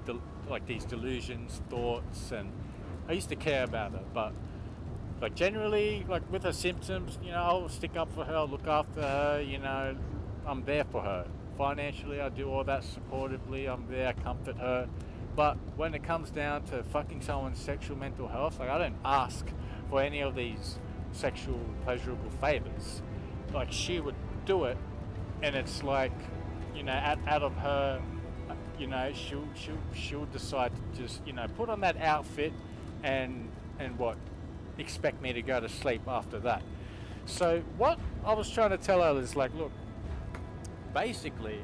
like these delusions, thoughts, and I used to care about her, but like generally, like with her symptoms, you know, I'll stick up for her, I'll look after her, you know, I'm there for her. Financially, I do all that supportively, I'm there, I comfort her. But when it comes down to fucking someone's sexual mental health, like, I don't ask for any of these sexual pleasurable favors. Like, she would do it, and it's like, you know, out of her, you know, she'll decide to just, you know, put on that outfit and what, expect me to go to sleep after that. So what I was trying to tell her is like, look, basically,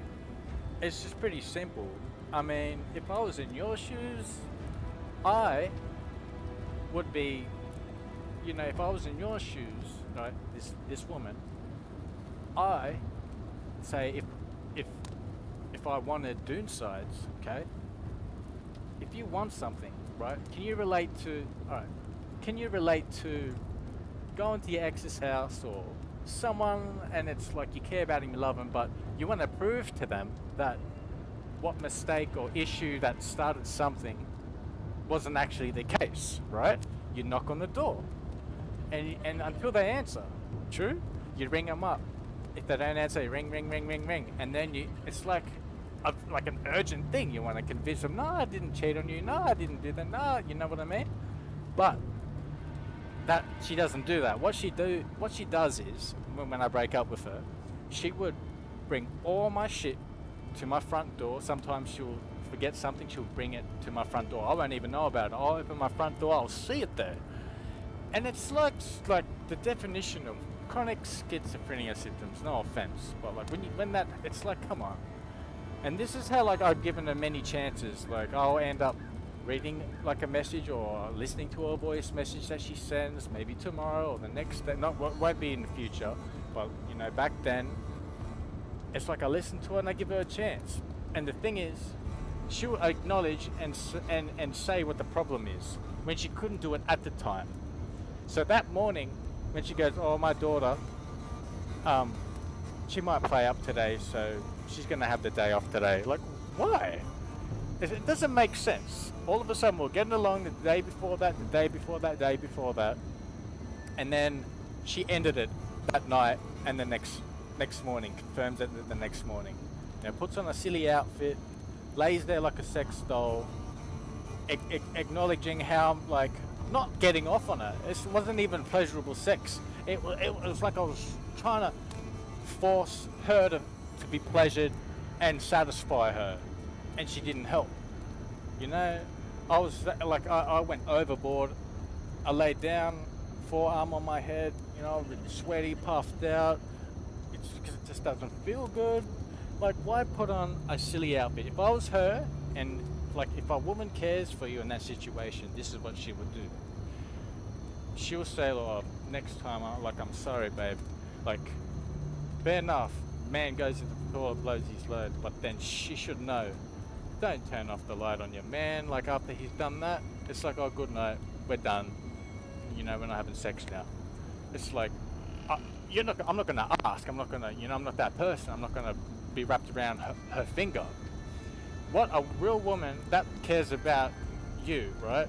it's just pretty simple. I mean, if I was in your shoes, I would be, you know, if I was in your shoes, right, this woman, I say if I wanted Doonsides, okay, if you want something, right, can you relate to going to your ex's house or someone, and it's like you care about him, you love him, but you want to prove to them that what mistake or issue that started something wasn't actually the case, right? You knock on the door, and until they answer, true, you ring them up. If they don't answer, you ring, and then it's like an urgent thing. You want to convince them, no, I didn't cheat on you, no, I didn't do that, no, you know what I mean? But that she doesn't do that. What she does is, when I break up with her, she would bring all my shit to my front door. Sometimes she'll forget something, she'll bring it to my front door. I won't even know about it. I'll open my front door, I'll see it there. And it's like the definition of chronic schizophrenia symptoms. No offense, but like when that, it's like, come on. And this is how, like, I've given her many chances. Like, I'll end up reading like a message or listening to a voice message that she sends, maybe tomorrow or the next day. Won't be in the future, but you know, back then, it's like I listen to her and I give her a chance. And the thing is, she'll acknowledge and say what the problem is when she couldn't do it at the time. So that morning, when she goes, oh, my daughter, she might play up today, so she's gonna have the day off today. Like, why? It doesn't make sense. All of a sudden, we're getting along the day before that, the day before that, day before that, and then she ended it that night and the next next morning, confirms it the next morning. You know, puts on a silly outfit, lays there like a sex doll, acknowledging how I'm like not getting off on her. It wasn't even pleasurable sex. It was like I was trying to force her to be pleasured and satisfy her, and she didn't help. You know, I was like I went overboard. I laid down, forearm on my head. You know, really sweaty, puffed out. It's because it just doesn't feel good. Like, why put on a silly outfit? If I was her, and like if a woman cares for you in that situation, this is what she would do. She'll say, "Oh, next time, I'm sorry, babe. Like, fair enough. Man goes into the toilet, blows his load, but then she should know. Don't turn off the light on your man. Like after he's done that, it's like, oh, good night, we're done. You know, we're not having sex now. It's like, I'm not gonna ask. I'm not gonna, I'm not that person. I'm not gonna be wrapped around her finger. What a real woman that cares about you, right?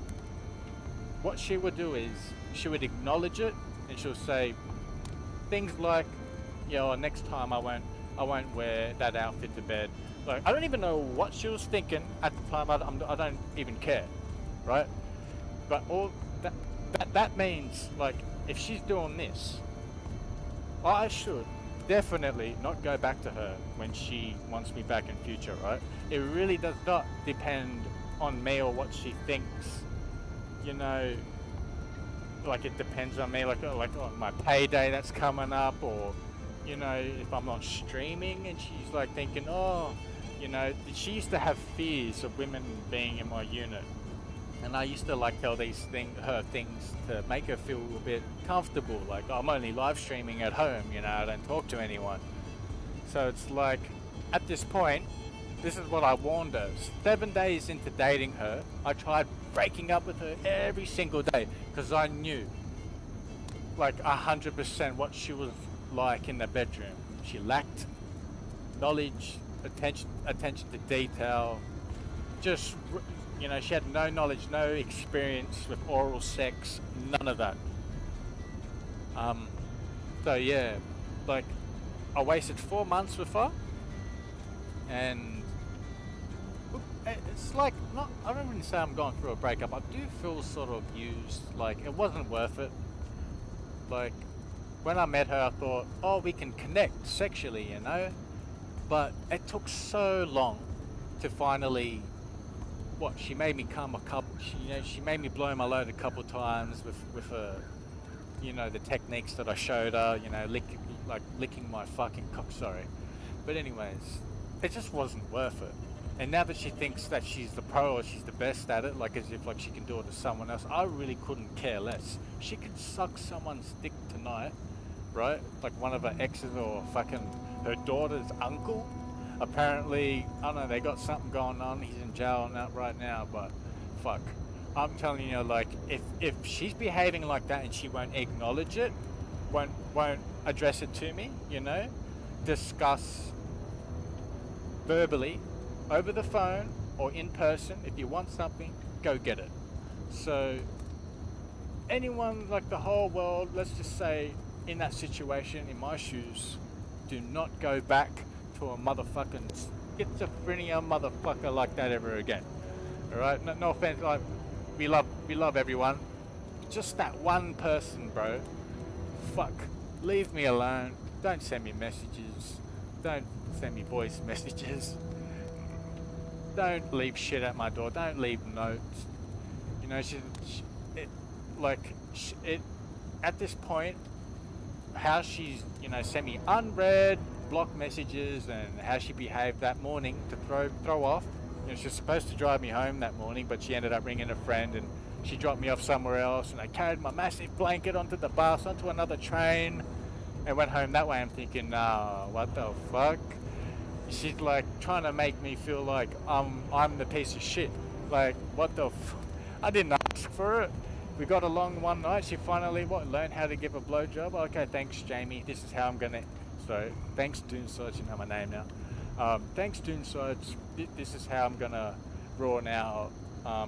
What she would do is she would acknowledge it, and she'll say things like, next time I won't wear that outfit to bed. Like, I don't even know what she was thinking at the time. I don't even care, right? But all that means, like, if she's doing this, I should definitely not go back to her when she wants me back in future, right? It really does not depend on me or what she thinks. Like, it depends on me, like on my payday that's coming up, or if I'm not streaming and she's like thinking, she used to have fears of women being in my unit, and I used to like tell her things to make her feel a bit comfortable, like, I'm only live streaming at home, I don't talk to anyone. So it's like, at this point, this is what I warned her. 7 days into dating her, I tried breaking up with her every single day, because I knew, like, 100% what she was like in the bedroom. She lacked knowledge, attention to detail. Just, she had no knowledge, no experience with oral sex, none of that. So yeah, like, I wasted 4 months with her, and it's like, I don't really say I'm going through a breakup. I do feel sort of used. Like, it wasn't worth it. Like, when I met her, I thought, oh, we can connect sexually, but it took so long to finally, she made me come a couple, she made me blow my load a couple times with her, the techniques that I showed her, licking my fucking cock, sorry. But anyways, it just wasn't worth it. And now that she thinks that she's the pro or she's the best at it, like as if like she can do it to someone else, I really couldn't care less. She could suck someone's dick tonight, right? Like one of her exes or fucking her daughter's uncle. Apparently, I don't know, they got something going on. He's in jail right now, but fuck. I'm telling you, like, if she's behaving like that and she won't acknowledge it, won't address it to me, discuss verbally, over the phone or in person, if you want something, go get it. So anyone, like the whole world, let's just say in that situation, in my shoes, do not go back to a motherfucking schizophrenia motherfucker like that ever again. Alright, no offense, like, we love everyone, just that one person, bro. Fuck, leave me alone. Don't send me messages, don't send me voice messages. Don't leave shit at my door. Don't leave notes. At this point, how she's, sent me unread block messages and how she behaved that morning to throw off. She was supposed to drive me home that morning, but she ended up ringing a friend and she dropped me off somewhere else, and I carried my massive blanket onto the bus, onto another train, and went home that way. I'm thinking, nah, what the fuck? She's like trying to make me feel like I'm the piece of shit. Like, what the I didn't ask for it. We got along one night. She finally learned how to give a blowjob. Okay, thanks, Jamie. This is how I'm gonna. So thanks, Doonsides. You know my name now. Thanks, Doonsides. This is how I'm gonna ruin our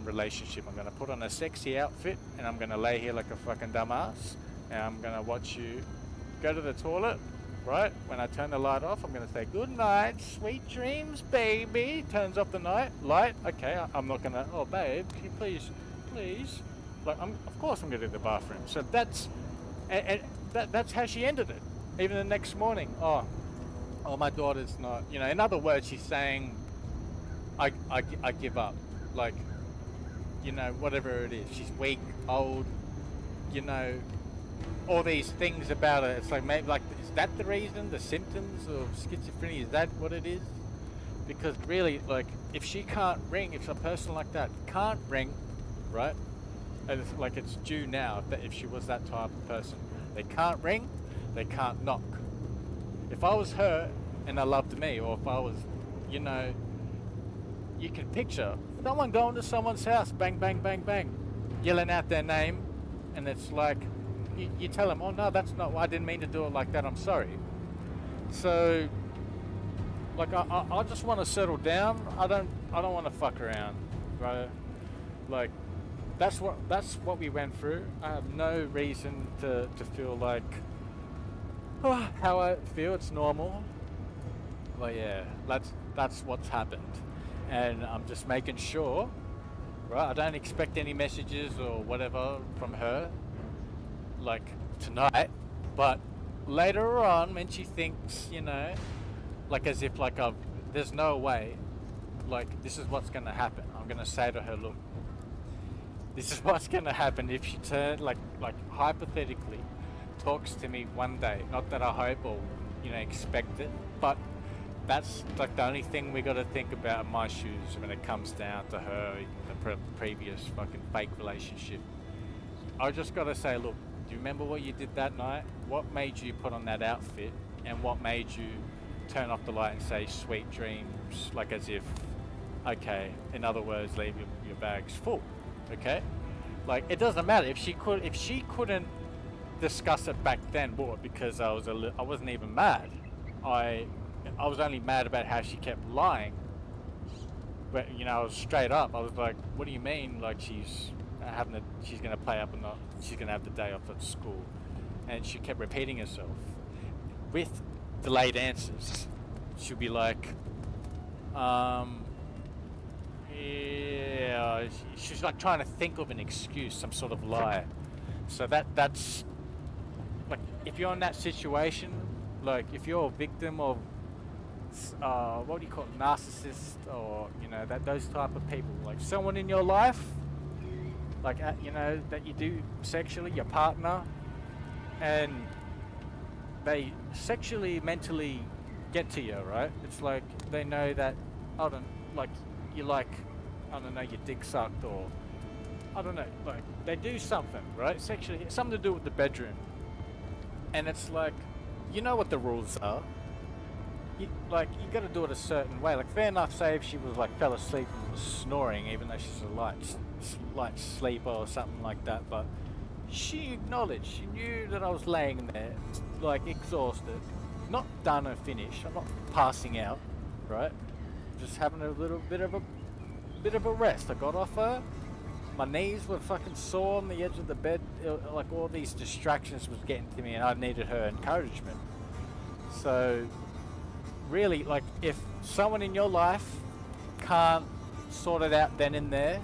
relationship. I'm gonna put on a sexy outfit and I'm gonna lay here like a fucking dumbass, and I'm gonna watch you go to the toilet, right? When I turn the light off, I'm gonna say good night, sweet dreams, baby. Turns off the light. Okay, I'm not gonna. Oh, babe, can you please? Like, of course I'm gonna do the bathroom. So and that's how she ended it. Even the next morning, oh, my daughter's not. You know, in other words, she's saying, I give up. Like, you know, whatever it is. She's weak, old. You know, all these things about her. It's like, maybe, like, is that the reason? The symptoms of schizophrenia? Is that what it is? Because really, like, if she can't ring, if a person like that can't ring, right? And it's like, it's due now if she was that type of person. They can't ring, they can't knock. If I was her and they loved me, or if I was, you know, you can picture someone going to someone's house, bang, bang, bang, bang, yelling out their name, and it's like, you tell them, oh no, that's not, I didn't mean to do it like that, I'm sorry. So, like, I just want to settle down. I don't want to fuck around, right? Like, that's what we went through. I have no reason to feel like, oh, how I feel. It's normal. But yeah, that's what's happened, and I'm just making sure, right? I don't expect any messages or whatever from her, like tonight, but later on when she thinks, you know, like as if like there's no way, like this is what's gonna happen. I'm gonna say to her, look, this is what's gonna happen if she like hypothetically talks to me one day. Not that I hope or, you know, expect it, but that's like the only thing we got to think about in my shoes when it comes down to her, the previous fucking fake relationship. I just got to say, look, do you remember what you did that night? What made you put on that outfit? And what made you turn off the light and say sweet dreams? Like as if, okay, in other words, leave your bags full, okay? Like, it doesn't matter. If she couldn't discuss it back then, what? Because I wasn't even mad. I was only mad about how she kept lying. But, you know, I was straight up. I was like, what do you mean? Like, she's gonna play up or not? She's gonna have the day off at school. And she kept repeating herself with delayed answers. She'll be like, yeah, she's like trying to think of an excuse, some sort of lie. So that's like, if you're in that situation, like if you're a victim of what do you call it, narcissist, or you know, those type of people, like someone in your life, like you know, that you do sexually, your partner, and they sexually, mentally get to you, right? It's like they know that, I don't know, your dick sucked, or I don't know, like they do something, right? Sexually, something to do with the bedroom, and it's like, you know what the rules are. You got to do it a certain way. Like, fair enough, say if she was like fell asleep and was snoring, even though she's a light sleeper or something like that, but she acknowledged, she knew that I was laying there, like exhausted, not done and finished. I'm not passing out, right? Just having a little bit of a rest. I got off her. My knees were fucking sore on the edge of the bed. Like, all these distractions was getting to me, and I needed her encouragement. So, really, like, if someone in your life can't sort it out then and there,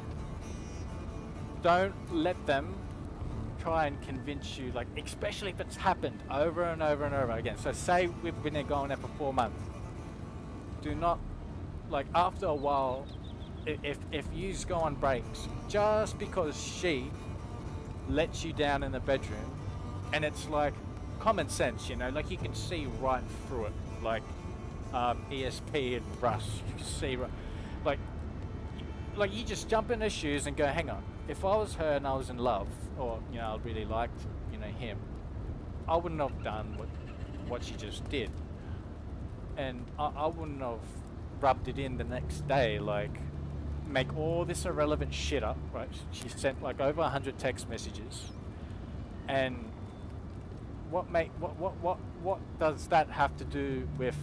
don't let them try and convince you, like, especially if it's happened over and over and over again. So say we've been going there for 4 months. Do not, like, after a while, if you go on breaks, just because she lets you down in the bedroom, and it's like common sense, you know, like you can see right through it, like ESP and Russ, you can see right, like you just jump in her shoes and go, hang on, if I was her and I was in love, or, you know, I really liked, you know, him, I wouldn't have done what she just did, and I wouldn't have rubbed it in the next day, like make all this irrelevant shit up, right? She sent like over 100 text messages, and what does that have to do with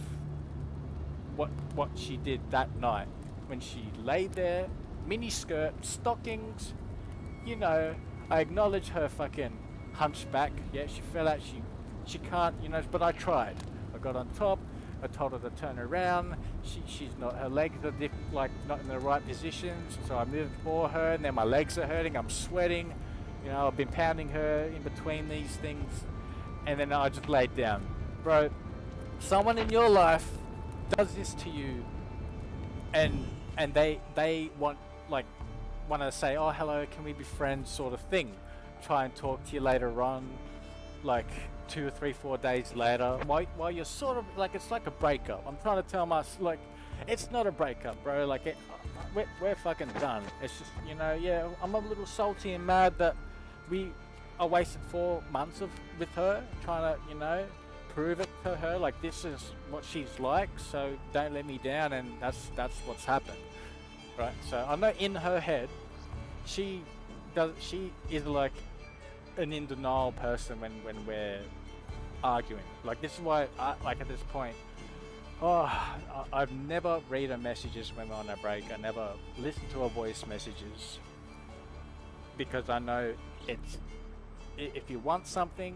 what she did that night when she laid there, mini skirt, stockings, you know? I acknowledge her fucking hunchback. Yeah, she fell out. She can't, you know. But I tried. got on top. I told her to turn around. She's not. Her legs are like not in the right positions. So I moved for her, and then my legs are hurting. I'm sweating. You know, I've been pounding her in between these things, and then I just laid down, bro. Someone in your life does this to you, and they want to say, oh hello, can we be friends, sort of thing. Try and talk to you later on, like 2 or 3, 4 days later, while you're sort of like, it's like a breakup. I'm trying to tell myself, it's not a breakup, bro. We're fucking done. It's just, yeah, I'm a little salty and mad that I wasted 4 months with her trying to, prove it to her, like, this is what she's like, so don't let me down. And that's what's happened, right? So I know in her head, she is like an in denial person when we're arguing. Like, this is why at this point, I've never read her messages when we're on a break. I never listen to her voice messages, because I know if you want something,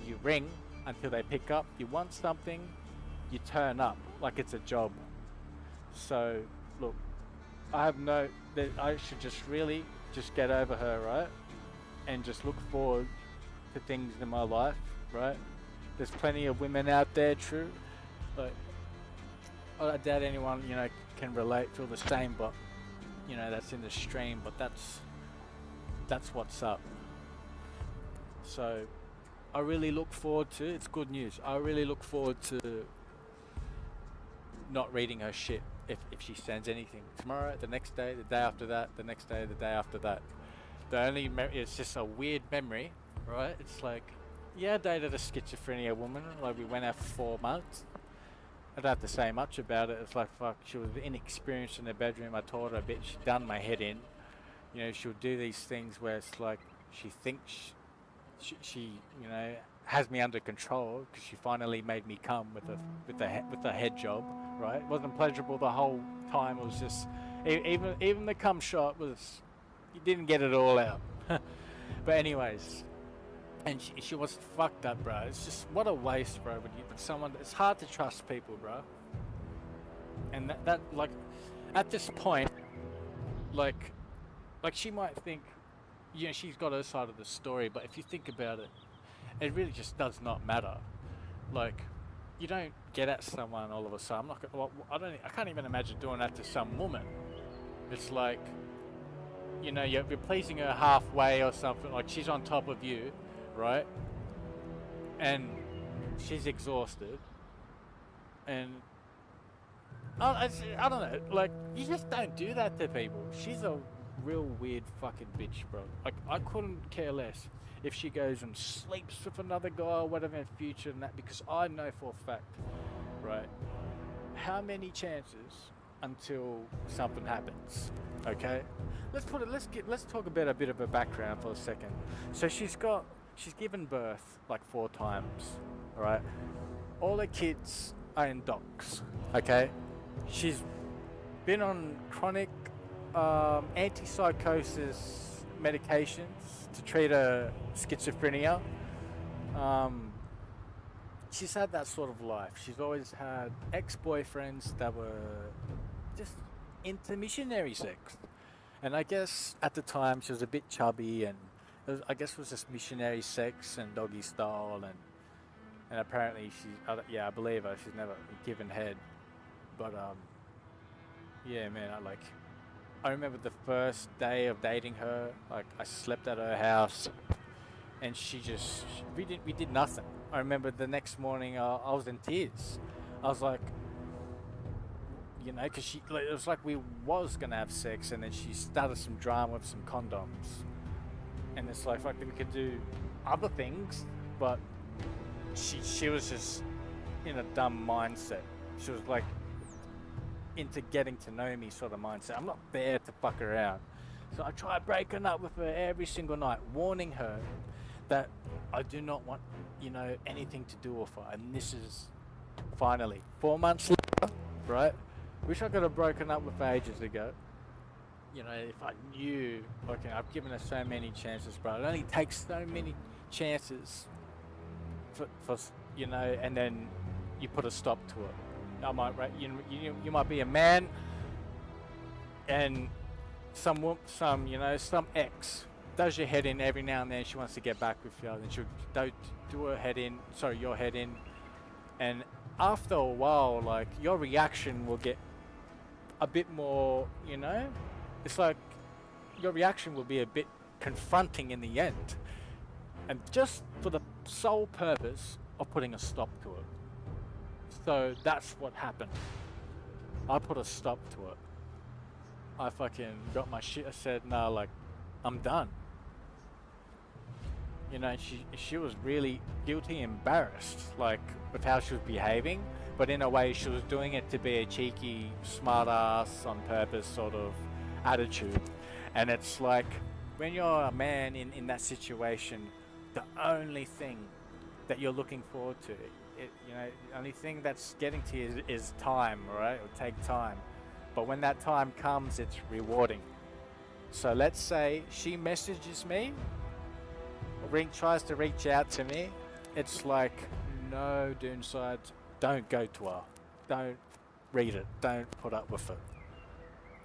you ring until they pick up. You want something, you turn up like it's a job. So look, I should just really just get over her, right? And just look forward to things in my life, right? There's plenty of women out there, true, but I doubt anyone, can relate, feel the same, but, that's in the stream, but that's what's up. So, I really look forward to, it's good news, I really look forward to not reading her shit if she sends anything. Tomorrow, the next day, the day after that, the next day, the day after that. The only it's just a weird memory, right? It's like, yeah, I dated a schizophrenia woman. Like, we went out for 4 months. I don't have to say much about it. It's like, fuck, she was inexperienced in the bedroom. I told her a bit. She done my head in. She'll do these things where it's like she thinks she has me under control, because she finally made me come with the head job, right? It wasn't pleasurable the whole time. It was just even the cum shot was, you didn't get it all out. But anyways. And she was fucked up, bro. It's just, what a waste, bro. When someone, it's hard to trust people, bro. And that like, at this point, like she might think, she's got her side of the story. But if you think about it, it really just does not matter. Like, you don't get at someone all of a sudden. I can't even imagine doing that to some woman. It's like, you're pleasing her halfway or something. Like, she's on top of you, right? And she's exhausted, and I don't know, like, you just don't do that to people. She's a real weird fucking bitch, bro. Like, I couldn't care less if she goes and sleeps with another guy or whatever in the future and that, because I know for a fact, right, how many chances until something happens. Okay, let's talk about a bit of a background for a second. So she's given birth like 4 times, right? All her kids are in docs, okay? She's been on chronic antipsychosis medications to treat her schizophrenia. She's had that sort of life. She's always had ex-boyfriends that were just into missionary sex. And I guess at the time she was a bit chubby, and I guess it was just missionary sex and doggy style, and apparently I believe her, she's never given head. But yeah, man, I remember the first day of dating her, like, I slept at her house, and we did nothing. I remember the next morning, I was in tears. I was like, because it was like we was gonna have sex, and then she started some drama with some condoms, and it's like we could do other things, but she was just in a dumb mindset. She was like into getting to know me sort of mindset. I'm not there to fuck around. So I tried breaking up with her every single night, warning her that I do not want, anything to do with her. And this is finally 4 months later, right? Wish I could have broken up with her ages ago. If I knew, I've given her so many chances, bro. It only takes so many chances for and then you put a stop to it. You might be a man, and some ex does your head in every now and then. She wants to get back with you, and she'll do her head in. Sorry, your head in, and after a while, like your reaction will get a bit more. It's like your reaction will be a bit confronting in the end, and just for the sole purpose of putting a stop to it. So that's what happened. I put a stop to it. I fucking got my shit. I said, "Nah, like, I'm done." She was really guilty, embarrassed, like, with how she was behaving. But in a way, she was doing it to be a cheeky, smart ass, on purpose sort of attitude. And it's like, when you're a man in that situation, the only thing that you're looking forward to, the only thing that's getting to you is time, right? It'll take time. But when that time comes, it's rewarding. So let's say she messages me, tries to reach out to me. It's like, no, Doonsides, don't go to her. Don't read it. Don't put up with it.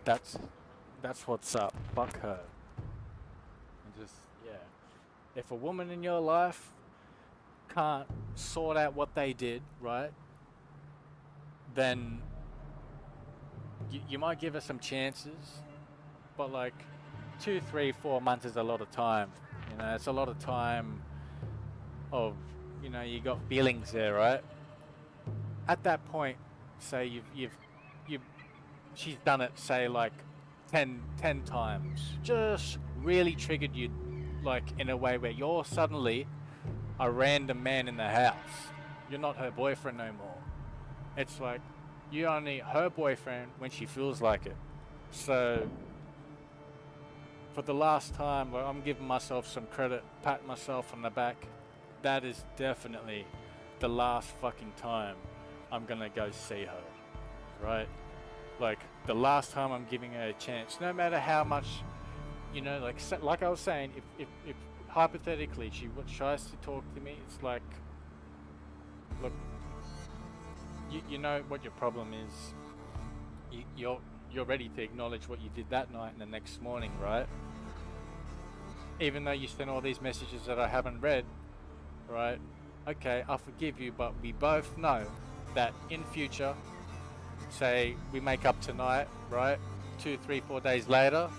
That's what's up. Fuck her. And just, yeah. If a woman in your life can't sort out what they did, right, then you might give her some chances, but like 2, 3, 4 months is a lot of time. It's a lot of time of, you got feelings there, right? At that point, say she's done it, say like 10 times, just really triggered you, like in a way where you're suddenly a random man in the house. You're not her boyfriend no more. It's like you're only her boyfriend when she feels like it. So for the last time, like, I'm giving myself some credit, patting myself on the back. That is definitely the last fucking time I'm gonna go see her, right? Like the last time I'm giving her a chance, no matter how much, like I was saying, if hypothetically she tries to talk to me, it's like, look, you know what your problem is. You're ready to acknowledge what you did that night and the next morning, right? Even though you sent all these messages that I haven't read, right? Okay, I'll forgive you, but we both know that in future, say we make up tonight, right? 2, 3, 4 days later,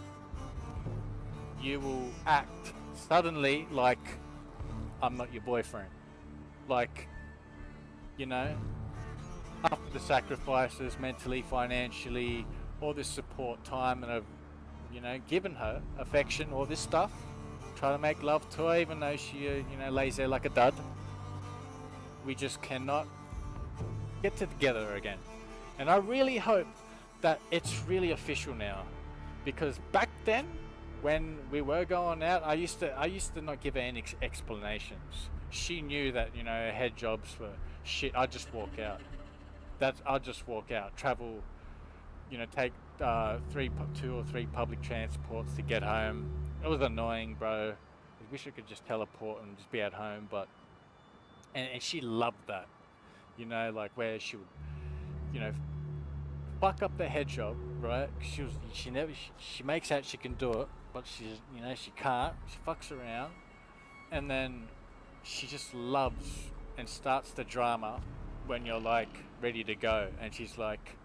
you will act suddenly like I'm not your boyfriend. Like, after the sacrifices, mentally, financially, all this support, time that I've, given her, affection, all this stuff, try to make love to her, even though she, lays there like a dud. We just cannot get together again. And I really hope that it's really official now, because back then, when we were going out, I used to not give her any explanations. She knew that, her head jobs were shit. I'd just walk out. I'll just walk out, travel, take 2 or 3 public transports to get home. It was annoying, bro. I wish I could just teleport and just be at home, but and she loved that, like where she would, fuck up the head job, right? She makes out she can do it, but she can't. She fucks around, and then she just loves and starts the drama when you're like ready to go, and she's like,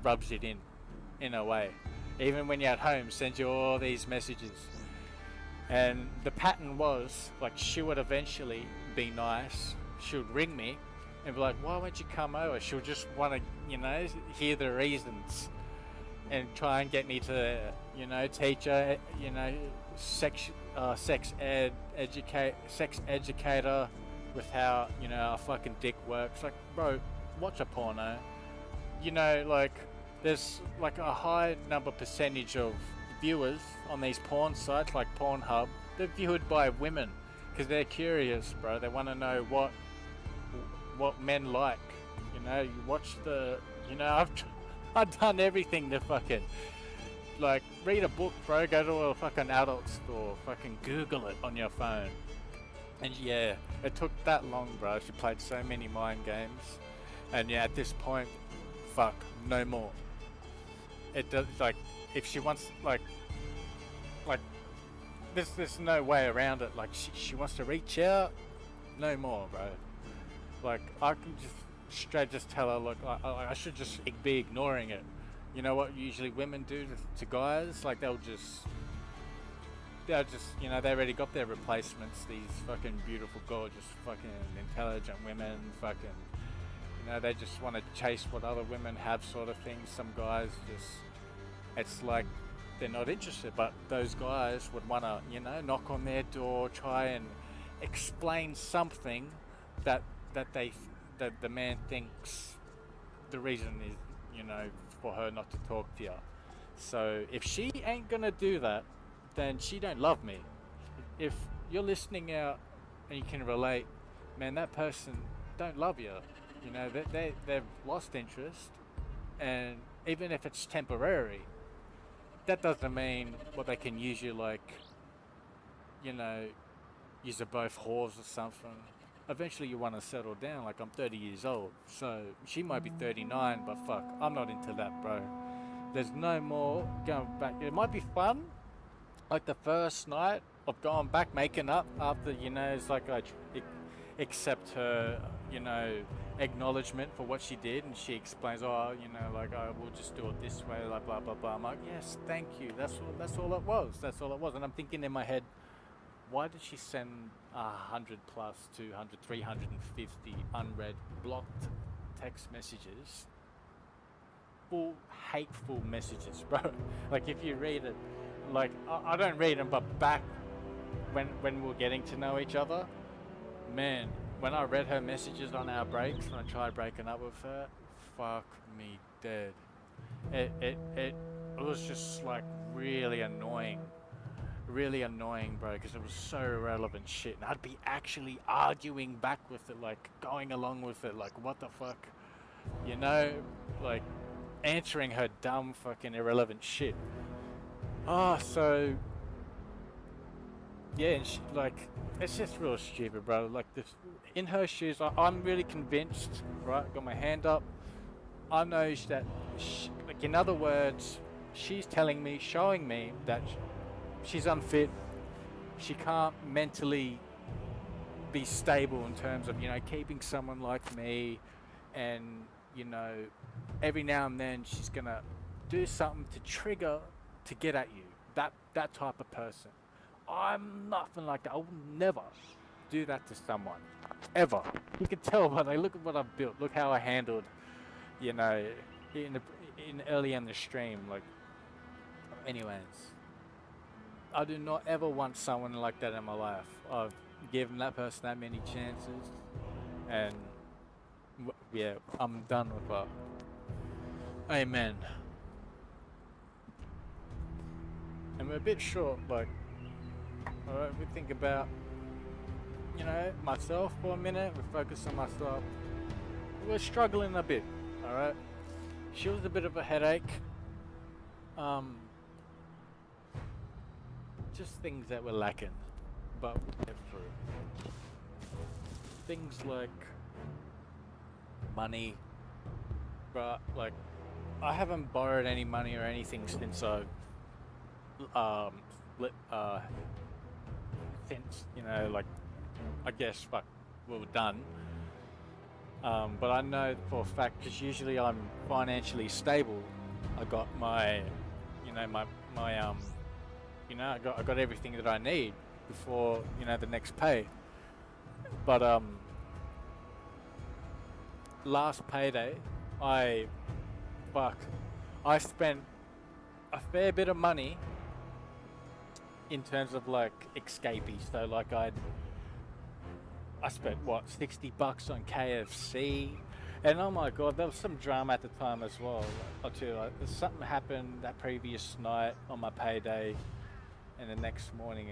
rubs it in a way. Even when you're at home, sends you all these messages. And the pattern was like she would eventually be nice. She would ring me and be like, "Why won't you come over?" She'll just want to, hear the reasons and try and get me to, teach her, sex educator with how, a fucking dick works. Like, bro, watch a porno. Like, there's like a high percentage of viewers on these porn sites like Pornhub. They're viewed by women because they're curious, bro. They want to know what men like. You watch the, I've done everything to fucking, like, read a book, bro. Go to a fucking adult store, fucking Google it on your phone. And yeah, it took that long, bro. She played so many mind games. And yeah, at this point, fuck, no more. It does, like, if she wants, like, there's no way around it. Like, she wants to reach out, no more, bro. Like, I can just straight just tell her, like, I should just be ignoring it. You know what usually women do to guys? Like, they'll just, you know, they already got their replacements. These fucking beautiful, gorgeous, fucking intelligent women, fucking, you know, they just want to chase what other women have, sort of thing. Some guys just, it's like they're not interested, but those guys would want to, you know, knock on their door, try and explain something that the man thinks the reason is, you know, for her not to talk to you. So if she ain't gonna do that, then she don't love me. If you're listening out and you can relate, man, that person don't love you. You know, they've lost interest, and even if it's temporary, that doesn't mean what they can use you like, you know, use are both whores or something. Eventually you want to settle down. Like, I'm 30 years old, so she might be 39, but fuck, I'm not into that, bro. There's no more going back. It might be fun, like the first night of going back, making up after, you know, it's like I accept her, you know, acknowledgement for what she did, and she explains, oh, you know, like, oh, we'll just do it this way, like, blah blah blah. I'm like, yes, thank you. That's all it was. That's all it was. And I'm thinking in my head, why did she send 100 plus 200 350 unread blocked text messages, full hateful messages, bro? Like, if you read it, like, I don't read them, but back when we were getting to know each other, man, when I read her messages on our breaks, when I tried breaking up with her, fuck me dead. It was just like really annoying, bro, because it was so irrelevant shit, and I'd be actually arguing back with it, like going along with it, like, what the fuck, you know, like answering her dumb fucking irrelevant shit. So yeah, and she, like, it's just real stupid, bro. Like, this, in her shoes, I'm really convinced, right? Got my hand up. I know that, like, in other words, she's telling me, showing me that she's unfit. She can't mentally be stable in terms of, you know, keeping someone like me, and, you know, every now and then she's gonna do something to trigger, to get at you. That type of person. I'm nothing like that. I would never do that to someone, ever. You can tell by, like, look at what I've built. Look how I handled, you know, in early in the stream. Like, anyways, I do not ever want someone like that in my life. I've given that person that many chances, and yeah, I'm done with her. Amen. And we're a bit short, like, alright, we think about, you know, myself for a minute, we focus on myself. We're struggling a bit, alright? She was a bit of a headache. Just things that were lacking, but we'll get through. Things like money, but, like, I haven't borrowed any money or anything since I've since, you know, like, I guess, fuck, we were done. But I know for a fact, because usually I'm financially stable. I got my, you know, you know, I got everything that I need before, you know, the next pay. But last payday, I spent a fair bit of money in terms of, like, escapee. So, like, I spent, what, $60 on KFC, and oh my god, there was some drama at the time as well. I'll tell you, like, something happened that previous night on my payday, and the next morning,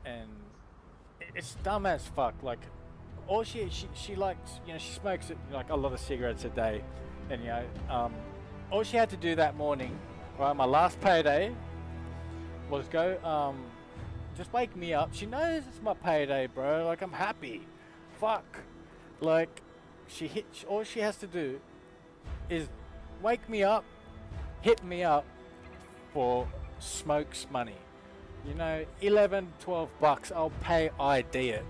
and it's dumb as fuck. Like, all she likes, you know, she smokes, like, a lot of cigarettes a day, and, you know, all she had to do that morning, right, my last payday, was go, just wake me up. She knows it's my payday, bro. Like, I'm happy. Fuck. Like, all she has to do is wake me up, hit me up for smokes money. You know, 11, 12 bucks, I'll pay ID it.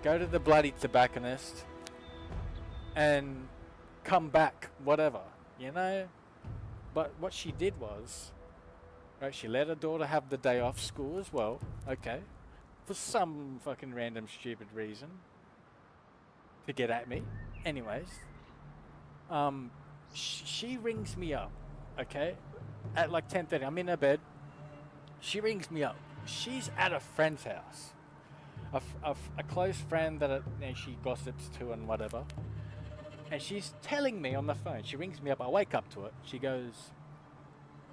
Go to the bloody tobacconist and come back, whatever, you know? But what she did was, right, she let her daughter have the day off school as well, okay? For some fucking random stupid reason. To get at me. Anyways. She rings me up, okay? At like 10:30, I'm in her bed. She rings me up. She's at a friend's house. A close friend that she gossips to and whatever. And she's telling me on the phone. She rings me up. I wake up to it. She goes,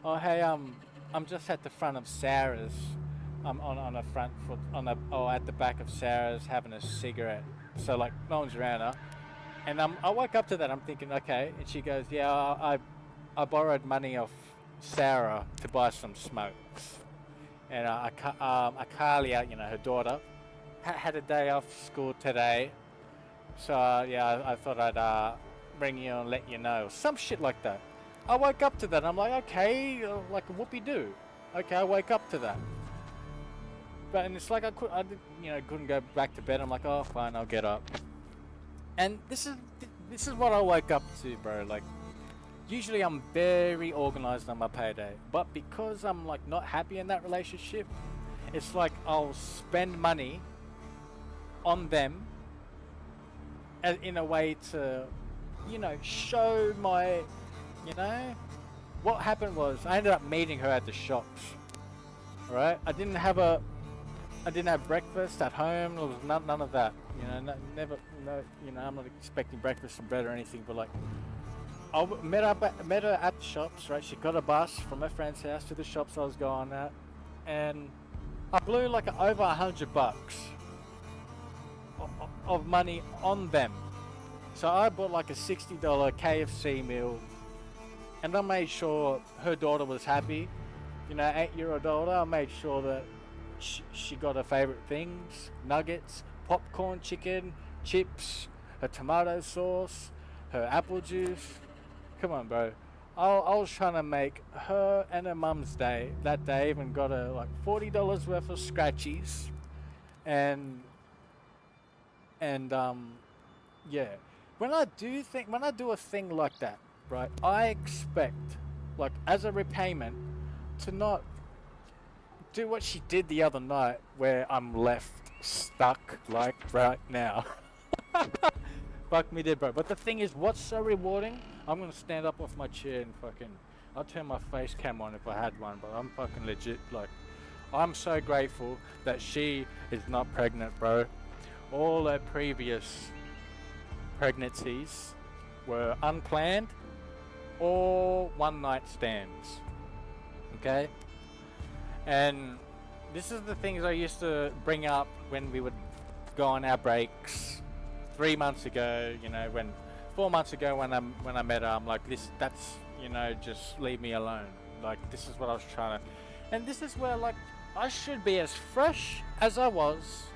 "Oh hey, I'm just at the front of Sarah's. I'm on a front foot at the back of Sarah's having a cigarette. So like no one's around her." And I woke up to that. I'm thinking, okay. And she goes, "Yeah, I borrowed money off Sarah to buy some smokes." And Akalia, you know, her daughter, had a day off school today. So yeah, I thought I'd bring you and let you know. Some shit like that. I woke up to that. I'm like, okay, like a whoopee-doo. Okay, I wake up to that. But and it's like I couldn't go back to bed. I'm like, oh fine, I'll get up. And this is what I woke up to, bro. Like, usually I'm very organized on my payday, but because I'm like not happy in that relationship, it's like I'll spend money on them in a way to, you know, show my, you know. What happened was I ended up meeting her at the shops. All right, I didn't have breakfast at home. There was none of that. You know, you know, I'm not expecting breakfast and bread or anything. But like, I met her at the shops. Right, she got a bus from her friend's house to the shops I was going at, and I blew like over $100 of money on them. So I bought like a $60 KFC meal, and I made sure her daughter was happy. You know, 8-year-old daughter. I made sure that she got her favorite things: nuggets, popcorn, chicken, chips, her tomato sauce, her apple juice. Come on, bro. I was trying to make her and her mum's day that day. Even got her like $40 worth of scratchies, and yeah. When I do a thing like that, right, I expect, like, as a repayment, to not do what she did the other night, where I'm left stuck like right now. Fuck me dead, bro. But the thing is, what's so rewarding? I'm gonna stand up off my chair and fucking, I'll turn my face cam on if I had one, but I'm fucking legit. Like, I'm so grateful that she is not pregnant, bro. All her previous pregnancies were unplanned or one night stands. Okay? And this is the things I used to bring up when we would go on our breaks 3 months ago, you know, 4 months ago when I met her. I'm like, that's, you know, just leave me alone. Like, this is what I was trying to, and this is where, like, I should be as fresh as I was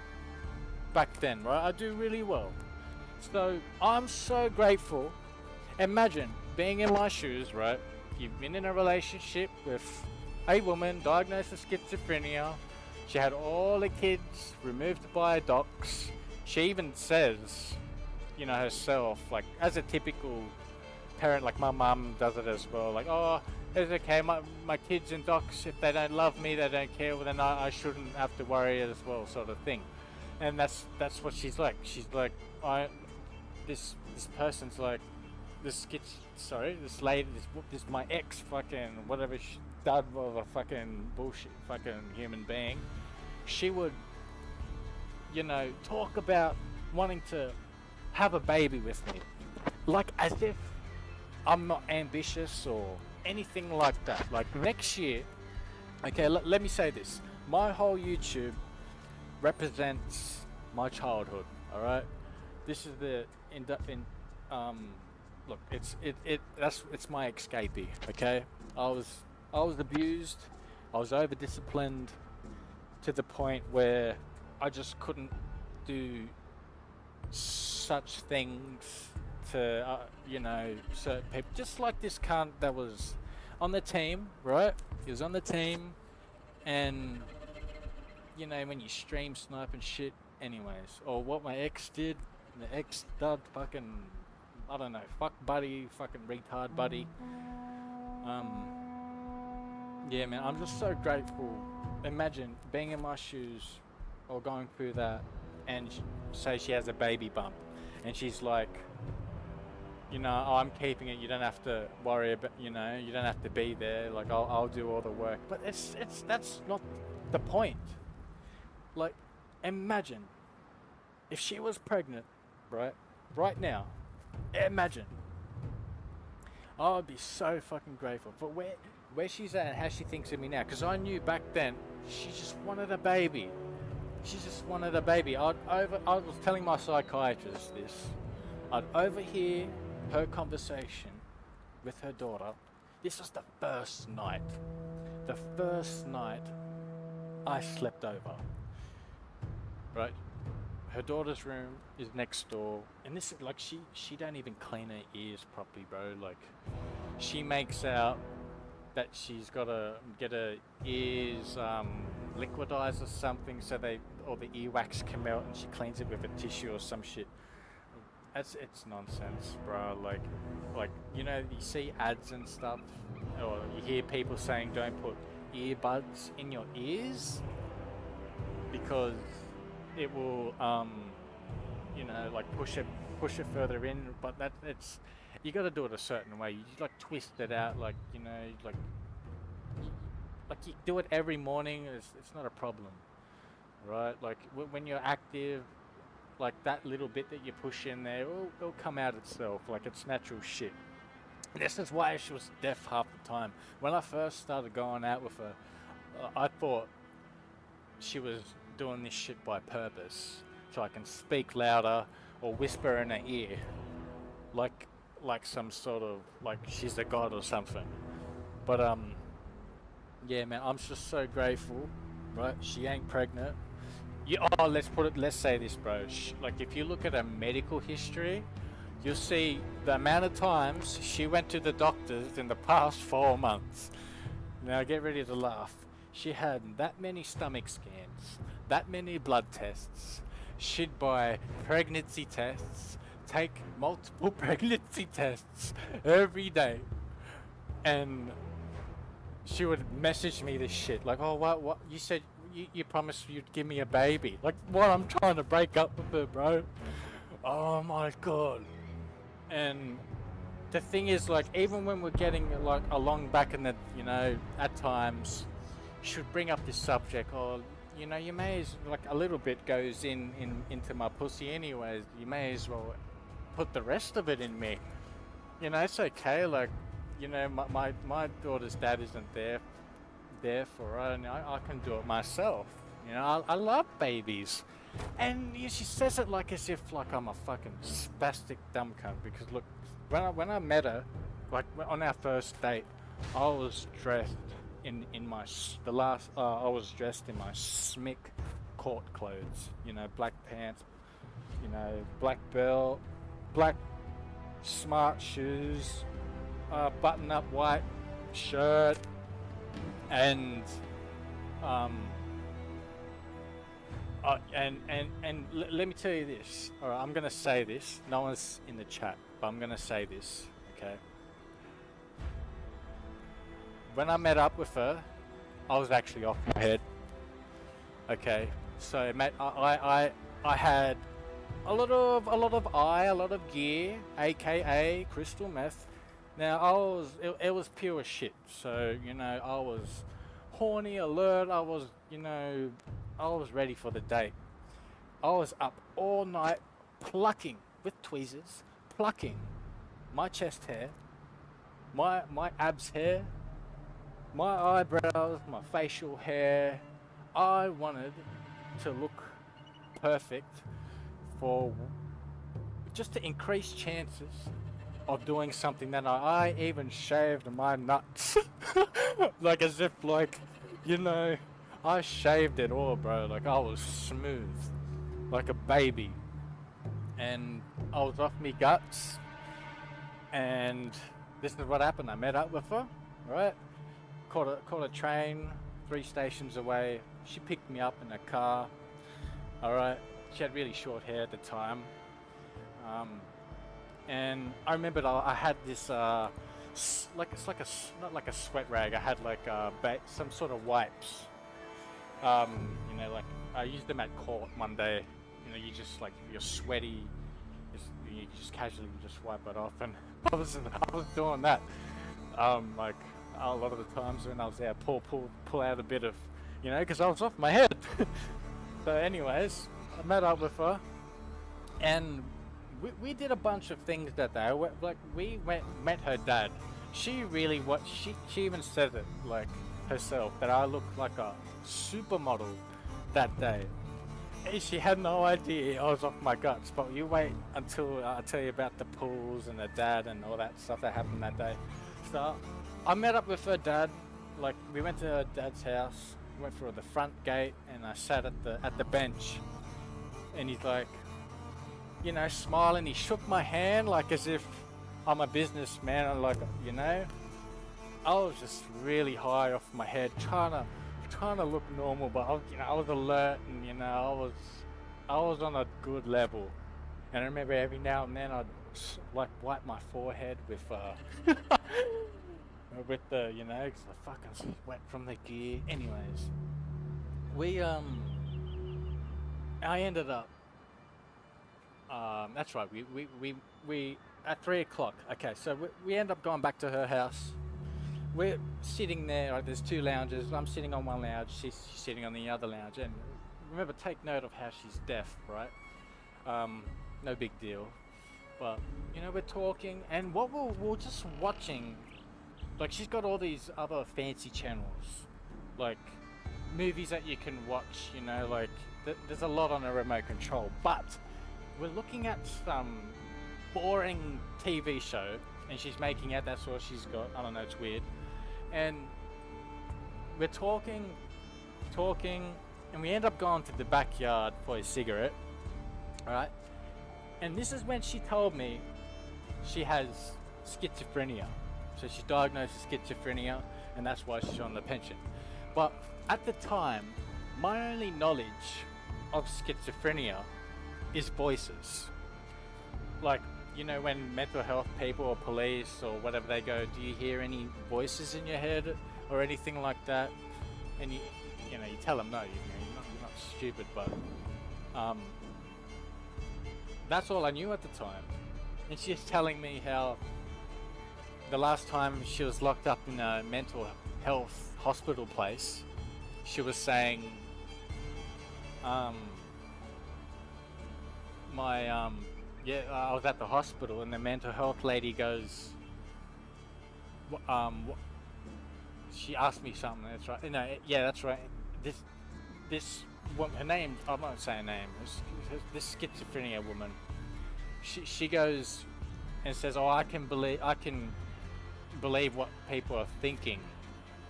back then, right? I do really well. So I'm so grateful. Imagine being in my shoes, right? You've been in a relationship with a woman diagnosed with schizophrenia. She had all the kids removed by docs. She even says, you know, herself, like, as a typical parent, like my mum does it as well. Like, oh, it's okay, my kids and docs, if they don't love me, they don't care, well then I shouldn't have to worry as well, sort of thing. And that's what she's like. She's like, this person's like, this lady, this my ex fucking whatever stud of a fucking bullshit fucking human being. She would, you know, talk about wanting to have a baby with me, like as if I'm not ambitious or anything like that. Like next year, okay, let me say this: my whole YouTube represents my childhood. All right, this is look, it's my escapee. Okay, I was abused. I was over disciplined to the point where I just couldn't do such things to, you know, certain people. Just like this cunt that was on the team, right? He was on the team, and you know when you stream snipe and shit. Anyways, or what my ex did, the ex dud fucking, I don't know, fuck buddy, fucking retard buddy. Yeah, man, I'm just so grateful. Imagine being in my shoes or going through that, and say she has a baby bump, and she's like, you know, oh, I'm keeping it. You don't have to worry about, you know, you don't have to be there. Like I'll do all the work. But that's not the point. Like, imagine if she was pregnant, right now. Imagine. I would be so fucking grateful for where she's at and how she thinks of me now. Because I knew back then she just wanted a baby. She just wanted a baby. I was telling my psychiatrist this. I'd overhear her conversation with her daughter. This was the first night. The first night I slept over. Right? Her daughter's room is next door, and this is like she don't even clean her ears properly, bro. Like, she makes out that she's gotta get her ears liquidized or something, so all the earwax come out, and she cleans it with a tissue or some shit. It's nonsense, bro. Like you know, you see ads and stuff, or you hear people saying don't put earbuds in your ears because it will you know, like push it further in. But it's you got to do it a certain way. You like twist it out, like, you know, like you do it every morning. It's not a problem, right? Like when you're active, like that little bit that you push in there, it'll come out itself. Like, it's natural shit. And this is why she was deaf half the time. When I first started going out with her, I thought she was doing this shit by purpose, so I can speak louder or whisper in her ear, like some sort of, like she's a god or something. But yeah, man, I'm just so grateful. Right, she ain't pregnant. Let's say this, bro. Like, if you look at her medical history, you'll see the amount of times she went to the doctors in the past 4 months. Now get ready to laugh. She had that many stomach scans, that many blood tests. She'd buy pregnancy tests, take multiple pregnancy tests every day, and she would message me this shit like, oh, what you said, you promised you'd give me a baby. Like, what? I'm trying to break up with her, bro. Oh my god. And the thing is, like, even when we're getting like along back in the, you know, at times should bring up this subject, or, you know, you may as, like, a little bit goes into my pussy anyways, you may as well put the rest of it in me. You know, it's okay. Like, you know, my daughter's dad isn't there for her, and I can do it myself. You know, I love babies. And she says it like as if like I'm a fucking spastic dumb cunt, because look, when I met her, like on our first date, I was dressed in my I was dressed in my smick court clothes, you know, black pants, you know, black belt, black smart shoes, button up white shirt, and let me tell you this. All right, I'm gonna say this. No one's in the chat, but I'm gonna say this. Okay. When I met up with her, I was actually off my head. Okay. So, mate, I had a lot of gear, aka crystal meth. Now it was pure shit. So, you know, I was horny, alert. I was ready for the date. I was up all night plucking with tweezers, plucking my chest hair, my abs hair, my eyebrows, my facial hair. I wanted to look perfect just to increase chances of doing something. That I even shaved my nuts. Like, as if, like, you know, I shaved it all, bro. Like, I was smooth, like a baby. And I was off me guts. And this is what happened. I met up with her, right? Caught a train 3 stations away. She picked me up in a car. All right. She had really short hair at the time. And I remembered I had this not like a sweat rag. I had like some sort of wipes. Like I used them at court one day. You just like you're sweaty, you just casually just wipe it off, and I was doing that. Like a lot of the times when I was there, pull out a bit of, because I was off my head. So, anyways, I met up with her, and we did a bunch of things that day. We met her dad. She really she even said it like herself that I looked like a supermodel that day. She had no idea I was off my guts, but you wait until I tell you about the pools and the dad and all that stuff that happened that day. So I met up with her dad. Like we went to her dad's house, went through the front gate, and I sat at the bench. And he's like, smiling. He shook my hand like as if I'm a businessman. I'm like, I was just really high off my head, trying to look normal, but I was alert, and I was on a good level. And I remember every now and then I'd like wipe my forehead with with the because I fucking sweat from the gear. Anyways, I ended up. That's right. We at 3 o'clock. Okay, so we end up going back to her house. We're sitting there. Like, there's 2 lounges. I'm sitting on one lounge. She's sitting on the other lounge. And remember, take note of how she's deaf, right? No big deal. But we're talking, and what we're just watching. Like, she's got all these other fancy channels, like movies that you can watch. Like there's a lot on a remote control. But we're looking at some boring TV show, and she's making out that's all she's got. I don't know, it's weird. And we're talking, and we end up going to the backyard for a cigarette, right? And this is when she told me she has schizophrenia. So she's diagnosed with schizophrenia, and that's why she's on the pension. But at the time, my only knowledge of schizophrenia is voices. Like, when mental health people or police or whatever they go, do you hear any voices in your head or anything like that? And you tell them no, you're not stupid, but that's all I knew at the time. And she's telling me how the last time she was locked up in a mental health hospital place, she was saying, I was at the hospital, and the mental health lady goes, she asked me something. That's right. No, yeah, that's right. This woman, her name, I'm not saying her name. This schizophrenia woman. She goes and says, "Oh, I can believe what people are thinking,"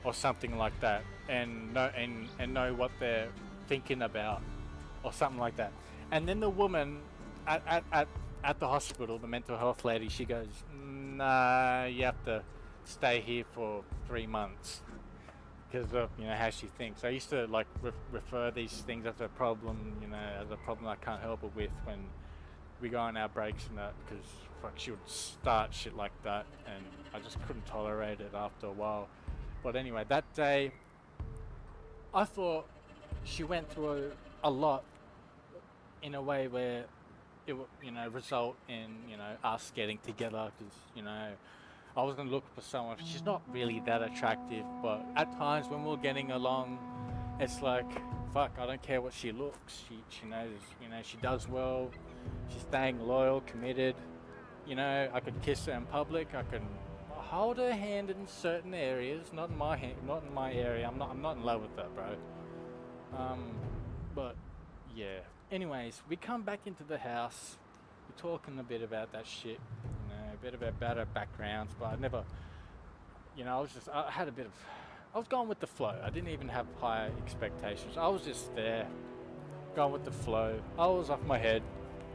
or something like that, and know what they're thinking about, or something like that. And then the woman at the hospital, the mental health lady, she goes, "Nah, you have to stay here for 3 months because of how she thinks." I used to like refer these things as a problem, as a problem I can't help her with when we go on our breaks and that, because she would start shit like that, and I just couldn't tolerate it after a while. But anyway, that day, I thought she went through a lot in a way where it would, result in, us getting together, because, I was going to look for someone. She's not really that attractive, but at times when we're getting along, it's like, fuck, I don't care what she looks. She knows, she does well. She's staying loyal, committed. I could kiss her in public. I can hold her hand in certain areas, not in my area. I'm not in love with her, bro. But yeah. Anyways, we come back into the house. We're talking a bit about that shit, a bit about our backgrounds, but I never, I was going with the flow. I didn't even have high expectations. I was just there, going with the flow. I was off my head,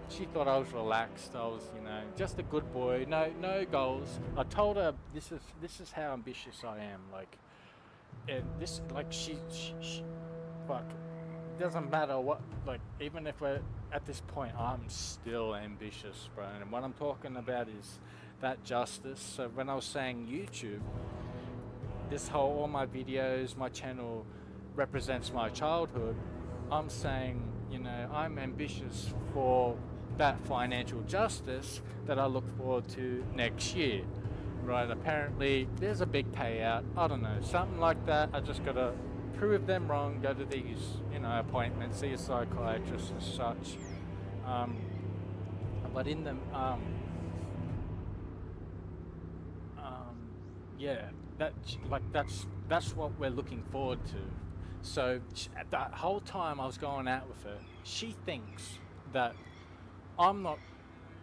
She thought I was relaxed. I was, just a good boy. No goals. I told her this is how ambitious I am. Like, and this, like, she fuck. Doesn't matter what, like, even if we're at this point, I'm still ambitious, bro. And what I'm talking about is that justice. So when I was saying YouTube, this whole, all my videos, my channel represents my childhood. I'm saying, I'm ambitious for that financial justice that I look forward to next year. Right, apparently there's a big payout. I don't know, something like that. I just gotta prove them wrong, go to these, appointments, see a psychiatrist and such. But in them, yeah, that's what we're looking forward to. So that whole time I was going out with her, she thinks that I'm not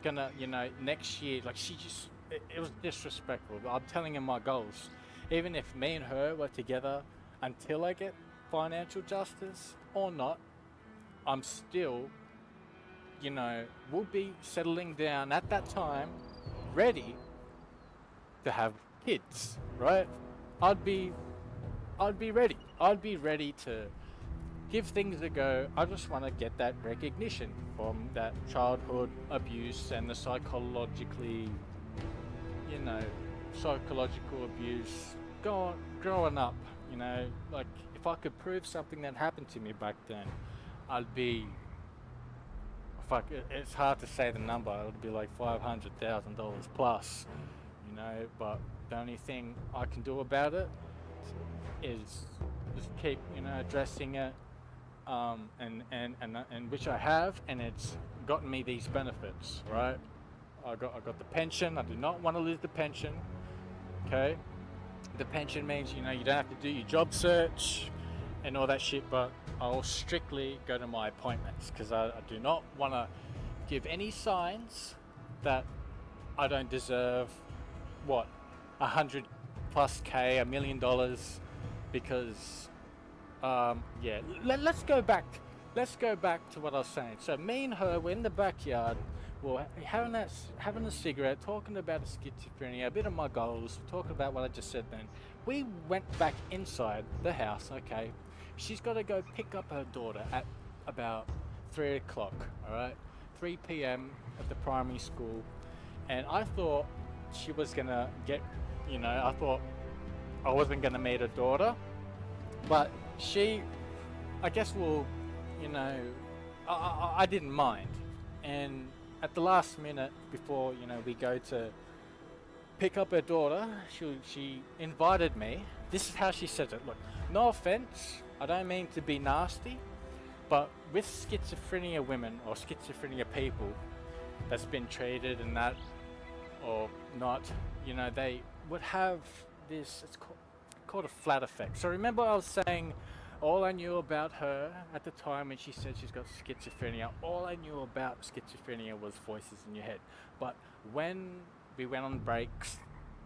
gonna, next year, like, it was disrespectful. I'm telling her my goals. Even if me and her were together until I get financial justice or not, I'm still, we'll be settling down at that time, ready to have kids, right? I'd be ready. I'd be ready to give things a go. I just want to get that recognition from that childhood abuse and the psychological abuse growing up, like, if I could prove something that happened to me back then, I'd be, fuck, it's hard to say the number, it would be like $500,000 plus, but the only thing I can do about it is just keep, addressing it, and which I have, and it's gotten me these benefits, right? I got the pension. I do not want to lose the pension. Okay, the pension means, you don't have to do your job search and all that shit, but I'll strictly go to my appointments because I do not want to give any signs that I don't deserve what, 100 plus K, $1 million, because yeah, let's go back to what I was saying. So me and her were in the backyard, well, having a cigarette, talking about schizophrenia, a bit of my goals, talking about what I just said then. We went back inside the house, okay? She's got to go pick up her daughter at about 3 o'clock, alright? 3 p.m. at the primary school. And I thought she was going to get, I thought I wasn't going to meet her daughter. But she, I guess, I didn't mind. And at the last minute, before, we go to pick up her daughter, she invited me. This is how she says it. Look, no offense, I don't mean to be nasty, but with schizophrenia women or schizophrenia people that's been treated and that, or not, they would have this, it's called a flat effect. So remember I was saying, all I knew about her at the time when she said she's got schizophrenia, all I knew about schizophrenia was voices in your head. But when we went on breaks,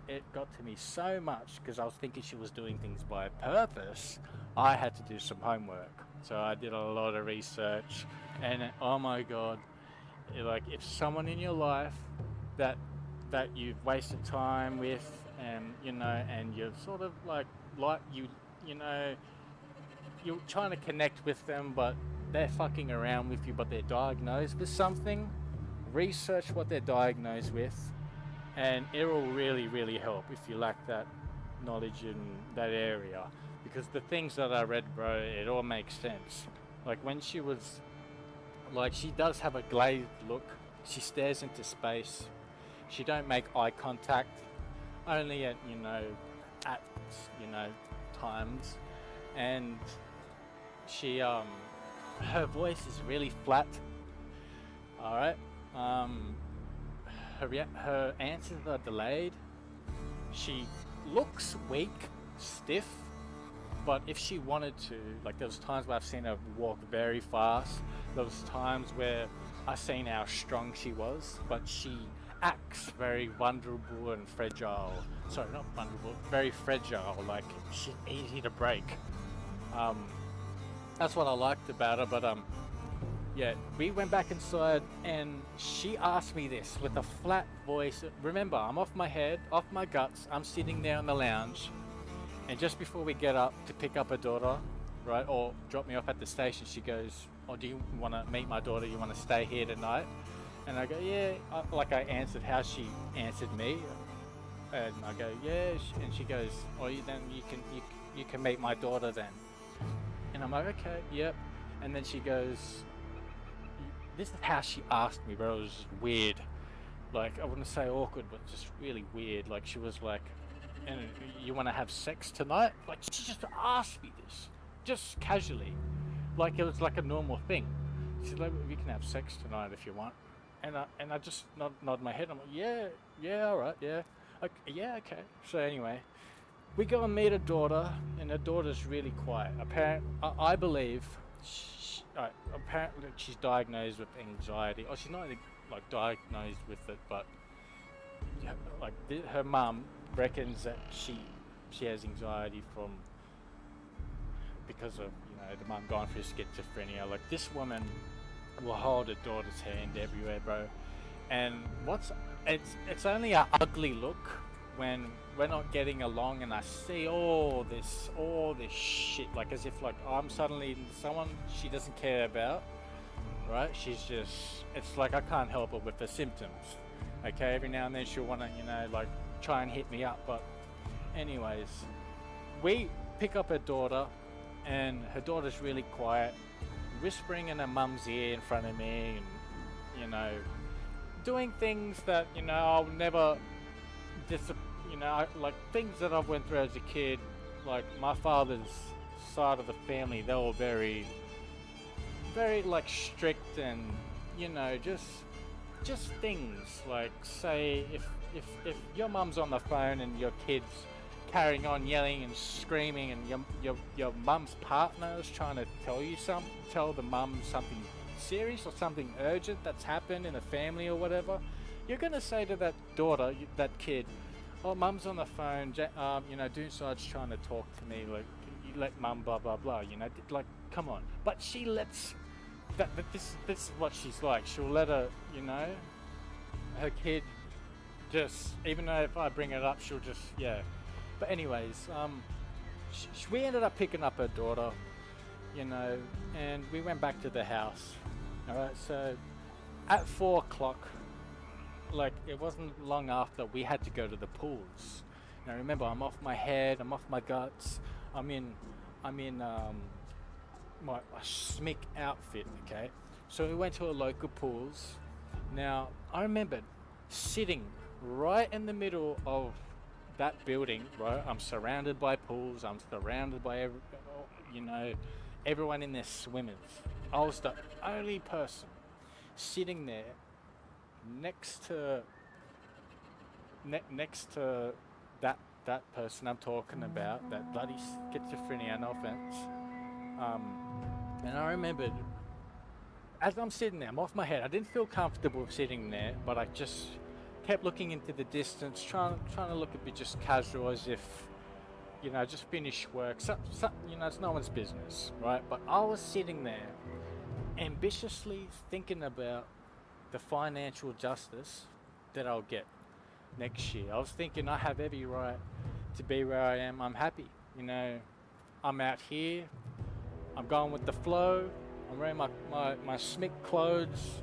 it got to me so much because I was thinking she was doing things by purpose. I had to do some homework. So I did a lot of research, and oh my God, like, if someone in your life that you've wasted time with, and and you're sort of you're trying to connect with them, but they're fucking around with you, but they're diagnosed with something, research what they're diagnosed with, and it will really, really help if you lack that knowledge in that area. Because the things that I read, bro, it all makes sense. Like, when she was, like, she does have a glazed look, she stares into space, she don't make eye contact, only at, times, and she, her voice is really flat, alright, her answers are delayed, she looks weak, stiff, but if she wanted to, like, there was times where I've seen her walk very fast, there was times where I've seen how strong she was, but she acts very vulnerable and fragile. Sorry, not vulnerable, very fragile, like, she's easy to break. That's what I liked about her, but Yeah, we went back inside and she asked me this with a flat voice. Remember, I'm off my head, off my guts. I'm sitting there in the lounge. And just before we get up to pick up her daughter, right, or drop me off at the station, she goes, "Oh, do you want to meet my daughter? You want to stay here tonight?" And I go, "Yeah." Like I answered how she answered me. And I go, "Yeah." And she goes, "Oh, then you can meet my daughter then." And I'm like, "Okay, yep." And then she goes, this is how she asked me, bro. It was just weird. Like, I wouldn't say awkward, but just really weird. Like, she was like, "And you want to have sex tonight?" Like, she just asked me this, just casually, like it was like a normal thing. She's like, "We can have sex tonight if you want," and I just nod my head. I'm like, "Yeah, all right, yeah, okay, yeah, okay." So anyway, we go and meet her daughter, and her daughter's really quiet. I believe, apparently she's diagnosed with anxiety. Or she's not like diagnosed with it, but like her mum reckons that she has anxiety from because of the mum going through schizophrenia. Like this woman will hold her daughter's hand everywhere, bro. And it's only an ugly look when we're not getting along and I see all this shit, like as if like I'm suddenly someone she doesn't care about, right? It's like I can't help her with the symptoms. Okay, every now and then she'll want to like try and hit me up, but anyways, we pick up her daughter and her daughter's really quiet, whispering in her mum's ear in front of me, and doing things that I'll never like things that I've went through as a kid. Like my father's side of the family, they were very like strict, and just things like, say if your mum's on the phone and your kid's carrying on yelling and screaming, and your mum's partner is trying to tell the mum something serious or something urgent that's happened in a family or whatever, you're gonna say to that daughter, that kid, "Oh, mum's on the phone, Doonsides trying to talk to me, like, you let mum blah blah blah," like, come on. But she lets this is what she's like. She'll let her kid just, even though if I bring it up, she'll just, yeah. But anyways, we ended up picking up her daughter, and we went back to the house. Alright, so at 4 o'clock, like it wasn't long after, we had to go to the pools. Now remember, I'm off my head, I'm off my guts, I'm in my smick outfit, okay? So we went to a local pools. Now I remembered sitting right in the middle of that building, right? I'm surrounded by pools, I'm surrounded by everyone in their swimmers. I was the only person sitting there next to that person I'm talking about, that bloody schizophrenia, no offense. And I remembered, as I'm sitting there, I'm off my head. I didn't feel comfortable sitting there, but I just kept looking into the distance, trying to look a bit just casual, as if just finished work. It's no one's business, right? But I was sitting there, ambitiously thinking about the financial justice that I'll get next year. I was thinking I have every right to be where I am. I'm happy, I'm out here, I'm going with the flow, I'm wearing my smick clothes,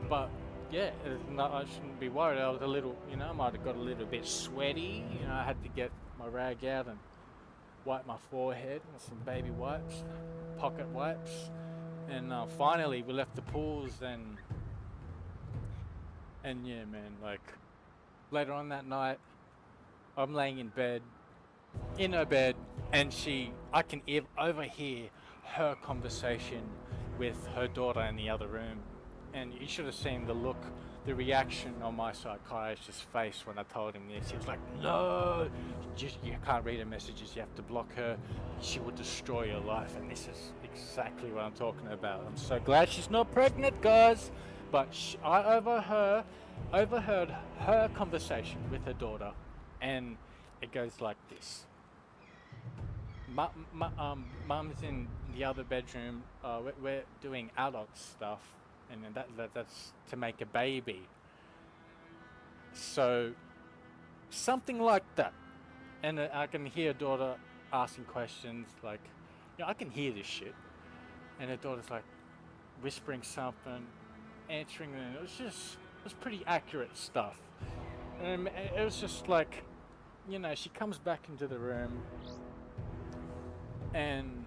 but yeah, I shouldn't be worried. I was a little, I might have got a little bit sweaty, I had to get my rag out and wipe my forehead with some baby wipes, pocket wipes, and finally we left the pools, and yeah, man, like later on that night, I'm laying in her bed, and I can overhear her conversation with her daughter in the other room. And you should have seen the reaction on my psychiatrist's face when I told him this. He was like, "No, you can't read her messages, you have to block her. She will destroy your life." And this is exactly what I'm talking about. I'm so glad she's not pregnant, guys. But I overheard her conversation with her daughter, and it goes like this. mum's in the other bedroom. We're doing adult stuff, and then that's to make a baby. So something like that. And I can hear daughter asking questions like, I can hear this shit. And her daughter's like whispering something, answering, and it was pretty accurate stuff. And it was just like, she comes back into the room, and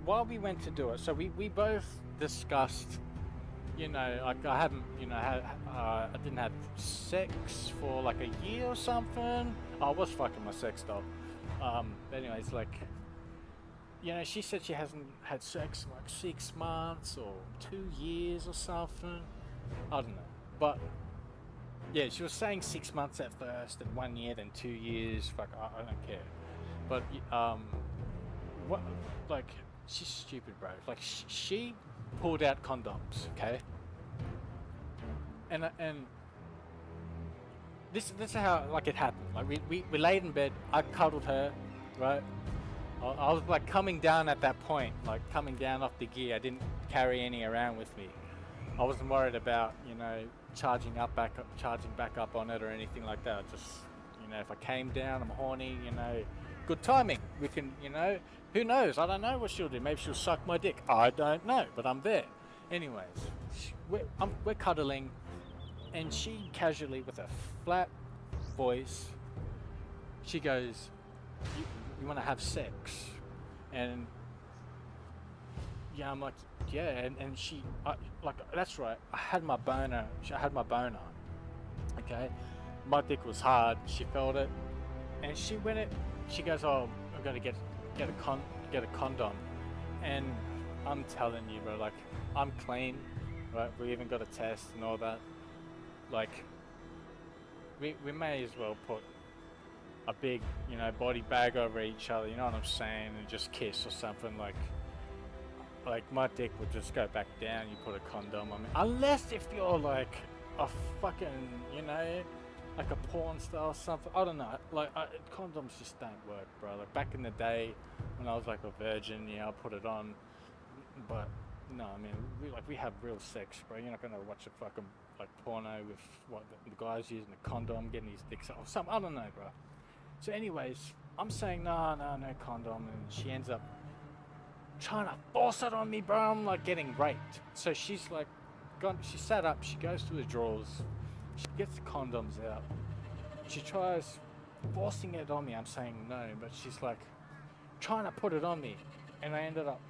while we went to do it, so we both discussed, like I haven't, I didn't have sex for like a year or something. I was fucking my sex doll. But anyways, like, she said she hasn't had sex in like 6 months or 2 years or something. I don't know. But yeah, she was saying 6 months at first, then 1 year, then 2 years. Fuck, I don't care. But what, like, she's stupid, bro. Like, she pulled out condoms, okay? And this is how, like, it happened. Like, we laid in bed. I cuddled her, right? I was like coming down at that point, like coming down off the gear. I didn't carry any around with me. I wasn't worried about, charging back up on it or anything like that. I just, if I came down, I'm horny, good timing. We can, who knows? I don't know what she'll do. Maybe she'll suck my dick. I don't know, but I'm there. Anyways, we're cuddling, and she casually, with a flat voice, she goes, you want to have sex? And yeah, I'm like, yeah. And she, like, that's right, I had my boner. Okay, my dick was hard. She felt it, and she goes, oh, I've got to get a condom. And I'm telling you, bro, like, I'm clean, right? We even got a test and all that. Like, we may as well put a big, body bag over each other, you know what I'm saying, and just kiss or something. Like my dick would just go back down. You put a condom on me, unless if you're like a fucking, like a porn star or something. I don't know. Like, condoms just don't work, bro. Like back in the day when I was like a virgin, I put it on, but no, I mean, we have real sex, bro. You're not gonna watch a fucking like porno with what the guy's using a condom, getting his dick or something. I don't know, bro. So anyways, I'm saying no condom, and she ends up trying to force it on me, bro. I'm like getting raped. So she's like, she sat up, she goes to the drawers, she gets the condoms out, she tries forcing it on me. I'm saying no, but she's like trying to put it on me, and I ended up,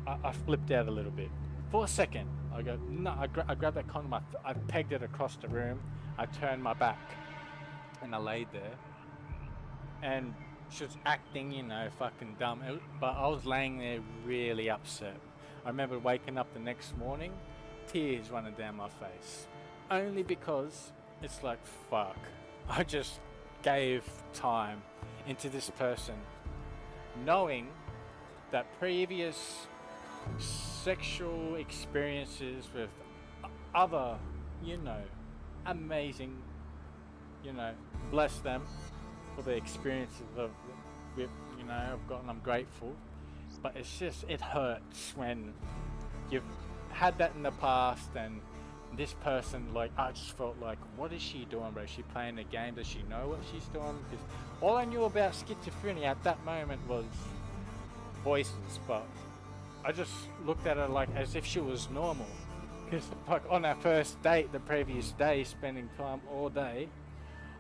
I flipped out a little bit. For a second, I go, no, I grabbed that condom, I pegged it across the room, I turned my back, and I laid there. And she was acting, fucking dumb. But I was laying there really upset. I remember waking up the next morning, tears running down my face. Only because it's like, fuck. I just gave time into this person, knowing that previous sexual experiences with other, amazing, bless them for the experiences I've gotten. I'm grateful, but it hurts when you've had that in the past, and this person, like, I just felt like, what is she doing, bro? Is she playing a game? Does she know what she's doing? Because all I knew about schizophrenia at that moment was voices, but I just looked at her like as if she was normal. Because like on our first date the previous day, spending time all day,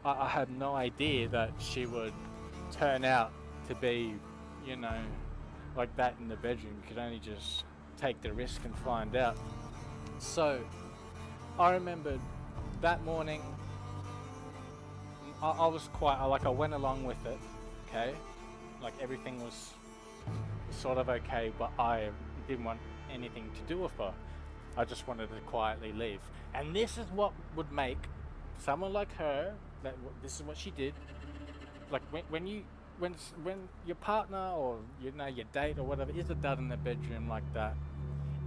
I had no idea that she would turn out to be, like that in the bedroom. You could only just take the risk and find out. So, I remembered that morning, I was quite, I went along with it, okay? Like everything was sort of okay, but I didn't want anything to do with her. I just wanted to quietly leave. And this is what would make someone like her, this is what she did. Like when your partner or your date or whatever is a dud in the bedroom like that,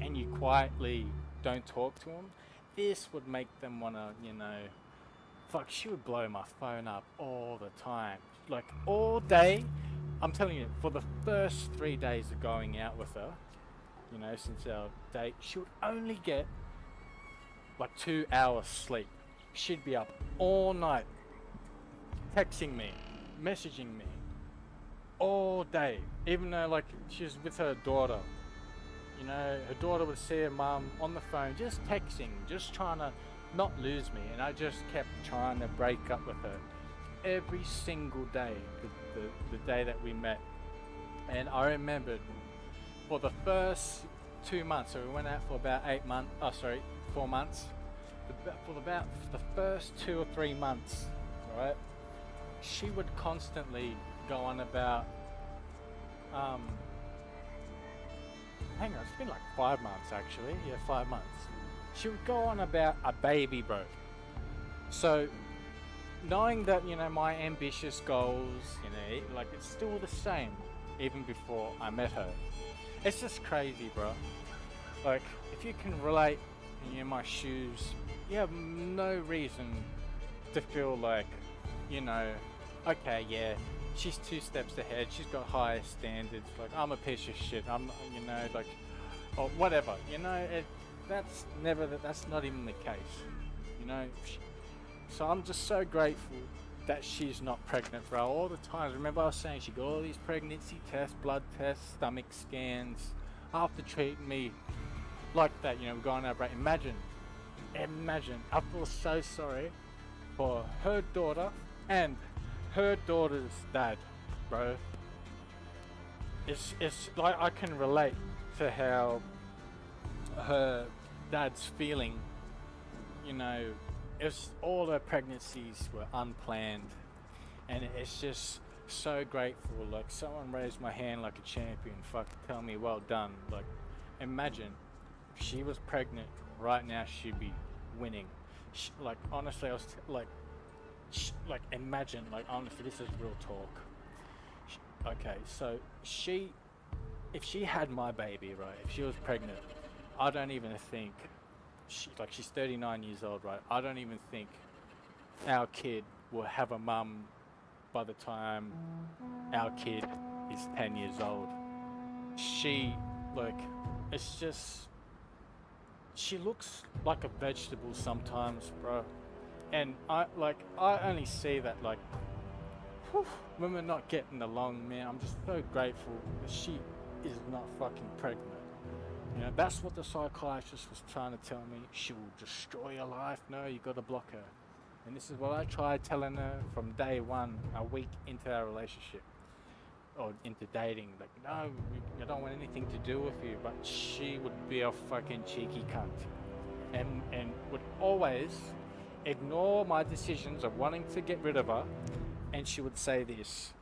and you quietly don't talk to them, this would make them wanna, fuck. She would blow my phone up all the time. like all day. I'm telling you, for the first 3 days of going out with her, you know, since our date, she would only get like 2 hours sleep. She'd be up all night, texting me, messaging me, all day. Even though like she was with her daughter, you know, her daughter would see her mum on the phone, just texting, just trying to not lose me, and I just kept trying to break up with her every single day, the day that we met. And I remembered for the first 2 months, so we went out for about 4 months. For about the first 2 or 3 months, right, she would constantly go on about, hang on, it's been like 5 months actually, yeah, 5 months. She would go on about a baby, bro. So, knowing that, you know, my ambitious goals, you know, like it's still the same, even before I met her. It's just crazy, bro. Like, if you can relate, and you're in my shoes, you have no reason to feel like, you know, okay, yeah, she's 2 steps ahead, she's got higher standards, like, I'm a piece of shit, I'm, you know, like, or whatever, you know, that's not even the case, you know. So I'm just so grateful that she's not pregnant, bro. All the times, remember I was saying she got all these pregnancy tests, blood tests, stomach scans, after treating me like that, you know, we're going out, bro. Imagine, I feel so sorry for her daughter and her daughter's dad, bro. It's like I can relate to how her dad's feeling, you know. It's all her pregnancies were unplanned, and it's just so grateful. Like, someone raised my hand like a champion, fucking tell me well done. Like, imagine if she was pregnant right now, she'd be winning. Like, honestly, I was like, imagine, like, honestly, this is real talk. Okay, so if she had my baby, right, if she was pregnant, I don't even think, she's 39 years old, right? I don't even think our kid will have a mum by the time our kid is 10 years old. She, like, it's just, she looks like a vegetable sometimes, bro. And I only see that, like, whew, when we're not getting along, man. I'm just so grateful that she is not fucking pregnant. You know, that's what the psychiatrist was trying to tell me. She will destroy your life. No, you got to block her. And this is what I tried telling her from day one, a week into our relationship, or into dating. Like, no, I don't want anything to do with you. But she would be a fucking cheeky cunt, and would always ignore my decisions of wanting to get rid of her. And she would say this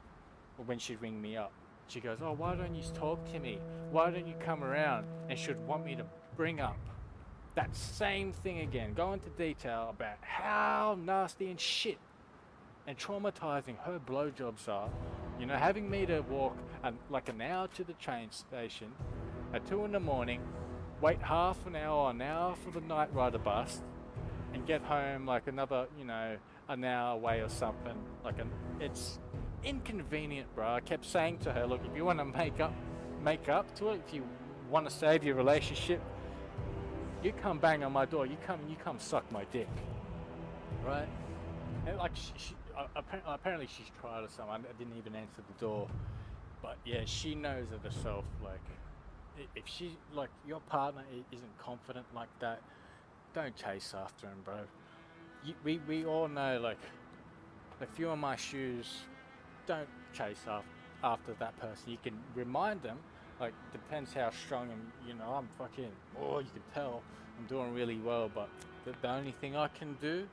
when she'd ring me up. She goes, oh, why don't you talk to me? Why don't you come around? And she'd want me to bring up that same thing again, go into detail about how nasty and shit and traumatizing her blowjobs are. You know, having me to walk like an hour to the train station at 2 in the morning, wait half an hour for the night rider bus, and get home like another, you know, an hour away or something. It's inconvenient, bro. I kept saying to her, look, if you want to make up to it, if you want to save your relationship, you come bang on my door, you come suck my dick, right? And like, apparently she's tried or something. I didn't even answer the door, but yeah, she knows it herself. Like, if she, like, your partner isn't confident like that, don't chase after him, bro. We all know, like, if you're in my shoes, don't chase after that person. You can remind them, like, depends how strong and, you know, I'm fucking, oh, you can tell I'm doing really well, but the only thing I can do,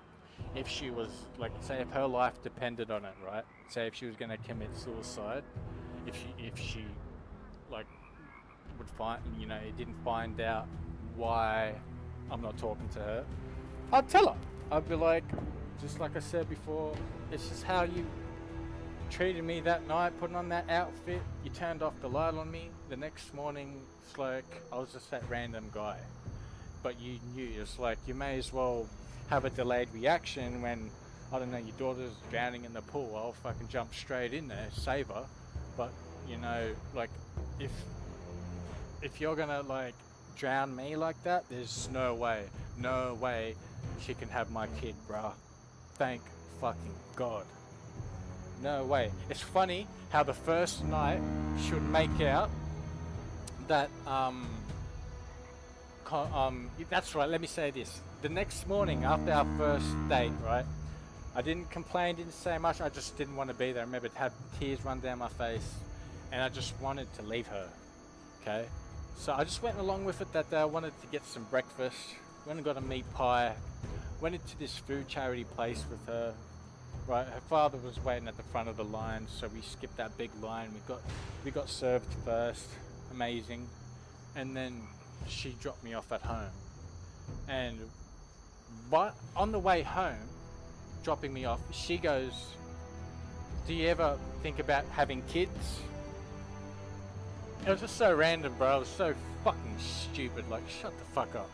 if she was, like, say if her life depended on it, right? Say if she was going to commit suicide, if she, like, would find, you know, didn't find out why I'm not talking to her, I'd tell her. I'd be like, just like I said before, it's just how you treated me that night, putting on that outfit. You turned off the light on me. The next morning, it's like I was just that random guy. But you knew, it's like you may as well have a delayed reaction when I don't know, your daughter's drowning in the pool, I'll fucking jump straight in there, save her. But, you know, like, if you're gonna, like, drown me like that, there's no way she can have my kid, bruh. Thank fucking God. No way. It's funny how the first night should make out that, that's right, let me say this. The next morning after our first date, right, I didn't complain, didn't say much, I just didn't want to be there. I remember had tears run down my face, and I just wanted to leave her, okay? So I just went along with it that day. I wanted to get some breakfast, went and got a meat pie, went into this food charity place with her, right? Her father was waiting at the front of the line, so we skipped that big line. We got served first, amazing, and then she dropped me off at home. And but on the way home, dropping me off, she goes, "Do you ever think about having kids?" It was just so random, bro. It was so fucking stupid. Like, shut the fuck up.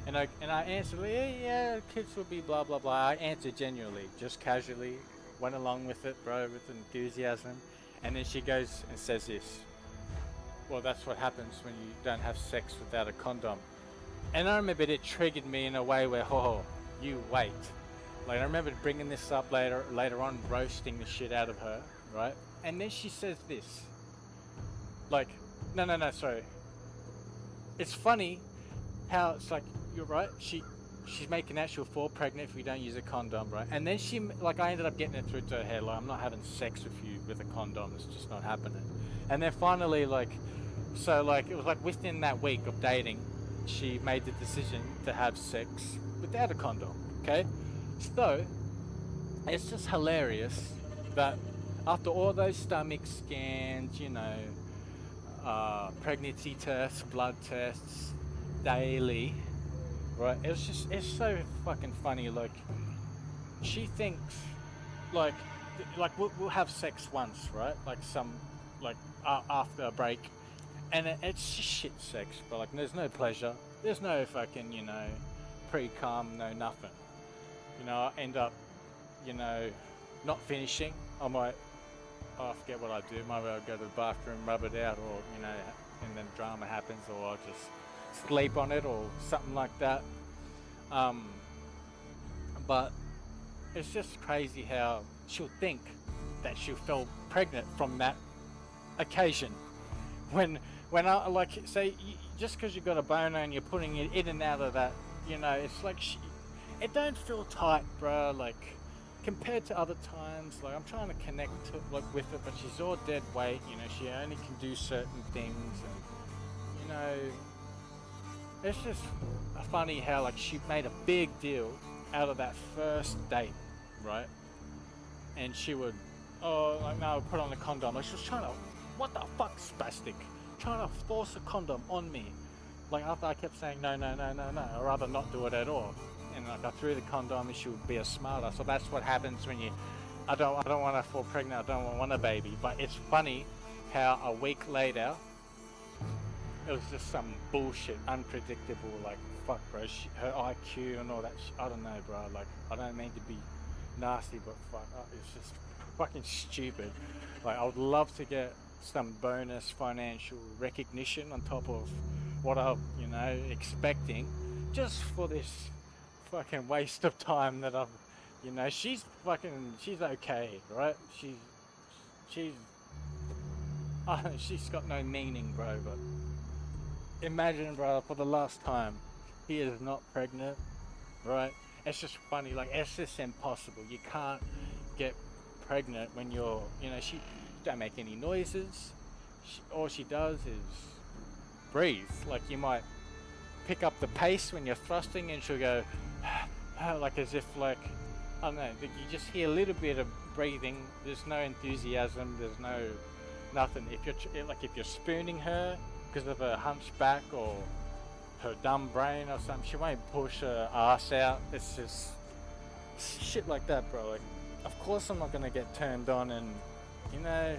And I answered, yeah, kids would be blah blah blah. I answered genuinely, just casually, went along with it, bro, with enthusiasm. And then she goes and says this: "Well, that's what happens when you don't have sex without a condom." And I remember it triggered me in a way where, oh, you wait. Like, I remember bringing this up later on, roasting the shit out of her, right? And then she says this, like, no, sorry. It's funny how it's like, you're right, she's making out she'll fall pregnant if we don't use a condom, right? And then I ended up getting it through to her head, like, I'm not having sex with you with a condom, it's just not happening. And then finally, like, so, like, it was like within that week of dating, she made the decision to have sex without a condom, okay? So, it's just hilarious that after all those stomach scans, you know, pregnancy tests, blood tests, daily, right? It's so fucking funny. Like, she thinks, like we'll have sex once, right? Like after a break, and it's just shit sex, but like there's no pleasure, there's no fucking, you know, pre-cum, no nothing. You know, I end up, you know, not finishing. I forget what I do. Maybe I'll go to the bathroom, rub it out, or, you know, and then drama happens, or I'll just sleep on it, or something like that. But it's just crazy how she'll think that she fell pregnant from that occasion. When I, like, say, just because you got a boner and you're putting it in and out of that, you know, it's like it don't feel tight, bro. Like, compared to other times, like, I'm trying to connect to, like, with it, but she's all dead weight. You know, she only can do certain things, and, you know, it's just funny how, like, she made a big deal out of that first date, right? And she would, oh, like, no, put on a condom. Like, she was trying to, what the fuck, spastic? Trying to force a condom on me. Like, after I kept saying no, I'd rather not do it at all. And like, I threw the condom and she would be a smarter. So that's what happens when I don't want to fall pregnant, I don't want a baby. But it's funny how a week later, it was just some bullshit, unpredictable, like, fuck, bro, her IQ and all that I don't know, bro, like, I don't mean to be nasty, but fuck, it's just fucking stupid. Like, I would love to get some bonus financial recognition on top of what I'm, you know, expecting, just for this fucking waste of time that I've, you know, she's okay, right? She's got no meaning, bro, but imagine, bro, for the last time, he is not pregnant, right? It's just funny, like, it's just impossible. You can't get pregnant when you're, you know, she don't make any noises. All she does is breathe. Like, you might pick up the pace when you're thrusting and she'll go like, as if, like, I don't know, you just hear a little bit of breathing. There's no enthusiasm, there's no nothing. If you're spooning her because of her hunchback or her dumb brain or something, she won't push her ass out. It's just shit like that, bro. Like, of course I'm not gonna get turned on, and, you know,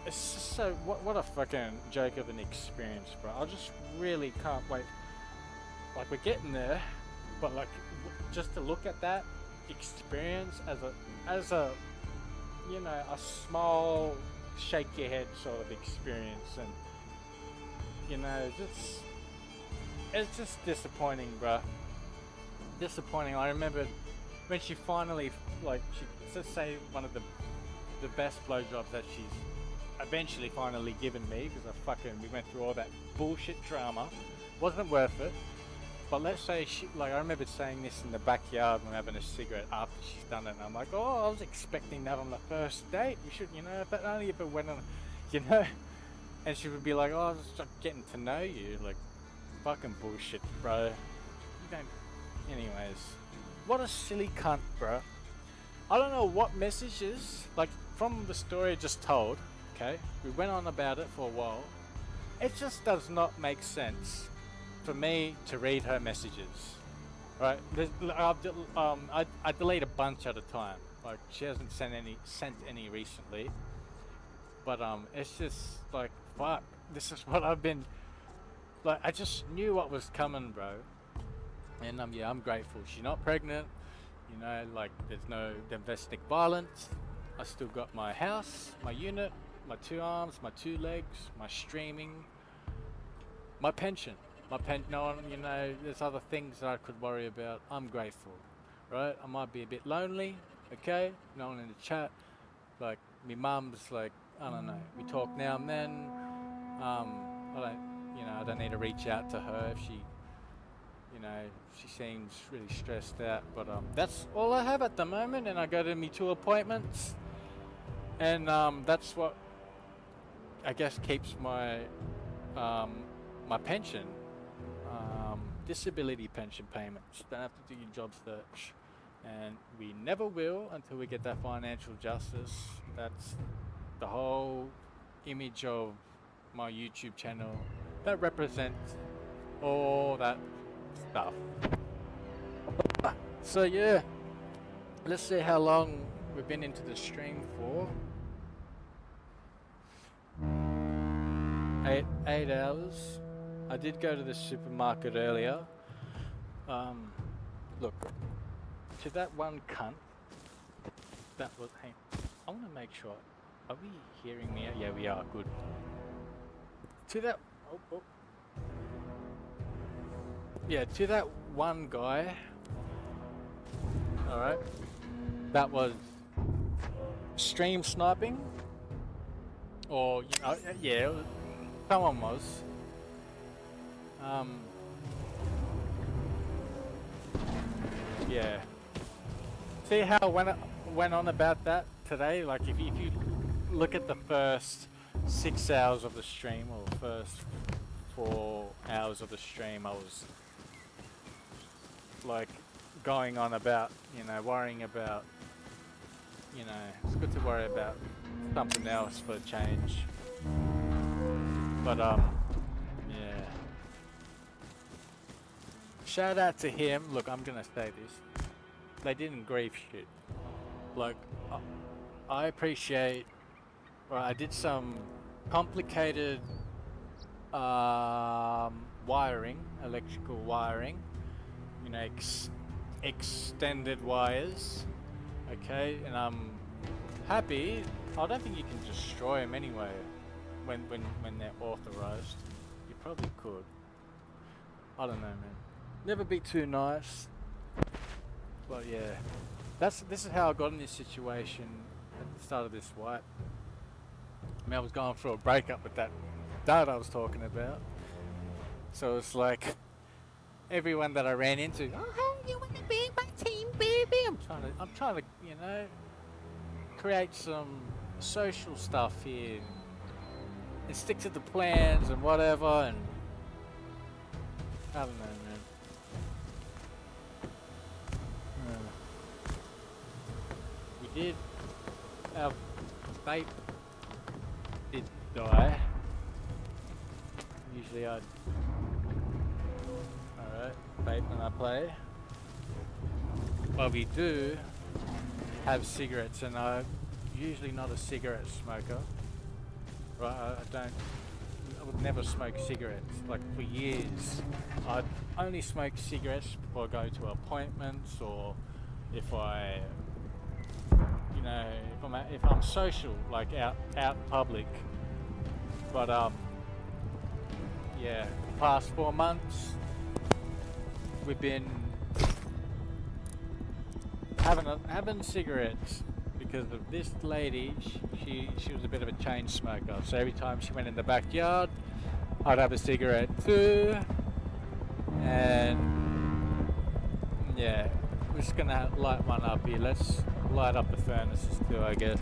it's just so, what a fucking joke of an experience, bro. I just really can't wait. Like, we're getting there, but, like, just to look at that, experience as a you know, a small shake your head sort of experience, and you know, just it's just disappointing, bruh. Disappointing. I remember when she finally, like, let's say one of the best blowjobs that she's eventually finally given me, because we went through all that bullshit drama, wasn't worth it. But let's say I remember saying this in the backyard when having a cigarette after she's done it, and I'm like, oh, I was expecting that on the first date. We should, you know, but only if it went on, you know. And she would be like, oh, I was just getting to know you. Like, fucking bullshit, bro. You don't. Anyways, what a silly cunt, bro. I don't know what messages, like, from the story I just told, okay? We went on about it for a while. It just does not make sense for me to read her messages, right? I delete a bunch at a time. Like, she hasn't sent any recently, but it's just like, fuck. This is what I've been like. I just knew what was coming, bro. And yeah, I'm grateful she's not pregnant. You know, like, there's no domestic violence. I still got my house, my unit, my 2 arms, my 2 legs, my streaming, my pension. No one, you know, there's other things that I could worry about. I'm grateful, right? I might be a bit lonely, okay? No one in the chat. Like, my mum's like, I don't know, we talk now and then. I don't need to reach out to her if she, you know, she seems really stressed out. But that's all I have at the moment, and I go to me 2 appointments, and that's what I guess keeps my my pension. Disability pension payments. Don't have to do your job search, and we never will until we get that financial justice. That's the whole image of my YouTube channel that represents all that stuff. So yeah, let's see how long we've been into the stream for. 8 hours. I did go to the supermarket earlier. Look, to that one cunt, that was, hey, I want to make sure, are we hearing me? Yeah, we are, good. To that, yeah, to that one guy, alright, that was stream sniping, or, you know, yeah, someone was. Yeah. See how I went on about that today? Like, if you look at the first 6 hours of the stream, or first 4 hours of the stream, I was like going on about, you know, worrying about, you know, it's good to worry about something else for a change. But yeah. Shout out to him. Look, I'm gonna say this. They didn't grieve shit. Like, I appreciate. Well, I did some complicated wiring, electrical wiring. You know, extended wires. Okay, and I'm happy. I don't think you can destroy them anyway. When they're authorized, you probably could. I don't know, man. Never be too nice. But yeah, this is how I got in this situation at the start of this wipe. I mean, I was going through a breakup with that dad I was talking about. So it's like everyone that I ran into, oh, hey, you want to be my team, baby? I'm trying to, you know, create some social stuff here and stick to the plans and whatever, and I don't know, man. We did, our vape did die. Usually I'd, alright, vape when I play. But we do have cigarettes, and I'm usually not a cigarette smoker. Right, I would never smoke cigarettes. Like, for years, I'd only smoke cigarettes before I go to appointments, or, if I, you know, if I'm social, like out in public. But yeah, the past 4 months we've been having cigarettes because of this lady. She was a bit of a chain smoker, so every time she went in the backyard, I'd have a cigarette too. And yeah, we're just gonna light one up here. Let's light up the furnaces too, I guess.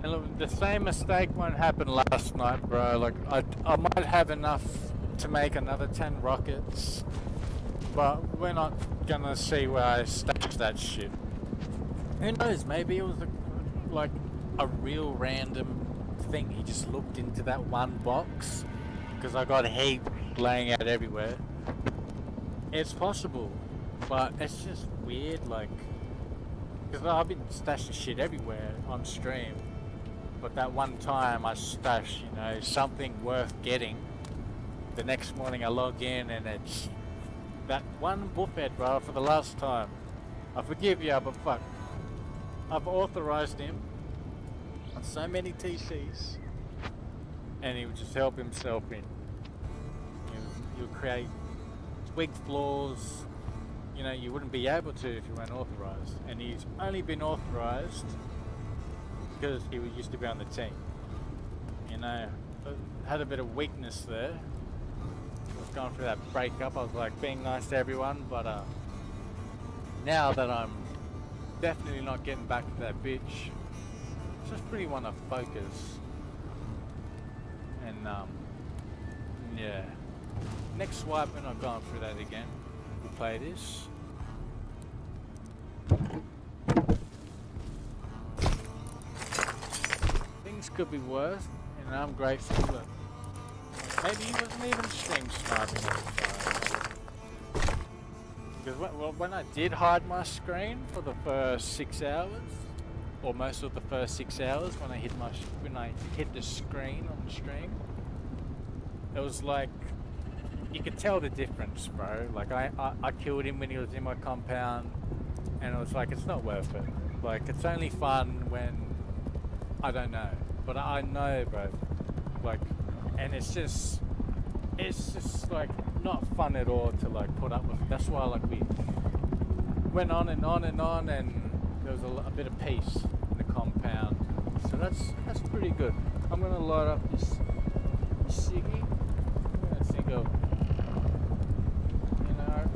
And look, the same mistake won't happen last night, bro. Like, I might have enough to make another 10 rockets, but we're not gonna see where I stashed that shit. Who knows, maybe it was like a real random thing. He just looked into that one box, because I got heat laying out everywhere. It's possible, but it's just weird, like, because I've been stashing shit everywhere on stream. But that one time I stashed, you know, something worth getting. The next morning I log in and it's that one buffhead, bro, for the last time. I forgive you, but fuck. I've authorized him on so many TCs, and he would just help himself in. You'll create twig flaws, you know, you wouldn't be able to if you weren't authorized. And he's only been authorized because he used to be on the team. You know, had a bit of weakness there. I was going through that breakup. I was like being nice to everyone, but now that I'm definitely not getting back to that bitch, I just really want to focus. And yeah, next swipe we're not going through that again. We'll play this. Things could be worse, and I'm grateful that maybe he wasn't even stream sniping all the time. Because when I did hide my screen for the first 6 hours, or most of the first 6 hours, when I hit the screen on the stream, it was like you could tell the difference, bro. Like I killed him when he was in my compound, and it was like, it's not worth it. Like, it's only fun when I don't know, but I know, bro. Like, and it's just like not fun at all to like put up with. That's why like we went on and on and on, and there was a bit of peace in the compound. So that's pretty good. I'm gonna light up this ciggy. I'm gonna think of, you know,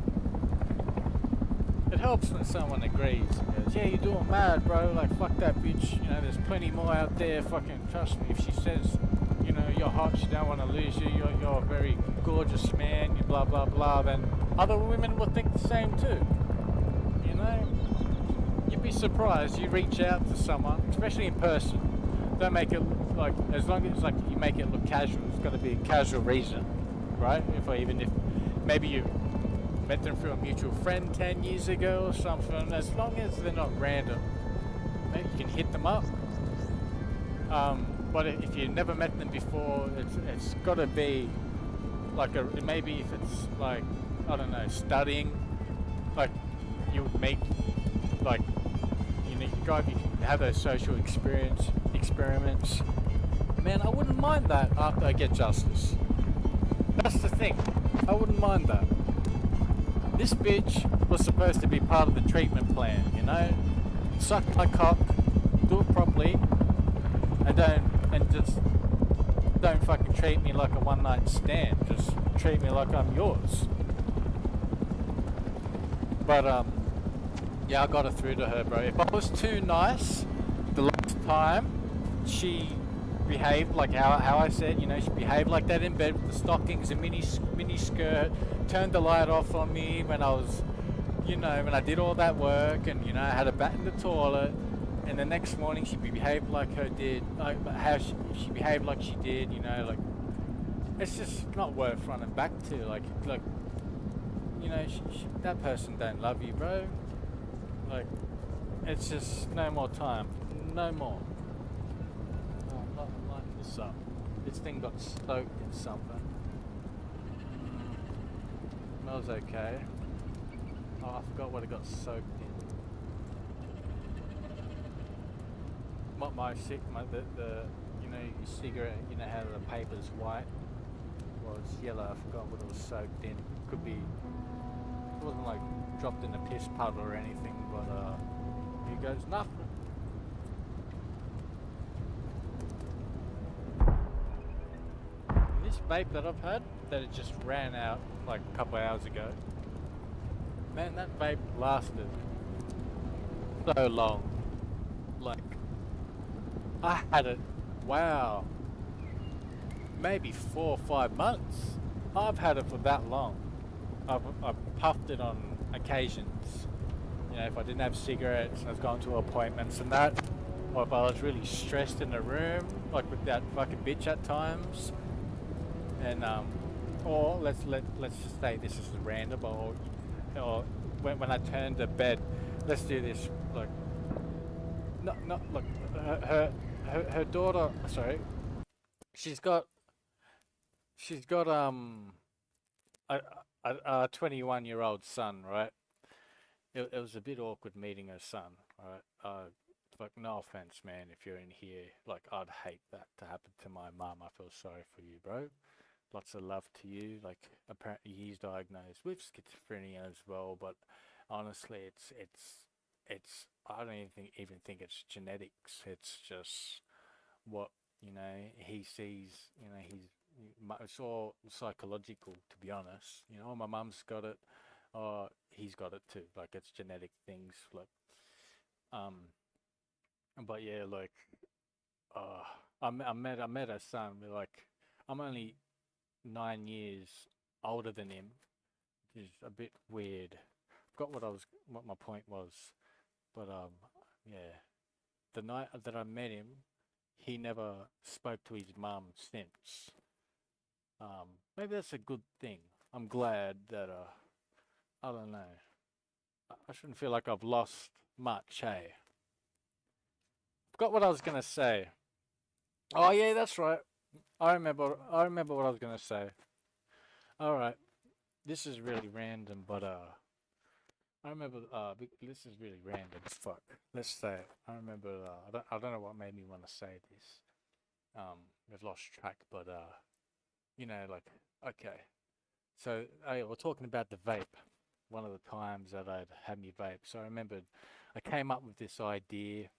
it helps when someone agrees and goes, yeah, you're doing mad, bro. Like, fuck that bitch. You know, there's plenty more out there. Fucking trust me. If she says, you know, you're hot, she don't want to lose you, you're a very gorgeous man, you blah blah blah, then other women will think the same too. You know, you'd be surprised. You reach out to someone, especially in person, don't make it like, as long as like you make it look casual, it's got to be a casual reason, right? Even if maybe you met them through a mutual friend 10 years ago or something, as long as they're not random, maybe you can hit them up. But if you never met them before, it's got to be like maybe if it's like, I don't know, studying, like you would meet, like, you know, you have those social experiments. Man, I wouldn't mind that after I get justice. That's the thing, I wouldn't mind that. This bitch was supposed to be part of the treatment plan, you know? Suck my cock, do it properly, and just don't fucking treat me like a one-night stand. Just treat me like I'm yours. But yeah, I got it through to her, bro. If I was too nice the last time, she behaved like how I said, you know, she behaved like that in bed with the stockings and mini skirt, turned the light off on me when I was, you know, when I did all that work, and, you know, I had a bat in the toilet, and the next morning she behaved like her did, like how she behaved like she did, you know, like it's just not worth running back to, like you know, that person don't love you, bro. Like, it's just no more time, no more. Oh, I'm lighting this up. This thing got soaked in something. Smells okay. Oh, I forgot what it got soaked in. The you know, your cigarette, you know how the paper's white? Well, it's yellow. I forgot what it was soaked in. Could be, it wasn't like dropped in a piss puddle or anything, but here goes nothing. And this vape that I've had, that it just ran out like a couple of hours ago, man, that vape lasted so long. Like, I had it, wow, maybe 4 or 5 months. I've had it for that long. I've puffed it on occasions. You know, if I didn't have cigarettes and I was going to appointments and that, or if I was really stressed in the room, like with that fucking bitch at times. And or let's just say this is random, or when I turn to bed, let's do this. Like, not look, her daughter. Sorry, she's got a 21-year-old son, right? It was a bit awkward meeting her son, right? Like, no offense, man, if you're in here, like, I'd hate that to happen to my mum. I feel sorry for you, bro. Lots of love to you. Like, apparently he's diagnosed with schizophrenia as well, but honestly, it's I don't even think it's genetics. It's just what, you know, he sees. You know, it's all psychological, to be honest. You know, my mum's got it. He's got it too. Like, it's genetic things. Like, um, but yeah, like, uh, I met her son. Like, I'm only 9 years older than him, which is a bit weird. Forgot what my point was, but yeah. The night that I met him, he never spoke to his mum since. Maybe that's a good thing. I'm glad that I don't know. I shouldn't feel like I've lost much, hey. Forgot what I was gonna say. Oh yeah, that's right. I remember what I was gonna say. Alright. This is really random, but I remember this is really random. Fuck. Let's say it. I remember I don't know what made me want to say this. I've lost track, but you know, like, okay. So we're talking about the vape. One of the times that I'd had me vape. So I remembered I came up with this idea.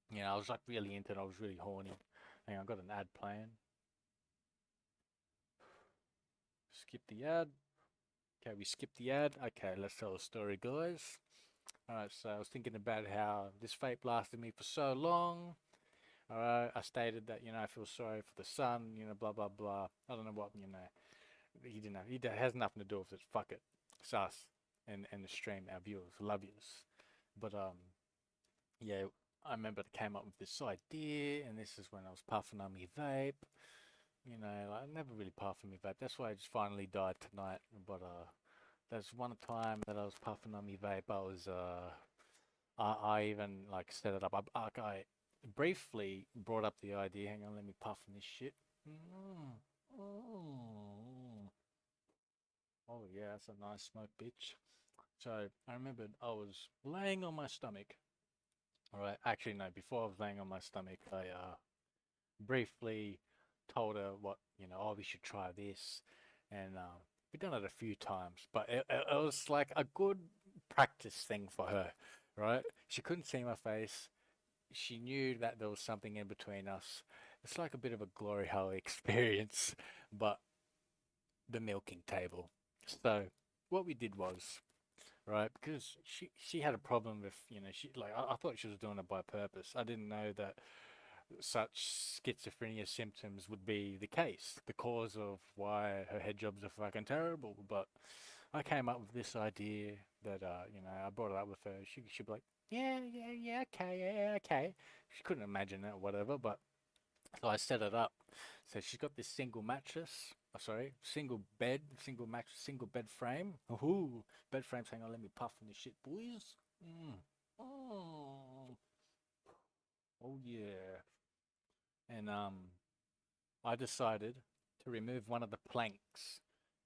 You know, I was like really into it. I was really horny. Hang on, I got an ad playing. Skip the ad. Okay, we skipped the ad. Okay, let's tell the story, guys. Alright, so I was thinking about how this vape lasted me for so long. Alright, I stated that, you know, I feel sorry for the son, you know, blah, blah, blah. I don't know what, you know, has nothing to do with it. Fuck it. It's us and the stream, our viewers, love yous. But, yeah, I remember I came up with this idea, and this is when I was puffing on my vape. You know, I never really puffed on my vape. That's why I just finally died tonight. But, there's one time that I was puffing on my vape. I even like set it up. I briefly brought up the idea. Hang on, let me puff on this shit. Oh yeah, that's a nice smoke, bitch. So I remembered I was laying on my stomach. All right, actually no. Before I was laying on my stomach, I briefly told her what, you know. Oh, we should try this, and we've done it a few times, but it was like a good practice thing for her, right? She couldn't see my face. She knew that there was something in between us. It's like a bit of a glory hole experience, but the milking table. So what we did was, right, because she had a problem with, you know, she like I thought she was doing it by purpose. I didn't know that such schizophrenia symptoms would be the case, the cause of why her head jobs are fucking terrible. But I came up with this idea that, you know, I brought it up with her. She'd be like, yeah, okay, yeah, okay. She couldn't imagine that, whatever, but so I set it up. So she's got this single mattress, sorry, single bed, single mattress, single bed frame. Ooh, bed frame saying, oh, let me puff on this shit, boys. Mm. Oh, oh yeah. And I decided to remove one of the planks.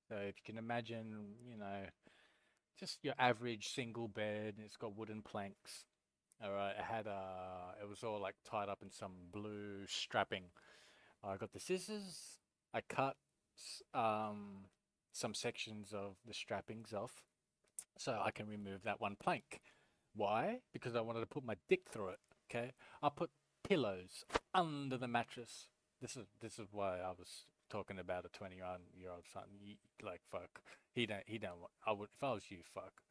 So if you can imagine, just your average single bed, it's got wooden planks. All right, it was all like tied up in some blue strapping. I got the scissors. I cut some sections of the strappings off so I can remove that one plank. Why? Because I wanted to put my dick through it. Okay, I put pillows under the mattress. This is why I was talking about a 20-year-old son. Like fuck, he don't. I would if I was you. Fuck.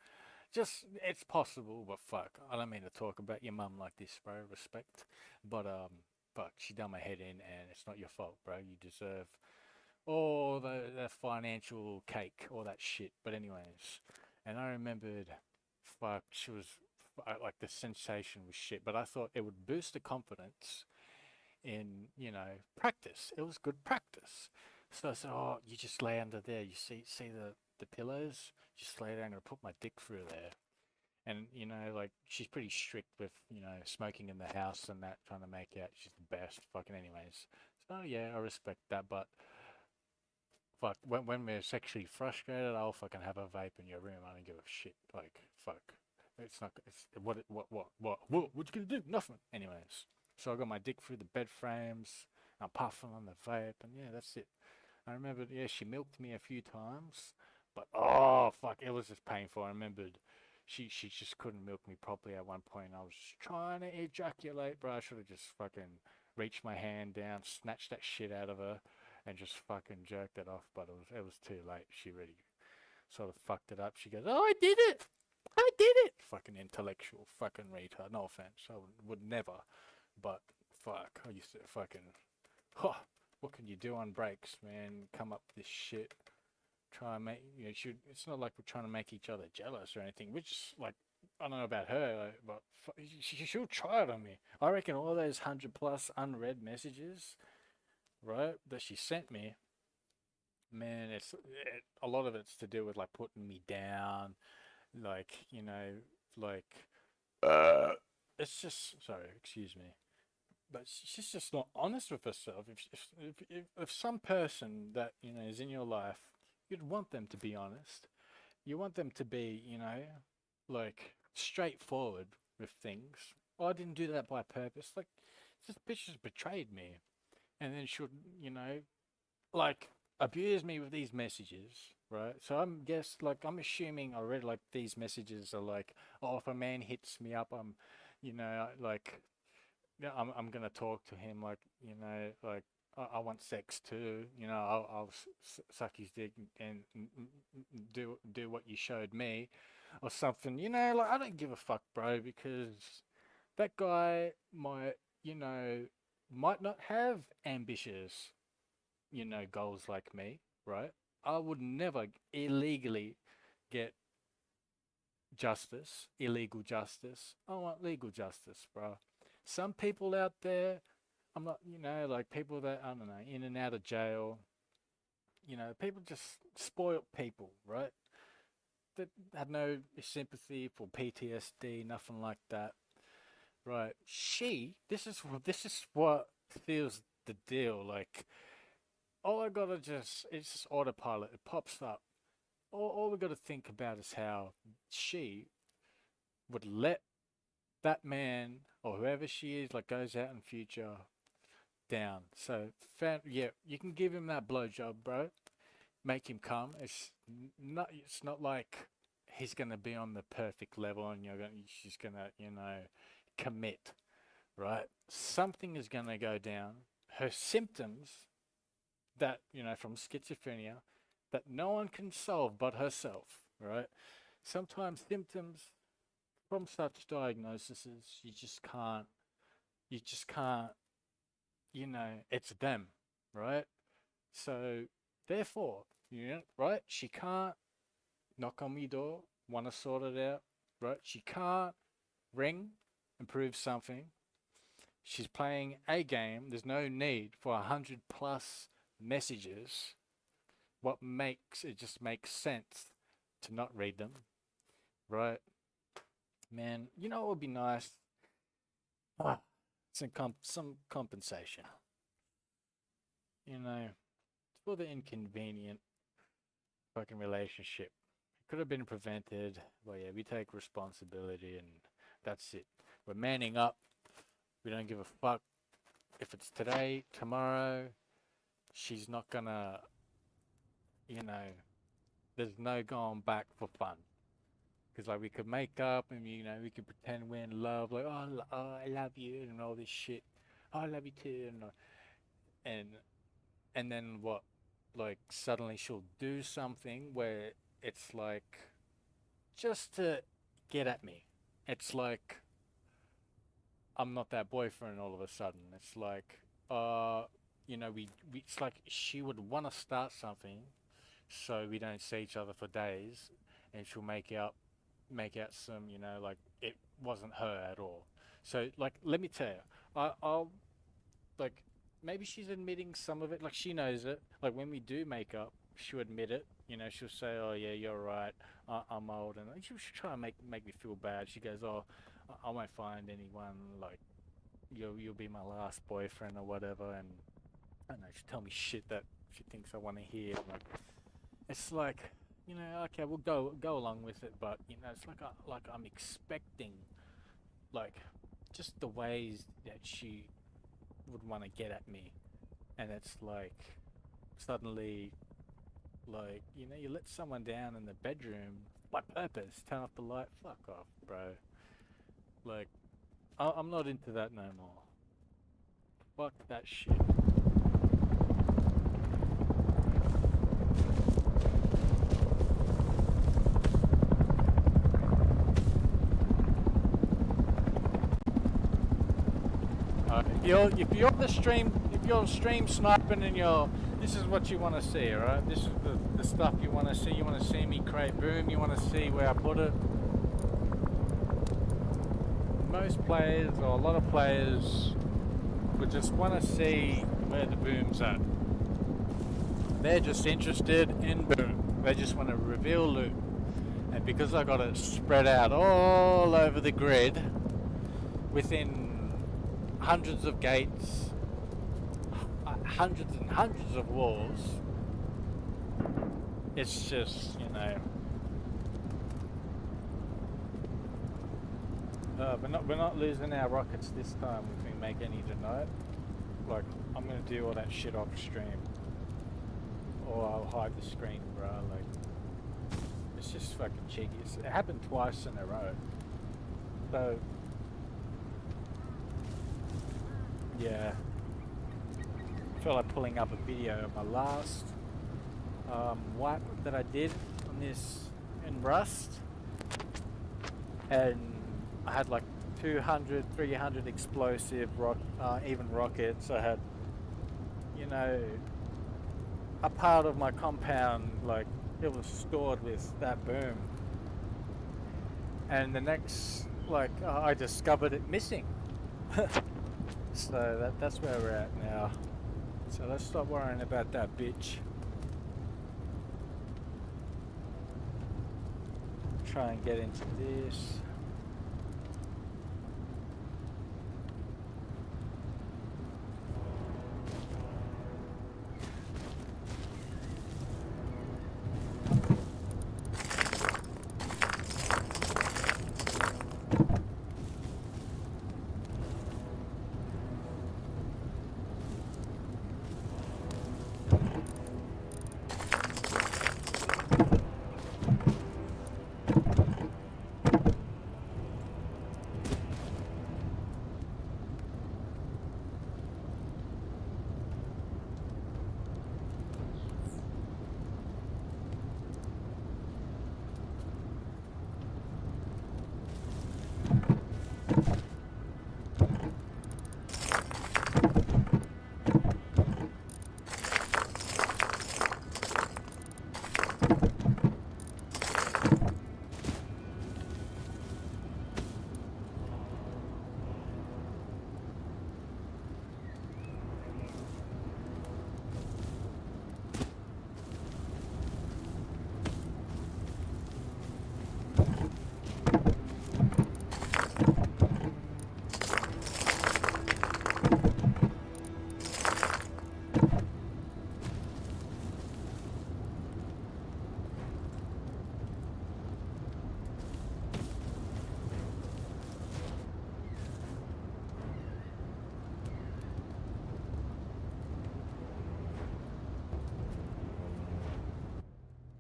Just it's possible, but fuck. I don't mean to talk about your mum like this, bro. Respect, but fuck. She done my head in, and it's not your fault, bro. You deserve all the financial cake, all that shit. But anyways, and I remembered, fuck. She was like the sensation was shit, but I thought it would boost the confidence in practice. It was good practice. So I said, oh, you just lay under there. You see the pillows. Just lay there. I'm gonna put my dick through there. And like she's pretty strict with smoking in the house and that, trying to make out she's the best. Fucking anyways. So yeah, I respect that. But fuck, when we're sexually frustrated, I'll fucking have a vape in your room. I don't give a shit. Like fuck, it's not. It's what you gonna do? Nothing. Anyways, so I got my dick through the bed frames. I'm puffing on the vape, and yeah, that's it. I remember, yeah, she milked me a few times, but oh fuck, it was just painful. I remembered she just couldn't milk me properly at one point. I was just trying to ejaculate, bro. I should have just fucking reached my hand down, snatched that shit out of her, and just fucking jerked it off. But it was too late. She really sort of fucked it up. She goes, "Oh, I did it. I did it." Fucking intellectual, fucking retard. No offense, I would never. But fuck, I used to fucking. Huh, what can you do on breaks, man? Come up with this shit. Try and make it's not like we're trying to make each other jealous or anything. We're just like I don't know about her, like, but she'll try it on me. I reckon all those 100+ unread messages, right, that she sent me, man, a lot of it's to do with like putting me down, like like uh, it's just sorry, excuse me, but she's just not honest with herself. If some person that is in your life, you'd want them to be honest. You want them to be, like straightforward with things. Oh, I didn't do that by purpose. Like this bitch just betrayed me, and then should like abuse me with these messages, right? So I'm assuming already like these messages are like, oh, if a man hits me up, like yeah, I'm gonna talk to him like like I want sex too. I'll suck his dick and do what you showed me, or something. Like I don't give a fuck, bro, because that guy might not have ambitious goals like me, right? I would never illegally get justice, illegal justice. I want legal justice, bro. Some people out there, I'm not, like people that, I don't know, in and out of jail, people just spoiled people, right? That had no sympathy for PTSD, nothing like that, right? This is what feels the deal. Like, all I gotta it's just autopilot. It pops up. All we gotta think about is how she would let that man or whoever she is, like goes out in future, down. So, yeah, you can give him that blowjob, bro. Make him come. It's not like he's gonna be on the perfect level and she's gonna, commit, right? Something is gonna go down. Her symptoms that, from schizophrenia that no one can solve but herself, right? Sometimes symptoms from such diagnoses, you just can't, it's them, right? So, therefore, right? She can't knock on my door, want to sort it out, right? She can't ring and prove something. She's playing a game. There's no need for 100+ messages. What makes it just makes sense to not read them, right? Man, you know what would be nice? Some compensation. You know, for the inconvenient fucking relationship. It could have been prevented. Well, yeah, we take responsibility and that's it. We're manning up. We don't give a fuck if it's today, tomorrow. She's not gonna, you know, there's no going back for fun. Because, like, we could make up and, you know, we could pretend we're in love. Like, oh, I love you and all this shit. Oh, I love you too. And, and then what? Like, suddenly she'll do something where it's like, just to get at me. It's like, I'm not that boyfriend all of a sudden. It's like, you know, it's like she would want to start something so we don't see each other for days, and she'll make out some, you know, like it wasn't her at all. So, like, let me tell you, I'll like, maybe she's admitting some of it. Like, she knows it. Like, when we do make up, she'll admit it. You know, she'll say, "Oh yeah, you're right. I'm old," and she'll try to make me feel bad. She goes, "Oh, I won't find anyone like you'll be my last boyfriend or whatever," and I don't know, she'll tell me shit that she thinks I want to hear. Like, it's like, you know, okay, we'll go along with it, but you know, it's like I'm expecting, like, just the ways that she would want to get at me, and it's like suddenly, like, you know, you let someone down in the bedroom by purpose, turn off the light. Fuck off, bro. Like, I'm not into that no more. Fuck that shit. If you're stream sniping and this is what you want to see, alright? This is the stuff you want to see. You want to see me create boom. You want to see where I put it. Most players, or a lot of players, would just want to see where the boom's at. They're just interested in boom. They just want to reveal loot. And because I got it spread out all over the grid, within hundreds of gates, hundreds and hundreds of walls, it's just, you know, we're not losing our rockets this time if we make any tonight. Like, I'm gonna do all that shit off stream, or I'll hide the screen, bro. Like, it's just fucking cheeky. It happened twice in a row, so yeah. I feel like pulling up a video of my last wipe that I did on this in Rust, and I had like 200, 300 explosive even rockets. I had, you know, a part of my compound, like, it was stored with that boom, and the next, like, I discovered it missing. So that's where we're at now. So let's stop worrying about that bitch. Try and get into this.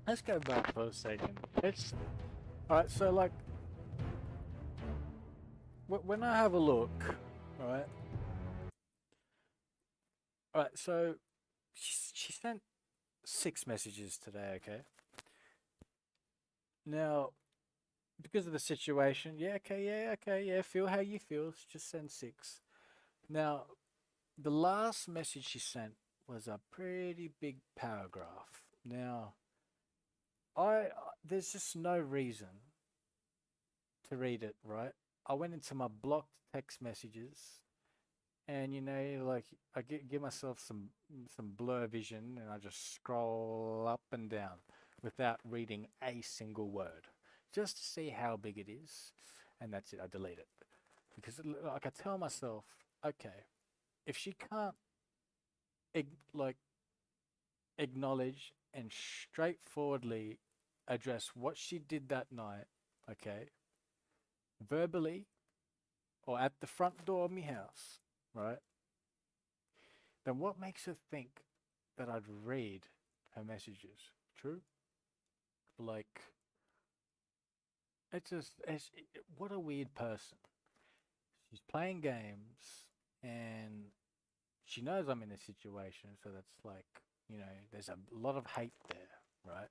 let's go back for a second. It's all right. So like, when I have a look, all right. So she sent 6 messages today. Okay. Now, because of the situation, yeah. Feel how you feel. Just send 6. Now, the last message she sent was a pretty big paragraph. Now, there's just no reason to read it, right? I went into my blocked text messages, and like give myself some blur vision, and I just scroll up and down without reading a single word, just to see how big it is, and that's it. I delete it because like I tell myself, okay, if she can't like acknowledge and straightforwardly address what she did that night, okay, verbally or at the front door of my house, right? Then what makes her think that I'd read her messages? True? Like, what a weird person. She's playing games and she knows I'm in a situation, so that's like, there's a lot of hate there, right?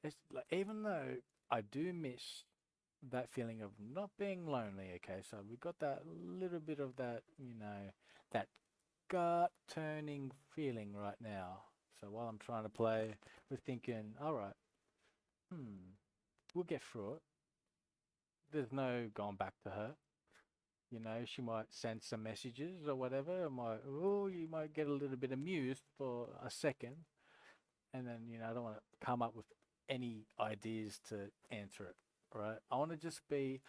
It's like, even though I do miss that feeling of not being lonely, okay, so we got that little bit of that, that gut turning feeling right now. So while I'm trying to play, we're thinking, all right, we'll get through it. There's no going back to her. She might send some messages or whatever. You might get a little bit amused for a second, and then I don't want to come up with any ideas to answer it. Right? I want to just be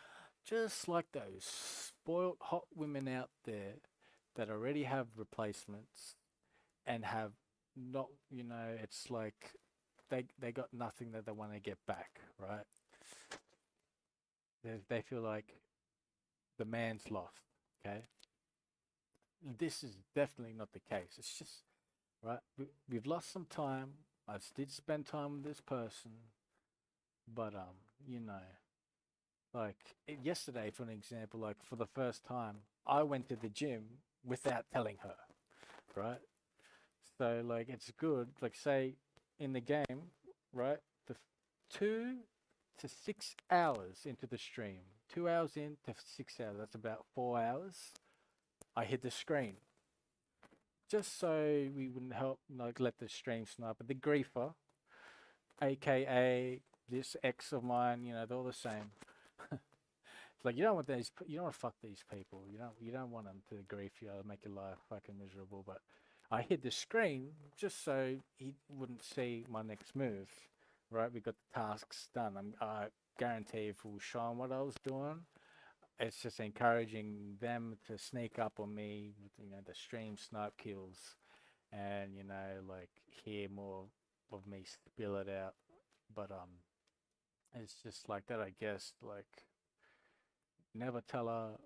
just like those spoiled hot women out there that already have replacements and have not. It's like they got nothing that they want to get back. Right? They feel like the man's lost. Okay, this is definitely not the case. It's just right. We've lost some time. I did spend time with this person, but you know, like yesterday, for an example, like for the first time, I went to the gym without telling her, right? So like it's good. Like say in the game, right? The 2 to 6 hours into the stream, 2 hours in to 6 hours. That's about 4 hours. I hit the screen just so we wouldn't help like let the stream snipe. But the griefer, aka this ex of mine, they're all the same. It's like you don't want to fuck these people. You don't want them to grief you or make your life fucking miserable. But I hid the screen just so he wouldn't see my next move. Right, we got the tasks done. I guarantee if we were showing what I was doing, it's just encouraging them to sneak up on me with the stream snipe kills, and like hear more of me spill it out. But it's just like that, I guess. Like never tell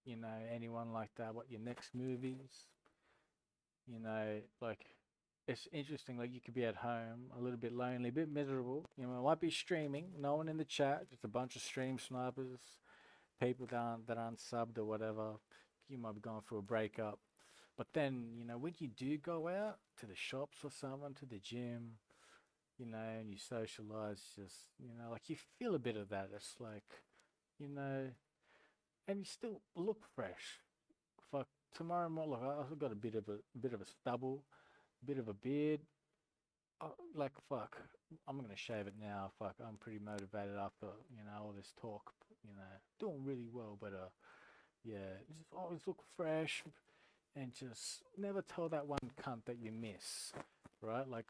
anyone like that what your next move is. Like it's interesting. Like you could be at home, a little bit lonely, a bit miserable. I might be streaming, no one in the chat, just a bunch of stream snipers, people that aren't subbed or whatever. You might be going through a breakup, but then when you do go out to the shops or something, to the gym, and you socialize, just like you feel a bit of that. It's like, you know, and you still look fresh. Fuck, tomorrow morning, look, I've got a bit of a stubble, bit of a beard. Like fuck, I'm gonna shave it now. Fuck, I'm pretty motivated after all this talk. Doing really well, but yeah, just always look fresh and just never tell that one cunt that you miss, right? Like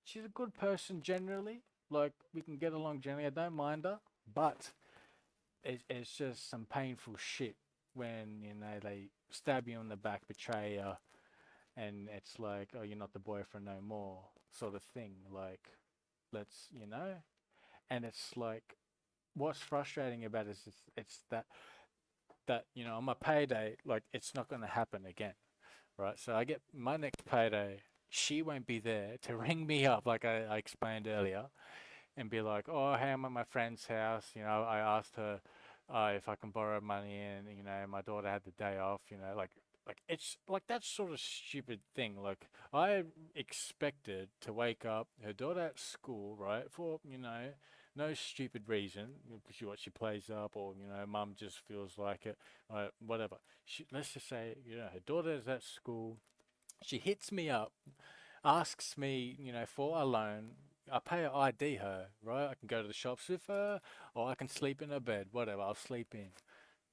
she's a good person generally. Like we can get along generally. I don't mind her, but it's just some painful shit when they stab you in the back, betray you, and it's like, oh, you're not the boyfriend no more, sort of thing. Like, let's. And it's like, what's frustrating about it is it's that on my payday, like it's not going to happen again, right? So I get my next payday, she won't be there to ring me up, like I explained earlier, and be like, "Oh, hey, I'm at my friend's house. You know, I asked her if I can borrow money, and you know, my daughter had the day off. You know, like it's like that sort of stupid thing. Like I expected to wake up her daughter at school, right, for you know, no stupid reason because she plays up, or you know, mum just feels like it, whatever. Let's just say, you know, her daughter is at school. She hits me up, asks me, you know, for a loan. I pay her, ID her, right? I can go to the shops with her, or I can sleep in her bed, whatever. I'll sleep in,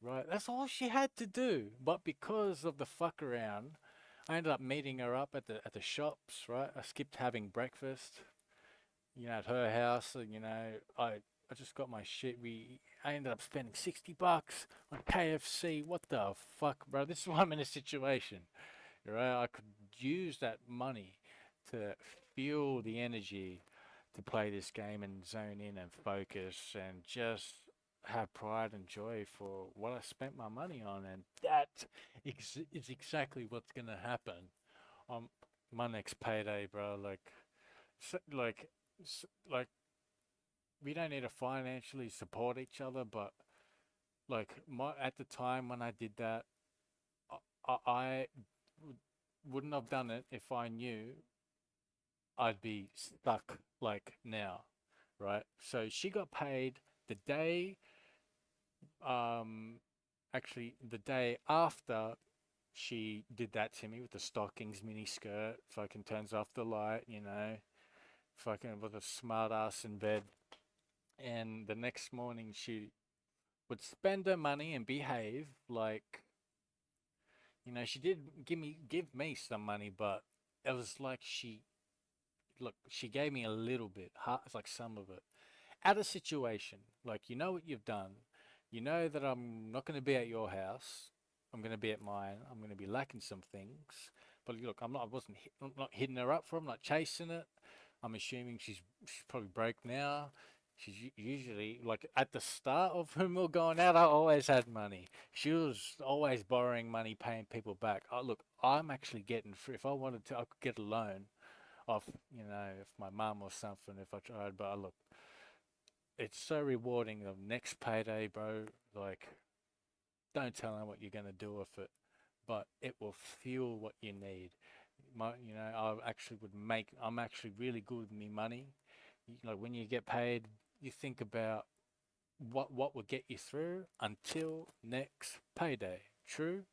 right? That's all she had to do. But because of the fuck around, I ended up meeting her up at the shops, right? I skipped having breakfast, you know, at her house. You know, I just got my shit. I ended up spending $60 on KFC. What the fuck, bro? This is why I'm in a situation, right? I could use that money to fuel the energy to play this game and zone in and focus and just have pride and joy for what I spent my money on. And that is exactly what's gonna happen on my next payday, bro. So, like, like we don't need to financially support each other, but like my at the time when I did that, I wouldn't have done it if I knew I'd be stuck like now, right? So she got paid the day, um, actually the day after she did that to me with the stockings, mini skirt, fucking turns off the light, you know, fucking with a smart ass in bed. And the next morning she would spend her money and behave like, you know, she did give me some money, but it was like she gave me a little bit, it's like some of it. At a situation, like you know what you've done, you know that I'm not going to be at your house. I'm going to be at mine. I'm going to be lacking some things. But look, I'm not hitting her up for. I'm not chasing it. I'm assuming she's probably broke now. She's usually like at the start of when we were going out. I always had money. She was always borrowing money, paying people back. Look, I'm actually getting free. If I wanted to, I could get a loan off, you know, if my mum or something, if I tried. But look, it's so rewarding. The next payday, bro, like, don't tell them what you're gonna do with it, but it will fuel what you need. You know, I'm actually really good with me money. Like when you get paid, you think about what will get you through until next payday. True.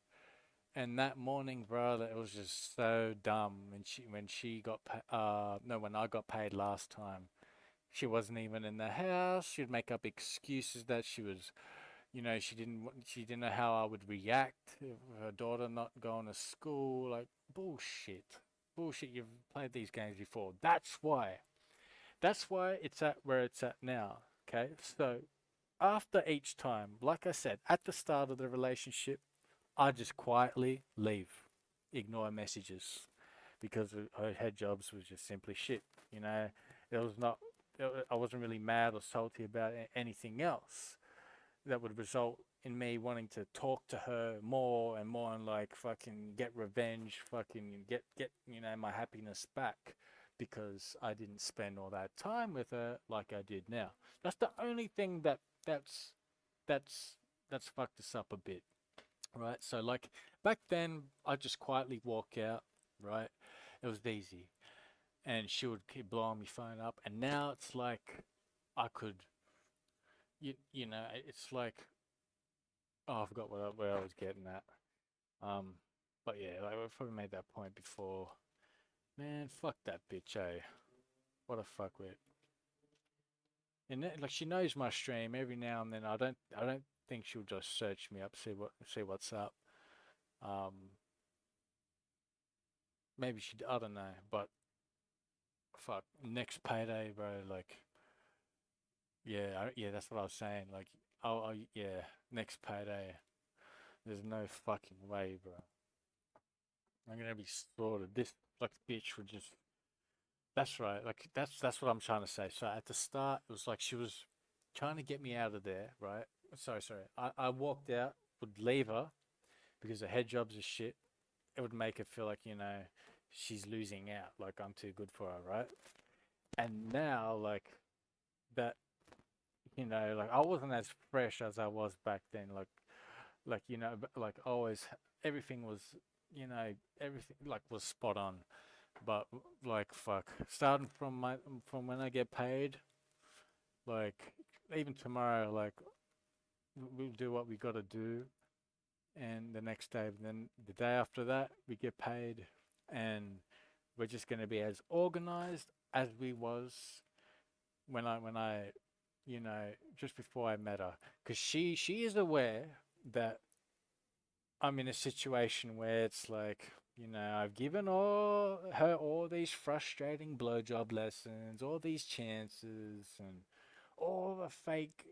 And that morning, bro, it was just so dumb when she got no, when I got paid last time. She wasn't even in the house. She'd make up excuses that she was, you know, she didn't know how I would react if her daughter not going to school. Like bullshit, bullshit. You've played these games before. That's why. That's why it's at where it's at now. Okay, so after each time, like I said, at the start of the relationship, I just quietly leave, ignore messages because her head jobs was just simply shit. You know, it was not. I wasn't really mad or salty about anything else that would result in me wanting to talk to her more and more and like fucking get revenge, fucking get you know my happiness back because I didn't spend all that time with her like I did now. That's the only thing that's that's fucked us up a bit, right? So like back then, I just quietly walk out, right? It was easy, and she would keep blowing my phone up, and now it's like I could, you know, it's like oh, I forgot where I was getting at. Um, but yeah, like I've probably made that point before. Man, fuck that bitch, eh? What a fuckwit. And like she knows my stream every now and then. I don't think she'll just search me up, see what's up. Um, maybe she, I don't know, but fuck, next payday, bro. Like, yeah, yeah, that's what I was saying. Like, yeah, next payday. There's no fucking way, bro. I'm gonna be slaughtered. This like bitch would just. That's right. Like that's what I'm trying to say. So at the start, it was like she was trying to get me out of there, right? Sorry. I walked out, would leave her because her head jobs are shit. It would make her feel like you know she's losing out. Like I'm too good for her, right? And now, like that, like I wasn't as fresh as I was back then. Like like always, everything was, everything like was spot on. But like fuck, starting from when I get paid, like even tomorrow, like we'll do what we got to do, and the next day, then the day after that, we get paid, and we're just gonna be as organized as we was when I just before I met her, because she is aware that I'm in a situation where it's like, I've given all these frustrating blowjob lessons, all these chances, and all the fake,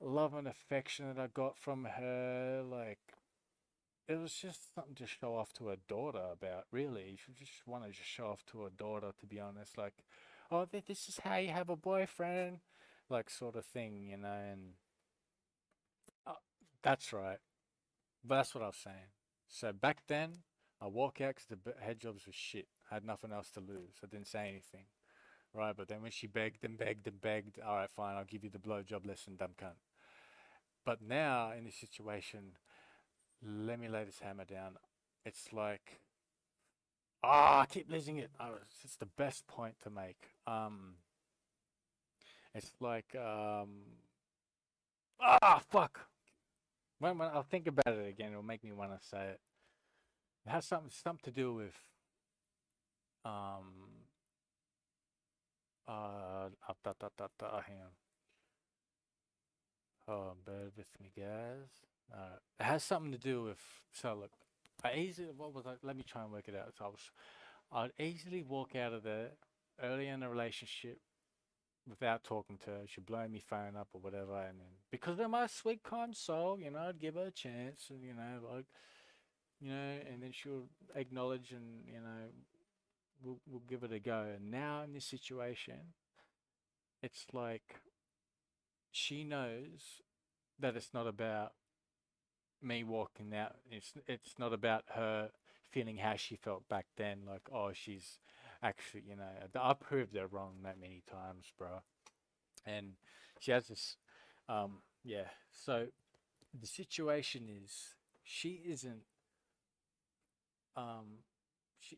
love and affection that I got from her. Like, it was just something to show off to her daughter about, really. She just wanted to show off to her daughter, to be honest. Like, oh, this is how you have a boyfriend, like, sort of thing, and uh, that's right. But that's what I was saying. So back then, I walk out because the head jobs were shit. I had nothing else to lose. I didn't say anything, right? But then when she begged and begged and begged, all right, fine, I'll give you the blowjob lesson, dumb cunt. But now in this situation, let me lay this hammer down. It's like, I keep losing it. Oh, it's the best point to make. It's like, fuck. When I'll think about it again, it'll make me want to say it. It has something to do with um hang on. Oh, bear with me, guys. It has something to do with, so look, what was I, let me try and work it out. So I'd easily walk out of there early in a relationship without talking to her. She'd blow me phone up or whatever, and then because of my sweet kind soul, I'd give her a chance, and and then she'll acknowledge, and we'll give it a go. And now in this situation, it's like she knows that it's not about me walking out. It's not about her feeling how she felt back then. Like, oh, she's actually, I proved her wrong that many times, bro. And she has this, yeah. So the situation is, she isn't, um, she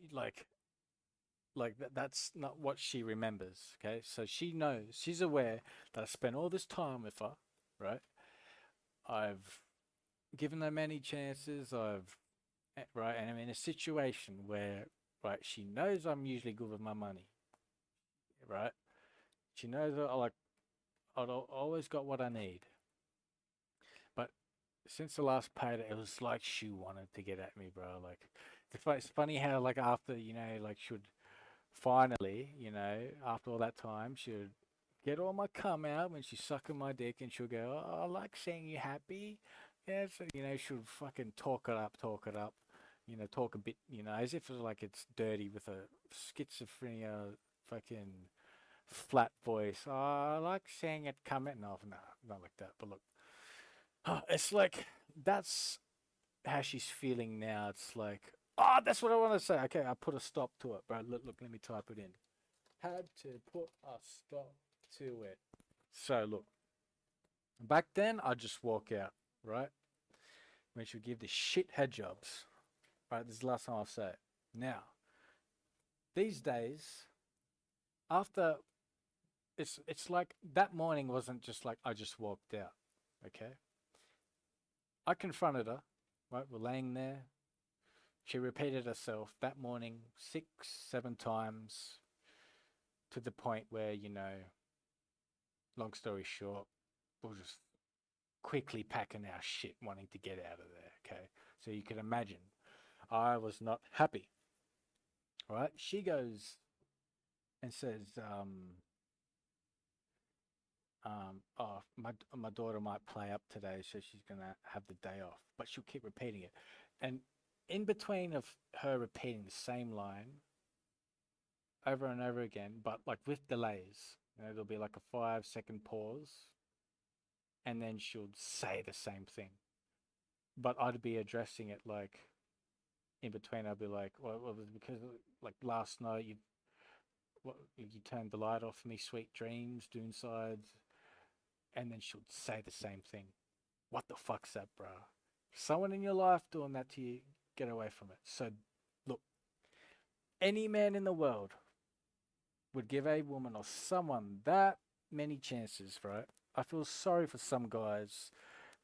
that's not what she remembers. Okay, so she knows, she's aware that I spent all this time with her, right? I've given her many chances. Right, and I'm in a situation where, right, she knows I'm usually good with my money, right? She knows that I've always got what I need. But since the last payday, it was like she wanted to get at me, bro. Like, it's funny how, like, after, like, should finally, after all that time, she'd get all my cum out when she's sucking my dick, and she'll go, "Oh, I like seeing you happy." Yeah, so, she'll fucking talk it up, talk a bit, as if it's like it's dirty with a schizophrenia fucking flat voice. Oh, I like seeing it come out. No, no, not like that. But look, it's like that's how she's feeling now. It's like, that's what I want to say. Okay, I put a stop to it, bro. Look, let me type it in. Had to put a stop to it. So look, back then I just walk out, right? When she would give the shit head jobs. Right, this is the last time I'll say it. Now, these days, after it's like that morning wasn't just like I just walked out. Okay. I confronted her, right? We're laying there. She repeated herself that morning 6, 7 times to the point where, long story short, we're just quickly packing our shit, wanting to get out of there. Okay. So you can imagine I was not happy. Right? She goes and says, oh, my daughter might play up today, so she's gonna have the day off. But she'll keep repeating it, and in between of her repeating the same line over and over again, but like with delays, there'll be like a 5 second pause, and then she'll say the same thing. But I'd be addressing it like, in between, I'll be like, well, it was because like last night you turned the light off for me, sweet dreams, Doonsides, and then she'll say the same thing. What the fuck's that, bro? Someone in your life doing that to you, get away from it. So, look, any man in the world would give a woman or someone that many chances, right? I feel sorry for some guys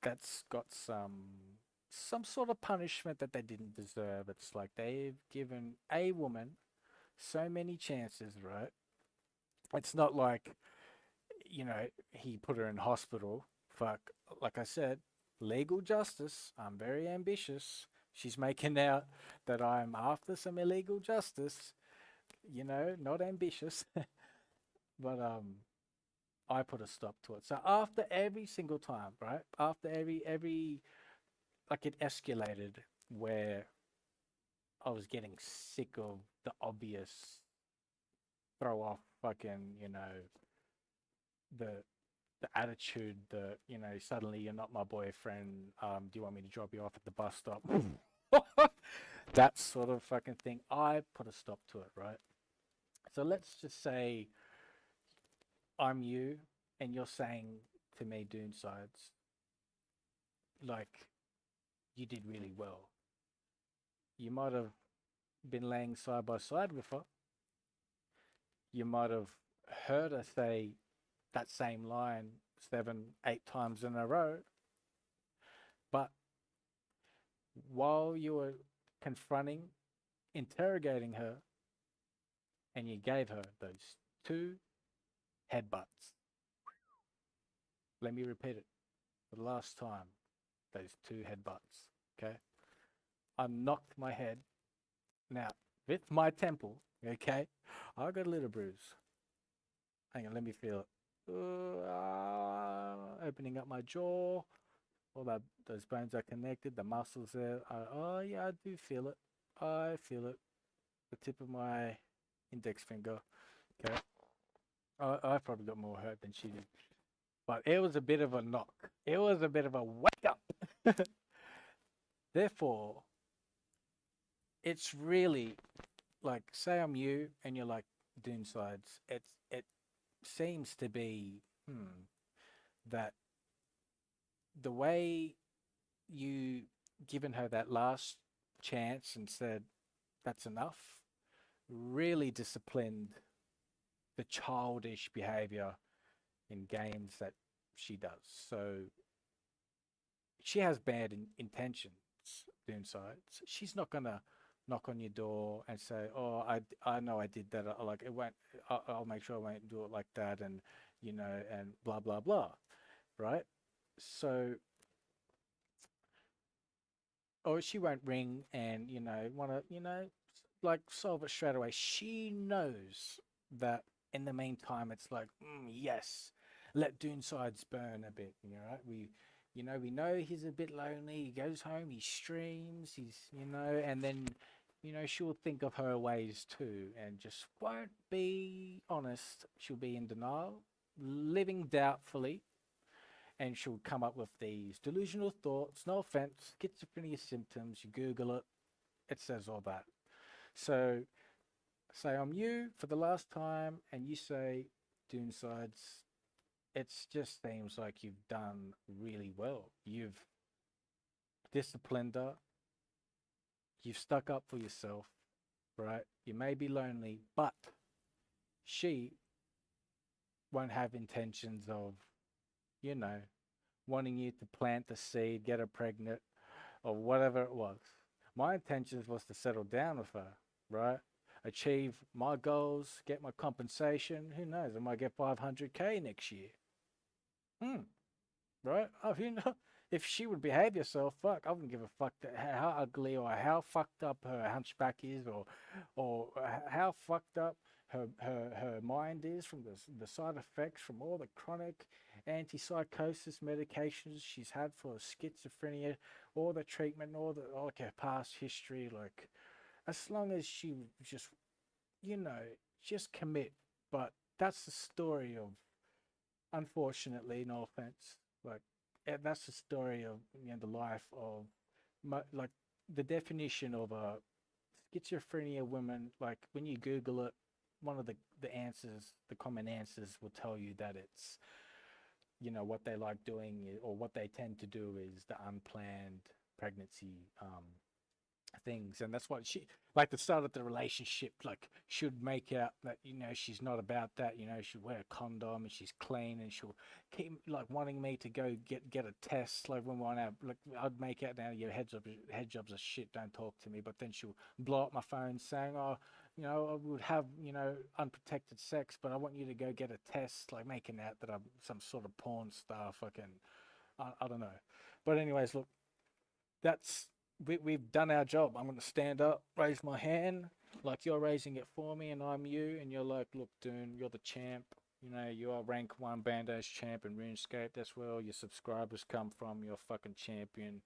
that's got some sort of punishment that they didn't deserve. It's like they've given a woman so many chances, right? It's not like, he put her in hospital. Fuck, like I said, legal justice. I'm very ambitious. She's making out that I'm after some illegal justice, not ambitious. But I put a stop to it. So after every single time, right? After every like it escalated where I was getting sick of the obvious throw off fucking, the the attitude that, suddenly you're not my boyfriend. Do you want me to drop you off at the bus stop? That sort of fucking thing. I put a stop to it, right? So let's just say I'm you and you're saying to me, Doonsides, like, you did really well. You might have been laying side by side with her. You might have heard her say that same line 7, 8 times in a row. But while you were confronting, interrogating her, and you gave her those 2 headbutts. Let me repeat it for the last time. Those 2 headbutts. Okay? I knocked my head. Now, with my temple, okay, I got a little bruise. Hang on, let me feel it. Opening up my jaw. All those bones are connected. The muscles there. Oh yeah, I do feel it. I feel it. The tip of my index finger. Okay. I probably got more hurt than she did. But it was a bit of a knock. It was a bit of a wake up. Therefore, it's really like, say I'm you and you're like Doonsides. It seems to be that the way you given her that last chance and said that's enough really disciplined the childish behavior in games that she does. So she has bad intentions, Doonsides. She's not gonna knock on your door and say, "Oh, I know I did that. Like it won't. I'll make sure I won't do it like that." And and blah blah blah, right? So, or she won't ring and wanna like solve it straight away. She knows that in the meantime, it's like, yes, let Doonsides burn a bit. Right? We know he's a bit lonely. He goes home, he streams, and then, she'll think of her ways too, and just won't be honest. She'll be in denial, living doubtfully, and she'll come up with these delusional thoughts. No offense, schizophrenia symptoms. You Google it, it says all that. So say I'm you for the last time, and you say, Doonsides, it just seems like you've done really well. You've disciplined her. You've stuck up for yourself, right? You may be lonely, but she won't have intentions of, you know, wanting you to plant the seed, get her pregnant, or whatever it was. My intentions was to settle down with her, right? Achieve my goals, get my compensation. Who knows? I might get 500K next year. Right? Oh, if she would behave herself, fuck, I wouldn't give a fuck how ugly or how fucked up her hunchback is, or how fucked up her mind is from the side effects from all the chronic antipsychosis medications she's had for schizophrenia, all the treatment, like her past history. Like, as long as she just, just commit. But that's the story of, unfortunately, no offense, like, that's the story of, the life of like the definition of a schizophrenia woman, like when you Google it, one of the answers, the common answers, will tell you that it's, what they like doing or what they tend to do is the unplanned pregnancy things. And that's what she, like, the start of the relationship, like, should make out that, she's not about that. She'll wear a condom and she's clean, and she'll keep like wanting me to go get a test. Like when we're out, like, I'd make out, now your head jobs are shit, don't talk to me. But then she'll blow up my phone saying, oh, I would have, unprotected sex, but I want you to go get a test, like making out that I'm some sort of porn star. Fucking, I don't know. But anyways, look, that's, we've done our job. I'm going to stand up, raise my hand, like you're raising it for me, and I'm you, and you're like, look, Doon, you're the champ. You are rank 1 Bandage champ in RuneScape. That's where all your subscribers come from. You're a fucking champion,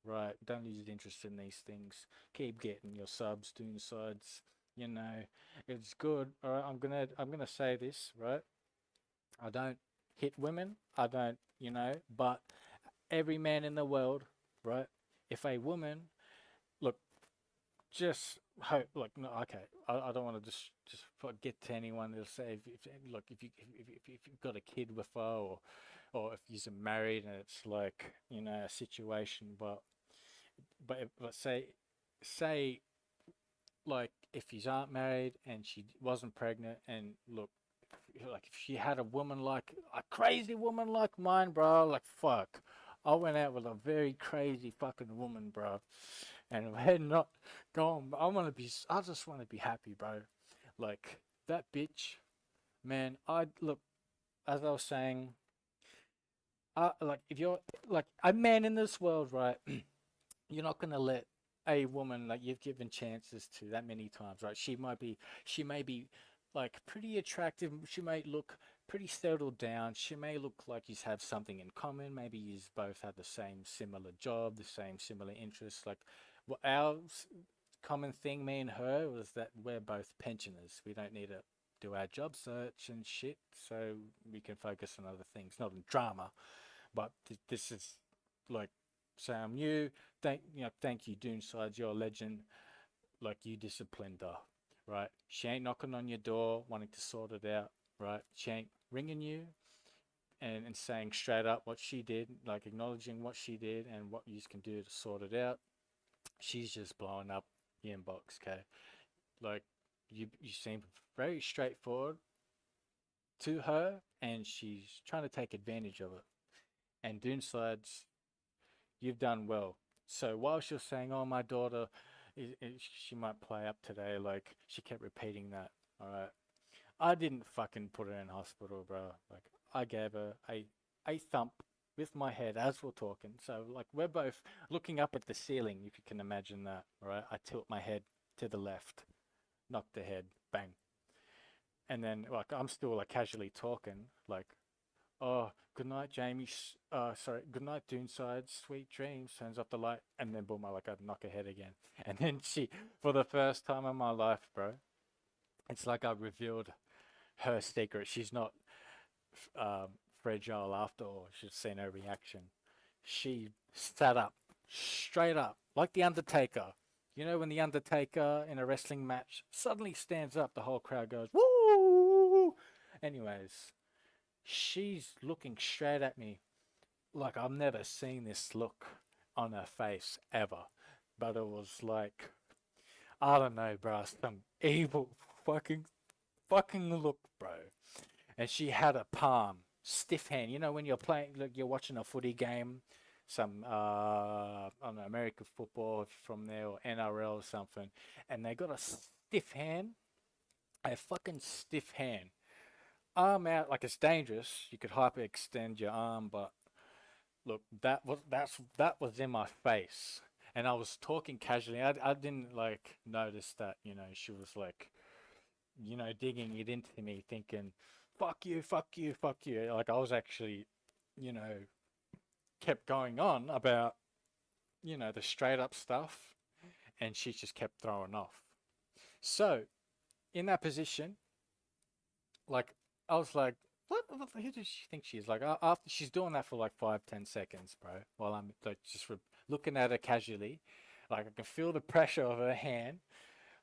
right? Don't lose interest in these things. Keep getting your subs, Doonsides. It's good. All right, I'm gonna say this, right? I don't hit women. I don't, but every man in the world, right? If a woman, look, just hope, like, no, okay, I don't want to just get to anyone that'll say, look, if you've got a kid with her, or if you're married and it's like, a situation, but say like if you aren't married and she wasn't pregnant, and look, like if she had a woman, like a crazy woman like mine, bro, like fuck, I went out with a very crazy fucking woman, bro, and we're not going. I just want to be happy, bro. Like that bitch, man. I look, as I was saying, like if you're like a man in this world, right? You're not gonna let a woman, like you've given chances to that many times, right? She may be like pretty attractive. She may look pretty settled down. She may look like you have something in common. Maybe you both have the same similar job, the same similar interests. Like, what our common thing, me and her, was that we're both pensioners. We don't need to do our job search and shit, so we can focus on other things, not on drama. But this is like, so I'm you. Thank you, Doonsides. You're a legend. Like, you disciplined her, right? She ain't knocking on your door wanting to sort it out, right? She ain't ringing you and saying straight up what she did, like acknowledging what she did and what you can do to sort it out. She's just blowing up your inbox, okay? Like, you seem very straightforward to her, and she's trying to take advantage of it. And Doonsides, you've done well. So while she was saying, "Oh, my daughter, she might play up today," like she kept repeating that. All right, I didn't fucking put her in hospital, bro. Like, I gave her a thump with my head as we're talking. So like we're both looking up at the ceiling, if you can imagine that. All right, I tilt my head to the left, knock the head, bang, and then like I'm still like casually talking, like, "Oh, good night, Jamie. Sorry, good night, Doonsides. Sweet dreams." Turns off the light, and then boom, I like I knock her head again. And then she, for the first time in my life, bro, it's like I revealed her secret. She's not fragile after all. She's seen her reaction. She sat up, straight up, like the Undertaker. When the Undertaker in a wrestling match suddenly stands up, the whole crowd goes, "Woo!" Anyways, she's looking straight at me like I've never seen this look on her face ever. But it was like, I don't know, bro, some evil fucking look, bro. And she had a palm, stiff hand. When you're playing, like you're watching a footy game, some I don't know, American football from there, or NRL or something, and they got a stiff hand, a fucking stiff hand, arm out, like it's dangerous. You could hyperextend your arm, but look, that was in my face, and I was talking casually. I didn't like notice that she was like digging it into me, thinking fuck you, fuck you, fuck you. Like I was actually you know kept going on about the straight up stuff, and she just kept throwing off. So in that position, like I was like, who does she think she is? Like after she's doing that for like 5, 10 seconds, bro. While I'm like just looking at her casually, Like I can feel the pressure of her hand,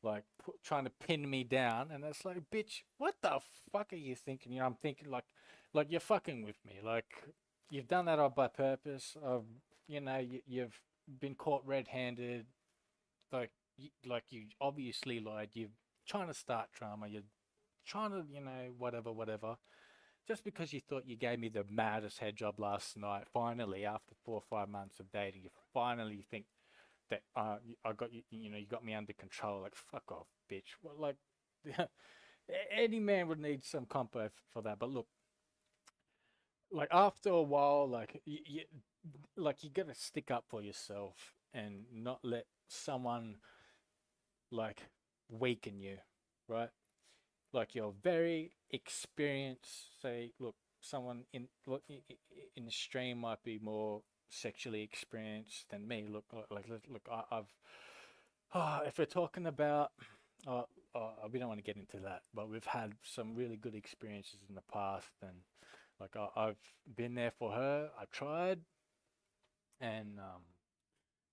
like trying to pin me down, and it's like, bitch, what the fuck are you thinking? You know, I'm thinking like you're fucking with me. Like you've done that all by purpose. Of you know, you've been caught red-handed. Like you obviously lied. You're trying to start drama. You're trying to, you know, whatever. Just because you thought you gave me the maddest head job last night, finally, after 4 or 5 months of dating, you finally think that I got you, you know, you got me under control. Like, fuck off, bitch. Well, like, any man would need some compo for that. But look, like after a while, like like you gotta stick up for yourself and not let someone like weaken you, right? Like you're very experienced. Say, look, someone in the stream might be more sexually experienced than me. Look, I've. If we're talking about, uh, we don't want to get into that, but we've had some really good experiences in the past, and like I've been there for her. I tried, and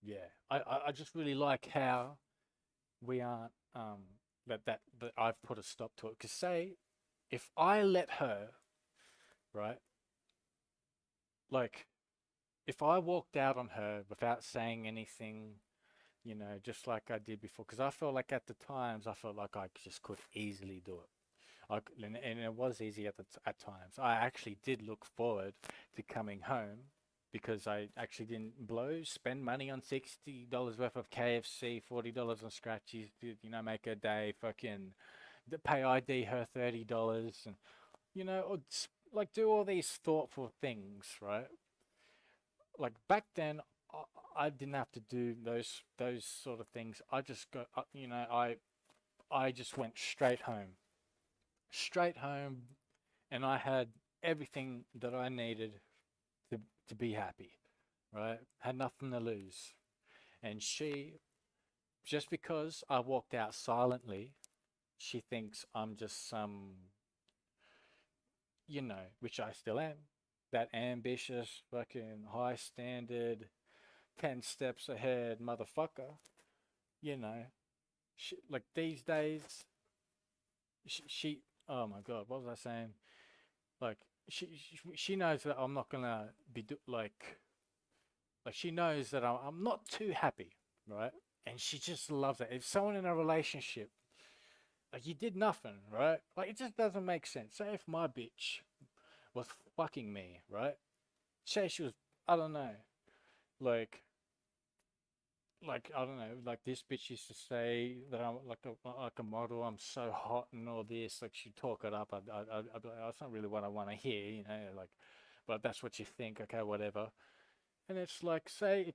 yeah, I just really like how we aren't that I've put a stop to it. Because say if I let her, right, like if I walked out on her without saying anything, you know, just like I did before, because I felt like at the times I felt like I just could easily do it. And it was easy at times. I actually did look forward to coming home because I actually didn't spend money on $60 worth of KFC, $40 on scratchies, to, you know, make a day, fucking pay ID her $30, and you know, or like do all these thoughtful things, right? Like back then, I didn't have to do those sort of things. I just got, you know, I just went straight home, and I had everything that I needed to be happy, right? Had nothing to lose. And she, just because I walked out silently, she thinks I'm just some, you know, which I still am, that ambitious, fucking high standard, 10 steps ahead motherfucker, you know. Like these days, she oh my God, what was I saying? Like she knows that I'm not gonna like she knows that I'm not too happy, right? And she just loves it. If someone in a relationship, like you did nothing, right? Like it just doesn't make sense. Say if my bitch was fucking me, right? Say she was, I don't know, like I don't know, like this bitch used to say that I'm like a model. I'm so hot and all this. Like she talk it up. I'd be like, oh, that's not really what I want to hear, you know. Like, but that's what you think. Okay, whatever. And it's like, say,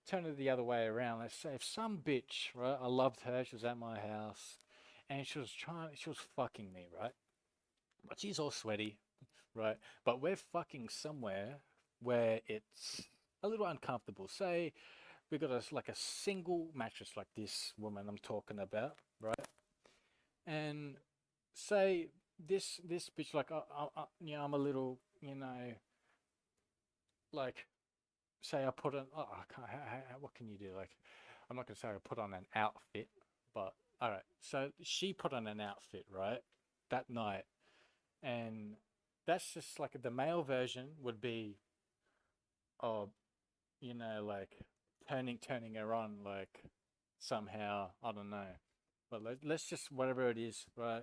turn it the other way around. Let's say if some bitch, right? I loved her. She was at my house, and she was fucking me, right? But she's all sweaty, right? But we're fucking somewhere where it's a little uncomfortable. Say we got like a single mattress like this woman I'm talking about, right? And say this bitch like you know, I'm a little, you know, like say I put on I can't, what can you do? Like I'm not gonna say I put on an outfit, but all right. So she put on an outfit, right, that night, and that's just like the male version would be, oh, you know, like turning her on, like somehow, I don't know. But let's just, whatever it is, right?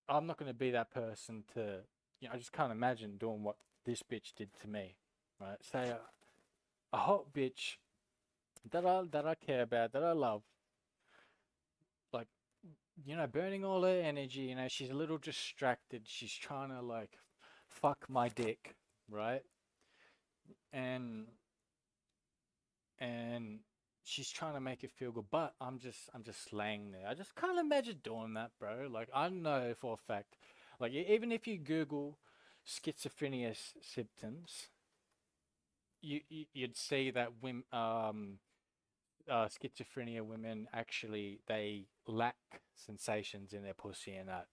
I'm not going to be that person to, you know, I just can't imagine doing what this bitch did to me, right? Say a hot bitch that I care about, that I love, like, you know, burning all her energy, you know, she's a little distracted. She's trying to like fuck my dick, right? And and she's trying to make it feel good, but I'm just laying there. I just can't imagine doing that, bro. Like I know for a fact, like even if you Google schizophrenia symptoms, you'd see that women, schizophrenia women actually they lack sensations in their pussy, and that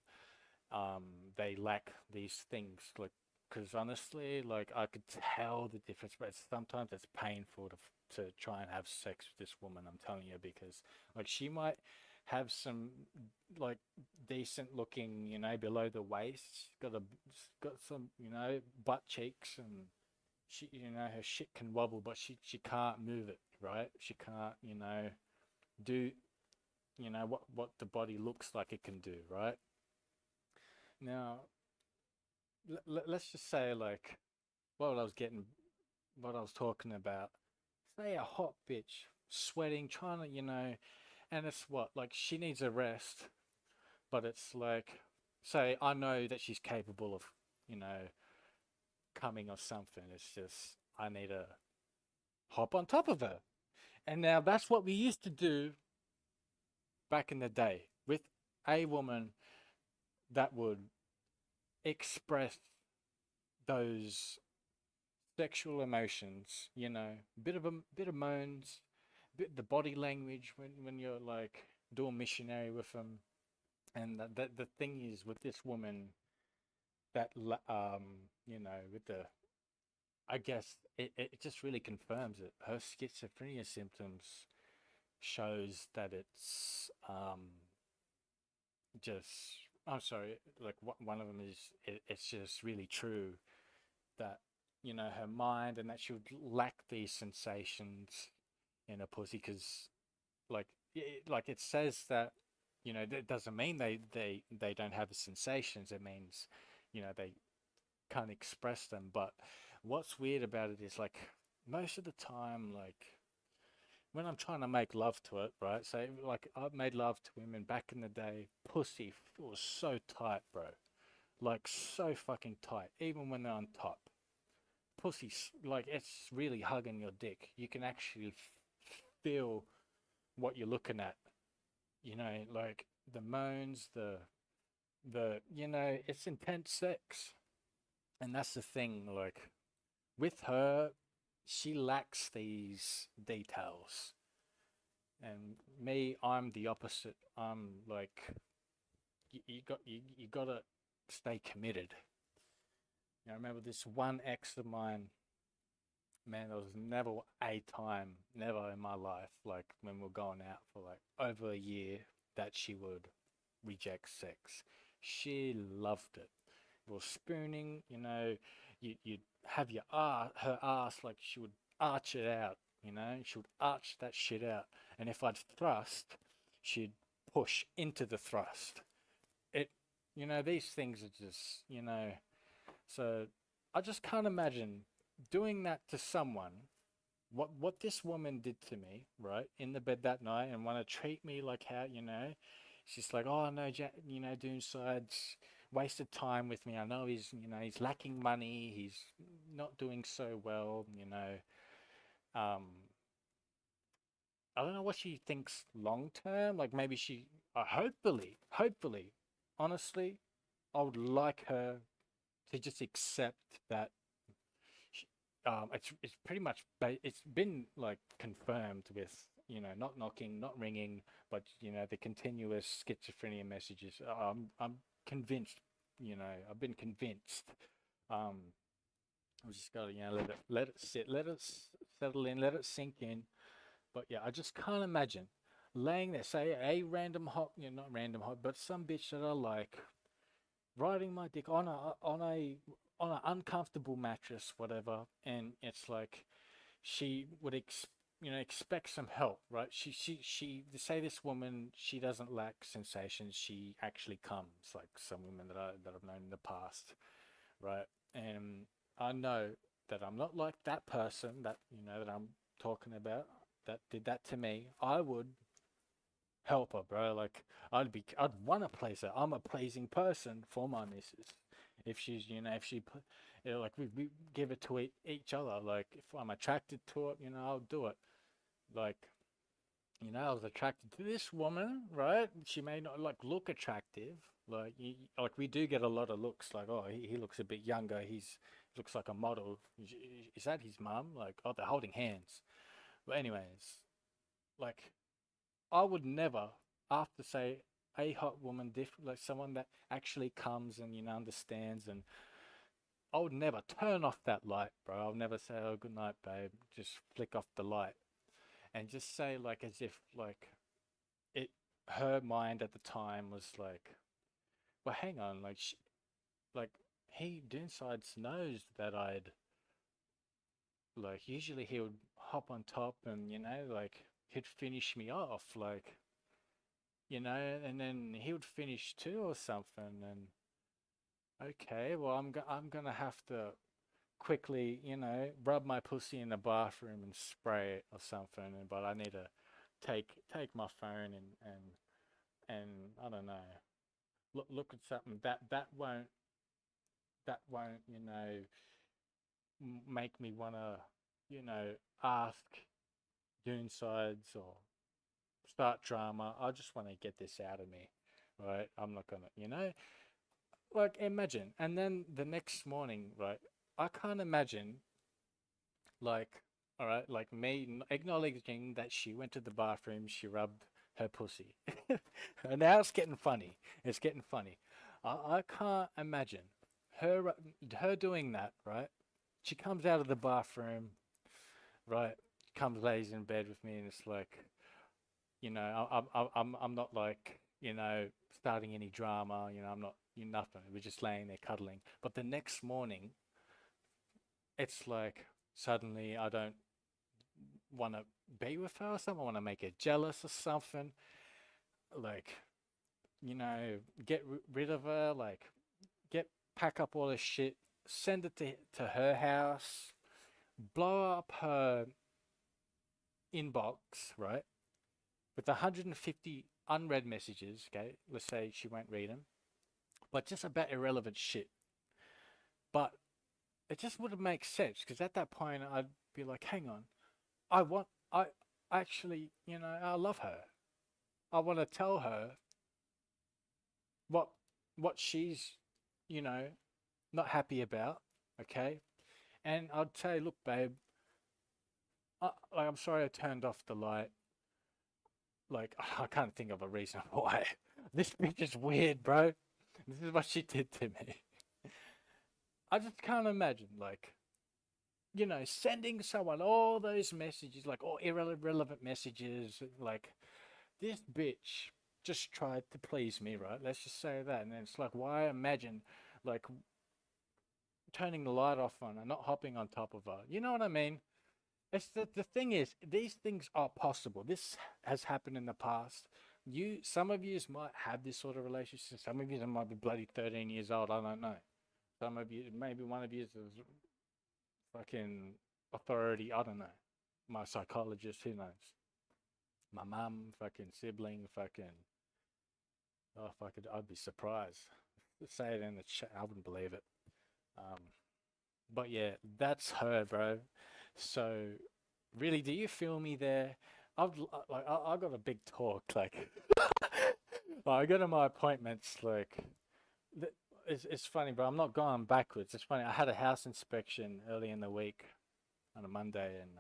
they lack these things like because honestly, like I could tell the difference, but sometimes it's painful to try and have sex with this woman. I'm telling you, because like she might have some like decent looking, below the waist. She's got some, butt cheeks, and she, her shit can wobble, but she can't move it, right? She can't, do, what the body looks like it can do, right? Now, let's just say like what I was getting, what I was talking about. Say a hot bitch, sweating, trying to, and it's what like she needs a rest, but it's like, say I know that she's capable of, you know, coming or something. It's just I need to hop on top of her, and now that's what we used to do back in the day with a woman that would express those sexual emotions, bit of moans, bit the body language when you're like doing missionary with them. And the thing is with this woman that with the I guess it just really confirms it. Her schizophrenia symptoms shows that it's just I'm sorry, like one of them is it's just really true that her mind and that she would lack these sensations in a pussy because like it says that that doesn't mean they don't have the sensations. It means they can't express them. But what's weird about it is like most of the time, like when I'm trying to make love to it, right? So like I've made love to women back in the day, pussy was so tight, bro, like so fucking tight, even when they're on top. Pussy, like it's really hugging your dick. You can actually feel what you're looking at. Like the moans, it's intense sex. And that's the thing, like with her, she lacks these details. And me, I'm the opposite. I'm like you gotta stay committed. I remember this one ex of mine, man, there was never a time, never in my life, like when we're going out for like over a year, that she would reject sex. She loved it. It was spooning, you'd have her ass, like she would arch it out, she would arch that shit out. And if I'd thrust, she'd push into the thrust. It, these things are just, so I just can't imagine doing that to someone. What this woman did to me, right, in the bed that night, and want to treat me like how, she's like, oh no, Doonsides wasted time with me. I know he's lacking money. He's not doing so well. Um, I don't know what she thinks long term. Like maybe hopefully, honestly, I would like her to just accept that it's pretty much it's been like confirmed with not knocking, not ringing, but the continuous schizophrenia messages. I'm convinced. I've been convinced. Um, we just gotta let it sit, let it settle in, let it sink in. But yeah, I just can't imagine laying there, say a random hot, not random hot, but some bitch that I like riding my dick on an uncomfortable mattress, whatever, and it's like she would expect some help, right? She say this woman, she doesn't lack sensations. She actually comes, like some women that I've known in the past, right? And I know that I'm not like that person that that I'm talking about that did that to me. I would help her, bro. Like I'd want to please her. I'm a pleasing person for my missus. If she's, if she put, like we give it to each other. Like if I'm attracted to it, I'll do it. Like, I was attracted to this woman, right? She may not like look attractive. Like, like we do get a lot of looks. Like, oh, he looks a bit younger. Looks like a model. Is that his mum? Like, oh, they're holding hands. But anyways, like I would never, after say a hot woman, like someone that actually comes and understands, and I would never turn off that light, bro. I'll never say, "Oh, good night, babe." Just flick off the light and just say like as if like it. Her mind at the time was like, "Well, hang on, like he Doonsides knows that I'd like usually he would hop on top and like he'd finish me off like and then he would finish too or something and okay, well I'm gonna have to quickly rub my pussy in the bathroom and spray it or something but I need to take my phone and I don't know look at something that won't make me want to ask Doonsides or start drama. I just want to get this out of me, right? I'm not gonna, like imagine. And then the next morning, right? I can't imagine, like, all right, like me acknowledging that she went to the bathroom, she rubbed her pussy. And now it's getting funny. It's getting funny. I can't imagine her doing that, right? She comes out of the bathroom, right? Comes lays in bed with me, and it's like, I'm not like, starting any drama. I'm not nothing. We're just laying there cuddling. But the next morning, it's like suddenly I don't want to be with her or something. I want to make her jealous or something. Like, get rid of her. Like, pack up all this shit, send it to her house, blow up her inbox, right? With 150 unread messages, okay? Let's say she won't read them, but just about irrelevant shit. But it just wouldn't make sense because at that point I'd be like, hang on, I actually, I love her. I want to tell her what what she's, you know, not happy about, okay? And I'd say, look, babe, I'm sorry I turned off the light. Like, I can't think of a reason why. This bitch is weird, bro. This is what she did to me. I just can't imagine, like, sending someone all those messages, like all irrelevant messages, like this bitch just tried to please me, right? Let's just say that. And then it's like, why imagine, like, turning the light off on her, not hopping on top of her? You know what I mean? It's the thing is, these things are possible. This has happened in the past. Some of you might have this sort of relationship. Some of you might be bloody 13 years old. I don't know. Some of you, maybe one of you is fucking authority. I don't know. My psychologist, who knows? My mum, fucking sibling, fucking. Oh, fucking, I'd be surprised. Say it in the chat. I wouldn't believe it. Um, but yeah, that's her, bro. So, really, do you feel me there? I got a big talk. Like, I go to my appointments. Like, it's funny, bro. I'm not going backwards. It's funny. I had a house inspection early in the week on a Monday, and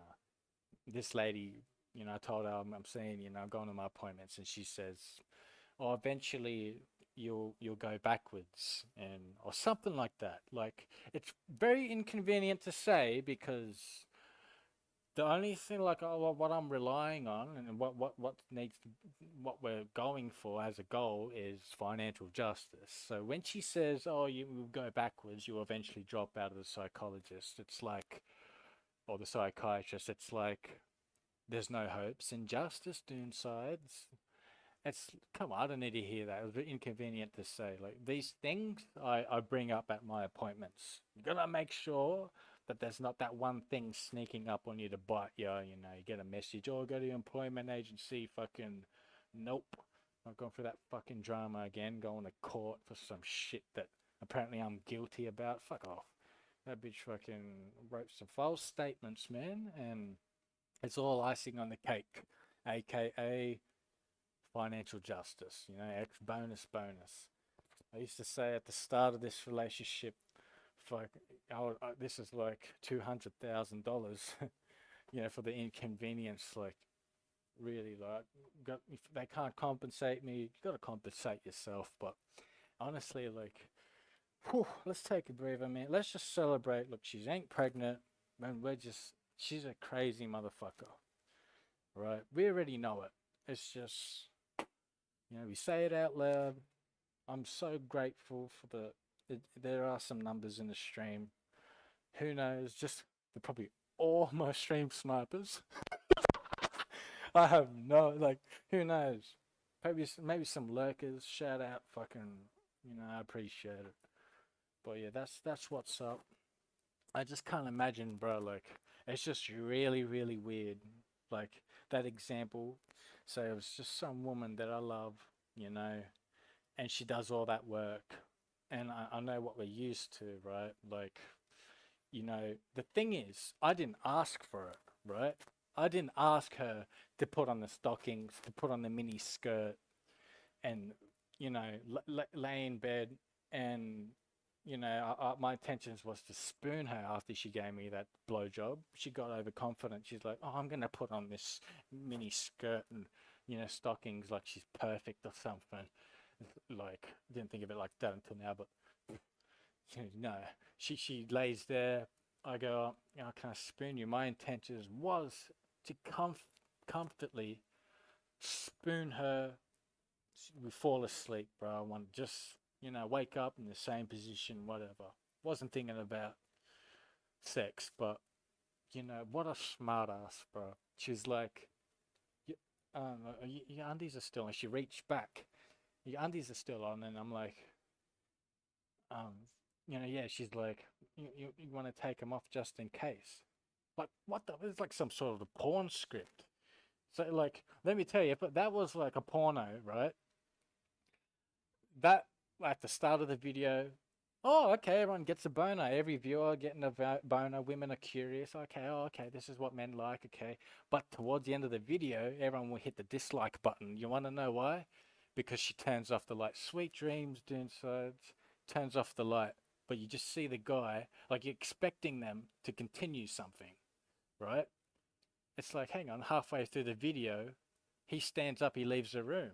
this lady, I told her I'm saying, I'm going to my appointments, and she says, "Oh, eventually you'll go backwards," and or something like that. Like, it's very inconvenient to say because the only thing like what I'm relying on and what needs to, what we're going for as a goal is financial justice. So when she says, "Oh, you will go backwards, you'll eventually drop out of the psychologist," it's like, or the psychiatrist, it's like there's no hopes in justice, Doonsides. It's come on, I don't need to hear that. It was very inconvenient to say. Like these things I bring up at my appointments. You gotta make sure that there's not that one thing sneaking up on you to bite you. You get a message, or go to your employment agency, fucking nope. Not going through that fucking drama again, going to court for some shit that apparently I'm guilty about. Fuck off. That bitch fucking wrote some false statements, man, and it's all icing on the cake, aka financial justice, ex bonus. I used to say at the start of this relationship, fuck, this is like $200,000, for the inconvenience. Like, really, like, if they can't compensate me, you got to compensate yourself. But honestly, like, Whew, let's take a breather, man. Let's just celebrate. Look, she ain't pregnant, man. She's a crazy motherfucker, right? We already know it. It's just, we say it out loud. I'm so grateful for there are some numbers in the stream. Who knows? Just they're probably all my stream snipers. I have no like. Who knows? Maybe some lurkers. Shout out, fucking. I appreciate it. But yeah, that's what's up. I just can't imagine, bro. Like, it's just really, really weird. Like that example. So it was just some woman that I love, you know, and she does all that work, and I know what we're used to, right? Like, the thing is, I didn't ask for it, right? I didn't ask her to put on the stockings, to put on the mini skirt, and lay in bed, and my intentions was to spoon her after she gave me that blowjob. She got overconfident. She's like, "Oh, I'm gonna put on this mini skirt and stockings like she's perfect or something." Like, didn't think of it like that until now, but no, she lays there. I go, can I spoon you? My intentions was to comfortably spoon her. We fall asleep, bro. I want to just, wake up in the same position, whatever. Wasn't thinking about sex, but, what a smart ass, bro. She's like, your undies are still on. She reached back. Your undies are still on. And I'm like, um, yeah, she's like, you want to take them off just in case. Like, what the? It's like some sort of a porn script. So, like, let me tell you, if that was like a porno, right? That at the start of the video, oh, okay, everyone gets a boner. Every viewer getting a boner. Women are curious. Okay, oh, okay, this is what men like. Okay, but towards the end of the video, everyone will hit the dislike button. You want to know why? Because she turns off the light. Sweet dreams, Doonsides. Turns off the light, but you just see the guy like you're expecting them to continue something, right? It's like, hang on, halfway through the video, he stands up, he leaves the room.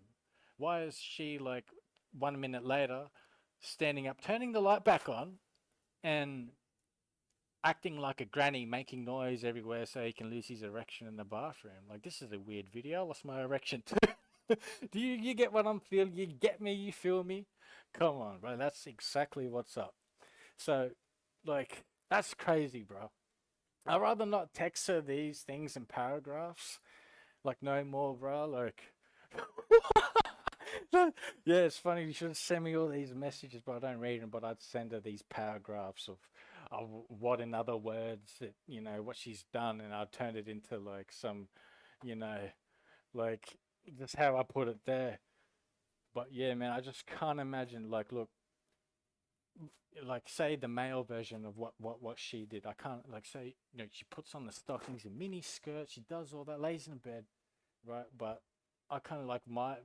Why is she like 1 minute later standing up, turning the light back on, and acting like a granny, making noise everywhere so he can lose his erection in the bathroom? Like, this is a weird video. I lost my erection too. Do you get what I'm feeling? You get me? You feel me? Come on, bro. That's exactly what's up. So, like, that's crazy, bro. I'd rather not text her these things in paragraphs. Like, no more, bro. Like, yeah, it's funny. You should send me all these messages, but I don't read them. But I'd send her these paragraphs of what, in other words, that, what she's done, and I'd turn it into like some, you know, like just how I put it there. But yeah, man, I just can't imagine. Like, look, like say the male version of what she did. I can't like say she puts on the stockings and mini skirt. She does all that, lays in bed, right? But I kind of like my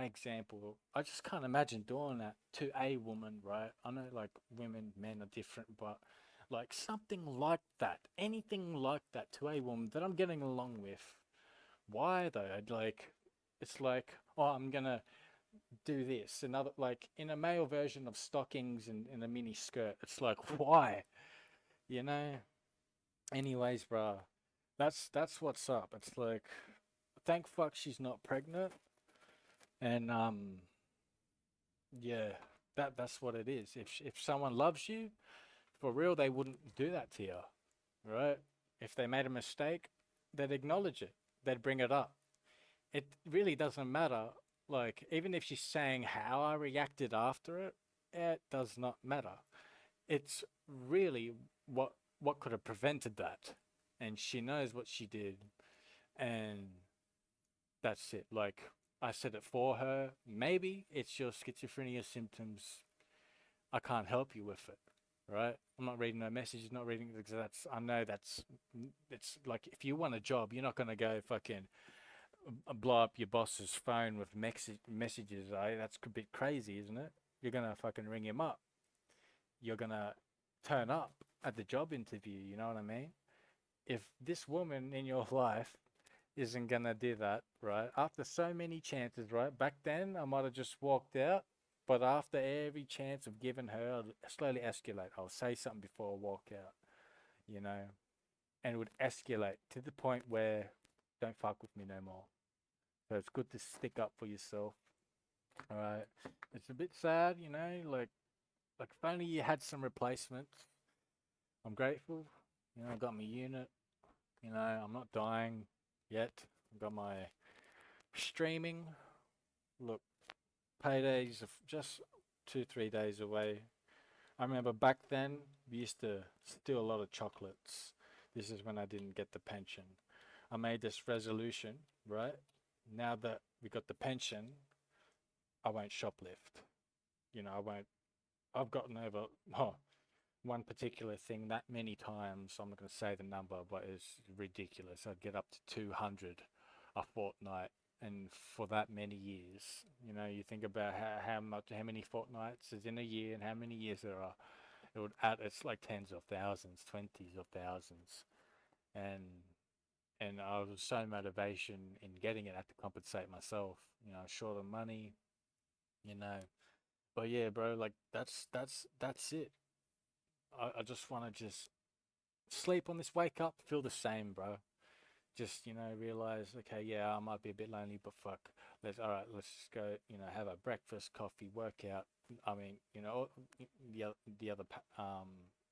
example. I just can't imagine doing that to a woman, right? I know like women, men are different, but like something like that, anything like that to a woman that I'm getting along with. Why though? Like, it's like, oh, I'm gonna do this. Another like in a male version of stockings and in a mini skirt. It's like, why? You know? Anyways, bruh. That's what's up. It's like, thank fuck she's not pregnant. And yeah, that's what it is. If someone loves you, for real, they wouldn't do that to you. Right? If they made a mistake, they'd acknowledge it. They'd bring it up. It really doesn't matter. Like, even if she's saying how I reacted after it, it does not matter. It's really what could have prevented that. And she knows what she did. And that's it. Like, I said it for her. Maybe it's your schizophrenia symptoms. I can't help you with it. Right? I'm not reading no messages, not reading because I know it's like if you want a job, you're not gonna go fucking blow up your boss's phone with messages. That's a bit crazy, isn't it? You're gonna fucking ring him up. You're gonna turn up at the job interview. You know what I mean? If this woman in your life isn't gonna do that, right? After so many chances, right? Back then, I might have just walked out. But after every chance of giving her, I'd slowly escalate. I'll say something before I walk out, you know, and it would escalate to the point where don't fuck with me no more. So it's good to stick up for yourself. All right. It's a bit sad, you know, like if only you had some replacements. I'm grateful. You know, I got my unit. You know, I'm not dying yet. I got my streaming. Look, paydays are just 2, 3 days away. I remember back then we used to steal a lot of chocolates. This is when I didn't get the pension. I made this resolution, right? Now that we got the pension, I won't shoplift. You know, I won't. I've gotten over one particular thing that many times. I'm not going to say the number, but it's ridiculous. I'd get up to 200 a fortnight, and for that many years, you know, you think about how many fortnights is in a year, and how many years there are. It would add. It's like tens of thousands, 20s of thousands, and I was so motivation in getting it. I had to compensate myself. You know, short of money. You know, but yeah, bro, like that's it. I just want to just sleep on this, wake up, feel the same, bro. Just, you know, realize, okay, yeah, I might be a bit lonely, but fuck, all right, let's just go, you know, have a breakfast, coffee, workout. I mean, you know, the other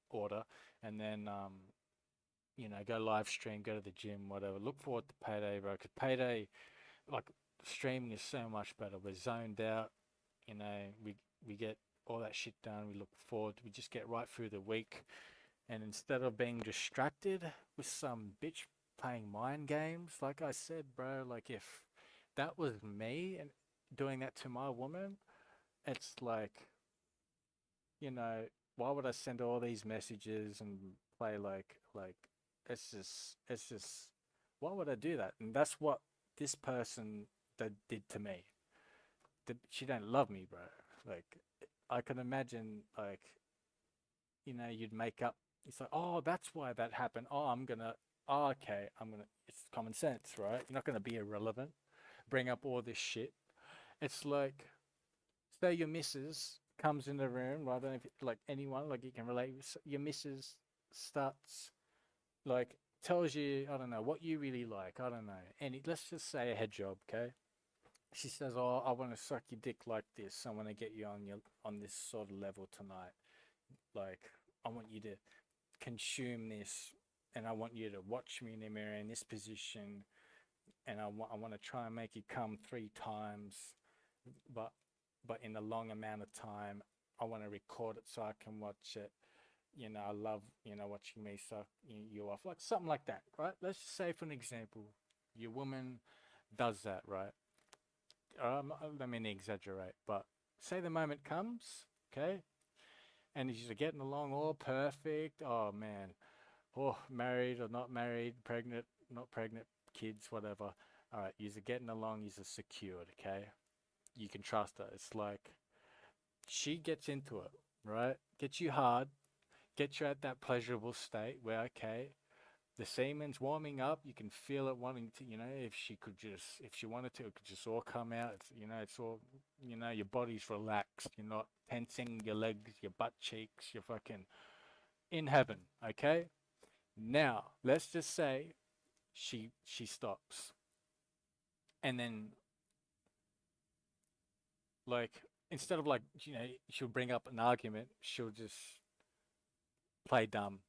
order, and then you know, go live stream, go to the gym, whatever. Look forward to payday, bro. Cause payday, like streaming is so much better. We're zoned out, you know, we get all that shit done. We look forward. We just get right through the week. And instead of being distracted with some bitch playing mind games, like I said, bro, like if that was me and doing that to my woman, it's like, you know, why would I send all these messages and play like it's just why would I do that? And that's what this person that did to me. She don't love me, bro. Like I can imagine like you know, you'd make up. It's like, oh, that's why that happened. Oh, okay, it's common sense, right? You're not gonna be irrelevant, bring up all this shit. It's like, say your missus comes in the room, right? I don't know if like anyone, like you can relate. Your missus starts, like, tells you, I don't know, what you really like. I don't know. Let's just say a head job, okay? She says, oh, I want to suck your dick like this. I want to get you on this sort of level tonight. Like, I want you to consume this, and I want you to watch me in the mirror in this position, and I want to try and make you come 3 times, but in a long amount of time. I want to record it so I can watch it. You know, I love watching me suck you off, like something like that, right? Let's just say, for an example, your woman does that, right? Let me exaggerate, but say the moment comes, okay, and you're getting along all perfect. Oh man, oh, married or not married, pregnant, not pregnant, kids, whatever. All right, you're getting along, you're secured, okay? You can trust her. It's like she gets into it, right? Gets you hard, gets you at that pleasurable state where, okay, the semen's warming up. You can feel it wanting to, if she wanted to, it could just all come out. It's all, your body's relaxed. You're not tensing your legs, your butt cheeks. You're fucking in heaven, okay? Now, let's just say she stops. And then, like, instead of, like, she'll bring up an argument, she'll just play dumb.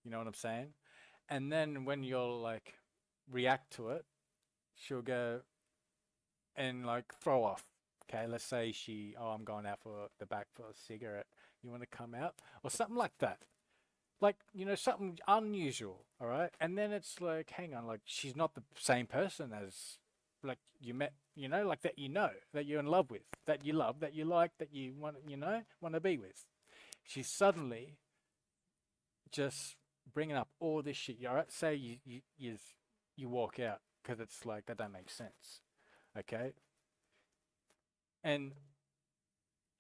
You know what I'm saying? And then when you'll, like, react to it, she'll go and, like, throw off. Okay, let's say I'm going out for the back for a cigarette. You want to come out? Or something like that. Like, something unusual, all right? And then it's like, hang on, like, she's not the same person as, like, you met, like that that you're in love with, that you love, that you like, that you want to be with. She's suddenly just bringing up all this shit. All right, say you walk out because it's like that don't make sense, okay? And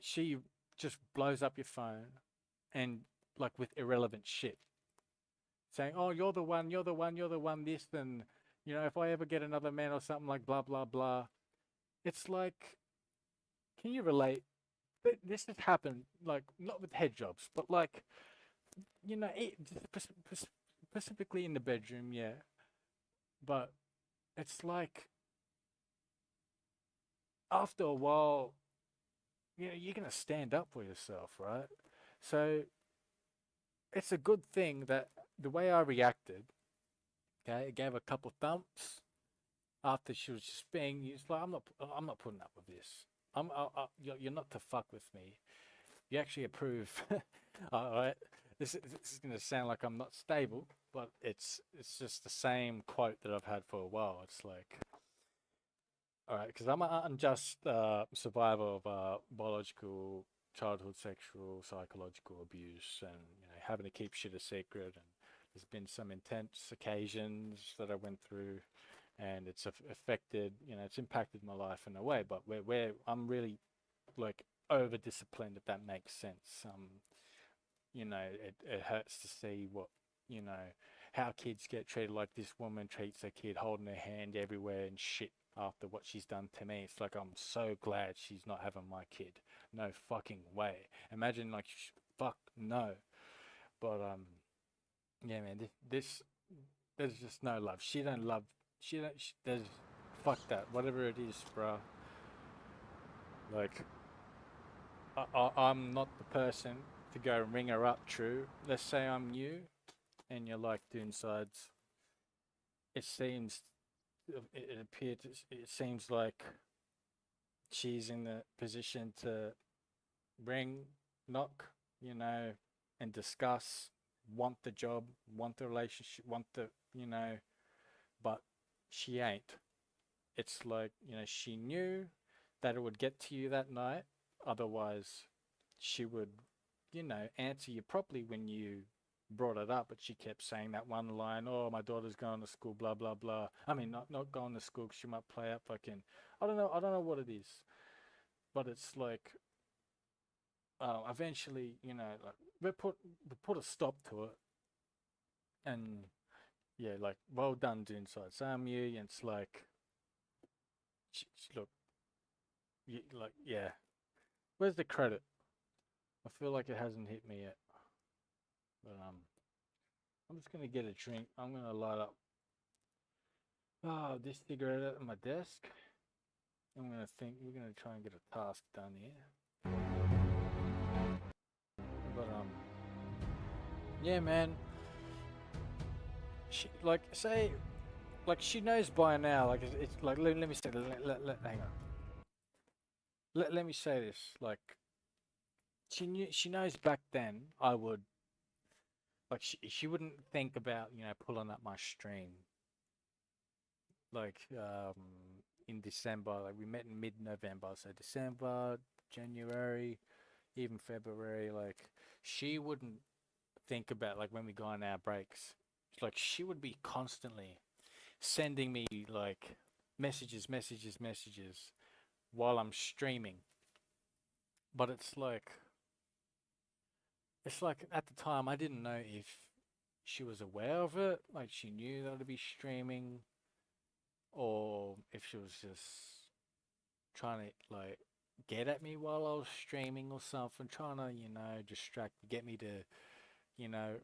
she just blows up your phone and like with irrelevant shit, saying, "Oh, you're the one, you're the one, you're the one." This, then if I ever get another man or something like blah blah blah. It's like, can you relate? this has happened, like, not with head jobs, but like, specifically in the bedroom, yeah. But it's like after a while, you're gonna stand up for yourself, right? So it's a good thing that the way I reacted, okay, I gave a couple thumps after she was just being. It's like I'm not putting up with this. You're not to fuck with me. You actually approve. All right. This is gonna sound like I'm not stable, but it's just the same quote that I've had for a while. It's like, all right, because I'm an unjust survivor of biological, childhood, sexual, psychological abuse, and having to keep shit a secret. And there's been some intense occasions that I went through, and it's affected. It's impacted my life in a way. But where I'm really like over disciplined, if that makes sense. It hurts to see how kids get treated, like this woman treats a kid, holding her hand everywhere and shit after what she's done to me. It's like, I'm so glad she's not having my kid. No fucking way. Imagine, like, fuck no. But yeah, man, there's just no love. She don't love. There's fuck that. Whatever it is, bro. Like, I'm not the person to go ring her up. True. Let's say I'm you, and you're like Doonsides. It seems, it appears, it seems like she's in the position to ring, knock, and discuss, want the job, want the relationship, want but she ain't. It's like, she knew that it would get to you that night. Otherwise, she would, answer you properly when you brought it up. But she kept saying that one line, "Oh, my daughter's going to school, blah blah blah." I mean, not going to school 'cause she might play up fucking. I don't know what it is, but it's like, eventually, like we put a stop to it, and yeah, like, well done, Doonside. Sam, you, and it's like, look, like, yeah. Where's the credit? I feel like it hasn't hit me yet. But I'm just gonna get a drink. I'm gonna light up this cigarette at my desk. We're gonna try and get a task done here. But yeah, man. She, like, say, like, she knows by now. Like, it's like, let me say, hang on. Let me say this. Like, she knows back then I would, like, she wouldn't think about pulling up my stream, like, in December. Like, we met in mid-November, so December, January, even February. Like, she wouldn't think about, like, when we go on our breaks. Like, she would be constantly sending me, like, messages while I'm streaming. But it's like at the time I didn't know if she was aware of it, like she knew that I'd be streaming, or if she was just trying to, like, get at me while I was streaming or something, trying to, distract, get me to,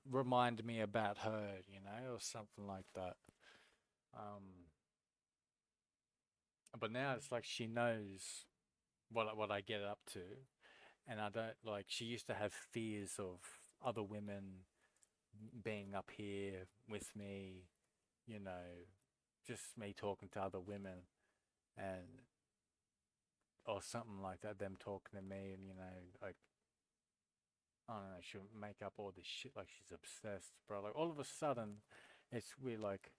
remind me about her, or something like that. Um, but now it's like she knows what I get up to, and I don't, like, she used to have fears of other women being up here with me, you know, just me talking to other women, and or something like that, them talking to me, and like, I don't know, she'll make up all this shit like she's obsessed, bro. Like, all of a sudden, it's weird. Like,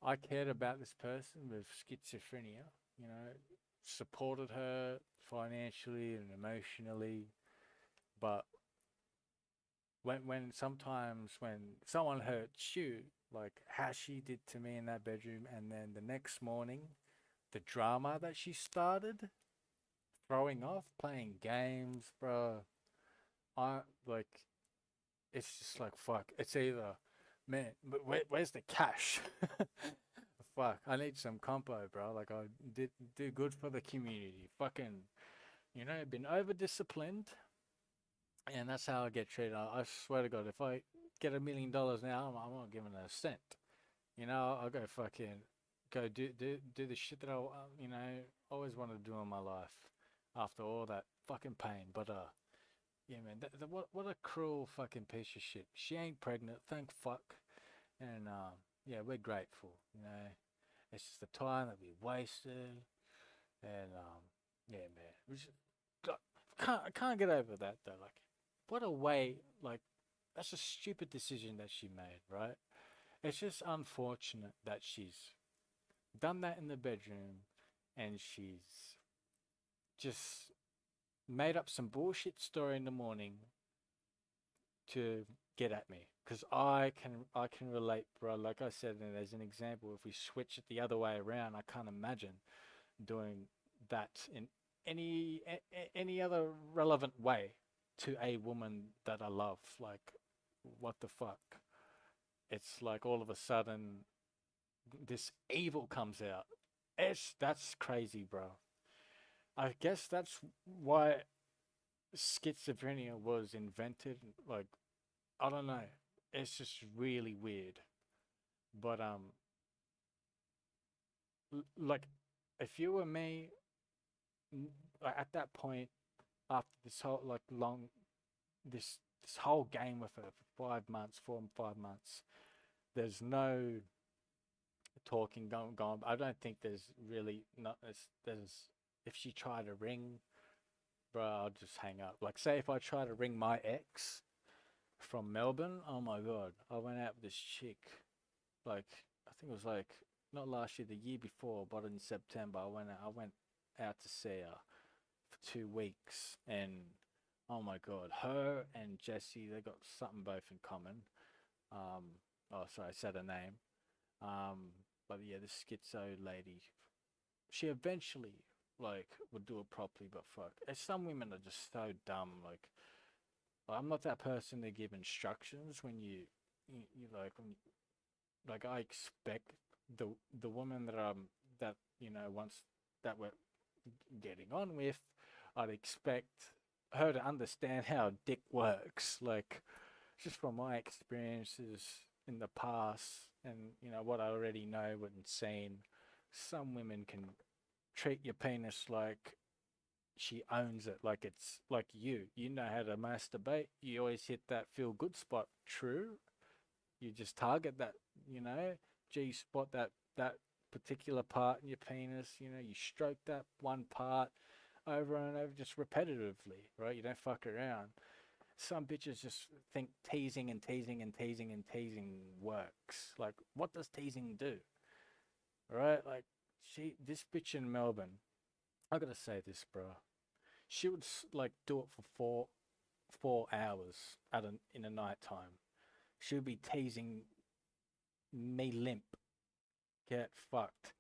I cared about this person with schizophrenia, supported her financially and emotionally, but when sometimes when someone hurts you, like how she did to me in that bedroom, and then the next morning, the drama that she started throwing off, playing games, bro. I like, it's just like, fuck. It's either, man, but where's the cash? Fuck, I need some compo, bro. Like, I did do good for the community. Fucking You know, been over disciplined, and that's how I get treated. I swear to God, if I get $1 million now, I'm not giving a cent. You know, I'll go fucking go do the shit that you know, always wanted to do in my life after all that fucking pain. But yeah, man, what a cruel fucking piece of shit. She ain't pregnant, thank fuck. And yeah, we're grateful. You know, it's just the time that we wasted. And yeah, man, can't get over that though. Like, what a way. Like, that's a stupid decision that she made, right? It's just unfortunate that she's done that in the bedroom, and she's just made up some bullshit story in the morning to get at me. Because I can relate, bro. Like I said, and as an example, if we switch it the other way around, I can't imagine doing that in any other relevant way to a woman that I love. Like, what the fuck? It's like all of a sudden this evil comes out. That's crazy, bro. I guess that's why schizophrenia was invented. Like, I don't know. It's just really weird. But like, if you were me, like at that point, after this whole like long this whole game with her for 5 months, 4 and 5 months, there's no talking going on. I don't think there's really not there's if she tried to ring, bro, I'll just hang up. Like, say if I try to ring my ex from Melbourne, oh my god, I went out with this chick, like I think it was like not last year, the year before, but in September, I went out to see her for 2 weeks, and oh my god, her and Jesse, they got something both in common. Oh sorry, I said her name. Um, but yeah, this schizo lady, she eventually like would do it properly, but fuck, some women are just so dumb. Like, I'm not that person to give instructions when you like like I expect the woman that once that we're getting on with, I'd expect her to understand how dick works. Like, just from my experiences in the past, and what I already know and seen, some women can treat your penis like she owns it, like it's like you know how to masturbate, you always hit that feel good spot. True, you just target that, G spot, that particular part in your penis, you stroke that one part over and over, just repetitively, right? You don't fuck around. Some bitches just think teasing and teasing and teasing and teasing works. Like, what does teasing do? Right? Like, this bitch in Melbourne, I gotta say this, bro. She would like do it for 4 hours in the night time. She would be teasing me limp, get fucked.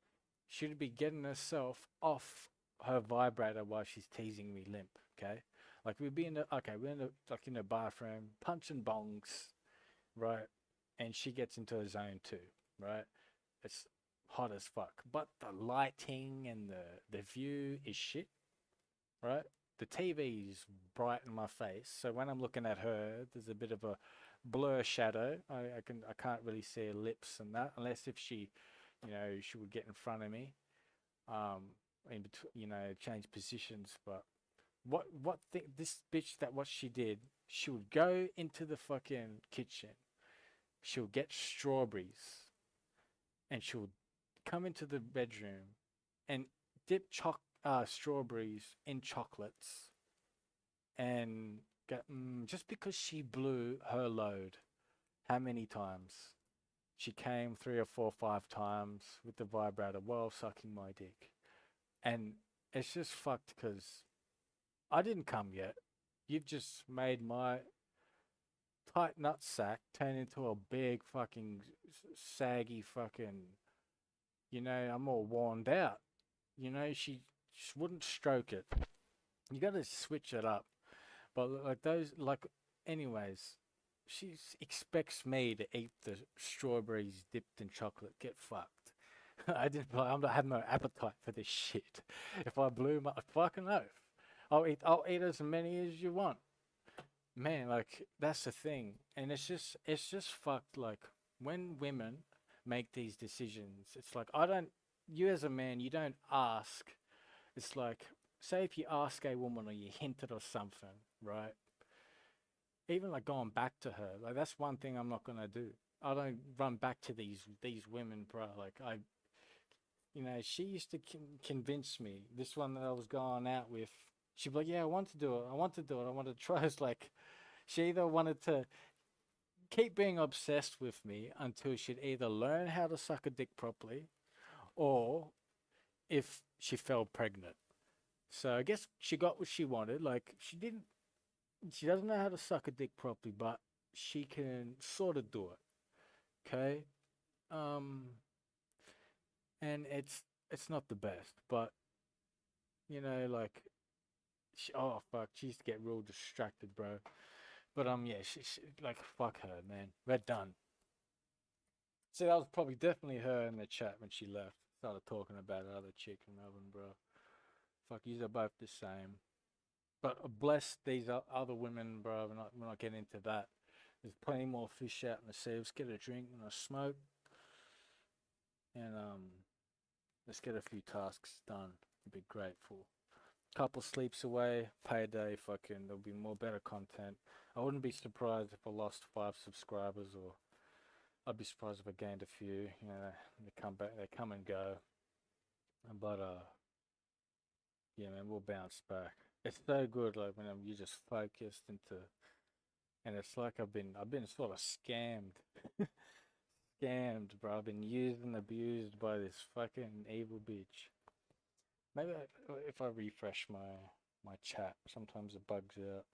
She'd be getting herself off her vibrator while she's teasing me limp. Okay, like we're in the like in the bathroom punching bongs, right? And she gets into a zone too, right? It's hot as fuck, but the lighting and the view is shit, right? The TV's bright in my face, so when I'm looking at her, there's a bit of a blur shadow. I can't really see her lips and that, unless if she would get in front of me, in between, change positions. But this bitch, that what she did, she would go into the fucking kitchen, she'll get strawberries, and she'll come into the bedroom and dip strawberries in chocolates, and get, just because she blew her load, how many times? She came 3 or 4, 5 times with the vibrator while sucking my dick. And it's just fucked because I didn't come yet. You've just made my tight nut sack turn into a big fucking saggy fucking, I'm all worn out. She wouldn't stroke it. You gotta switch it up. But like those, like, anyways, she expects me to eat the strawberries dipped in chocolate. Get fucked. I didn't. I have no appetite for this shit. If I blew my fucking oath. I'll eat as many as you want. Man, like that's the thing. And it's just fucked like when women make these decisions, it's like I don't you as a man, you don't ask. It's like say if you ask a woman or you hinted or something, right? Even like going back to her, like that's one thing I'm not gonna do. I don't run back to these women, bro. Like she used to convince me. This one that I was going out with, she'd be like, "Yeah, I want to do it. I want to do it. I want to try." It's like she either wanted to keep being obsessed with me until she'd either learn how to suck a dick properly, or if she fell pregnant. So I guess she got what she wanted. Like she doesn't know how to suck a dick properly, but she can sort of do it. Okay. Um, and it's not the best, but like, oh fuck, she used to get real distracted, bro. But yeah, she like fuck her, man. We're done. So that was probably definitely her in the chat when she left. Started talking about the other chick in Melbourne, bro. Fuck, yous are both the same. But bless these other women, bro. We're not getting into that. There's plenty more fish out in the sea. Let's get a drink and a smoke, and let's get a few tasks done. Be grateful. Couple sleeps away, payday. Fucking, there'll be more better content. I wouldn't be surprised if I lost 5 subscribers, or I'd be surprised if I gained a few. They come back, they come and go. But yeah, man, we'll bounce back. It's so good, like when you just focused into, and it's like I've been sort of scammed, scammed, bro. I've been used and abused by this fucking evil bitch. Maybe if I refresh my chat, sometimes it bugs out.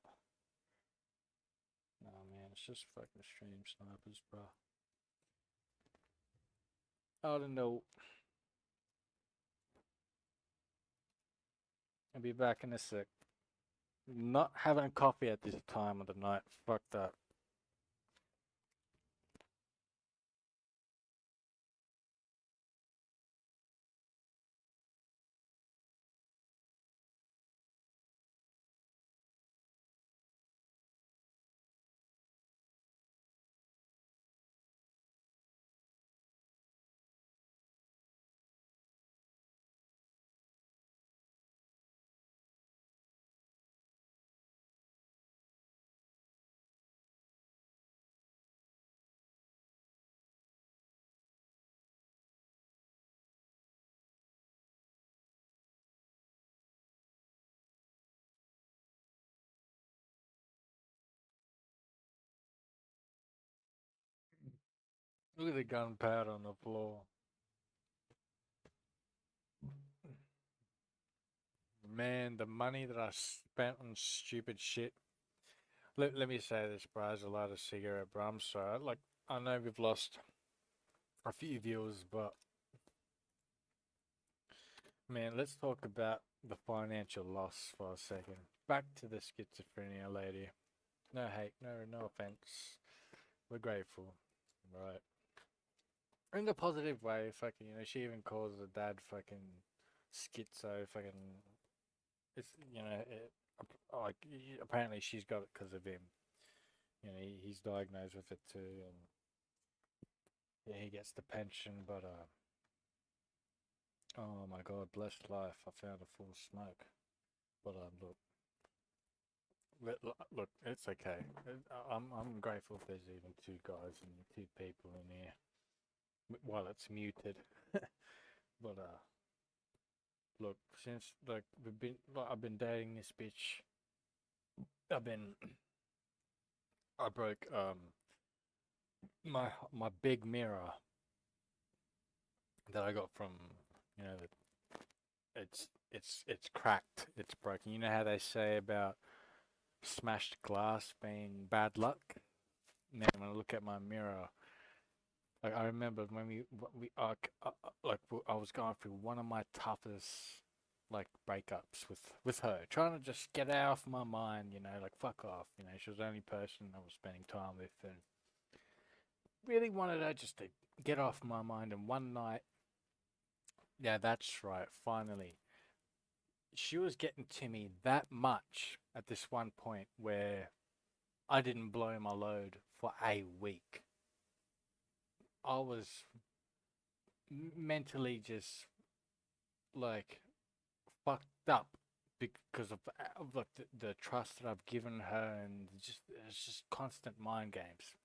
No man, it's just fucking stream snipers, bro. I don't know. I'll be back in a sec. Not having coffee at this time of the night. Fuck that. Look at the gunpowder on the floor. Man, the money that I spent on stupid shit. Let me say this, bro. As a lot of cigarette, bro. I'm sorry. Like, I know we've lost a few viewers, but man, let's talk about the financial loss for a second. Back to the schizophrenia lady. No hate, no offense. We're grateful, right? In a positive way. Fucking, she even calls her dad fucking schizo. Fucking, it's like apparently she's got it because of him. He's diagnosed with it too, and yeah, he gets the pension. But oh my god, blessed life. I found a full smoke. But look, it's okay. I'm grateful if there's even two guys and two people in here while it's muted. But look, since like I've been dating this bitch. I've been I broke my big mirror that I got from it's cracked, it's broken. You know how they say about smashed glass being bad luck? Man, when I look at my mirror, like I remember when I was going through one of my toughest like breakups with her, trying to just get out of my mind, like fuck off. She was the only person I was spending time with, and really wanted her just to get off my mind. And one night, yeah, that's right, finally, she was getting to me that much at this one point where I didn't blow my load for a week. I was mentally just like fucked up because of like the trust that I've given her, and just it's just constant mind games.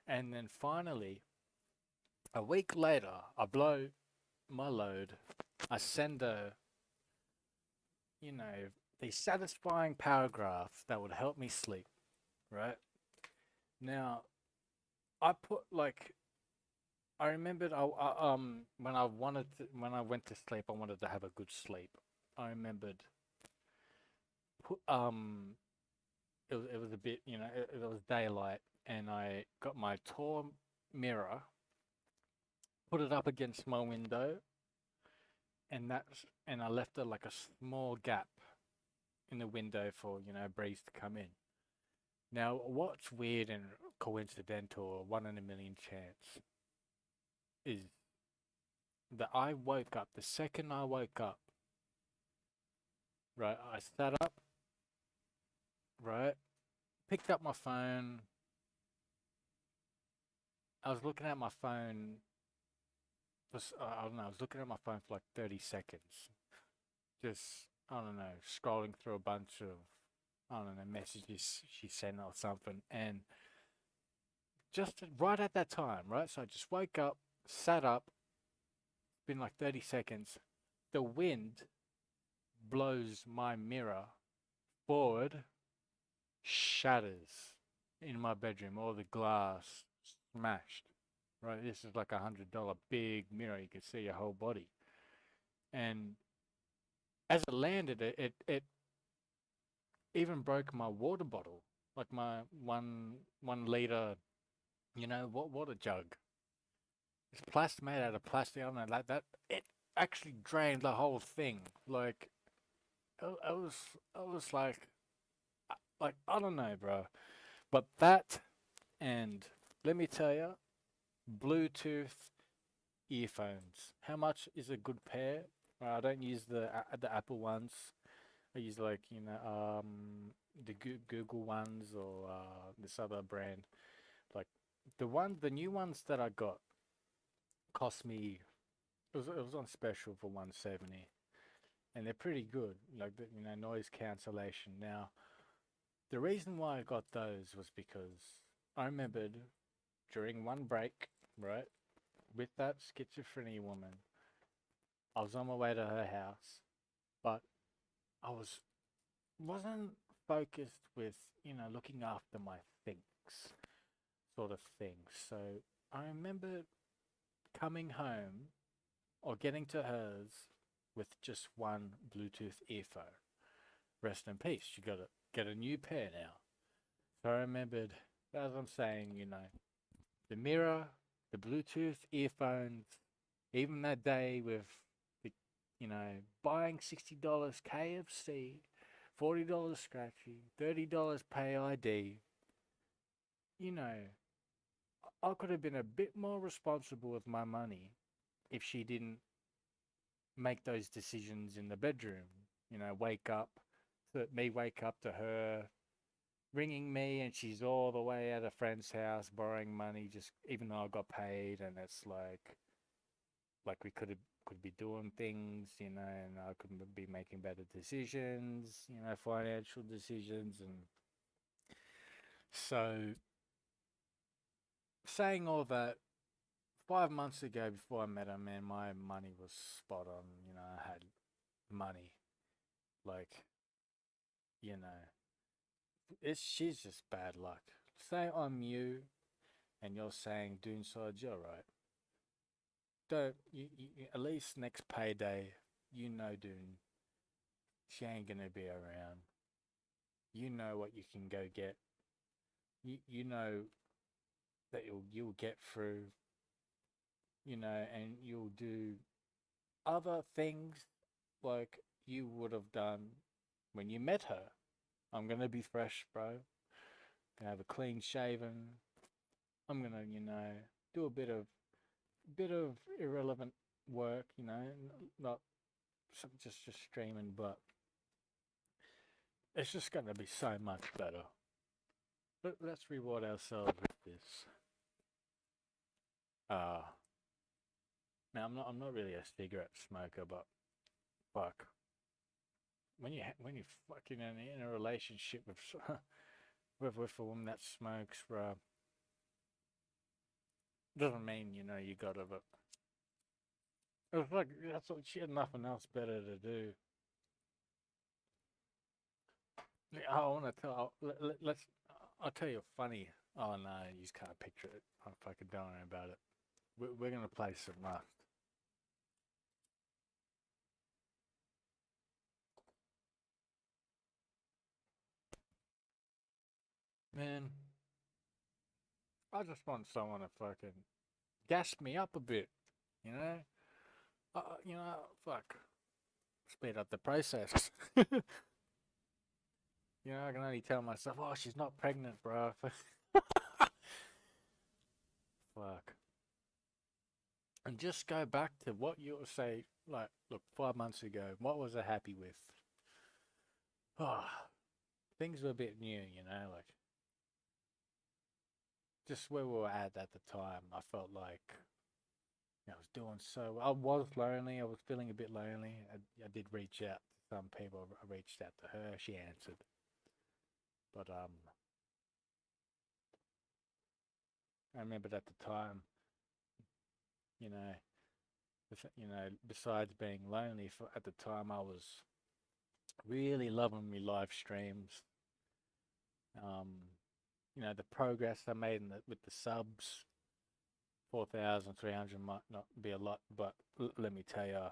And then finally, a week later, I blow my load. I send her, you know, the satisfying paragraph that would help me sleep. Right now, I put like I remembered when when I went to sleep, I wanted to have a good sleep. I remembered put it was a bit, it was daylight, and I got my tall mirror, put it up against my window, and I left it like a small gap in the window for, breeze to come in. Now, what's weird and coincidental, or one in a million chance, is that I woke up, the second I woke up, right, I sat up, right, picked up my phone. I was looking at my phone. I don't know. I was looking at my phone for like 30 seconds. Just, I don't know, scrolling through a bunch of, I don't know, messages she sent or something. And just right at that time, right? So I just woke up, sat up, been like 30 seconds. The wind blows my mirror forward, shatters in my bedroom. All the glass smashed. Right, this is like $100 big mirror. You can see your whole body. And as it landed, it even broke my water bottle, like my 1 liter, water jug. It's plastic, made out of plastic. I don't know, like that. It actually drained the whole thing. Like I was like I don't know, bro. But that, and let me tell you, Bluetooth earphones. How much is a good pair? I don't use the Apple ones. I use like, the Google ones, or this other brand. Like the new ones that I got cost me. It was on special for 170, and they're pretty good. Like noise cancellation. Now, the reason why I got those was because I remembered during one break, right, with that schizophrenia woman, I was on my way to her house, but I wasn't focused with, looking after my things, sort of thing. So I remember coming home, or getting to hers, with just one Bluetooth earphone. Rest in peace. You gotta get a new pair now. So I remembered, as I'm saying, the mirror, the Bluetooth earphones, even that day with the, buying $60 KFC, $40 scratchy, $30 pay ID. You know, I could have been a bit more responsible with my money if she didn't make those decisions in the bedroom. Wake up, wake up to her ringing me, and she's all the way at a friend's house borrowing money, just even though I got paid. And it's like we could be doing things, and I could be making better decisions, financial decisions. And so, saying all that, 5 months ago, before I met her, man, my money was spot on. I had money. Like, you know, she's just bad luck. Say I'm you, and you're saying Doonsides, you're right. Don't at least next payday, Doon, she ain't gonna be around. You know what you can go get. You know that you'll get through. And you'll do other things like you would have done when you met her. I'm gonna be fresh, bro. Gonna have a clean shaven. I'm gonna, do a bit of irrelevant work, not just streaming, but It's just gonna be so much better. But let's reward ourselves with this. Uh Now I'm not really a cigarette smoker, but fuck, when you fucking in a relationship with with a woman that smokes, bro, doesn't mean you gotta. But it was like that's what she had nothing else better to do. Yeah, I want to tell. Let's. I'll tell you a funny. Oh no, you just can't picture it. I fucking don't worry about it. We're gonna play some Rust. Man, I just want someone to fucking gas me up a bit. You know. Fuck. Speed up the process. I can only tell myself, oh, she's not pregnant, bro. Fuck. And just go back to what you say, like, look, 5 months ago, what was I happy with? Oh, things were a bit new, like, just where we were at the time. I felt like I was doing so. I was lonely. I was feeling a bit lonely. I did reach out to some people. I reached out to her. She answered. But I remembered at the time, you know, besides being lonely at the time, I was really loving my live streams. Um, the progress I made with the subs, 4,300 might not be a lot, but let me tell you,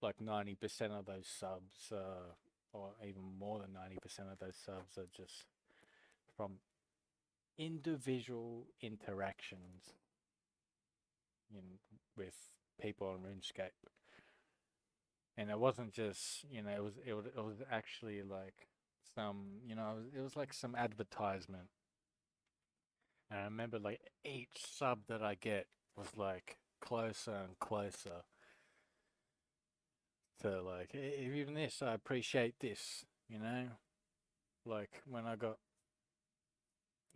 like 90% of those subs, or even more than 90% of those subs, are just from individual interactions in, with people on RuneScape. And it wasn't just it was actually like some it was like some advertisement. And I remember like each sub that I get was like closer and closer to like even this. I appreciate this, like when I got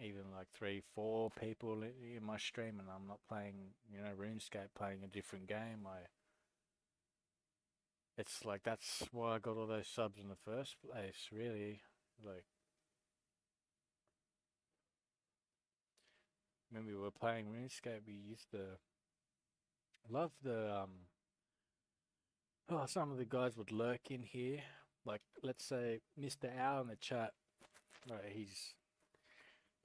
even like 3 4 people in my stream and I'm not playing RuneScape, playing a different game. It's like that's why I got all those subs in the first place, really. Like when we were playing RuneScape, we used to love the oh, some of the guys would lurk in here. Like let's say Mr. Owl in the chat. Right, he's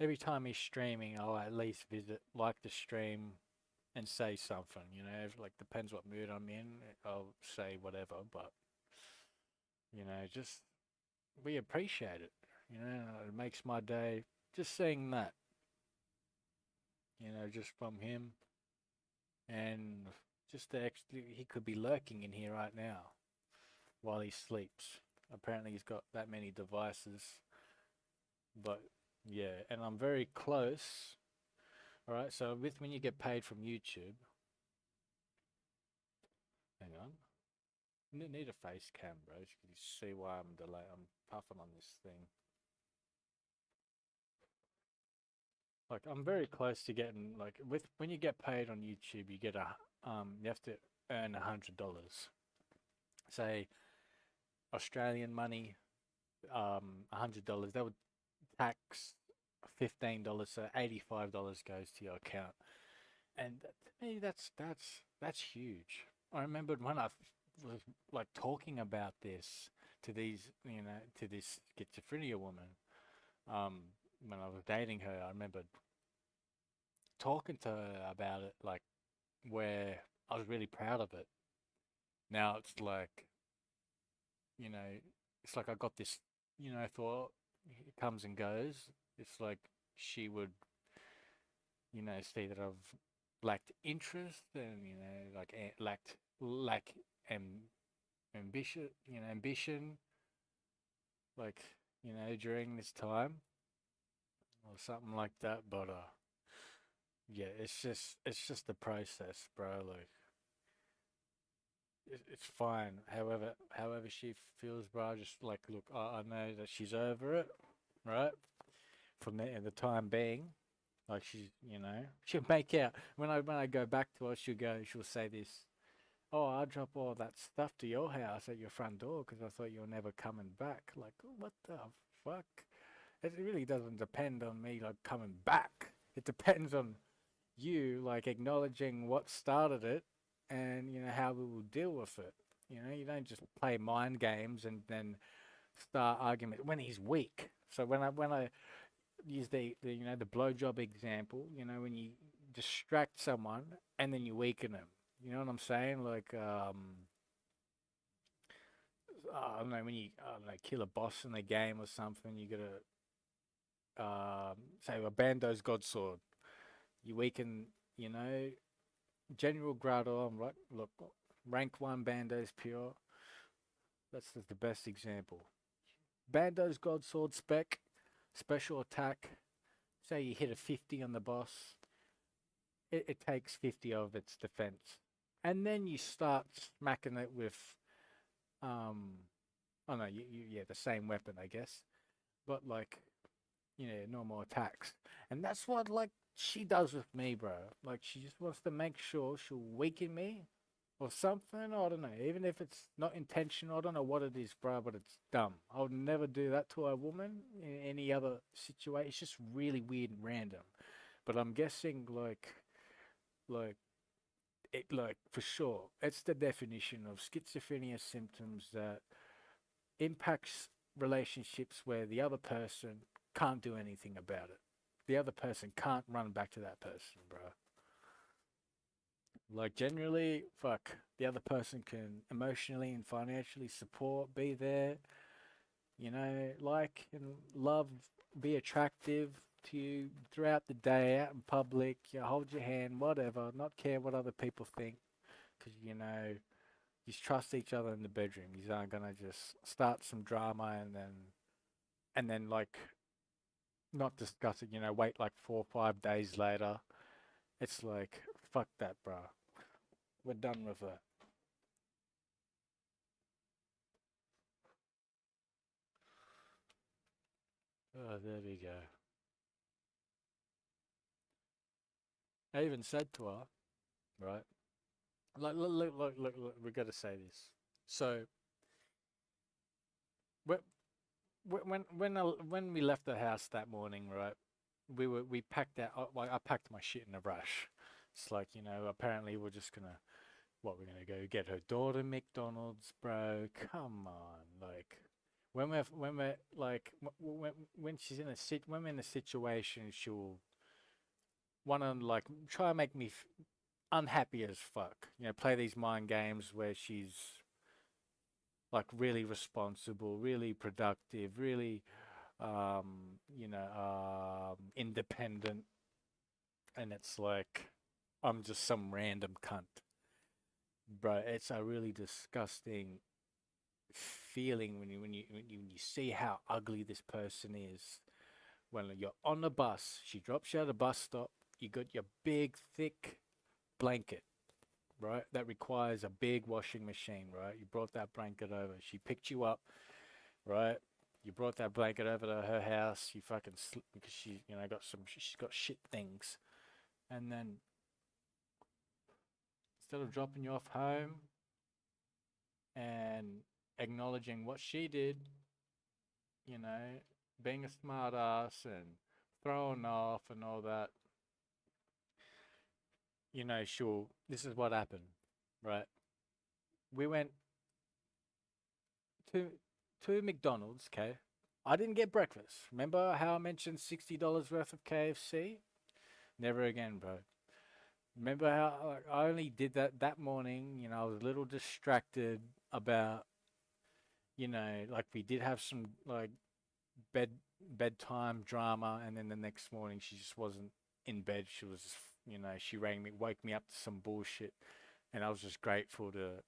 every time he's streaming, I'll at least visit, like the stream, and say something. Like depends what mood I'm in. I'll say whatever, but just we appreciate it. It makes my day just seeing that. Just from him, and just the extra, he could be lurking in here right now while he sleeps. Apparently, he's got that many devices, but yeah, and I'm very close. All right, so with when you get paid from YouTube, hang on, you need a face cam, bro. You can see why I'm delayed. I'm puffing on this thing. Like I'm very close to getting like with when you get paid on YouTube, you get you have to earn $100. Say Australian money, $100. That would tax $15, so $85 goes to your account. And to me, that's huge. I remembered when I was like talking about this to to this schizophrenia woman. Um, when I was dating her, I remembered talking to her about it, like where I was really proud of it. Now it's like, you know, it's like I got this, thought it comes and goes. It's like she would, see that I've lacked interest and, like lack am, ambition, like, during this time or something like that. But yeah, it's just the process, bro. Like it's fine. However she feels, bro. Just like, look, I know that she's over it, right? From the in the time being, like she'll make out when I go back to her. She'll say this. Oh, I'll drop all that stuff to your house at your front door because I thought you were never coming back. Like, what the fuck? It really doesn't depend on me like coming back. It depends on you like acknowledging what started it and how we will deal with it. You don't just play mind games and then start argument when he's weak. So when I use the blowjob example, when you distract someone and then you weaken them. You know what I'm saying? Like I don't know, when you kill a boss in the game or something, you gotta say a Bando's Godsword. You weaken, you know, General Grado. Right, look, rank one Bando's pure. That's the best example. Bando's Godsword spec, special attack. Say you hit a 50 on the boss, it takes 50 of its defense, and then you start smacking it with um, oh no, yeah, the same weapon, I guess, but like normal attacks. And that's what like she does with me, bro. Like she just wants to make sure she'll weaken me or something. I don't know. Even if it's not intentional, I don't know what it is, bro, but it's dumb. I would never do that to a woman in any other situation. It's just really weird and random. But I'm guessing like like for sure, it's the definition of schizophrenia symptoms that impacts relationships where the other person can't do anything about it. The other person can't run back to that person, bro. Like generally, fuck, the other person can emotionally and financially support, be there, like and love, be attractive to you throughout the day, out in public, hold your hand, whatever, not care what other people think, because you trust each other in the bedroom. You aren't gonna just start some drama and then like not discuss it. Wait like 4 or 5 days later. It's like fuck that, bro. We're done with it. Oh, there we go. I even said to her, right? Like, look, we got to say this. So, when we left the house that morning, right? We packed out. Well, I packed my shit in a rush. It's like apparently we're just gonna we're gonna go get her daughter McDonald's, bro. Come on, like when we're like when she's in a when we're in a situation, she'll want to like try and make me unhappy as fuck. Play these mind games where she's like really responsible, really productive, really independent, and it's like I'm just some random cunt, bro. It's a really disgusting feeling when you see how ugly this person is. When you're on the bus, she drops you at the bus stop. You got your big thick blanket, right? That requires a big washing machine, right? You brought that blanket over. She picked you up, right? You brought that blanket over to her house. You fucking because she's got shit things, and then instead of dropping you off home and acknowledging what she did, you know, being a smart ass and throwing off and all that, she'll. This is what happened, right? We went to to McDonald's, okay? I didn't get breakfast. Remember how I mentioned $60 worth of KFC? Never again, bro. Remember how like, I only did that morning? I was a little distracted about, like we did have some like bed bedtime drama, and then the next morning she just wasn't in bed. She was, she rang me, woke me up to some bullshit, and I was just grateful to,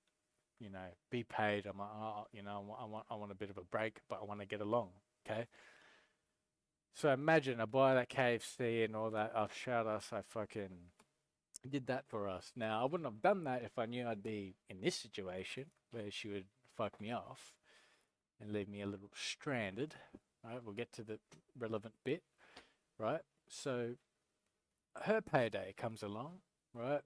be paid. I want a bit of a break, but I want to get along. Okay. So imagine I buy that KFC and all that. I've showed us. I fucking Did that for us. Now, I wouldn't have done that if I knew I'd be in this situation where she would fuck me off and leave me a little stranded. Right, we'll get to the relevant bit, right? So her payday comes along, right?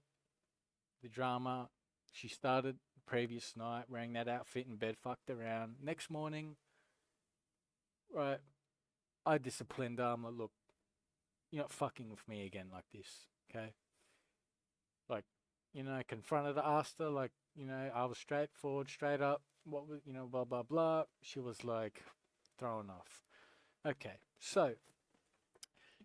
The drama. She started the previous night wearing that outfit in bed, fucked around. Next morning, right? I disciplined her. I'm like, look, you're not fucking with me again like this, okay? Like, I confronted her, asked her, like, I was straightforward, straight up. What was, blah blah blah. She was like, thrown off. Okay, so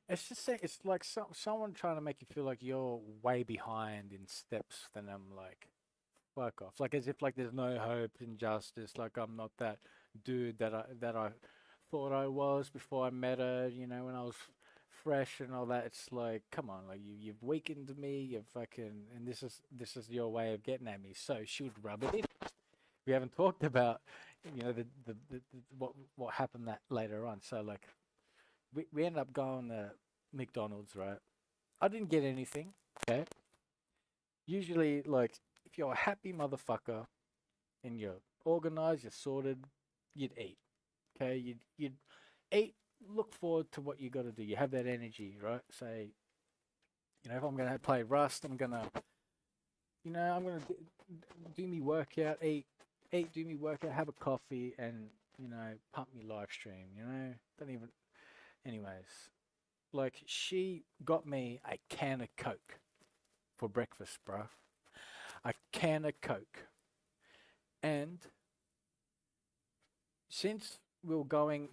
it's just saying, it's like someone trying to make you feel like you're way behind in steps. Then I'm like, fuck off. Like as if like there's no hope in justice. Like I'm not that dude that I thought I was before I met her. When I was fresh and all that. It's like, come on, like you've weakened me. You've fucking, and this is your way of getting at me. So she would rub it in. We haven't talked about, the what happened that later on. So like, we ended up going to McDonald's, right? I didn't get anything. Okay. Usually, like, if you're a happy motherfucker and you're organized, you're sorted, you'd eat. Okay, you'd eat. Look forward to what you got to do. You have that energy, right? Say, if I'm gonna play Rust, I'm gonna do me workout, eat, do me workout, have a coffee, and pump me live stream. Don't even. Anyways, like she got me a can of Coke for breakfast, bruh. A can of Coke. And since we were going,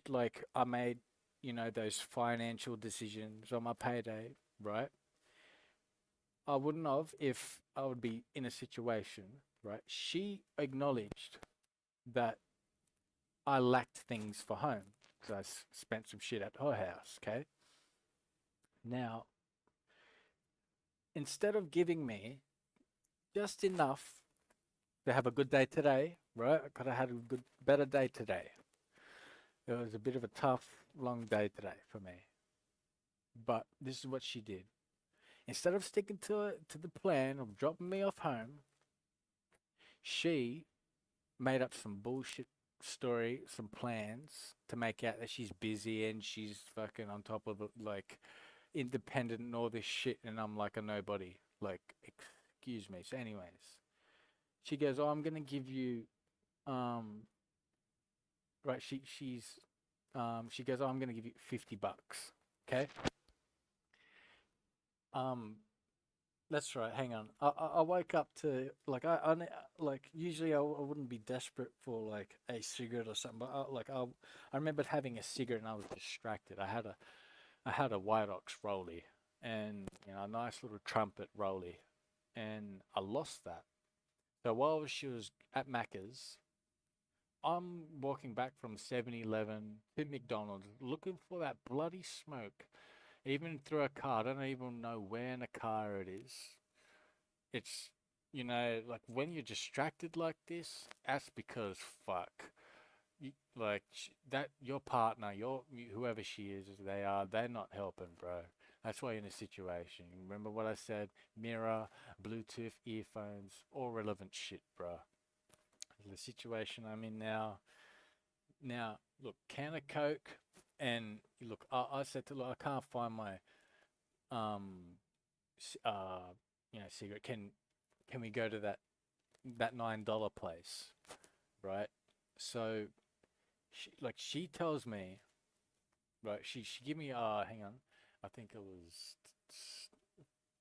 like I made, those financial decisions on my payday, right? I wouldn't have if I would be in a situation, right? She acknowledged that I lacked things for home because spent some shit at her house, okay? Now, instead of giving me just enough to have a good day today, right? I could have had a better day today. It was a bit of a tough, long day today for me. But this is what she did. Instead of sticking to the plan of dropping me off home, she made up some bullshit story, some plans to make out that she's busy and she's fucking on top of it, like independent and all this shit, and I'm like a nobody. Like, excuse me. So, anyways, she goes, "Oh, I'm gonna give you, um, right." She goes, "Oh, I'm gonna give you $50." Okay. Um, That's right. Hang on. I woke up to like like usually I wouldn't be desperate for like a cigarette or something, but I remembered having a cigarette and I was distracted. I had a White Ox Rollie and a nice little trumpet Rollie, and I lost that. So while she was at Macca's, I'm walking back from 7-Eleven to McDonald's looking for that bloody smoke. Even through a car, I don't even know where in a car it is. It's, like when you're distracted like this, that's because fuck. Like that, your partner, whoever she is, they're not helping, bro. That's why you're in a situation. Remember what I said? Mirror, Bluetooth, earphones, all relevant shit, bro. The situation I'm in now. Now, look, can of Coke, and look, I said to look, I can't find my um, cigarette. Can we go to that $9 place, right? So she tells me, right? She give me hang on, I think it was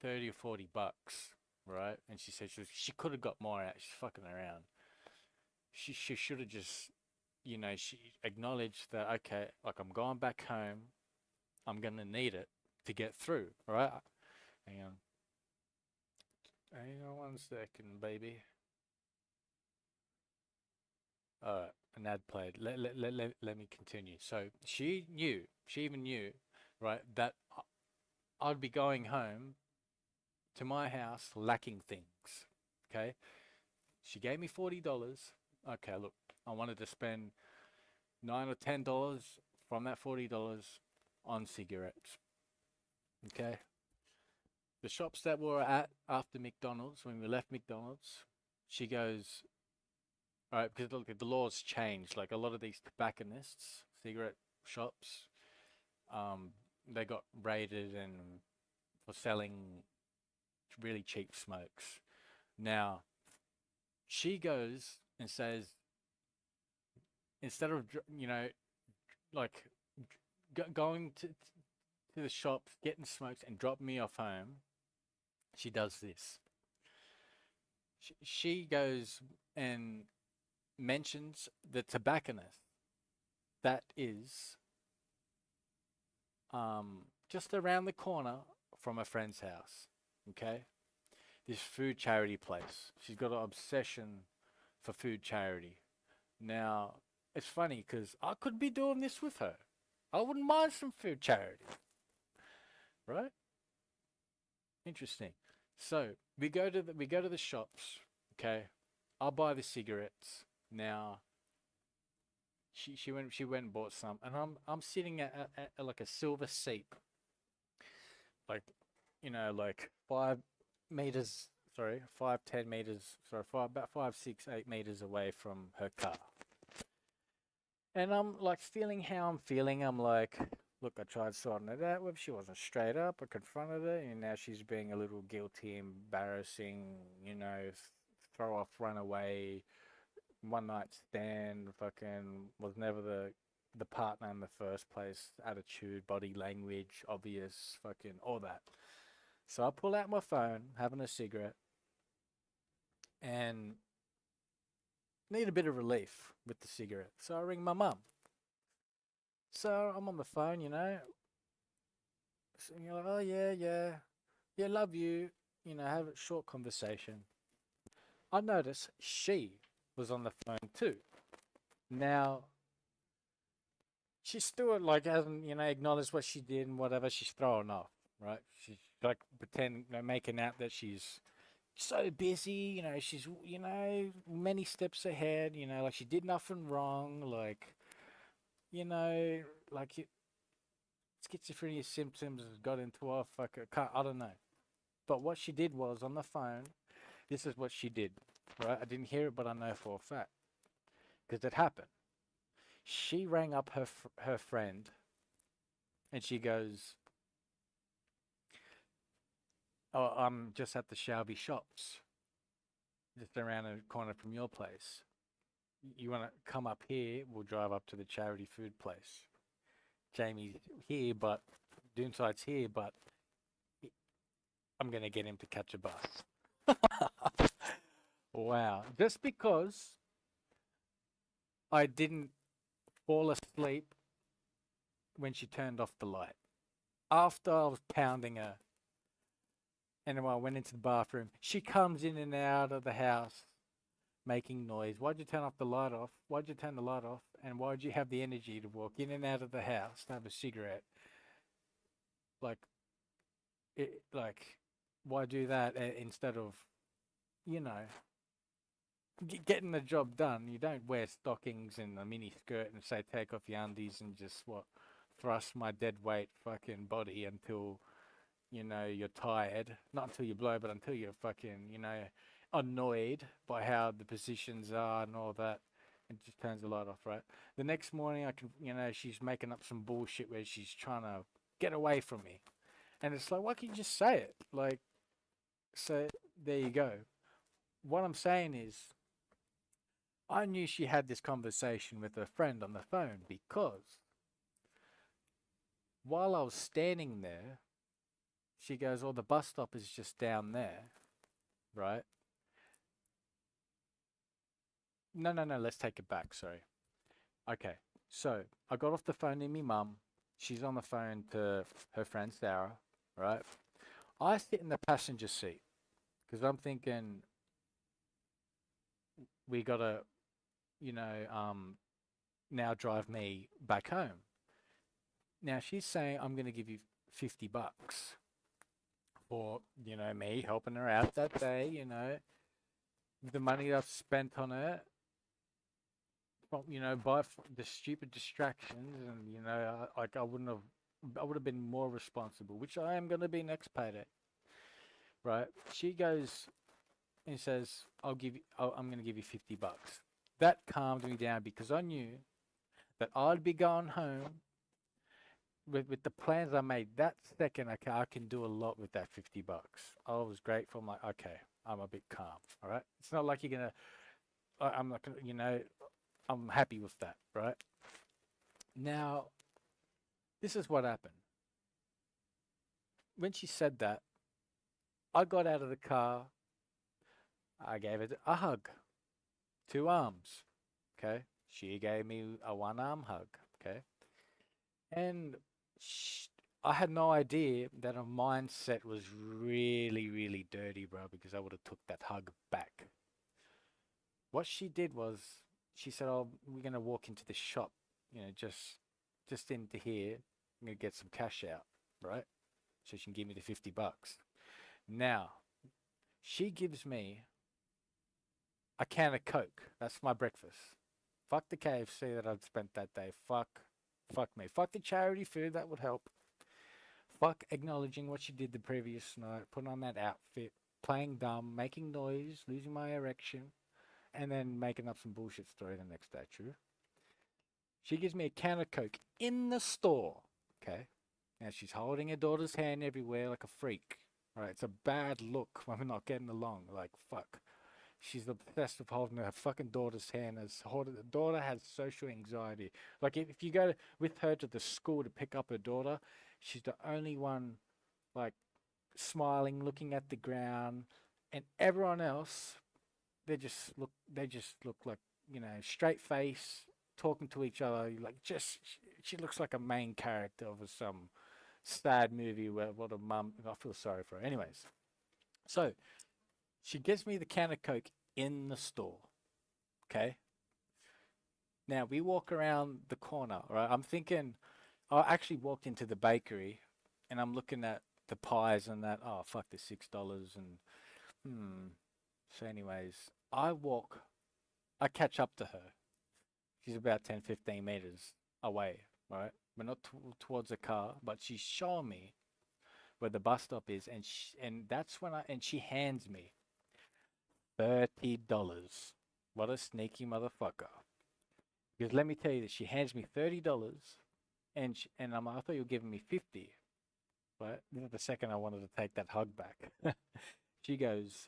30 or 40 bucks, right? And she said she could have got more out. She's fucking around. She should have just she acknowledged that okay, like I'm going back home. I'm gonna need it to get through. All right, hang on. Hang on 1 second, baby. An ad played. Let me continue. So she even knew, right, that I'd be going home to my house lacking things. Okay. She gave me $40. Okay, look, I wanted to spend $9 or $10 from that $40 on cigarettes. Okay. the shops that we were at after McDonald's, when we left McDonald's, she goes, all right, because look, the laws changed. Like a lot of these tobacconists, cigarette shops, um, they got raided and for selling really cheap smokes. Now, she goes and says, instead of, like going to the shops, getting smokes and dropping me off home, she does this. She goes and mentions the tobacconist that is just around the corner from a friend's house. Okay, this food charity place. She's got an obsession for food charity. Now it's funny because I could be doing this with her. I wouldn't mind some food charity, right? Interesting. So we go to the shops. Okay, I'll buy the cigarettes. Now she went and bought some, and I'm sitting at like a silver seat, like like 5 meters, sorry, 5, 10 meters, sorry, about 5, 6, 8 meters away from her car. And I'm like feeling how I'm feeling. I'm like, look, I tried sorting it out with. She wasn't straight up. I confronted her, and now she's being a little guilty, embarrassing, throw off, run away, one night stand, fucking was never the partner in the first place. Attitude, body language, obvious, fucking all that. So I pull out my phone, having a cigarette, and need a bit of relief with the cigarette. So I ring my mum. So I'm on the phone, So you're like, oh yeah, yeah, yeah, love you. Have a short conversation. I notice she was on the phone too. Now she still like hasn't acknowledged what she did and whatever. She's throwing off, right? She's like pretend, making out that she's so busy. She's many steps ahead. Like she did nothing wrong. Like like schizophrenia symptoms got into her. Fuck, I don't know. But what she did was on the phone. This is what she did, right? I didn't hear it, but I know for a fact because it happened. She rang up her friend, and she goes, "Oh, I'm just at the Shelby shops, just around the corner from your place. You want to come up here? We'll drive up to the charity food place. Jamie's here, but Doonsides here, but I'm gonna get him to catch a bus." Wow! Just because I didn't fall asleep when she turned off the light. After I was pounding her, and when I went into the bathroom, she comes in and out of the house making noise. Why'd you turn off the light off? Why'd you turn the light off? And why'd you have the energy to walk in and out of the house to have a cigarette? Like, why do that instead of, you know, getting the job done? You don't wear stockings and a mini skirt and say take off your undies and just thrust my dead weight fucking body until you're tired. Not until you blow, but until you're fucking annoyed by how the positions are and all that. And just turns the light off, right? The next morning, I can, she's making up some bullshit where she's trying to get away from me, and it's like, why can't you just say it? Like, so there you go. What I'm saying is, I knew she had this conversation with her friend on the phone because while I was standing there, she goes, "Oh, the bus stop is just down there, right?" No, no, no. Let's take it back. Sorry. Okay. So I got off the phone to me mum. She's on the phone to her friend Sarah, right? I sit in the passenger seat because I'm thinking we gotta, now drive me back home. Now she's saying I'm gonna give you $50 for me helping her out that day. The money I've spent on her, by the stupid distractions, and like I would have been more responsible, which I am going to be next payday. right? She goes and says, I'm gonna give you $50. That calmed me down because I knew that I'd be going home with the plans I made that second. Okay, I can do a lot with that $50. I was grateful. I'm like, okay, I'm a bit calm. All right. It's not like you're gonna. I'm not gonna. I'm happy with that. Right. Now, this is what happened. When she said that, I got out of the car. I gave it a hug, 2 arms. Okay. She gave me a 1 arm hug. Okay. And sh I had no idea that her mindset was really, really dirty, bro, because I would have took that hug back. What she did was she said, "Oh, we're gonna walk into the shop, just into here. I'm gonna get some cash out, right? So she can give me the $50." Now, she gives me a can of Coke. That's my breakfast. Fuck the KFC that I'd spent that day. Fuck me. Fuck the charity food, that would help. Fuck acknowledging what she did the previous night, putting on that outfit, playing dumb, making noise, losing my erection, and then making up some bullshit story the next day, true? She gives me a can of Coke in the store, okay? Now she's holding her daughter's hand everywhere like a freak, right? It's a bad look when we're not getting along, like, fuck. She's obsessed with holding her fucking daughter's hand. The daughter has social anxiety. Like if you go with her to the school to pick up her daughter, she's the only one like smiling, looking at the ground, and everyone else they just look like straight face, talking to each other. Like just she looks like a main character of some sad movie where what a mum. I feel sorry for her. Anyways, so she gives me the can of Coke in the store. Okay. Now we walk around the corner, right? I'm thinking, I actually walked into the bakery and I'm looking at the pies and that, oh, fuck, the $6. And, hmm. So, anyways, I catch up to her. She's about 10, 15 meters away, right? We're not towards the car, but she's showing me where the bus stop is. And that's when and she hands me $30. What a sneaky motherfucker. Because let me tell you this, she hands me $30 and I thought you were giving me 50. But the second I wanted to take that hug back. She goes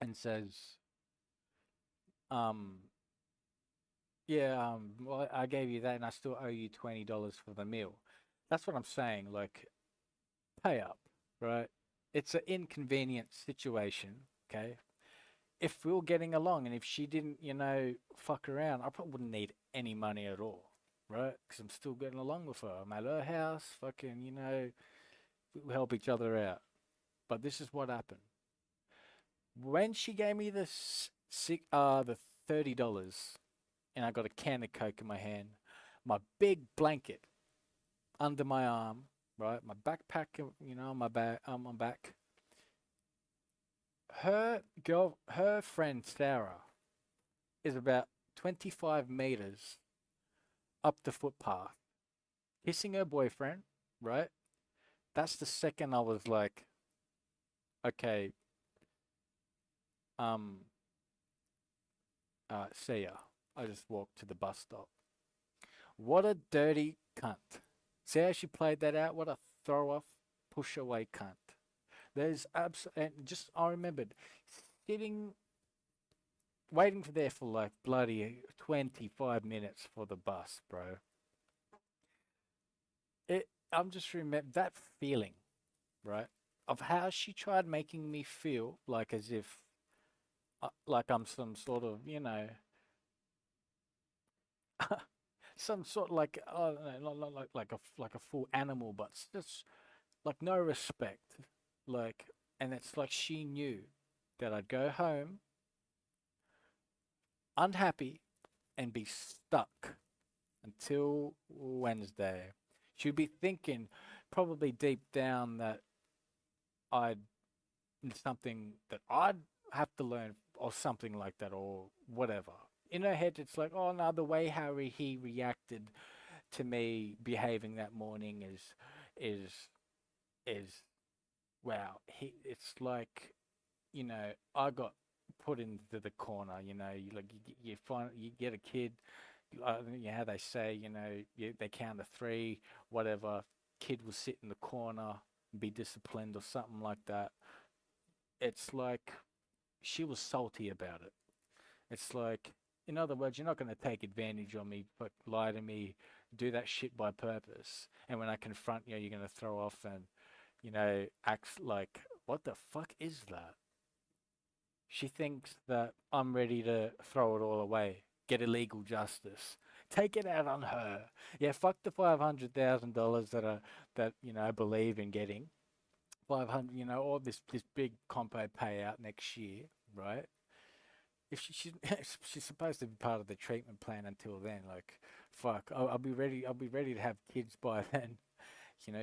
and says, um, yeah, well, I gave you that and I still owe you $20 for the meal. That's what I'm saying, like, pay up, right? It's an inconvenient situation, okay? If we were getting along and if she didn't, fuck around, I probably wouldn't need any money at all, right? Because I'm still getting along with her. I'm at her house, fucking, we help each other out. But this is what happened. When she gave me the $30 and I got a can of Coke in my hand, my big blanket under my arm, right? My backpack, on my back. Her friend Sarah is about 25 meters up the footpath, kissing her boyfriend, right? That's the second I was like, okay, um, see ya. I just walked to the bus stop. What a dirty cunt. See how she played that out? What a throw off, push away cunt. And just, I remembered sitting, waiting for there for like bloody 25 minutes for the bus, bro. I'm just remember that feeling, right? Of how she tried making me feel like as if, like I'm some sort of, some sort of like, oh, no, not like a full animal, but just like no respect, like, and it's like she knew that I'd go home unhappy and be stuck until Wednesday. She'd be thinking, probably deep down, that I'd something that I'd have to learn or something like that or whatever. In her head, it's like, oh no, the way how he reacted to me behaving that morning is is wow, it's like, I got put into the corner. You find you get a kid. How they say, they count to three, whatever. Kid will sit in the corner, be disciplined or something like that. It's like she was salty about it. It's like, in other words, you're not going to take advantage of me, but lie to me, do that shit by purpose. And when I confront you, you're going to throw off and, act like, what the fuck is that? She thinks that I'm ready to throw it all away, get illegal justice, take it out on her. Yeah, fuck the $500,000 that I believe in getting. 500, all this big compo payout next year, right? If she's supposed to be part of the treatment plan until then, like, fuck, I'll be ready. I'll be ready to have kids by then.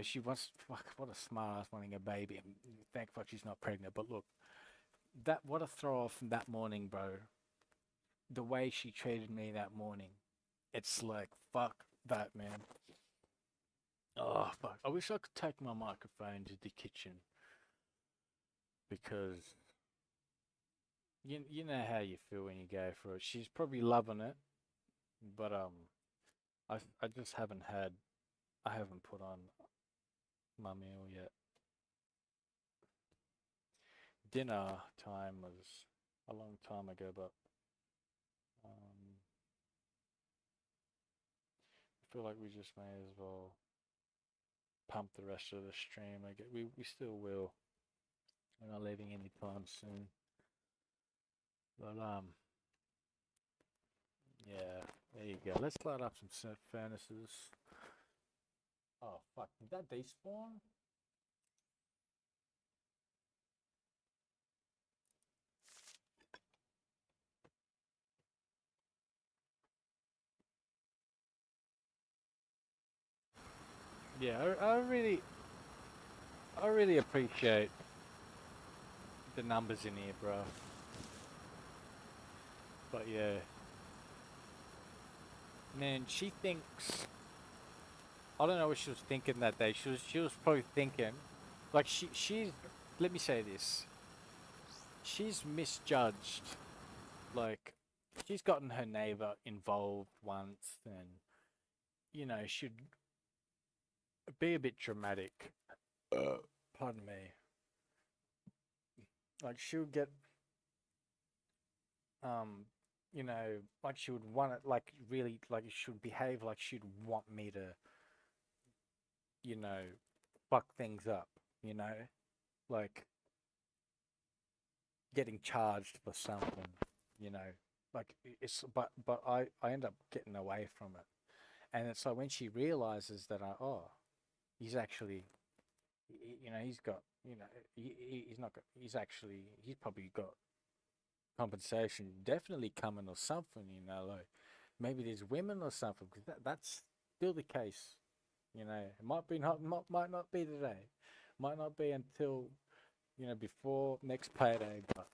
She wants, fuck, what a smart ass wanting a baby. And thank fuck she's not pregnant. But look, what a throw off from that morning, bro. The way she treated me that morning, it's like, fuck that, man. Oh, fuck. I wish I could take my microphone to the kitchen because you know how you feel when you go for it. She's probably loving it, but I just I haven't put on my meal yet. Dinner time was a long time ago, but I feel like we just may as well pump the rest of the stream. I get we still will. We're not leaving anytime soon. But yeah, there you go. Let's light up some furnaces. Oh fuck! Did that despawn? Yeah, I really appreciate the numbers in here, bro. But yeah, man, she thinks. I don't know what she was thinking that day. She was probably thinking, like she's. Let me say this. She's misjudged. Like, she's gotten her neighbor involved once, and should be a bit dramatic. Pardon me. Like, she'll get like she would want it, like really, like it should behave like she'd want me to, you know, fuck things up, you know, like getting charged for something, you know, like it's, but I end up getting away from it, and it's like when she realizes that he's actually, he's got, he's not got, he's probably got compensation definitely coming or something, like maybe there's women or something, because that's still the case, it might be not, might not be today, might not be until, before next payday, but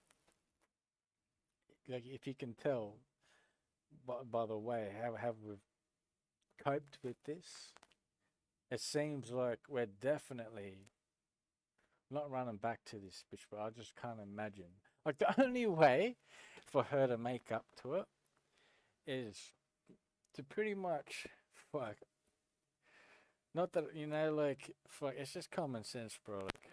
like if you can tell by the way how we've coped with this, it seems like we're definitely not running back to this bitch, but I just can't imagine. Like the only way for her to make up to it is to pretty much fuck. Not that like fuck. It's just common sense, bro. Like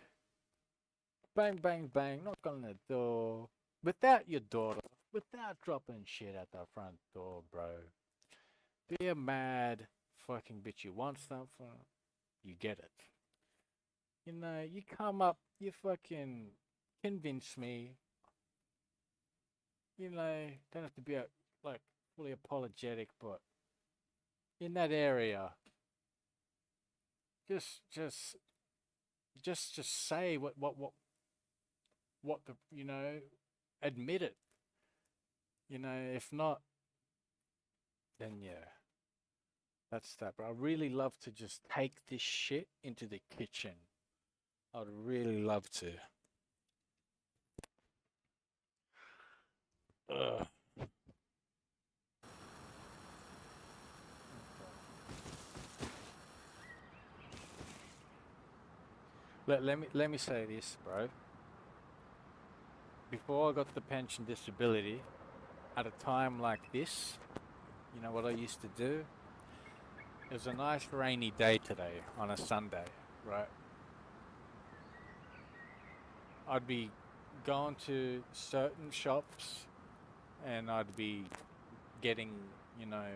bang, bang, bang. Knock on the door without your daughter, without dropping shit at the front door, bro. Be a mad fucking bitch. You want something, you get it. You come up, you fucking convince me. Don't have to be like fully apologetic, but in that area, just just say what the admit it. If not, then yeah, that's that. But I really love to just take this shit into the kitchen. I'd really love to. Ugh. let me say this, bro. Before I got the pension disability, at a time like this, you know what I used to do? It was a nice rainy day today on a Sunday, right? I'd be going to certain shops and I'd be getting, you know,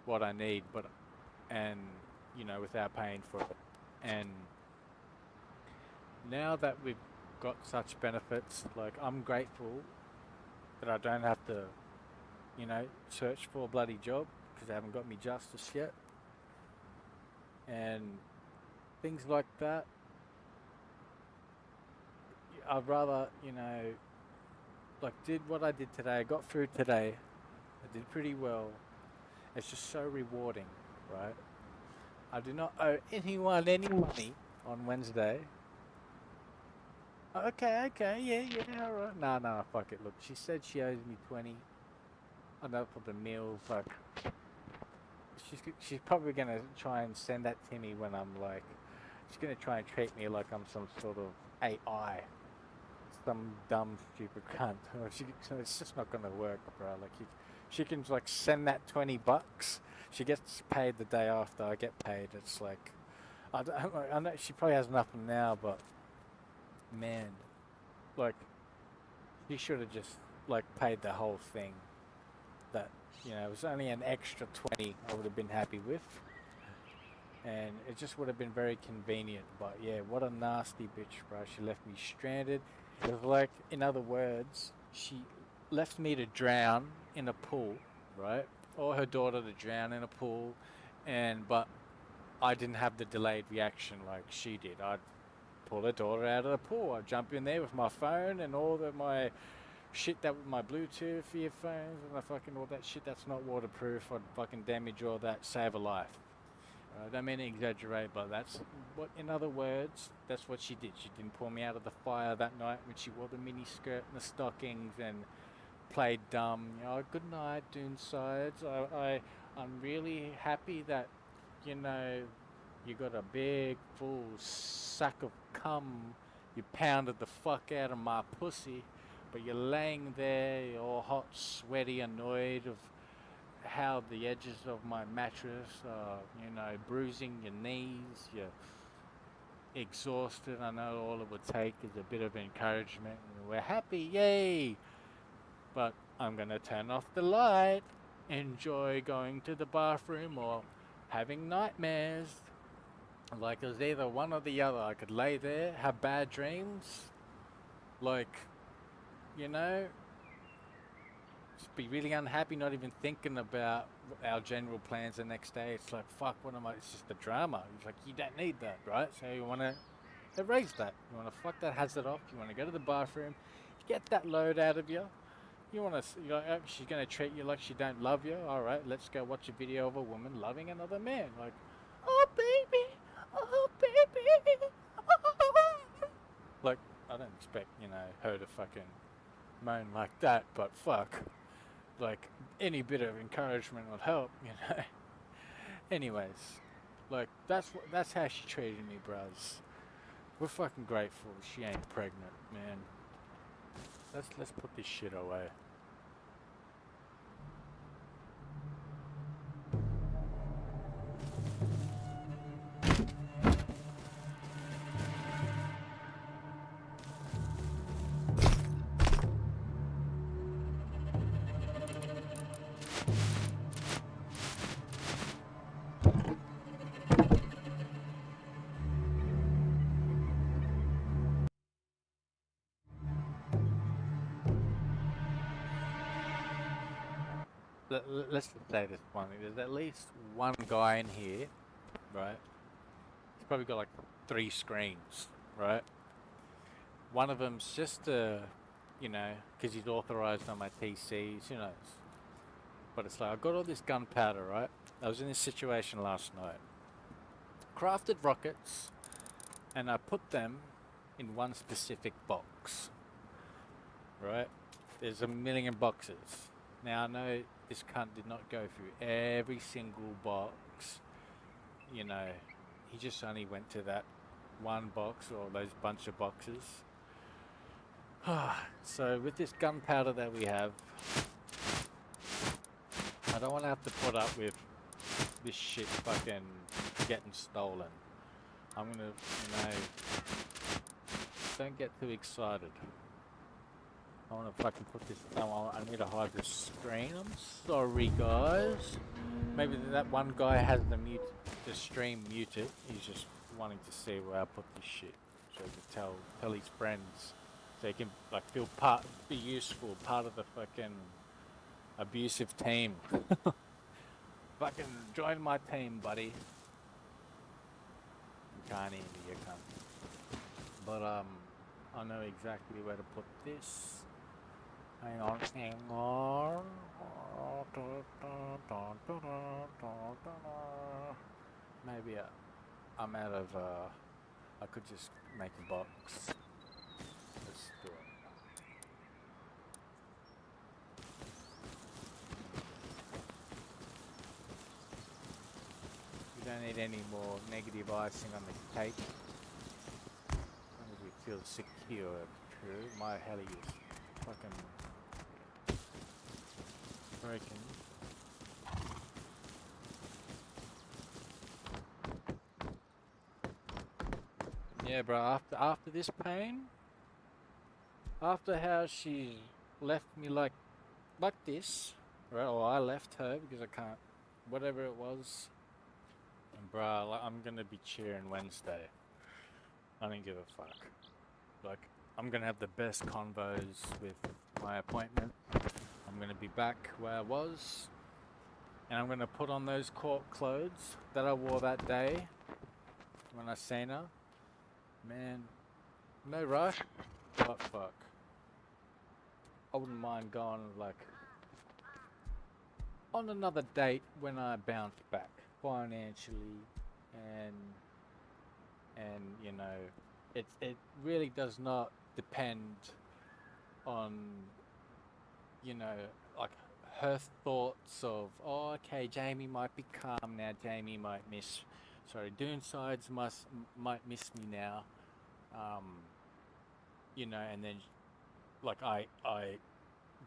what I need, and without paying for it. And now that we've got such benefits, like I'm grateful that I don't have to, search for a bloody job because they haven't got me justice yet, and things like that. I'd rather, like did what I did today. I got through today. I did pretty well. It's just so rewarding, right? I do not owe anyone any money on Wednesday. Okay, yeah, all right. No, fuck it. Look, she said she owes me 20. I know for the meals, like she's probably gonna try and send that to me when I'm like, she's gonna try and treat me like I'm some sort of AI, some dumb stupid cunt. It's just not gonna work, bro. Like she can like send that $20. She gets paid the day after I get paid. It's like I know she probably has nothing now, but man, like she should have just like paid the whole thing. That it was only an extra 20 I would have been happy with, and it just would have been very convenient. But yeah, what a nasty bitch, bro. She left me stranded. It was like, in other words, she left me to drown in a pool, right? Or her daughter to drown in a pool, but I didn't have the delayed reaction like she did. I'd pull her daughter out of the pool. I'd jump in there with my phone and my shit, that with my Bluetooth earphones and all that shit that's not waterproof. I'd fucking damage all that, save a life. I don't mean to exaggerate, but that's what, in other words, that's what she did. She didn't pull me out of the fire that night when she wore the mini skirt and the stockings and played dumb. Good night, Doonsides. I'm really happy that, you got a big full sack of cum. You pounded the fuck out of my pussy, but you're laying there, you're all hot, sweaty, annoyed of how the edges of my mattress are, bruising your knees, you're exhausted. I know all it would take is a bit of encouragement and we're happy, yay! But I'm gonna turn off the light, enjoy going to the bathroom or having nightmares. Like it was either one or the other. I could lay there, have bad dreams, like, just be really unhappy, not even thinking about our general plans the next day. It's like, fuck, what am I? It's just the drama. It's like, you don't need that, right? So you want to erase that. You want to fuck that hazard off. You want to go to the bathroom, get that load out of you. You want to, she's going to treat you like she don't love you. All right, let's go watch a video of a woman loving another man. Like, oh, baby. Oh, baby. Oh. Like, I don't expect, her to fucking moan like that, but fuck. Like, any bit of encouragement would help, Anyways, like, that's how she treated me, bros. We're fucking grateful she ain't pregnant, man. Let's put this shit away. Let's just say this one thing. There's at least one guy in here, right? He's probably got like 3 screens, right? One of them's just because he's authorized on my TCs, who knows? But it's like, I got all this gunpowder, right? I was in this situation last night. Crafted rockets, and I put them in one specific box, right? There's a million boxes. Now I know this cunt did not go through every single box. he just only went to that one box or those bunch of boxes. So with this gunpowder that we have, I don't want to have to put up with this shit fucking getting stolen. I'm gonna, don't get too excited. I want to fucking put this. I need to hide the screen. I'm sorry, guys. Maybe that one guy has the stream muted. He's just wanting to see where I put this shit, so he can tell his friends, so he can like be useful, part of the fucking abusive team. Fucking join my team, buddy. You can't hear me, you can't. But I know exactly where to put this. Hang on. Maybe I'm out of, I could just make a box. Let's do it. We don't need any more negative icing on the cake. As long as we feel secure, true. My heli is fucking broken. Yeah, bro, after this pain, after how she left me like this, right? Or I left her because I can't, whatever it was. And bro, like, I'm gonna be cheering Wednesday. I don't give a fuck. Like, I'm gonna have the best convos with my appointment. I'm gonna be back where I was, and I'm gonna put on those court clothes that I wore that day when I seen her. Man, no rush, but fuck. I wouldn't mind going like on another date when I bounce back financially, and you know, it really does not depend on, you know, like her thoughts of, oh, okay, Jamie might be calm now, Jamie might miss, sorry, Doonsides might miss me now, you know, and then like I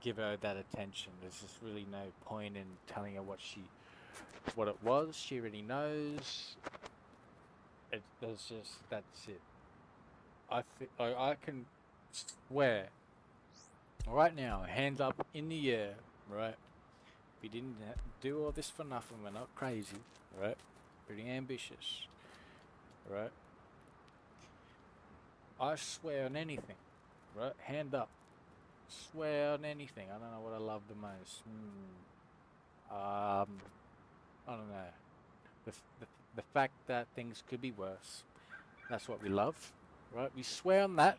give her that attention. There's just really no point in telling her what it was. She already knows. That's it. I can swear right now, hands up in the air, right? We didn't do all this for nothing. We're not crazy, right? Pretty ambitious, right? I swear on anything, right? Hand up. Swear on anything. I don't know what I love the most. I don't know. The fact that things could be worse. That's what we love, right? We swear on that.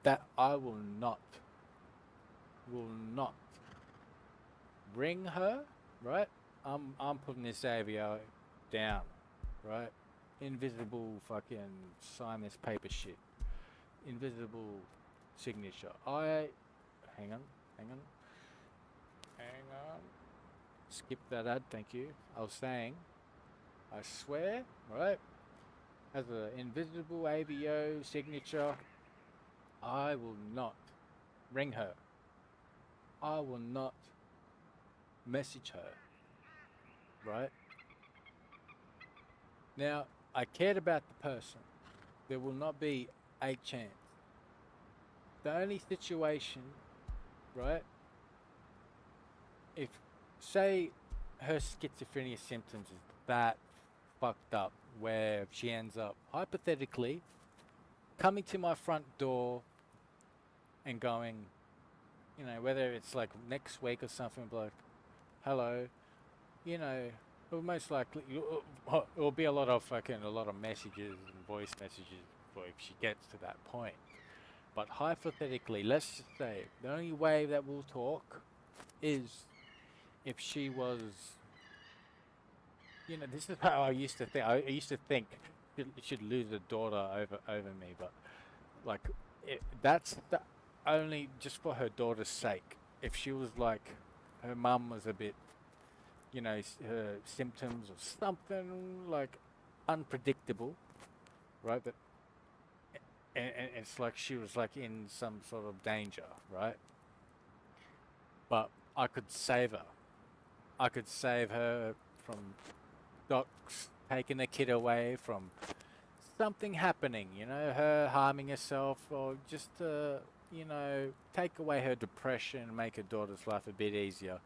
That I will not bring her, right? I'm putting this AVO down, right? Invisible fucking sign this paper shit. Invisible signature. Hang on. Skip that ad, thank you. I was saying, I swear, right? As an invisible AVO signature, I will not ring her. I will not message her, right? Now, I cared about the person. There will not be a chance. The only situation, right? If, say, her schizophrenia symptoms is that fucked up, where she ends up, hypothetically, coming to my front door and going, you know, whether it's like next week or something, like, hello, you know, it'll most likely, it'll be a lot of messages and voice messages for if she gets to that point. But hypothetically, let's just say, the only way that we'll talk is if she was, you know, this is how I used to think. I used to think she'd lose a daughter over me, but like, that's only just for her daughter's sake. If she was like, her mum was a bit, you know, symptoms or something like unpredictable, right? That and it's like she was like in some sort of danger, right? But I could save her. I could save her from docs taking the kid away, from something happening, you know, her harming herself, or just you know, take away her depression and make her daughter's life a bit easier.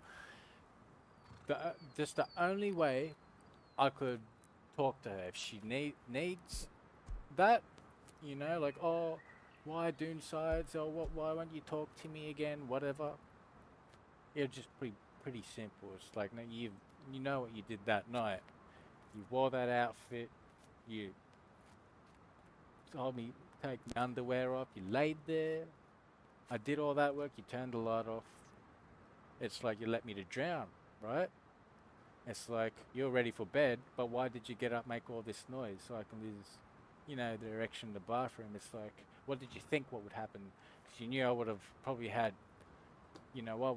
Just the only way I could talk to her if she needs that, you know, like, oh, why Doonsides, or what? Why won't you talk to me again? Whatever. It's just pretty simple. It's like, no, you know what you did that night. You wore that outfit. You told me take my underwear off. You laid there. I did all that work. You turned the light off. It's like you let me to drown, right? It's like you're ready for bed, but why did you get up, make all this noise so I can lose, you know, the erection in the bathroom? It's like, what did you think what would happen? 'Cause you knew I would have probably had, you know, what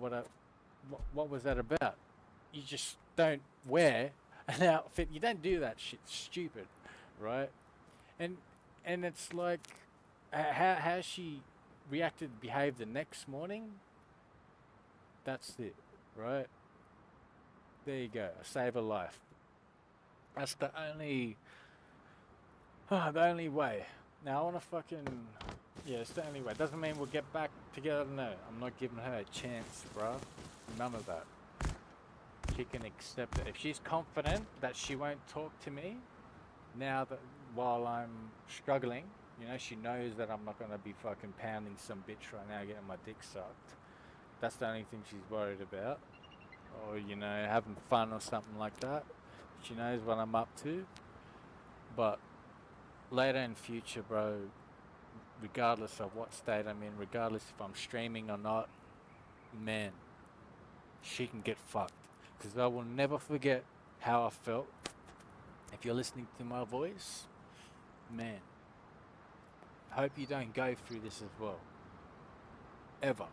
was that about? You just don't wear an outfit. You don't do that shit. Stupid, right? And and it's like how she reacted, behaved the next morning. That's it, right? There you go. Save a life. That's the only way. Now I want to fucking, yeah, it's the only way. Doesn't mean we'll get back together. No, I'm not giving her a chance, bruh. None of that. She can accept it. If she's confident that she won't talk to me now, that while I'm struggling, you know, she knows that I'm not gonna be fucking pounding some bitch right now, getting my dick sucked. That's the only thing she's worried about. Or, you know, having fun or something like that. She knows what I'm up to. But later in future, bro, regardless of what state I'm in, regardless if I'm streaming or not, man, she can get fucked. Because I will never forget how I felt. If you're listening to my voice, man, I hope you don't go through this as well. Ever.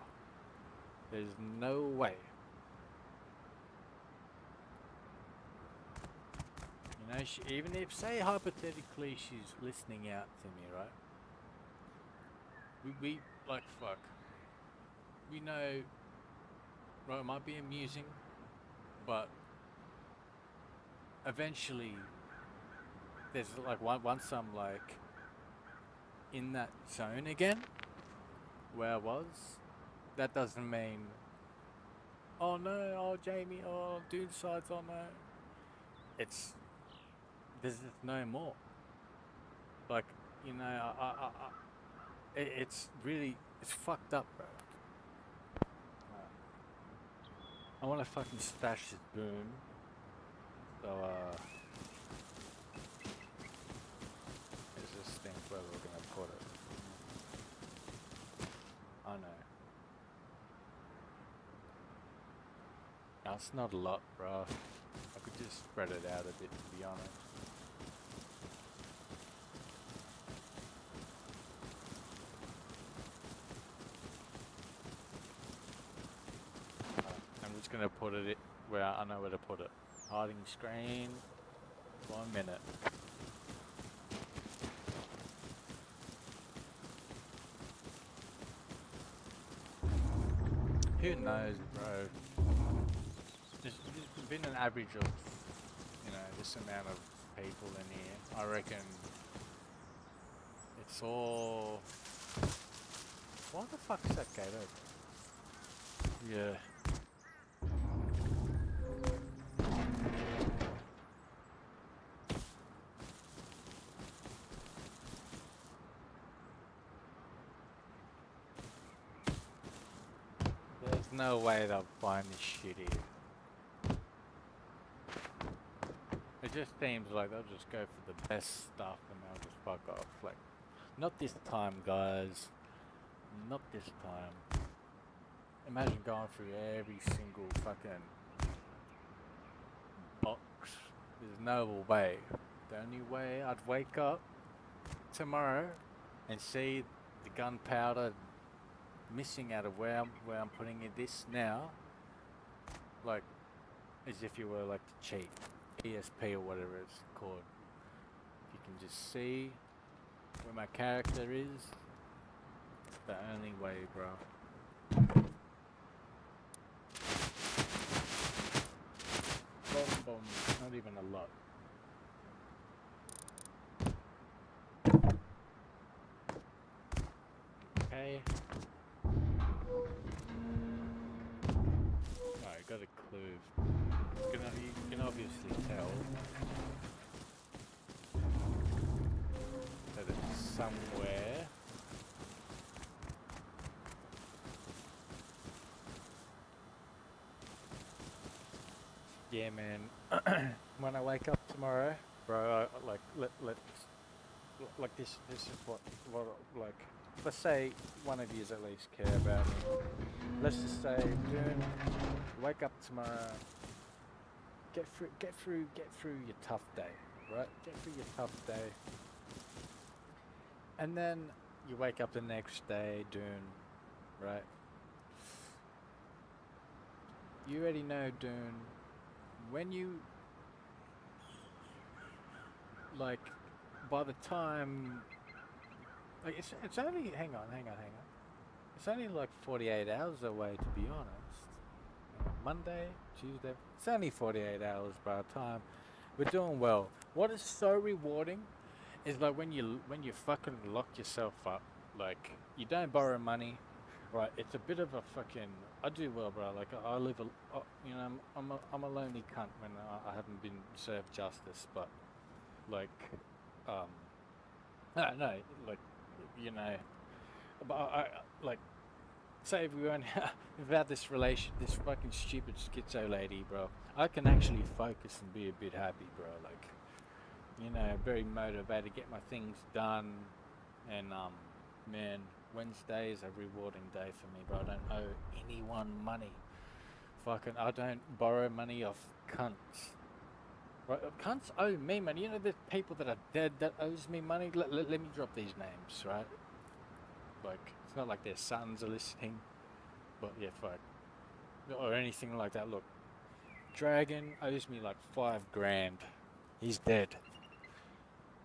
There's no way. You know, even if, say, hypothetically, she's listening out to me, right? We like, fuck. We know, right, it might be amusing, but eventually, there's like once I'm like in that zone again, where I was, that doesn't mean, oh no, oh Jamie, oh Doonsides, oh no. There's just no more. Like, you know, it's really, it's fucked up, bro. I want to fucking stash this boom. So, is this thing where we're gonna put it? I know. That's not a lot, bro. I could just spread it out a bit, to be honest. I'm just gonna put it where I know where to put it. Hiding screen. 1 minute. Who knows, bro? There's been an average of, you know, this amount of people in here. I reckon it's all... Why the fuck is that gate open? Yeah. There's no way they'll find this shit here. It just seems like they'll just go for the best stuff and they'll just fuck off. Like, not this time, guys. Not this time. Imagine going through every single fucking box. There's no way. The only way I'd wake up tomorrow and see the gunpowder missing out of where I'm putting it this now. Like, as if you were like to cheat. ESP or whatever it's called. You can just see where my character is. The only way, bro. Boom, boom. Not even a lot. Okay. Alright, got a clue. You can obviously tell that it's somewhere. Yeah, man. When I wake up tomorrow, bro, like this is what like. Let's say one of you at least care about me. Let's just say, Dune, wake up tomorrow. Get through your tough day, right? Get through your tough day, and then you wake up the next day, Dune, right? You already know, Dune, when you like, by the time, like it's only hang on. It's only like 48 hours away, to be honest. Monday, Tuesday. It's only 48 hours by the time. We're doing well. What is so rewarding is like when you fucking lock yourself up. Like you don't borrow money, right? It's a bit of a fucking. I do well, bro. Like I live a, you know, I'm a lonely cunt when I haven't been served justice, but like, um, no, like, you know, but I like. Say if we weren't without this this fucking stupid schizo lady, bro, I can actually focus and be a bit happy, bro. Like, you know, very motivated, get my things done, and man, Wednesday is a rewarding day for me, bro. I don't owe anyone money. Fucking, I don't borrow money off cunts. Right, cunts owe me money. You know, the people that are dead that owes me money. Let me drop these names, right? Like, it's not like their sons are listening, but yeah, fuck. Or anything like that. Look, Dragon owes me like 5 grand. He's dead.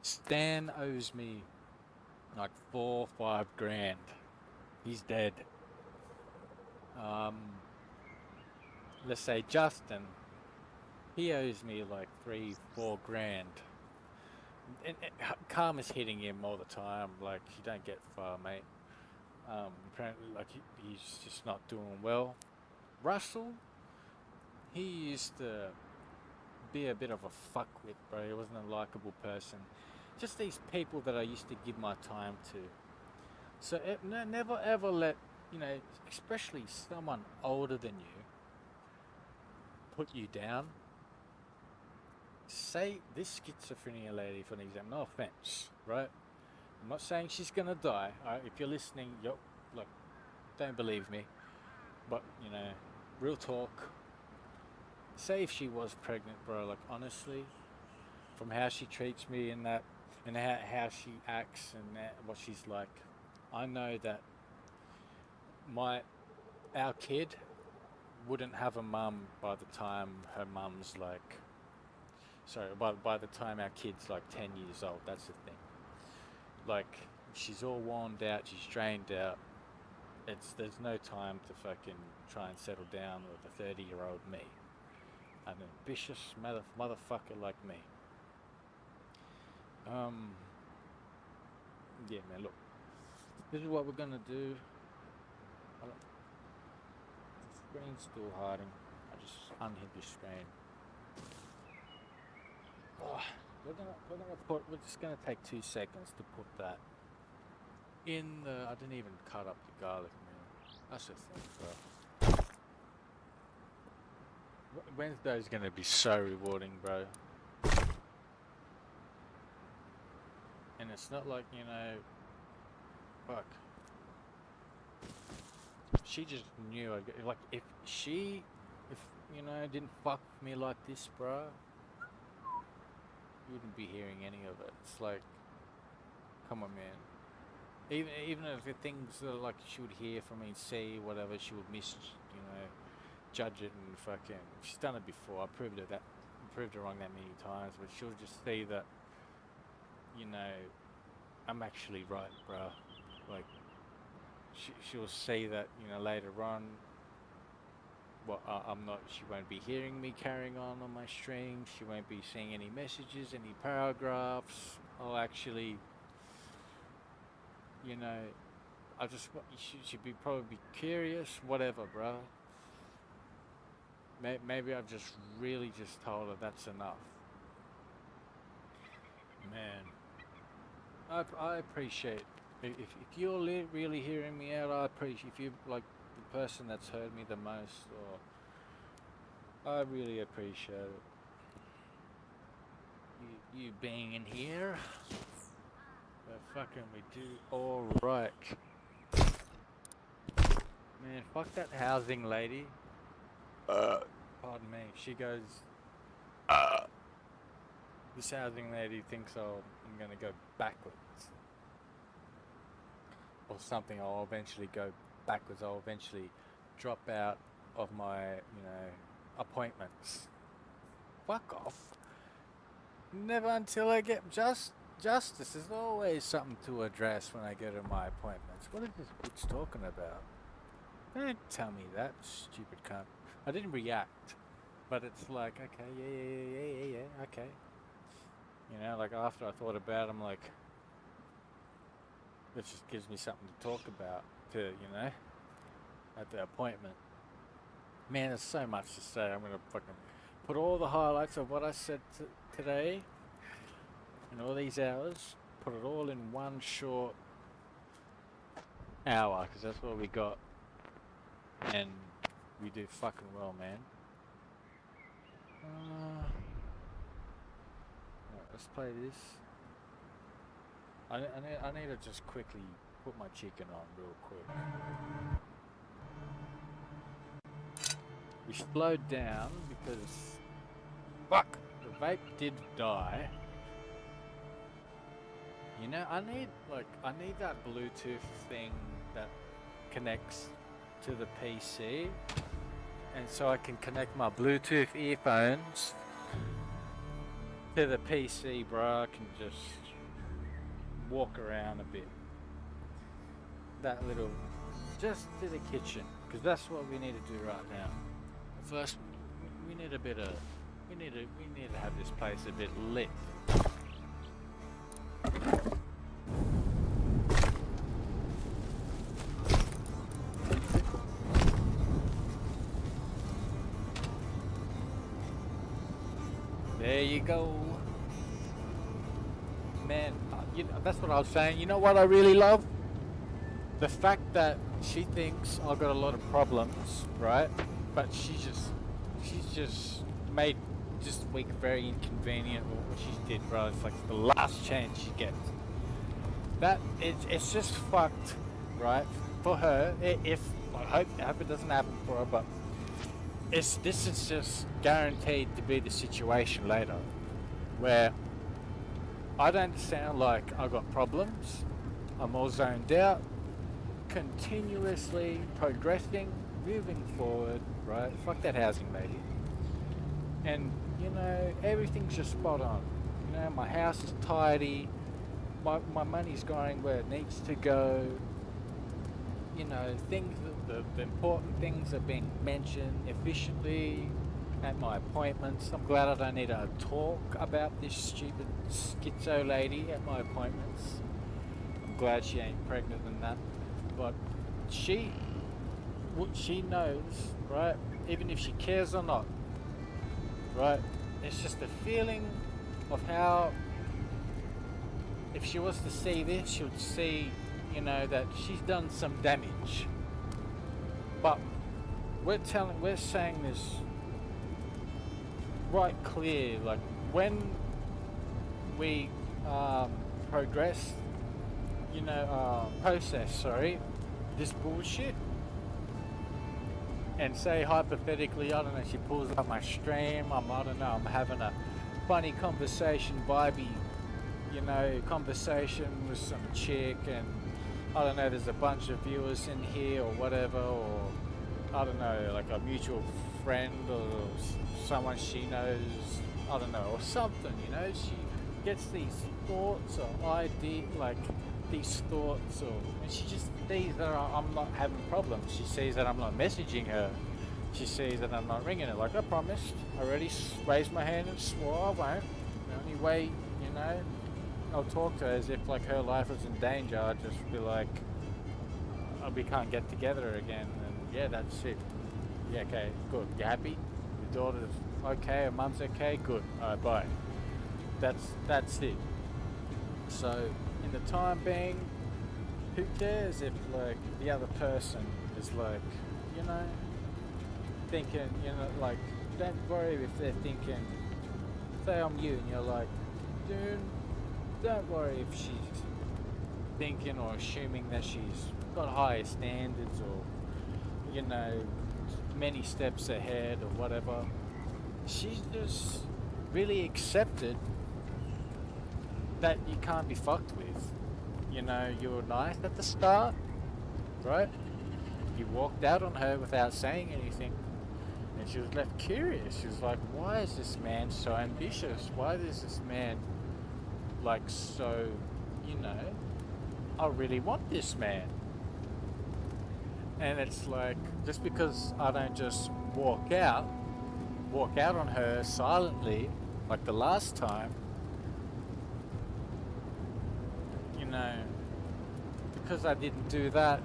Stan owes me like 5 grand. He's dead. Let's say Justin, he owes me like 3-4 grand. And karma's hitting him all the time. Like, you don't get far, mate. Apparently, like he's just not doing well. Russell, he used to be a bit of a fuckwit, bro. He wasn't a likable person. Just these people that I used to give my time to. So never ever let, you know, especially someone older than you, put you down. Say this schizophrenia lady, for an example. No offense, right? I'm not saying she's gonna die. Alright, if you're listening, like, don't believe me, but you know, real talk. Say if she was pregnant, bro. Like honestly, from how she treats me and that, and how she acts and what she's like, I know that our kid wouldn't have a mum by the time her mum's like. Sorry, by the time our kid's like 10 years old. That's the thing. Like, she's all worn out, she's drained out. There's no time to fucking try and settle down with a 30-year-old me. An ambitious motherfucker like me. Yeah, man, look. This is what we're gonna do. The screen's still hiding. I just unhid the screen. Oh, we're just gonna take 2 seconds to put that in the. I didn't even cut up the garlic, man. That's the thing, bro. Wednesday's gonna be so rewarding, bro. And it's not like, you know, fuck. She just knew like if you know, didn't fuck me like this, bro, you wouldn't be hearing any of it. It's like, come on, man. Even if the things that like she would hear from me and see whatever, she would miss, you know, judge it and fucking. She's done it before. I proved her wrong that many times, but she'll just see that, you know, I'm actually right, bruh. Like, she'll see that, you know, later on. Well, I'm not. She won't be hearing me carrying on my stream. She won't be seeing any messages, any paragraphs. I'll actually, you know, I just she'd be probably curious, whatever, bro. Maybe I've just really just told her that's enough. Man, I appreciate if you're really hearing me out. I appreciate if you like the person that's heard me the most, or I really appreciate it. You being in here, but fucking we do all right. Man, fuck that housing lady. Pardon me. She goes. This housing lady thinks I'm gonna go backwards, or something. I'll eventually go backwards. I'll eventually drop out of my, you know, appointments. Fuck off. Never until I get justice. There's always something to address when I go to my appointments. What is this bitch talking about? Don't tell me that, stupid cunt. I didn't react, but it's like, okay, yeah, okay. You know, like after I thought about it, I'm like, this just gives me something to talk about, to, you know, at the appointment. Man, there's so much to say. I'm gonna fucking put all the highlights of what I said today, in all these hours, put it all in one short hour, because that's what we got. And we do fucking well, man. Right, let's play this. I need to just quickly put my chicken on real quick. We slowed down because fuck, the vape did die. You know, I need that Bluetooth thing that connects to the PC, and so I can connect my Bluetooth earphones to the PC, bro. I can just walk around a bit. That little, just to the kitchen, because that's what we need to do right now. First, we need a bit of, we need to have this place a bit lit. There you go. Man, you know, that's what I was saying. You know what I really love? The fact that she thinks I've got a lot of problems, right? But she's just made this week very inconvenient with what she did, bro. It's like the last chance she gets. That it's just fucked, right? For her, if I hope it doesn't happen for her, but this is just guaranteed to be the situation later, where I don't sound like I got problems. I'm all zoned out, continuously progressing, moving forward, right? Fuck that housing lady. And, you know, everything's just spot on. You know, my house is tidy, my money's going where it needs to go. You know, things, the important things are being mentioned efficiently at my appointments. I'm glad I don't need to talk about this stupid schizo lady at my appointments. I'm glad she ain't pregnant and that. But she knows, right? Even if she cares or not, right? It's just the feeling of how, if she was to see this, she would see, you know, that she's done some damage. But we're saying this right clear, like when we process this bullshit, and say hypothetically, I don't know, she pulls up my stream, I'm having a funny conversation, vibey, you know, conversation with some chick, and I don't know, there's a bunch of viewers in here or whatever, or I don't know, like a mutual friend or someone she knows, I don't know, or something, you know, she gets these thoughts or like these thoughts, and she just sees that I'm not having problems. She sees that I'm not messaging her. She sees that I'm not ringing her. Like I promised, I already raised my hand and swore I won't. The only way, you know, I'll talk to her as if like her life is in danger. I'd just be like, oh, we can't get together again, and yeah, that's it. Yeah, okay, good. You happy? Your daughter's okay, her mum's okay, good. Alright, bye. That's it. So in the time being, who cares if like the other person is like, you know, thinking, you know, like, don't worry if they're thinking, say I'm you and you're like, dude, don't worry if she's thinking or assuming that she's got higher standards or, you know, many steps ahead or whatever. She's just really accepted that you can't be fucked with. You know, you were nice at the start, right? You walked out on her without saying anything, and she was left curious. She was like, why is this man so ambitious? Why is this man like so, you know, I really want this man. And it's like, just because I don't just walk out on her silently like the last time, you know, because I didn't do that,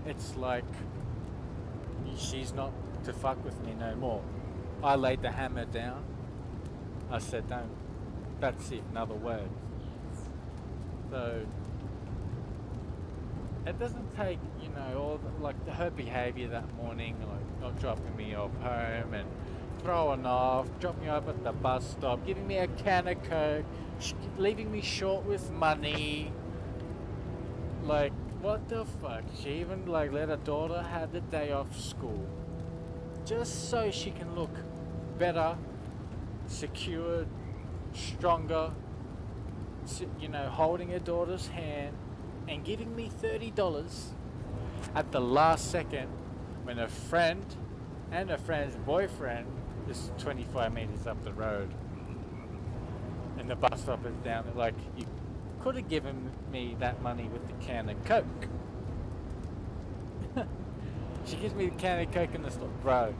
it's like she's not to fuck with me no more. I laid the hammer down. I said, don't, that's it, another word. So it doesn't take, you know, all the, like her behaviour that morning, like not dropping me off home and throwing off, dropping me off at the bus stop, giving me a can of Coke, leaving me short with money. Like, what the fuck? She even like let her daughter have the day off school just so she can look better, secured, stronger, you know, holding her daughter's hand and giving me $30 at the last second when her friend and her friend's boyfriend is 25 meters up the road and the bus stop is down there. Like, you could have given me that money with the can of Coke. She gives me the can of Coke in the store, bro.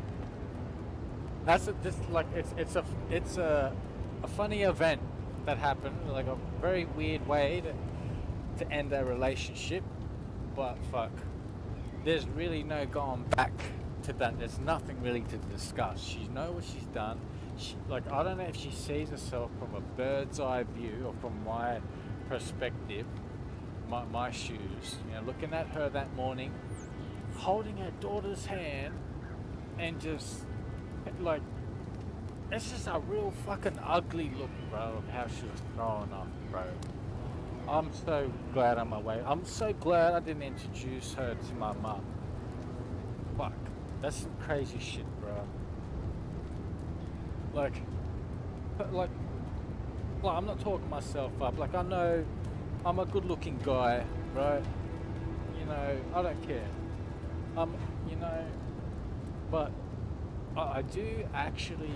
That's like it's a funny event that happened, like a very weird way to end a relationship, but fuck, there's really no going back to that. There's nothing really to discuss. She knows what she's done. Like, I don't know if she sees herself from a bird's eye view or from my perspective, my shoes, you know, looking at her that morning, holding her daughter's hand, and just like, it's just a real fucking ugly look, bro, of how she was throwing off, bro. I'm so glad I'm away. I'm so glad I didn't introduce her to my mum. Fuck, that's some crazy shit, bro. Like, I'm not talking myself up. Like, I know I'm a good-looking guy, right? You know, I don't care. You know, but I do actually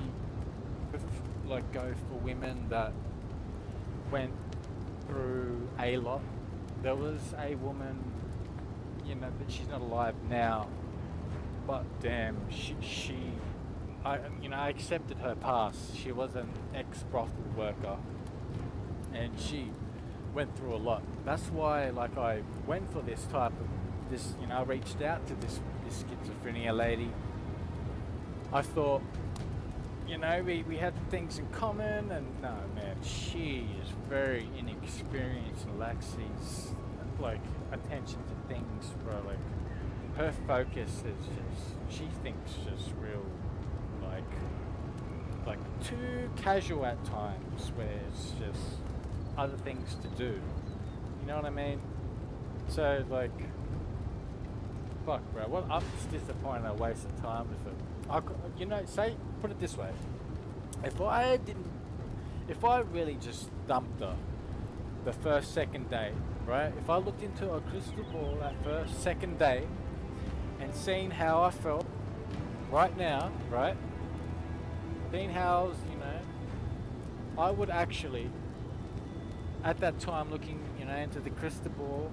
like go for women that went through a lot. There was a woman, you know, that she's not alive now, but damn, I accepted her past. She was an ex-brothel worker, and she went through a lot. That's why, like, I went for this type of you know, I reached out to this schizophrenia lady. I thought, you know, we had things in common, and no, man, she is very inexperienced and lacks these, like, attention to things, bro. Like, her focus is just, she thinks just real, like too casual at times, where it's just other things to do. You know what I mean? So, like, fuck, bro. What, I'm just disappointed I wasted time with her. You know, put it this way. If I really just dumped her the first, second day, right? If I looked into a crystal ball that first, second day, and seeing how I felt right now, right? Seeing how I was, I would actually, at that time, looking, into the crystal ball,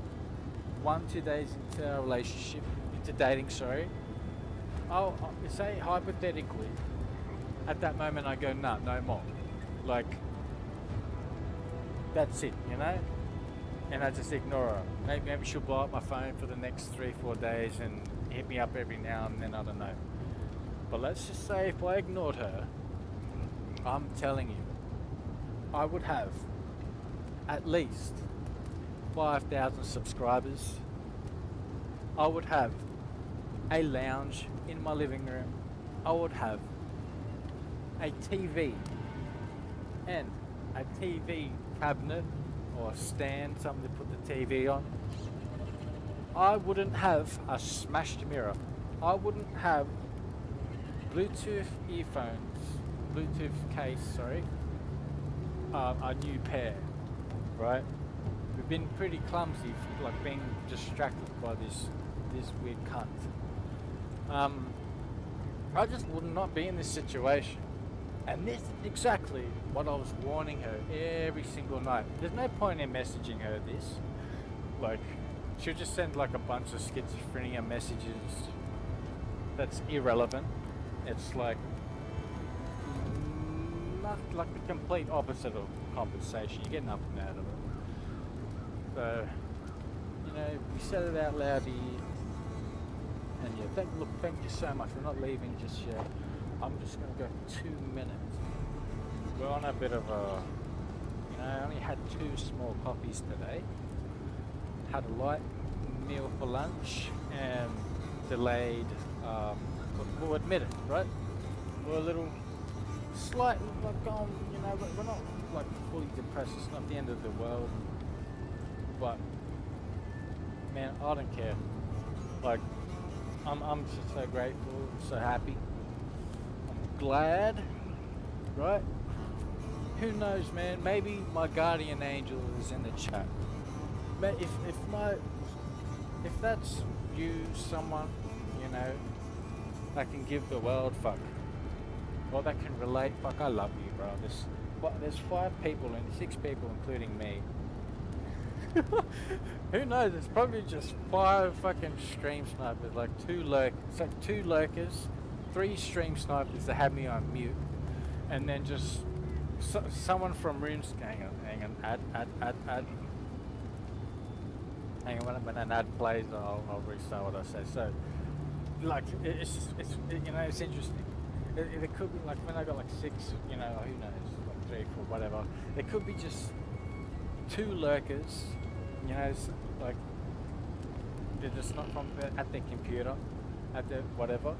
1-2 days into our relationship, into dating, sorry, I'll say hypothetically, at that moment I go, nah, no more. Like, that's it, And I just ignore her. Maybe she'll blow up my phone for the next 3-4 days and hit me up every now and then, I don't know. But let's just say if I ignored her, I'm telling you, I would have at least 5,000 subscribers. I would have a lounge in my living room. I would have a TV and a TV cabinet or a stand, something to put the TV on. I wouldn't have a smashed mirror. I wouldn't have Bluetooth earphones, Bluetooth case, sorry, a new pair, right? We've been pretty clumsy, like being distracted by this weird cunt. I just would not be in this situation. And this is exactly what I was warning her every single night. There's no point in messaging her this. Like, she'll just send like a bunch of schizophrenia messages that's irrelevant. It's like, not like the complete opposite of compensation. You get nothing out of it. So, we said it out loud here. And yeah, thank you so much. We're not leaving just yet. I'm just going to go for 2 minutes. We're on a bit of a, I only had 2 small coffees today. Had a light meal for lunch and delayed, we'll admit it, right? We're a little slightly like gone, we're not like fully depressed. It's not the end of the world. But, man, I don't care. Like, I'm just so grateful, so happy. Glad, right? Who knows, man? Maybe my guardian angel is in the chat. But if that's you, someone, that can give the world fuck, or that can relate, fuck, I love you, bro. There's 5 people and 6 people, including me. Who knows? It's probably just 5 fucking stream snipers, like 2 lurkers. It's like 2 lurkers. 3 stream snipers that have me on mute, and then just someone from RuneScape. Hang on, add. Hang on, when an ad plays, I'll restart what I say. So, like, it's interesting. It could be like when I got like 6, who knows, like 3, 4, whatever. It could be just 2 lurkers, like they're just not at their computer, at their whatever.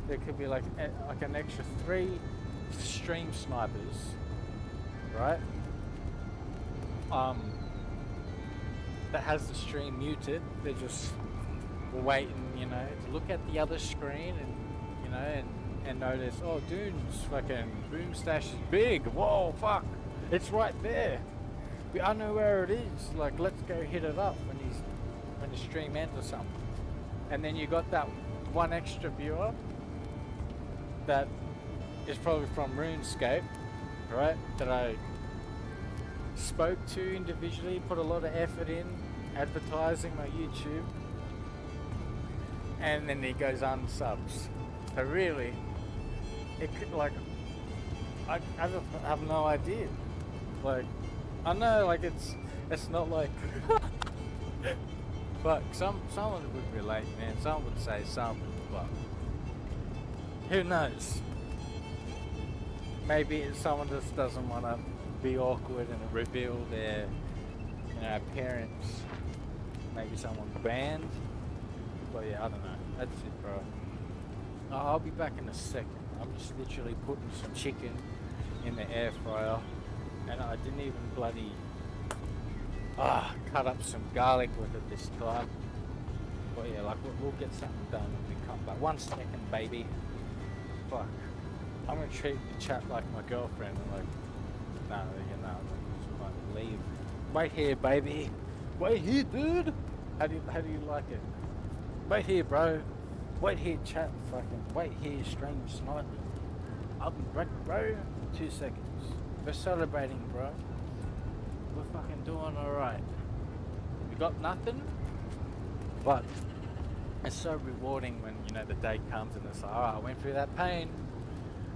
There could be like an extra 3 stream snipers, right? That has the stream muted. They're just waiting, to look at the other screen and notice, oh, Doon's fucking boom stash is big. Whoa, fuck! It's right there. I know where it is. Like, let's go hit it up when the stream ends or something. And then you got that 1 extra viewer that is probably from RuneScape, right? That I spoke to individually, put a lot of effort in advertising my YouTube, and then he goes unsubs. So really, it could, like, I have no idea. Like, I know, like, it's not like, but someone would relate, man. Someone would say something, but who knows? Maybe someone just doesn't want to be awkward and reveal their, appearance. Maybe someone banned. But yeah, I don't know. That's it, bro. I'll be back in a second. I'm just literally putting some chicken in the air fryer, and I didn't even bloody cut up some garlic with it this time. But yeah, like we'll get something done when we come back. 1 second, baby. Fuck. I'm gonna treat the chat like my girlfriend and like, no, just like leave. Wait here, baby. Wait here, dude. How do you like it? Wait here, bro. Wait here, chat. Fucking wait here, stream sniper. I'll be back, bro. 2 seconds. We're celebrating, bro. We're fucking doing alright. We got nothing, but it's so rewarding when, you know, the day comes and it's like, oh, I went through that pain.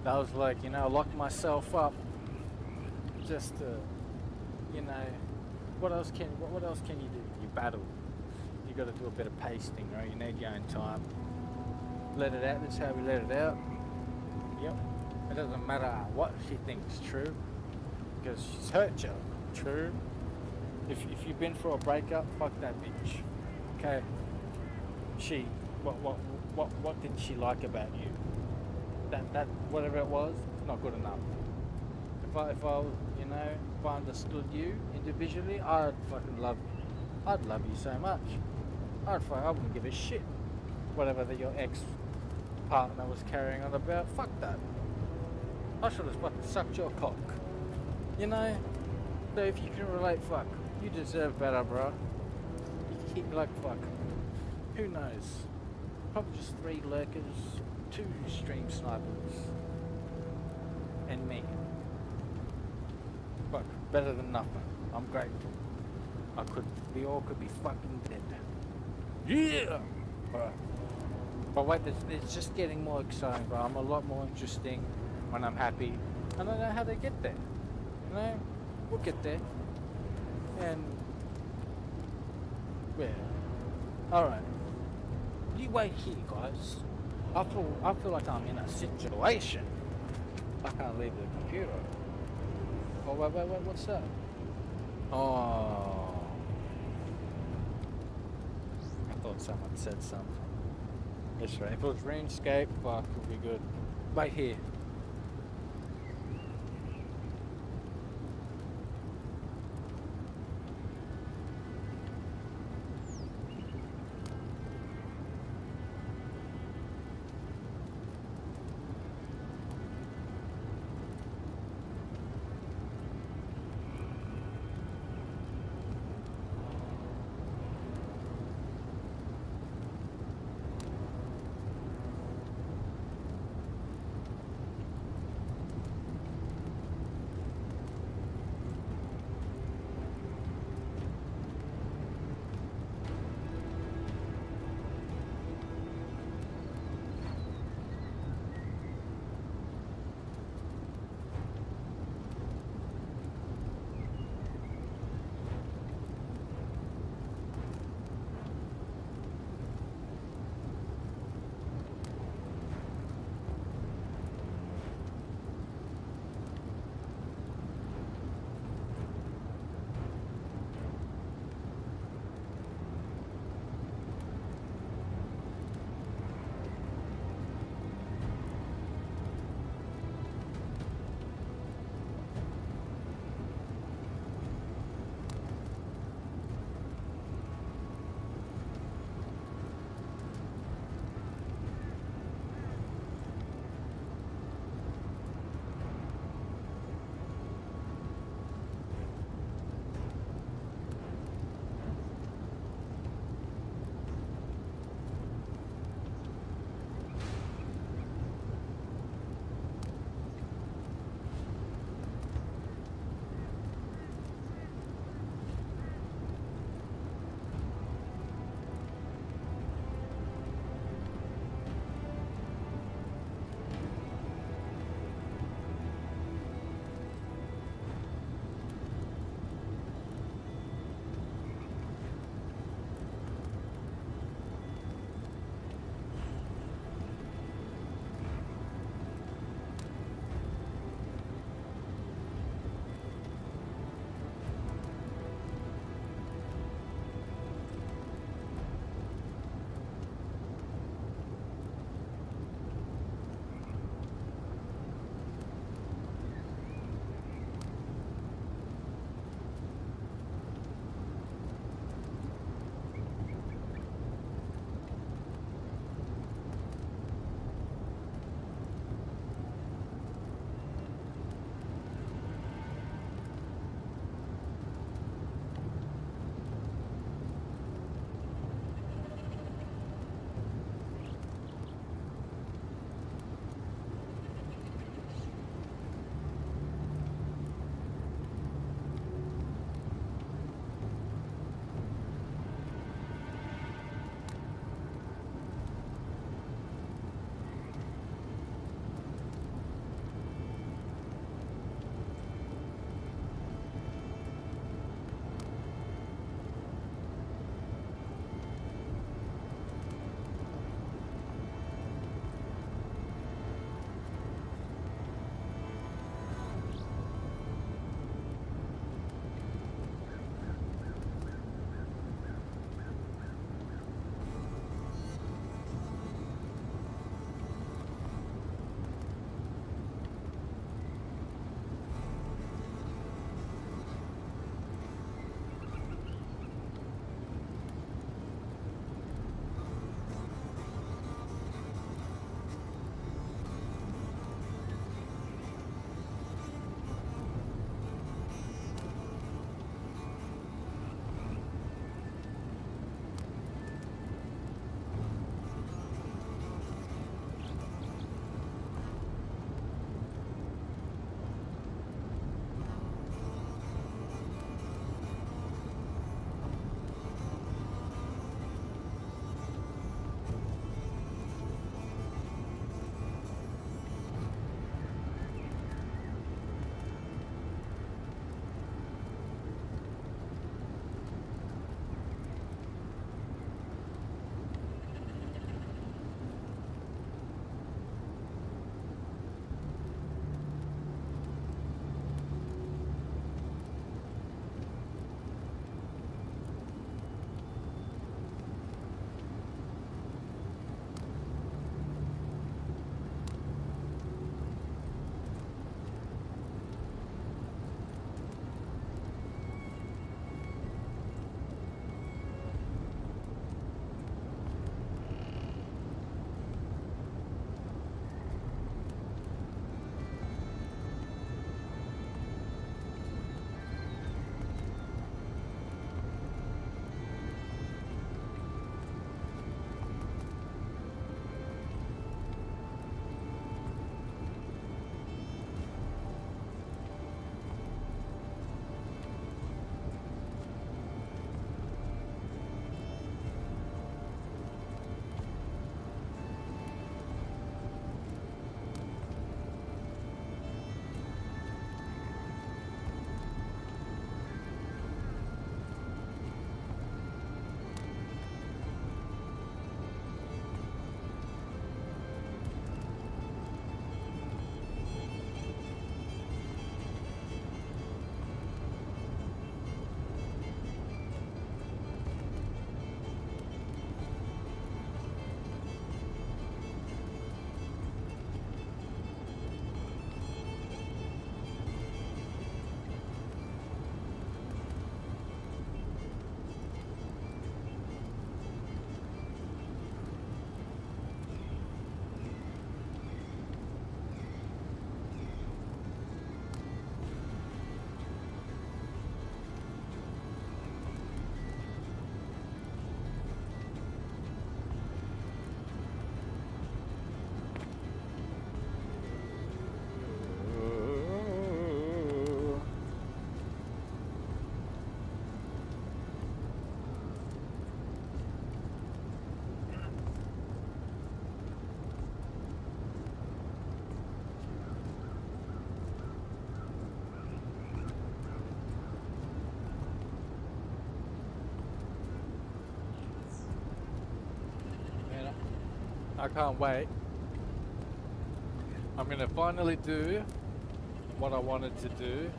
That was like, you know, I locked myself up just to, you know, what else can you do? You battle. You got to do a bit of pasting, right? You need your own time. Let it out. That's how we let it out. Yep. It doesn't matter what she thinks true, because she's hurt you. True. If you've been through a breakup, fuck that bitch. Okay. What didn't she like about you? That whatever it was, not good enough. If I you know, if I understood you individually, I'd fucking love you. I'd love you so much. I wouldn't give a shit. Whatever your ex partner was carrying on about, fuck that. I should have fucking sucked your cock. You know? So if you can relate, fuck. You deserve better, bro. You can hit me like fuck. Who knows? Probably just 3 lurkers, 2 stream snipers, and me. Fuck, better than nothing. I'm grateful. We all could be fucking dead. Yeah! But wait, it's just getting more exciting, bro. I'm a lot more interesting when I'm happy. I don't know how they get there. You know? We'll get there. And... yeah. Alright. You wait here, guys. I feel like I'm in a situation. I can't leave the computer. Oh, wait, what's that? Oh. I thought someone said something. That's right. If it was RuneScape, fuck, it'll be good. Wait here. I can't wait. I'm gonna finally do what I wanted to do.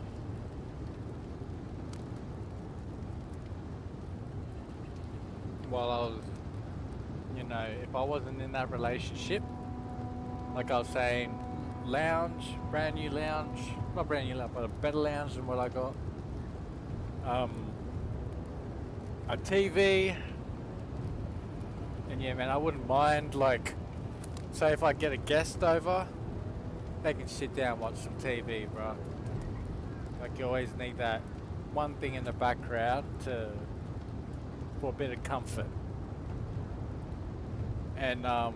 While I was, you know, if I wasn't in that relationship, like I was saying, lounge, brand new lounge, not brand new lounge, but a better lounge than what I got. A TV, and yeah, man, I wouldn't mind, like, say if I get a guest over, they can sit down and watch some TV, bro. Like, you always need that one thing in the background for a bit of comfort. And I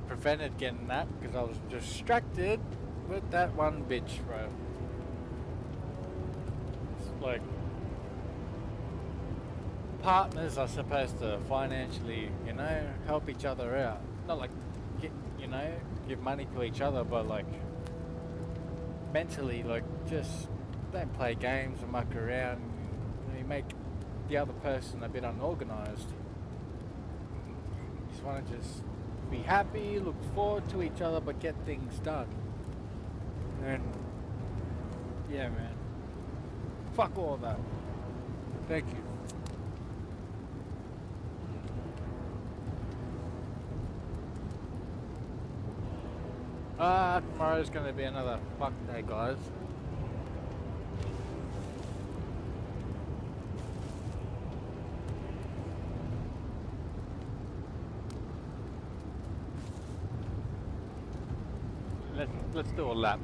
prevented getting that because I was distracted with that one bitch, bro. It's like, partners are supposed to financially, you know, help each other out. Not like, you know, give money to each other, but like mentally, like, just don't play games and muck around. You make the other person a bit unorganized. You just want to just be happy, look forward to each other, but get things done. And yeah, man, fuck all that. Thank you. Tomorrow's gonna be another fuck day, guys. Let's do a lap.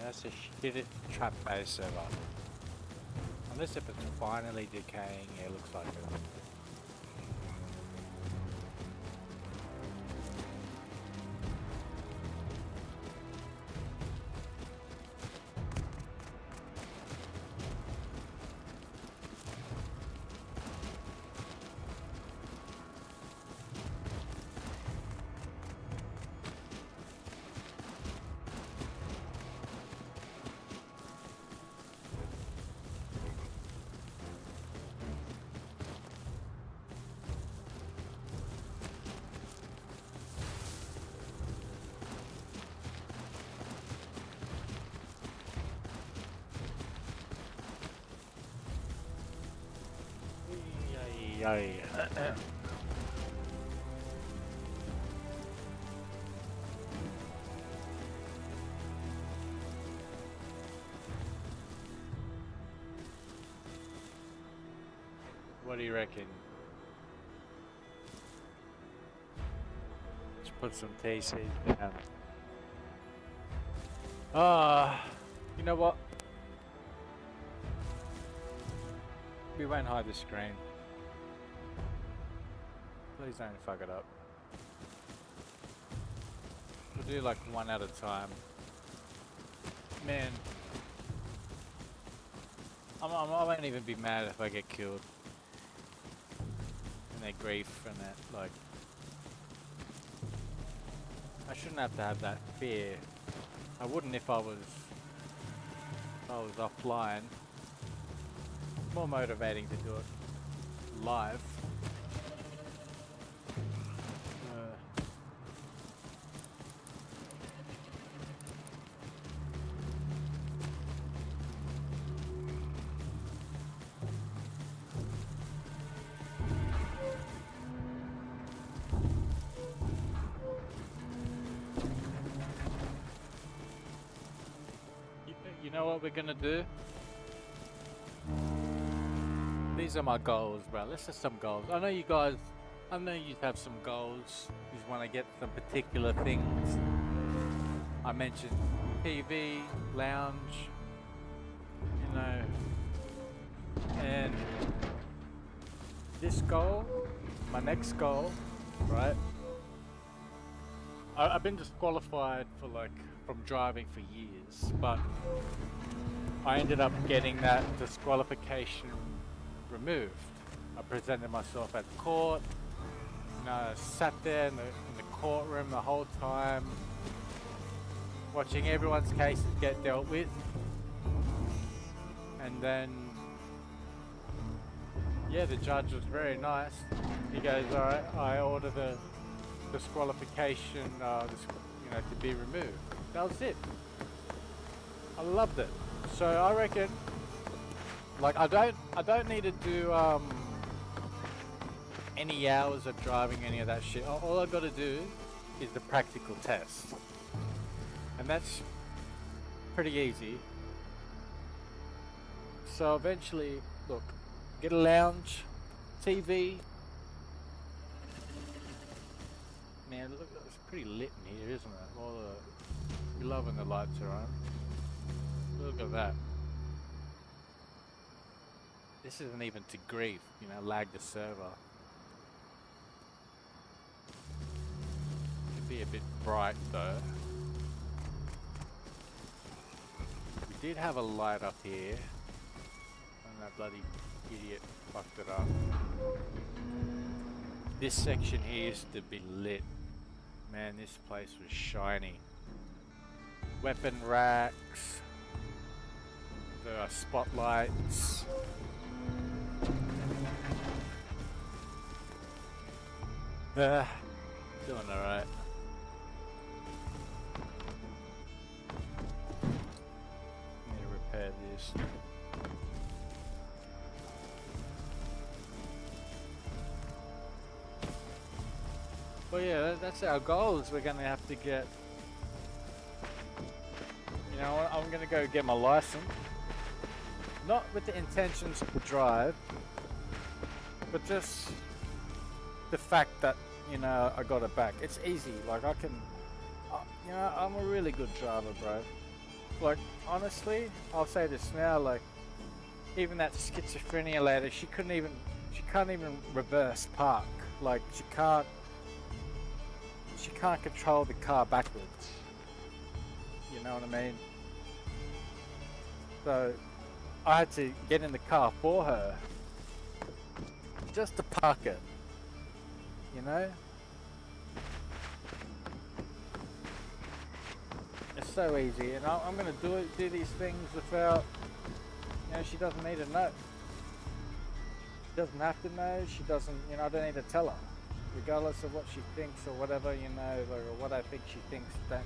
That's a shitty trap base server. Unless if it's finally decaying, yeah, it looks like it. Yay. What do you reckon? Let's put some TCs down. You know what? We won't hide the screen. Please don't fuck it up. We'll do like one at a time. Man, I won't even be mad if I get killed. And their grief and that, like, I shouldn't have to have that fear. I wouldn't if I was offline. It's more motivating to do it live. what we're gonna do? These are my goals, bro. Let's set some goals. I know you have some goals. You just want to get some particular things. I mentioned TV, lounge, you know, and this goal, my next goal, right? I've been disqualified from driving for years, but I ended up getting that disqualification removed. I presented myself at court, and I sat there in the courtroom the whole time, watching everyone's cases get dealt with, and then, yeah, the judge was very nice. He goes, all right, I order the disqualification, to be removed. That was it. I loved it. So I reckon, like, I don't need to do any hours of driving, any of that shit. All I've got to do is the practical test, and that's pretty easy. So eventually, look, get a lounge, TV. Man, look, it's pretty lit in here, isn't it? You're loving the lights are on. Look at that. This isn't even to grief, lag the server. Could be a bit bright though. We did have a light up here, and that bloody idiot fucked it up. This section here used to be lit. Man, this place was shiny. Weapon racks. There are spotlights. Doing alright. Need to repair this. Well, yeah, that's our goals. We're gonna have to get. I'm gonna go get my license. Not with the intentions to drive, but just the fact that, I got it back. It's easy. Like, I can, I'm a really good driver, bro. Like, honestly, I'll say this now, like, even that schizophrenia lady, she can't even reverse park. Like, she can't control the car backwards. You know what I mean? So I had to get in the car for her just to park it. It's so easy, and I'm gonna do these things without, she doesn't need to know. She doesn't have to know. She doesn't, I don't need to tell her. Regardless of what she thinks or whatever, or what I think she thinks, that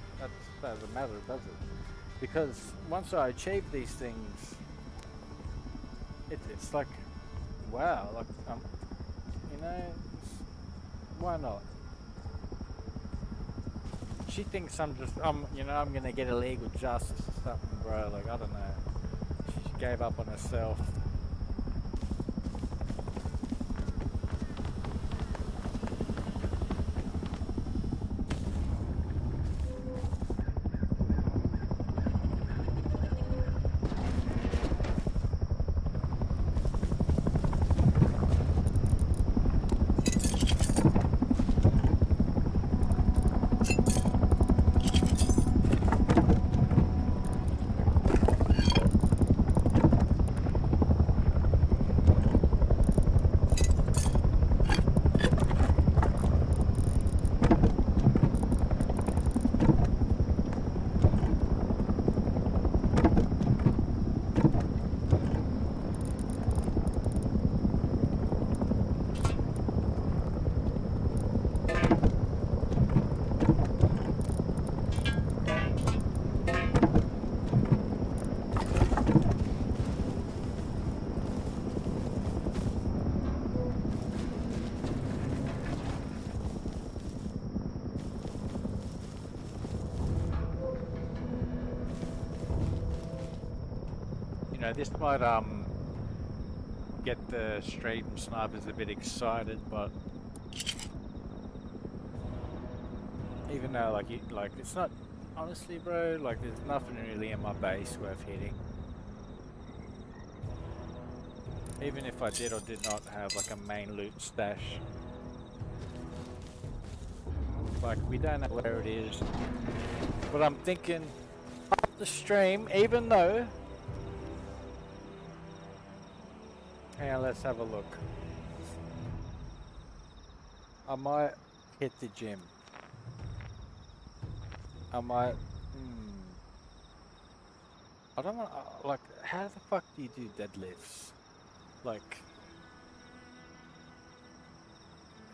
doesn't matter, does it? Because once I achieve these things, it's like, wow, like, why not? She thinks I'm gonna get illegal justice or something, bro. Like, I don't know. She gave up on herself. know, this might get the stream snipers a bit excited, but even though like it's not honestly, bro, like there's nothing really in my base worth hitting. Even if I did or did not have like a main loot stash. Like we don't know where it is. But I'm thinking up the stream, even though. Hang on, let's have a look. I might hit the gym. I might. I don't want. Like, how the fuck do you do deadlifts? Like,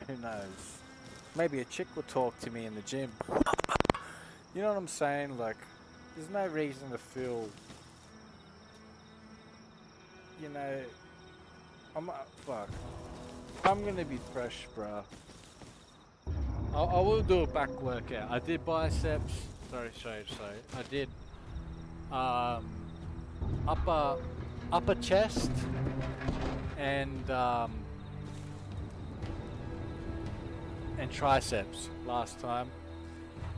who knows? Maybe a chick will talk to me in the gym. You know what I'm saying? Like, there's no reason to feel. You know, fuck. I'm gonna be fresh, bruh. I will do a back workout. I did biceps. Sorry. I did upper chest and triceps last time.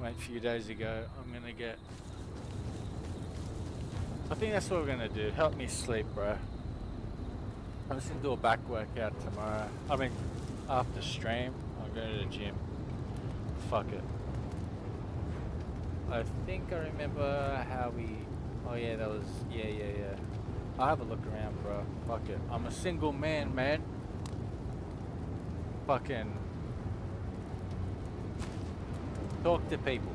Went a few days ago. I'm gonna get. I think that's what we're gonna do. Help me sleep, bro. I'm just gonna do a back workout tomorrow. I mean, after stream, I'll go to the gym. Fuck it. I think I remember how we. Oh yeah, that was. Yeah. I'll have a look around, bro. Fuck it. I'm a single man, man. Fucking. Talk to people.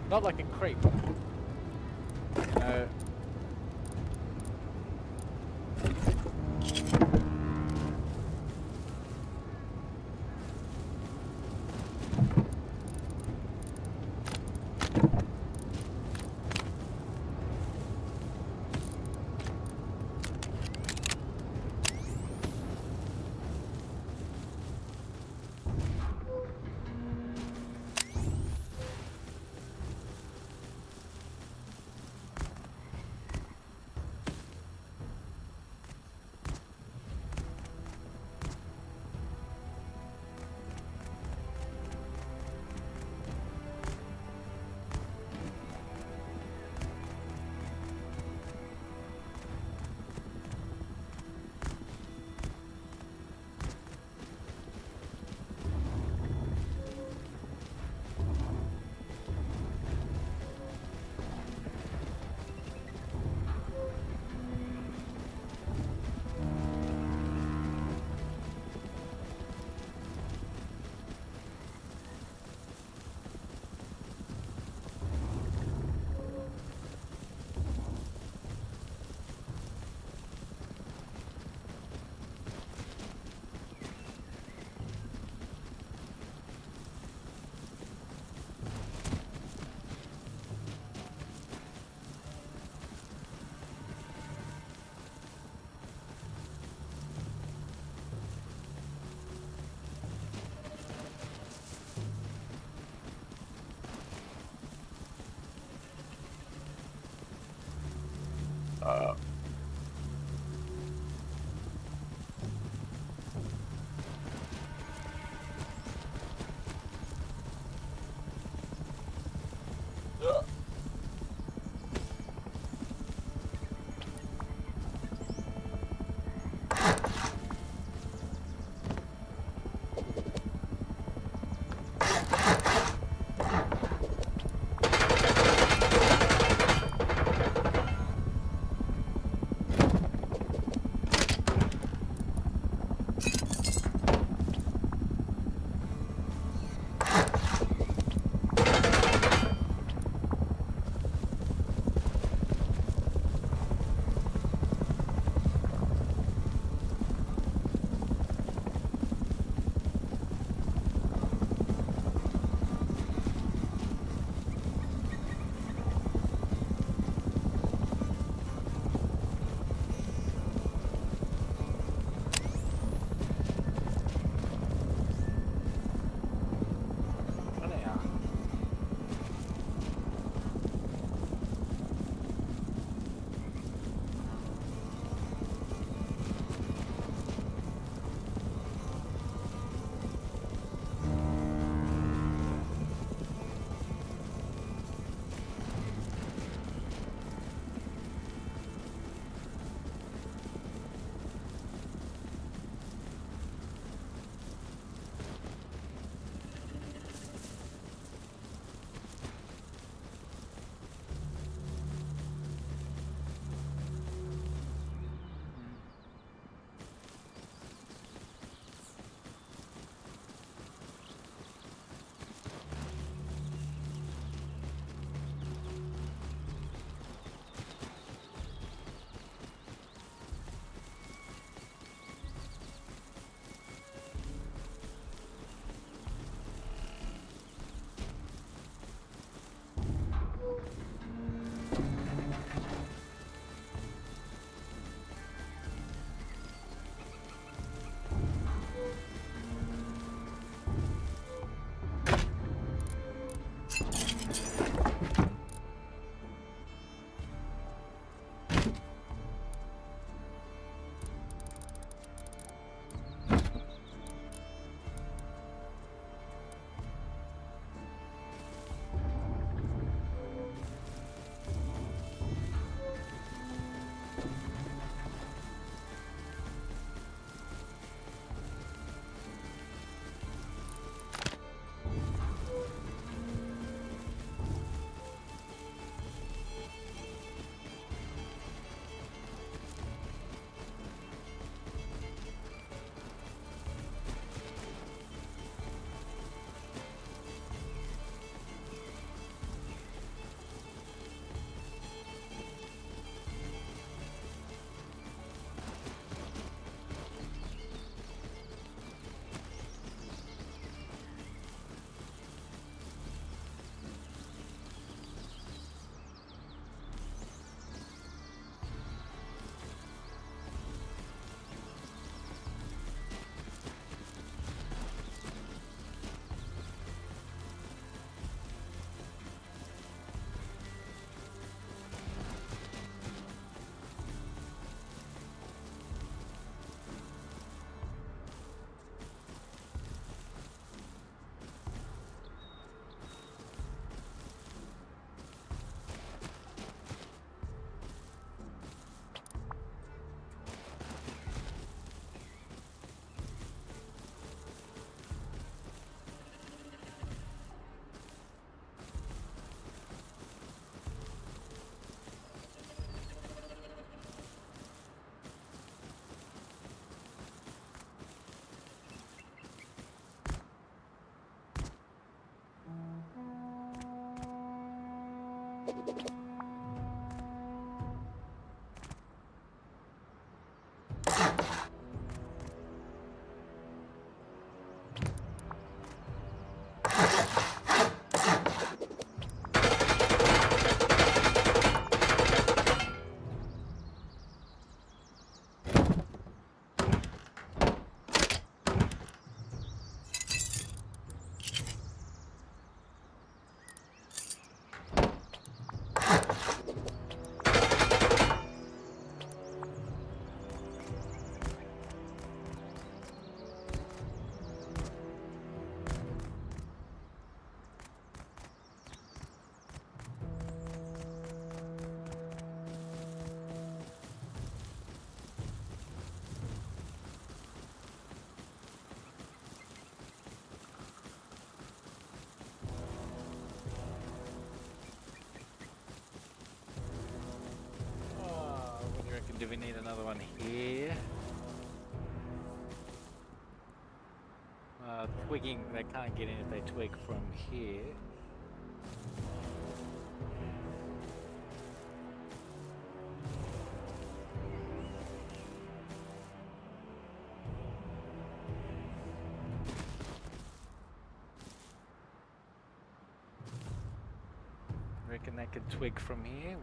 Not like a creep. You know. do we need another one here? Twigging, they can't get in if they twig from here. Reckon they could twig from here?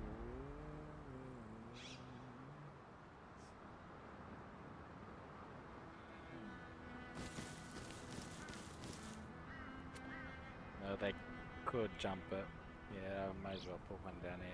No, they could jump it. Yeah, I might as well put one down here.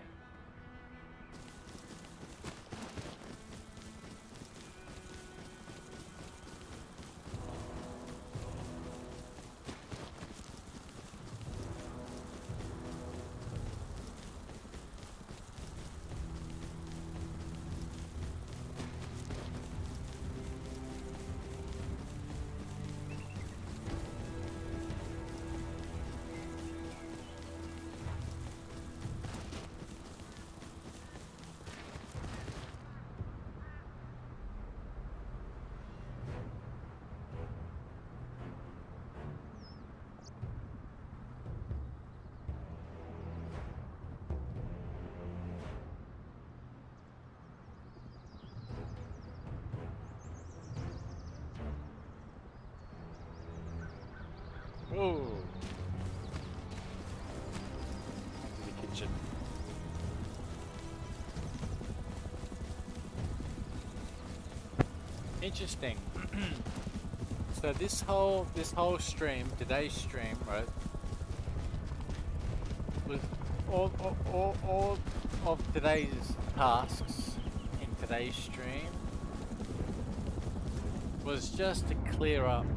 Oh! Into the kitchen. Interesting. So this whole stream, today's stream, right, was all of today's tasks in today's stream was just to clear up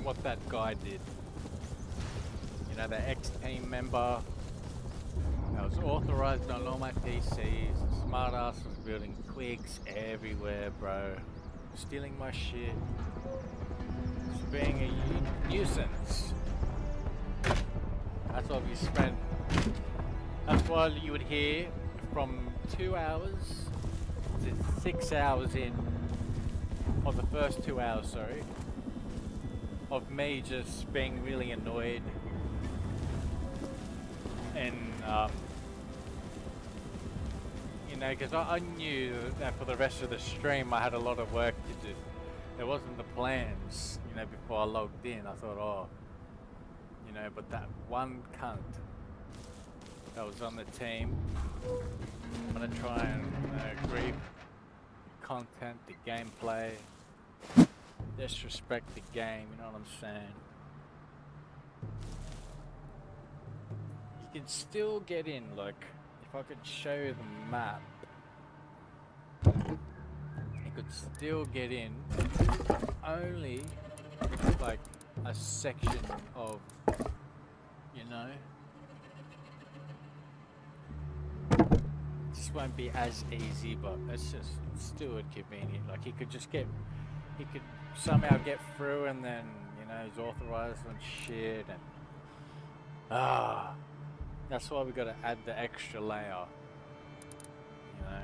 what that guy did. You know, the ex-team member that was authorized on all my PCs. Smartass was building twigs everywhere, bro. Stealing my shit. Just being a nuisance. That's what we spent. That's why you would hear from 2 hours to 6 hours in, or the first 2 hours, sorry, of me just being really annoyed and you know, because I knew that for the rest of the stream I had a lot of work to do. There wasn't the plans, you know, before I logged in. I thought, oh, you know, but that one cunt that was on the team, I'm gonna try and grief the content, the gameplay, disrespect the game, you know what I'm saying? You can still get in, like, if I could show you the map, you could still get in, but only like a section of, you know, this won't be as easy, but it's just still inconvenient. Like, he could somehow get through, and then, you know, he's authorized on shit, and that's why we got to add the extra layer, you know.